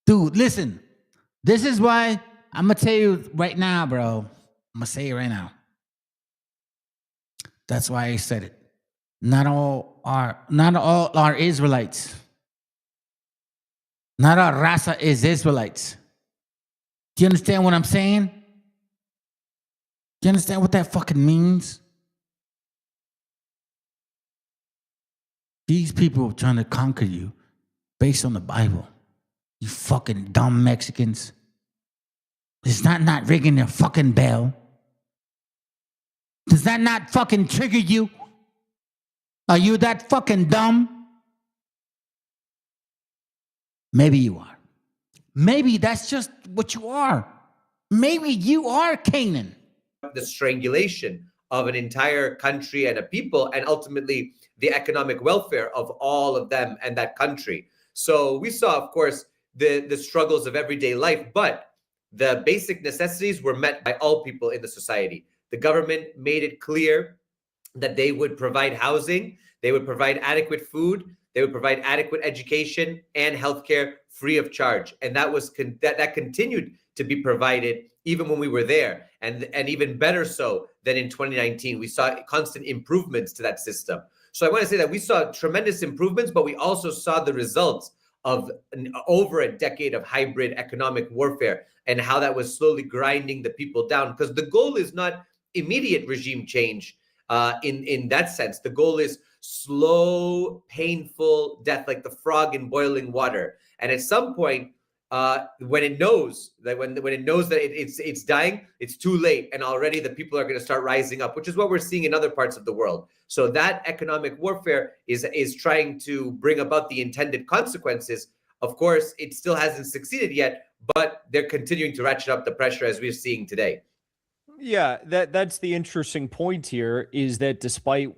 Dude, listen. This is why I'm going to tell you right now, bro. I'm going to say it right now. That's why I said it. Not all are Israelites. Not all raza is Israelites. Do you understand what I'm saying? Do you understand what that fucking means? These people are trying to conquer you based on the Bible. You fucking dumb Mexicans. Is that not ringing your fucking bell? Does that not fucking trigger you? Are you that fucking dumb? Maybe you are. Maybe that's just what you are. Maybe you are Canaan. The strangulation of an entire country and a people, and ultimately the economic welfare of all of them and that country. So we saw, of course, the struggles of everyday life, but the basic necessities were met by all people in the society. The government made it clear that they would provide housing, they would provide adequate food, they would provide adequate education and healthcare free of charge. And that was that continued to be provided even when we were there, and even better so than in 2019. We saw constant improvements to that system. So I want to say that we saw tremendous improvements, but we also saw the results of over a decade of hybrid economic warfare and how that was slowly grinding the people down. Because the goal is not immediate regime change in that sense. The goal is slow, painful death, like the frog in boiling water. And at some point, when it knows that it's dying, it's too late, and already the people are going to start rising up, which is what we're seeing in other parts of the world. So that economic warfare is trying to bring about the intended consequences. Of course, it still hasn't succeeded yet, but they're continuing to ratchet up the pressure as we're seeing today. Yeah, that's the interesting point here, is that despite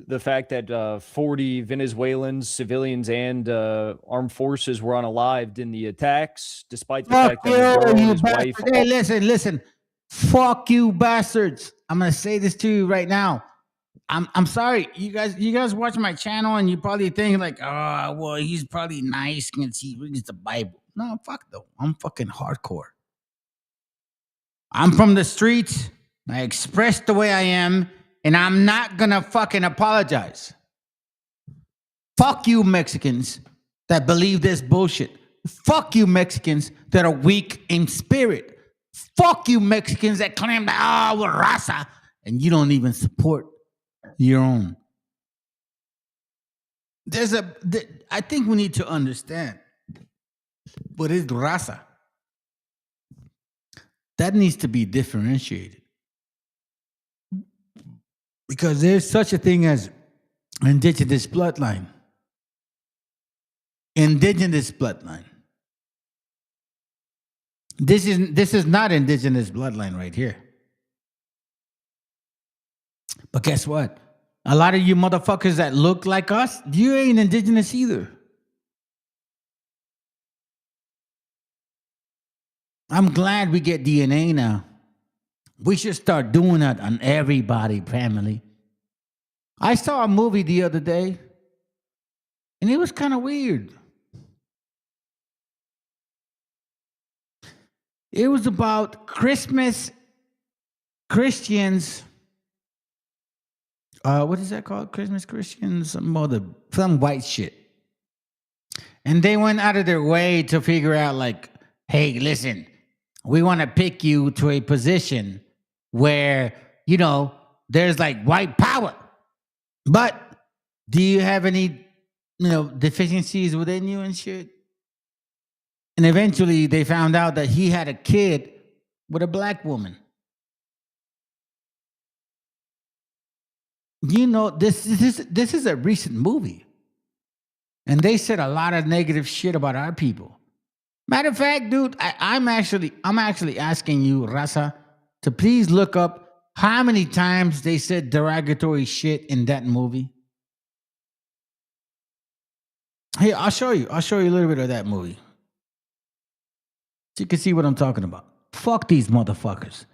the fact that 40 Venezuelans, civilians, and armed forces were unalived in the attacks, despite the fact that Maduro and his wife... Hey, listen. Fuck you, bastards. I'm going to say this to you right now. I'm sorry. You guys watch my channel and you probably think like, oh, well, he's probably nice because he reads the Bible. No, fuck though. I'm fucking hardcore. I'm from the streets. I express the way I am, and I'm not gonna fucking apologize. Fuck you, Mexicans. that believe this bullshit. Fuck you Mexicans that are weak in spirit. Fuck you Mexicans that claim that, we're raza, and you don't even support your own. I think we need to understand what is raza. That needs to be differentiated. Because there's such a thing as indigenous bloodline. Indigenous bloodline. This is not indigenous bloodline right here. But guess what? A lot of you motherfuckers that look like us, you ain't indigenous either. I'm glad we get DNA now. We should start doing that on everybody, family. I saw a movie the other day, and it was kind of weird. It was about Christmas Christians. What is that called? Christmas Christians? Some white shit. And they went out of their way to figure out, like, hey, listen, we want to pick you to a position where, there's like white power. But do you have any, deficiencies within you and shit? And eventually they found out that he had a kid with a black woman. This is a recent movie. And they said a lot of negative shit about our people. Matter of fact, dude, I'm actually asking you, Raza, to please look up how many times they said derogatory shit in that movie. Hey, I'll show you a little bit of that movie. So you can see what I'm talking about. Fuck these motherfuckers.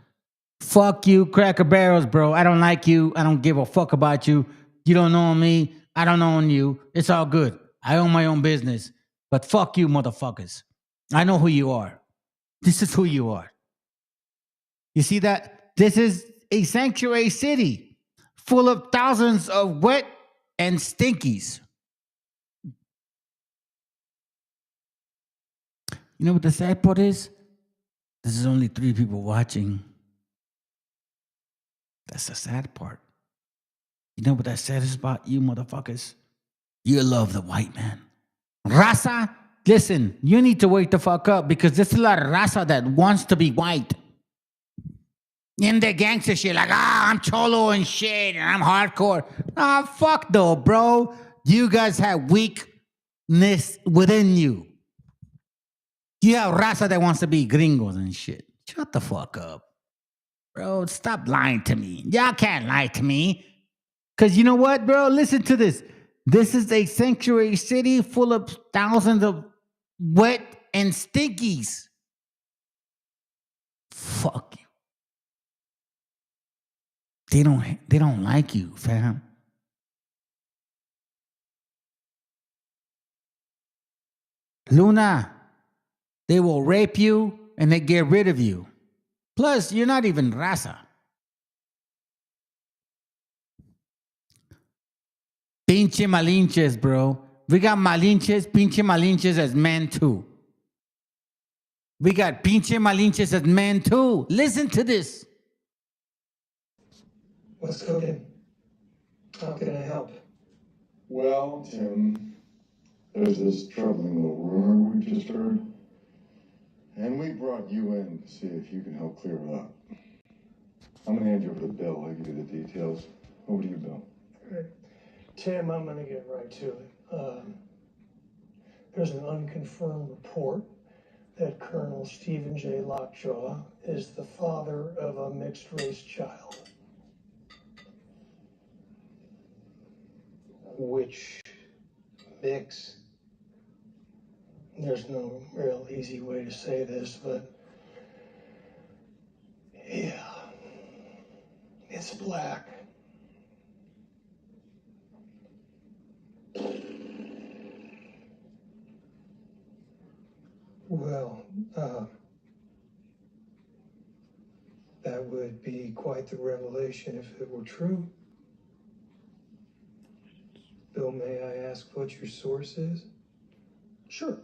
Fuck you, Cracker Barrels, bro. I don't like you. I don't give a fuck about you. You don't know me. I don't own you. It's all good. I own my own business. But fuck you, motherfuckers. I know who you are. This is who you are. You see that? This is a sanctuary city full of thousands of wet and stinkies. You know what the sad part is? This is only 3 people watching. That's the sad part. You know what that says about you motherfuckers? You love the white man. Raza, listen, you need to wake the fuck up because there's a lot of raza that wants to be white. In the gangster shit, like, I'm cholo and shit, and I'm hardcore. Fuck though, bro. You guys have weakness within you. You have raza that wants to be gringos and shit. Shut the fuck up. Bro, stop lying to me. Y'all can't lie to me. Because you know what, bro? Listen to this. This is a sanctuary city full of thousands of wet and stinkies. Fuck you. They don't like you, fam. Luna, they will rape you and they get rid of you. Plus, you're not even raza. Pinche malinches, bro. We got malinches, pinche malinches as men too. We got pinche malinches as men too. Listen to this. What's cooking? How can I help? Well, Tim, there's this troubling little rumor we just heard. And we brought you in to see if you can help clear it up. I'm going to hand you over the bill. I'll give you the details. Over to you, Bill. All right. Tim, I'm going to get right to it. There's an unconfirmed report that Colonel Stephen J. Lockjaw is the father of a mixed-race child. Which mix? There's no real easy way to say this, but yeah, it's black. Well, that would be quite the revelation if it were true. Bill, may I ask what your source is? Sure.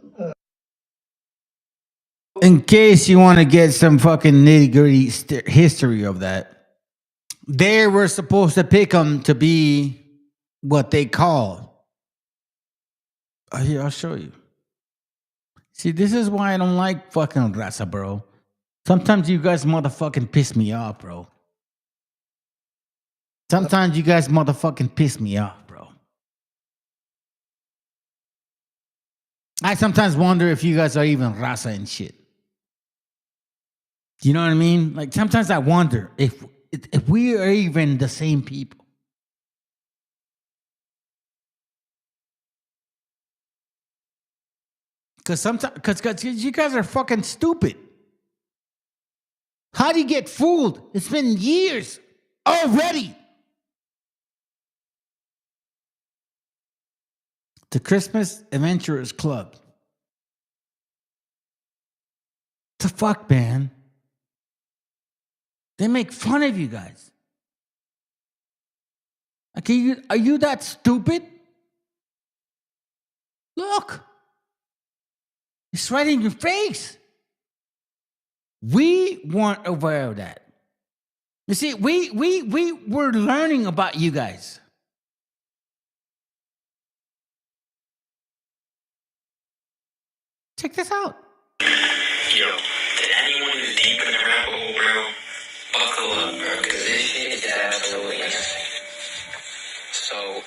In case you want to get some fucking nitty gritty history of that, they were supposed to pick them to be what they call. Here, I'll show you. See, this is why I don't like fucking raza, bro. Sometimes you guys motherfucking piss me off, bro. Sometimes you guys motherfucking piss me off, bro. I sometimes wonder if you guys are even raza and shit. You know what I mean? Like sometimes I wonder if we are even the same people. Because sometimes, because you guys are fucking stupid. How do you get fooled? It's been years already. The Christmas Adventurers Club. The fuck, man? They make fun of you guys. Like, are you that stupid? Look. It's right in your face. We weren't aware of that. You see, we were learning about you guys. Check this out. Yo, to anyone who's deep in the rabbit hole, bro, buckle up, bro, because this shit is absolutely insane. So,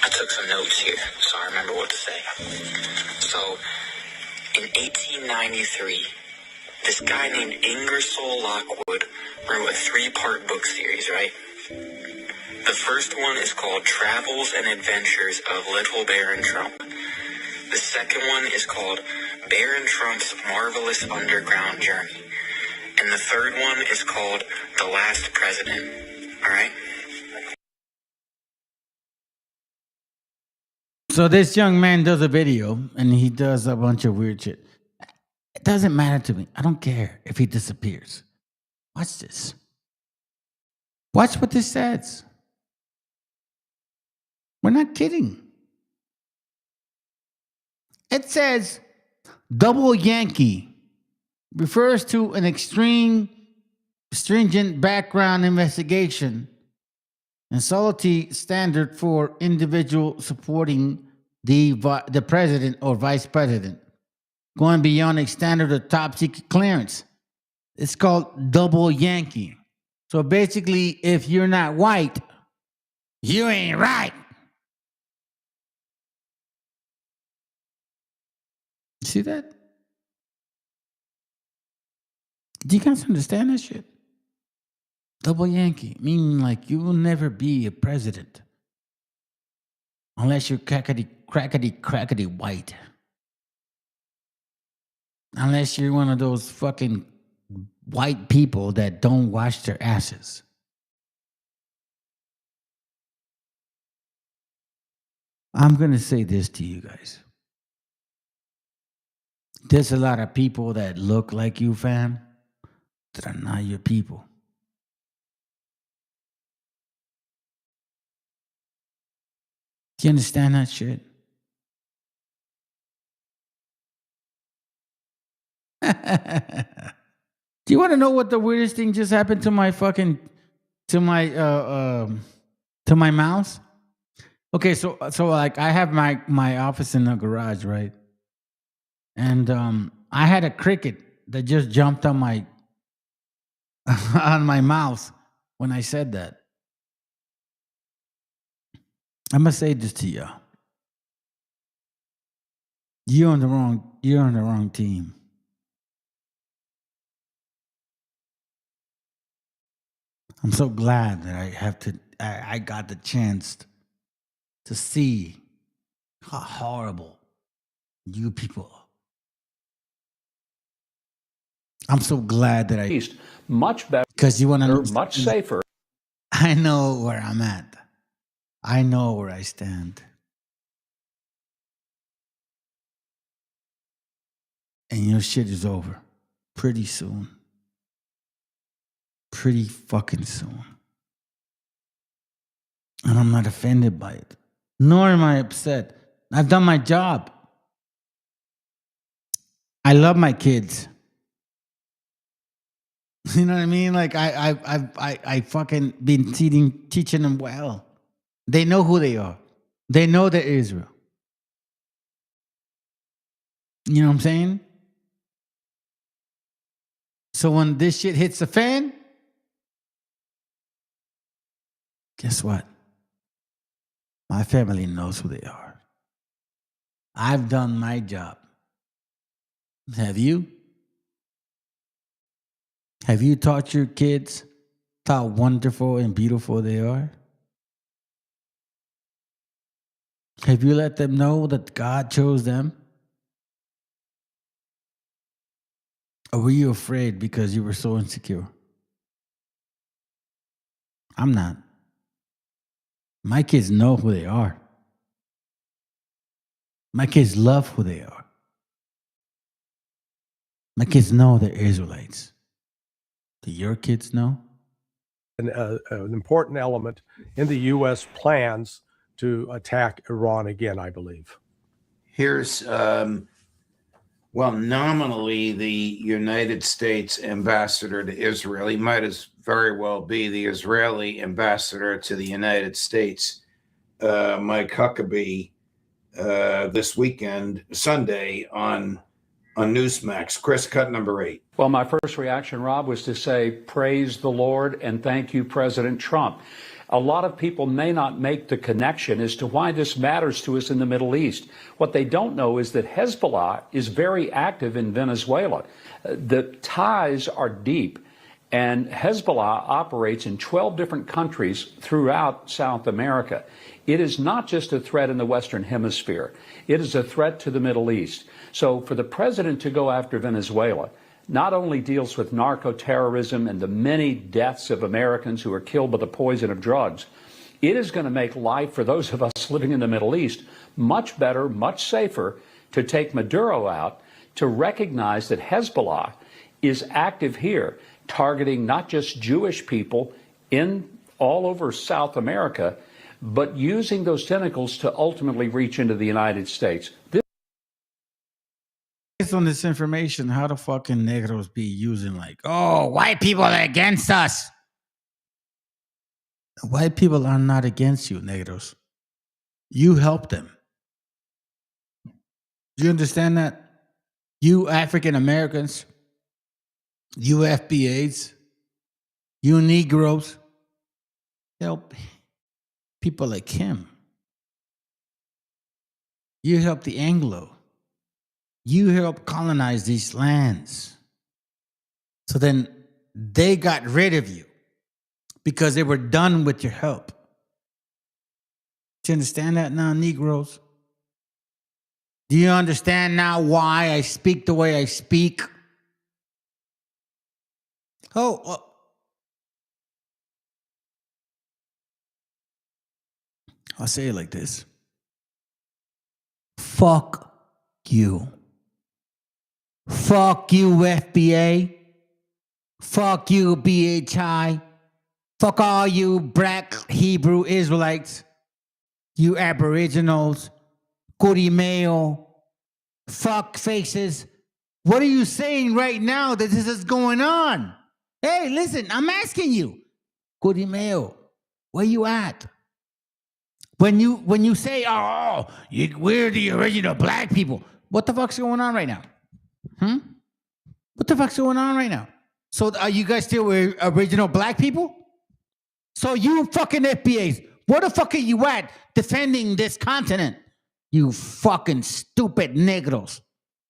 I took some notes here, so I remember what to say. So, in 1893, this guy named Ingersoll Lockwood wrote a 3-part book series, right? The first one is called Travels and Adventures of Little Baron Trump. The second one is called Baron Trump's Marvelous Underground Journey. And the third one is called The Last President. All right? So this young man does a video and he does a bunch of weird shit. It doesn't matter to me. I don't care if he disappears. Watch this. Watch what this says. We're not kidding. It says double Yankee refers to an stringent background investigation and solidity standard for individual supporting the president or vice president, going beyond a standard of top secret clearance. It's called double Yankee. So basically, if you're not white, you ain't right. See that? Do you guys understand that shit? Double Yankee, meaning like you will never be a president unless you're crackety white. Unless you're one of those fucking white people that don't wash their asses. I'm going to say this to you guys. There's a lot of people that look like you, fam, that are not your people. Do you understand that shit? Do you want to know what the weirdest thing just happened to my mouse? Okay, so like I have my office in the garage, right? And I had a cricket that just jumped on my on my mouse when I said that. I'm gonna say this to you. You're on the wrong team. I'm so glad that I got the chance to see how horrible you people are. I'm so glad that much better, because you want to much safer. I know where I'm at. I know where I stand. And your shit is over pretty soon. Pretty fucking soon. And I'm not offended by it. Nor am I upset. I've done my job. I love my kids. You know what I mean? Like I fucking been teaching them well. They know who they are. They know they're Israel. You know what I'm saying? So when this shit hits the fan, guess what? My family knows who they are. I've done my job. Have you? Have you taught your kids how wonderful and beautiful they are? Have you let them know that God chose them? Or were you afraid because you were so insecure? I'm not. My kids know who they are. My kids love who they are. My kids know they're Israelites. Do your kids know? An important element in the U.S. plans to attack Iran again, I believe. Here's, well, nominally the United States ambassador to Israel. He might as very well be the Israeli ambassador to the United States, Mike Huckabee, this weekend, Sunday, on Newsmax. Chris, cut number 8. Well, my first reaction, Rob, was to say, praise the Lord and thank you, President Trump. A lot of people may not make the connection as to why this matters to us in the Middle East. What they don't know is that Hezbollah is very active in Venezuela. The ties are deep, and Hezbollah operates in 12 different countries throughout South America. It is not just a threat in the Western Hemisphere. It is a threat to the Middle East. So for the president to go after Venezuela not only deals with narco-terrorism and the many deaths of Americans who are killed by the poison of drugs, it is going to make life for those of us living in the Middle East much better, much safer to take Maduro out, to recognize that Hezbollah is active here, targeting not just Jewish people in all over South America, but using those tentacles to ultimately reach into the United States. Based on this information, how the fucking negros be using like, oh, white people are against us? White people are not against you, negros. You help them. Do you understand that? You African Americans, you FBAs, you Negroes, help people like him. You help the Anglo. You help colonize these lands. So then they got rid of you because they were done with your help. Do you understand that now, Negroes? Do you understand now why I speak the way I speak? I'll say it like this. Fuck you. Fuck you, FBA. Fuck you, BHI. Fuck all you black Hebrew Israelites. You Aboriginals. Curimeo. Fuck faces. What are you saying right now that this is going on? Hey, listen, I'm asking you. Curimeo, where you at? When you say, we're the original black people, what the fuck's going on right now? What the fuck's going on right now? So are you guys still original black people? So you fucking FBAs, where the fuck are you at defending this continent? You fucking stupid negros.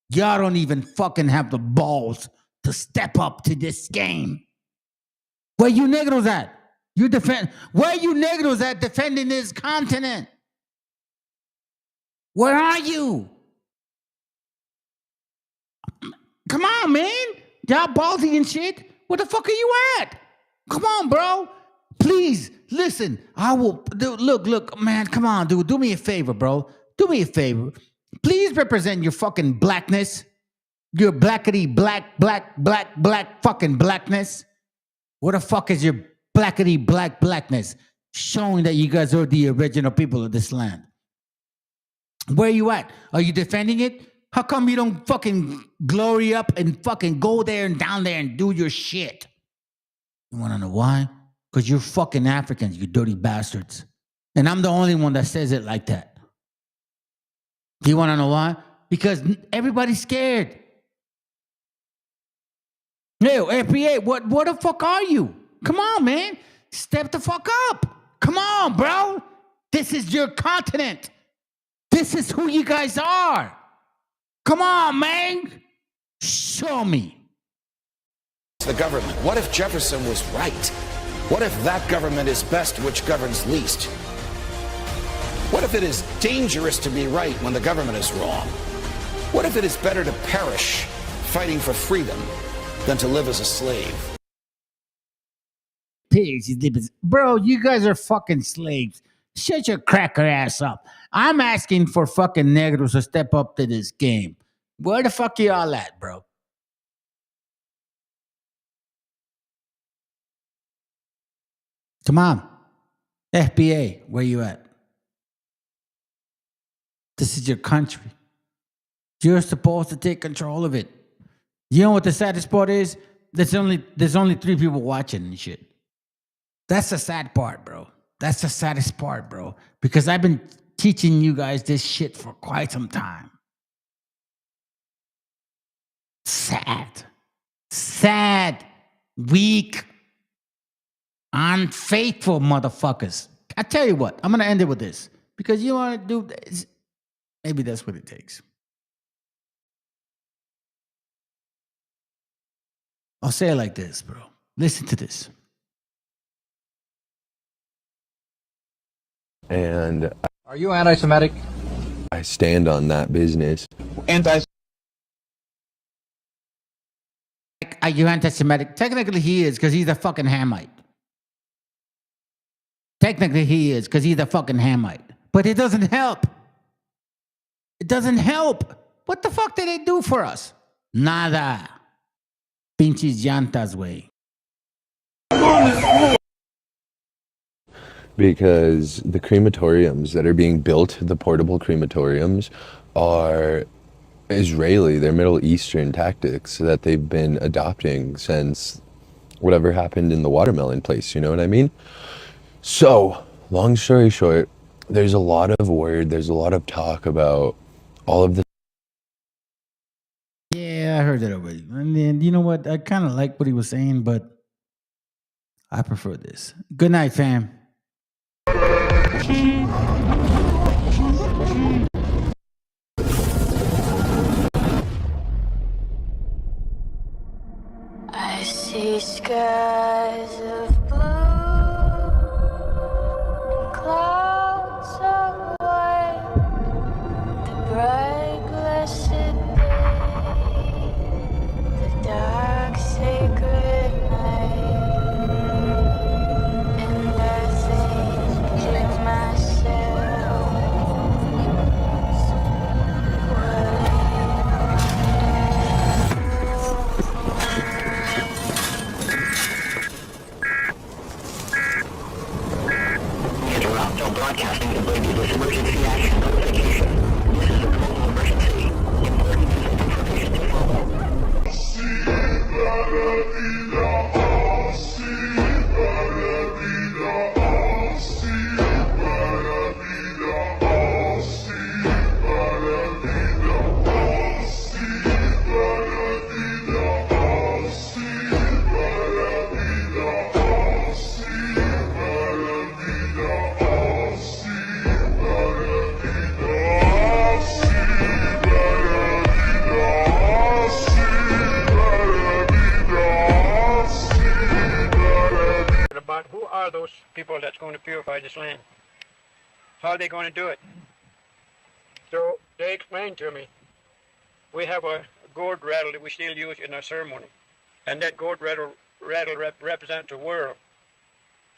Y'all don't even fucking have the balls to step up to this game. Where you negros at? Where you negros at defending this continent? Where are you? Come on, man. Y'all ballsy and shit. Where the fuck are you at? Come on, bro. Please, listen. I will, dude, look, man, come on, dude. Do me a favor, bro. Do me a favor. Please represent your fucking blackness. Your blackity black fucking blackness. What the fuck is your blackity blackness? Showing that you guys are the original people of this land. Where you at? Are you defending it? How come you don't fucking glory up and fucking go there and down there and do your shit? You want to know why? Because you're fucking Africans, you dirty bastards. And I'm the only one that says it like that. Do you want to know why? Because everybody's scared. Yo, FBA, what the fuck are you? Come on, man. Step the fuck up. Come on, bro. This is your continent. This is who you guys are. Come on, man. Show me. The government. What if Jefferson was right? What if that government is best which governs least? What if it is dangerous to be right when the government is wrong? What if it is better to perish fighting for freedom than to live as a slave? Bro, you guys are fucking slaves. Shut your cracker ass up. I'm asking for fucking negros to step up to this game. Where the fuck y'all at, bro? Come on. FBA, where you at? This is your country. You're supposed to take control of it. You know what the saddest part is? There's only 3 people watching and shit. That's the sad part, bro. That's the saddest part, bro. Because I've been teaching you guys this shit for quite some time. Sad. Sad. Weak. Unfaithful motherfuckers. I tell you what, I'm going to end it with this. Because you want to do this. Maybe that's what it takes. I'll say it like this, bro. Listen to this. And are you anti-Semitic? I stand on that business. Are you anti-Semitic? Technically he is, because he's a fucking Hamite. Technically he is, because he's a fucking Hamite. But it doesn't help. It doesn't help. What the fuck did they do for us? Nada. Pinches llantas, way. Because the crematoriums that are being built, the portable crematoriums, are Israeli. They're Middle Eastern tactics that they've been adopting since whatever happened in the watermelon place, you know what I mean? So, long story short, there's a lot of word, there's a lot of talk about all of the. Yeah, I heard that already. And then, you know what? I kind of like what he was saying, but I prefer this. Good night, fam. I see skies of blue, clouds of white, the bright blessed day, the dark sacred night, and I think to myself, Toronto Broadcasting to bring you this emergency action notification. This is a global emergency. Important information to follow. About who are those people that's going to purify this land? How are they going to do it? So they explained to me, we have a gourd rattle that we still use in our ceremony. And that gourd rattle represents the world.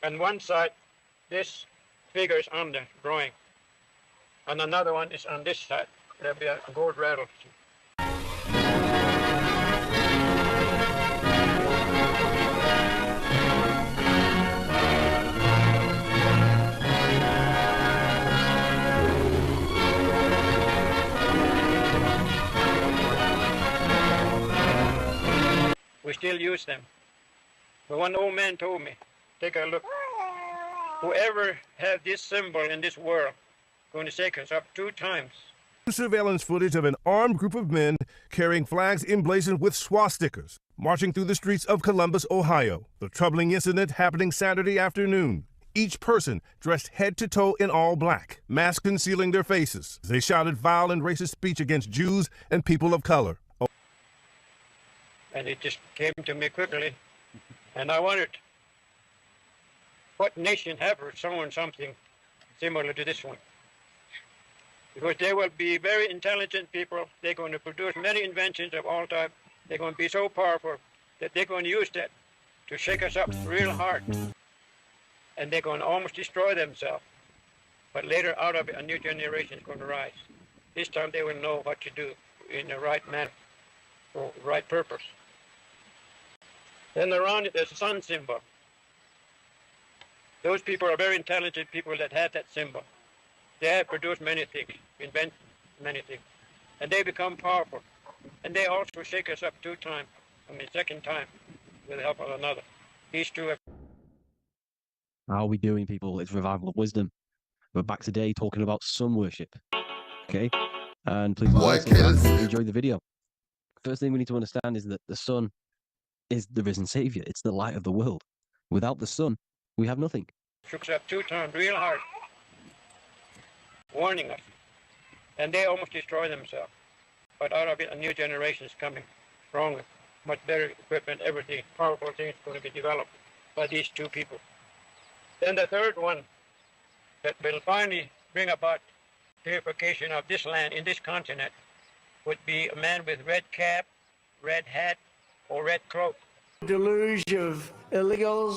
On one side, this figure is on the drawing. And another one is on this side. There'll be a gourd rattle. still use them. But one old man told me, take a look. Whoever have this symbol in this world going to shake us up 2 times. Surveillance footage of an armed group of men carrying flags emblazoned with swastikas marching through the streets of Columbus, Ohio. The troubling incident happening Saturday afternoon. Each person dressed head to toe in all black, masks concealing their faces. They shouted vile and racist speech against Jews and people of color. And it just came to me quickly. And I wondered, what nation ever someone something similar to this one? Because they will be very intelligent people. They're going to produce many inventions of all types. They're going to be so powerful that they're going to use that to shake us up real hard. And they're going to almost destroy themselves. But later, out of it, a new generation is going to rise. This time they will know what to do in the right manner, for the right purpose. Then around it, there's a sun symbol. Those people are very intelligent people that have that symbol. They have produced many things, invent many things, and they become powerful. And they also shake us up 2 times, second time, with the help of another. These 2 have... How are we doing, people? It's Revival of Wisdom. We're back today talking about sun worship. Okay? And please enjoy the video. First thing we need to understand is that the sun is the risen Savior. It's the light of the world. Without the sun, we have nothing. Shook us up 2 times real hard, warning us. And they almost destroy themselves. But out of it, a new generation is coming, stronger, much better equipment, everything, powerful things going to be developed by these 2 people. Then the third one that will finally bring about purification of this land in this continent would be a man with red cap, red hat, or red cloak. Deluge of illegals,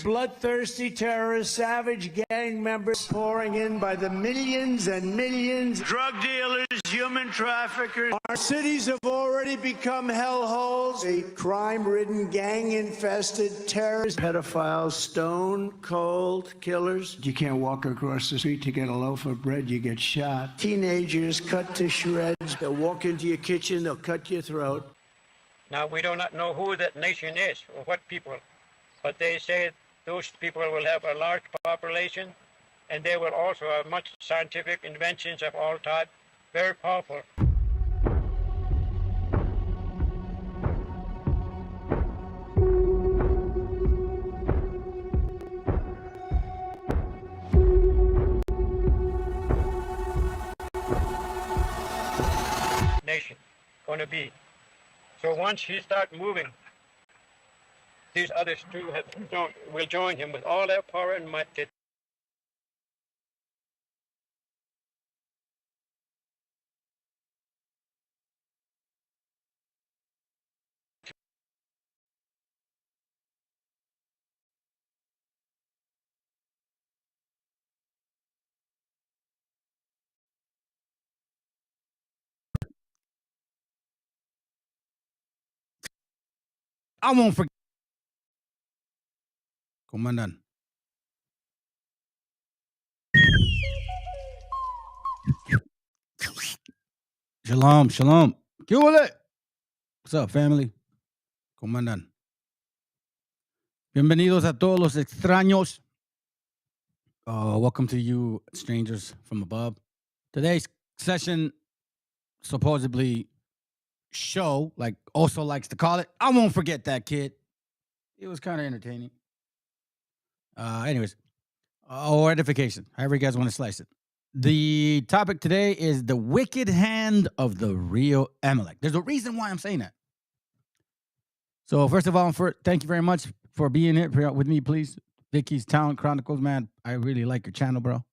bloodthirsty terrorists, savage gang members pouring in by the millions and millions, drug dealers, human traffickers. Our cities have already become hellholes. A crime-ridden, gang-infested terrorists, pedophiles, stone-cold killers. You can't walk across the street to get a loaf of bread, you get shot. Teenagers cut to shreds. They'll walk into your kitchen, they'll cut your throat. Now, we do not know who that nation is or what people, but they say those people will have a large population, and they will also have much scientific inventions of all types, very powerful. Nation going to be. So once he starts moving, these others 2 will join him with all their power and might. I won't forget. Commandant. Shalom, shalom. ¿Qué huele? What's up, family? Commandant. Bienvenidos a todos los extraños. Welcome to you, strangers from above. Today's session, supposedly show, like also likes to call it. I won't forget that kid. It was kind of entertaining. Anyways, or edification, however you guys want to slice it. The topic today is the wicked hand of the real Amalek. There's a reason why I'm saying that. So first of all, thank you very much for being here with me, please. Vicky's Talent Chronicles, man. I really like your channel, bro.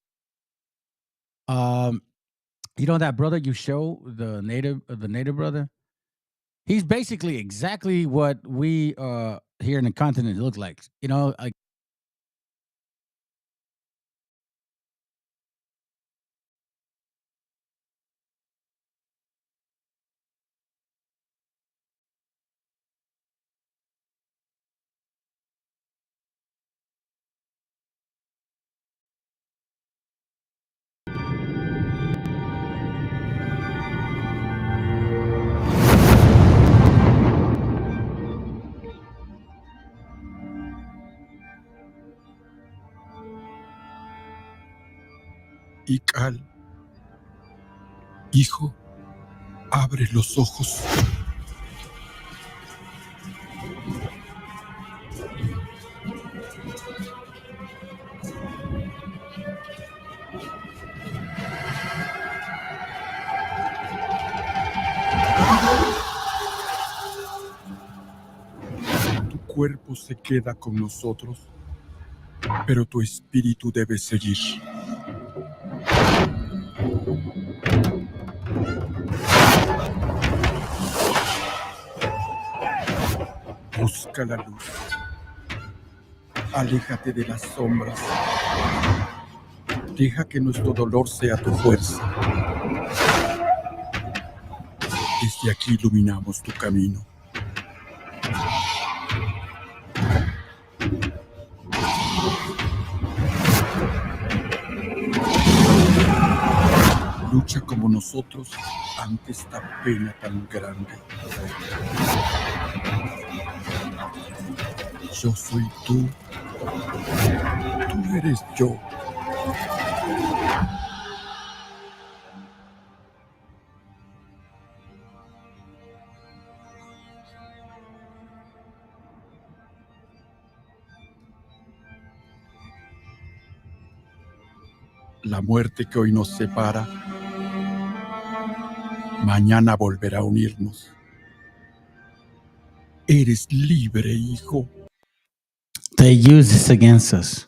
You know that brother you show, the native brother? He's basically exactly what we here in the continent look like. You know, like y Cal. Hijo, abre los ojos. Tu cuerpo se queda con nosotros, pero tu espíritu debe seguir. Busca la luz. Aléjate de las sombras. Deja que nuestro dolor sea tu fuerza. Desde aquí iluminamos tu camino. Lucha como nosotros ante esta pena tan grande. Yo soy tú. Tú eres yo. La muerte que hoy nos separa, mañana volverá a unirnos. Eres libre, hijo. They use this against us.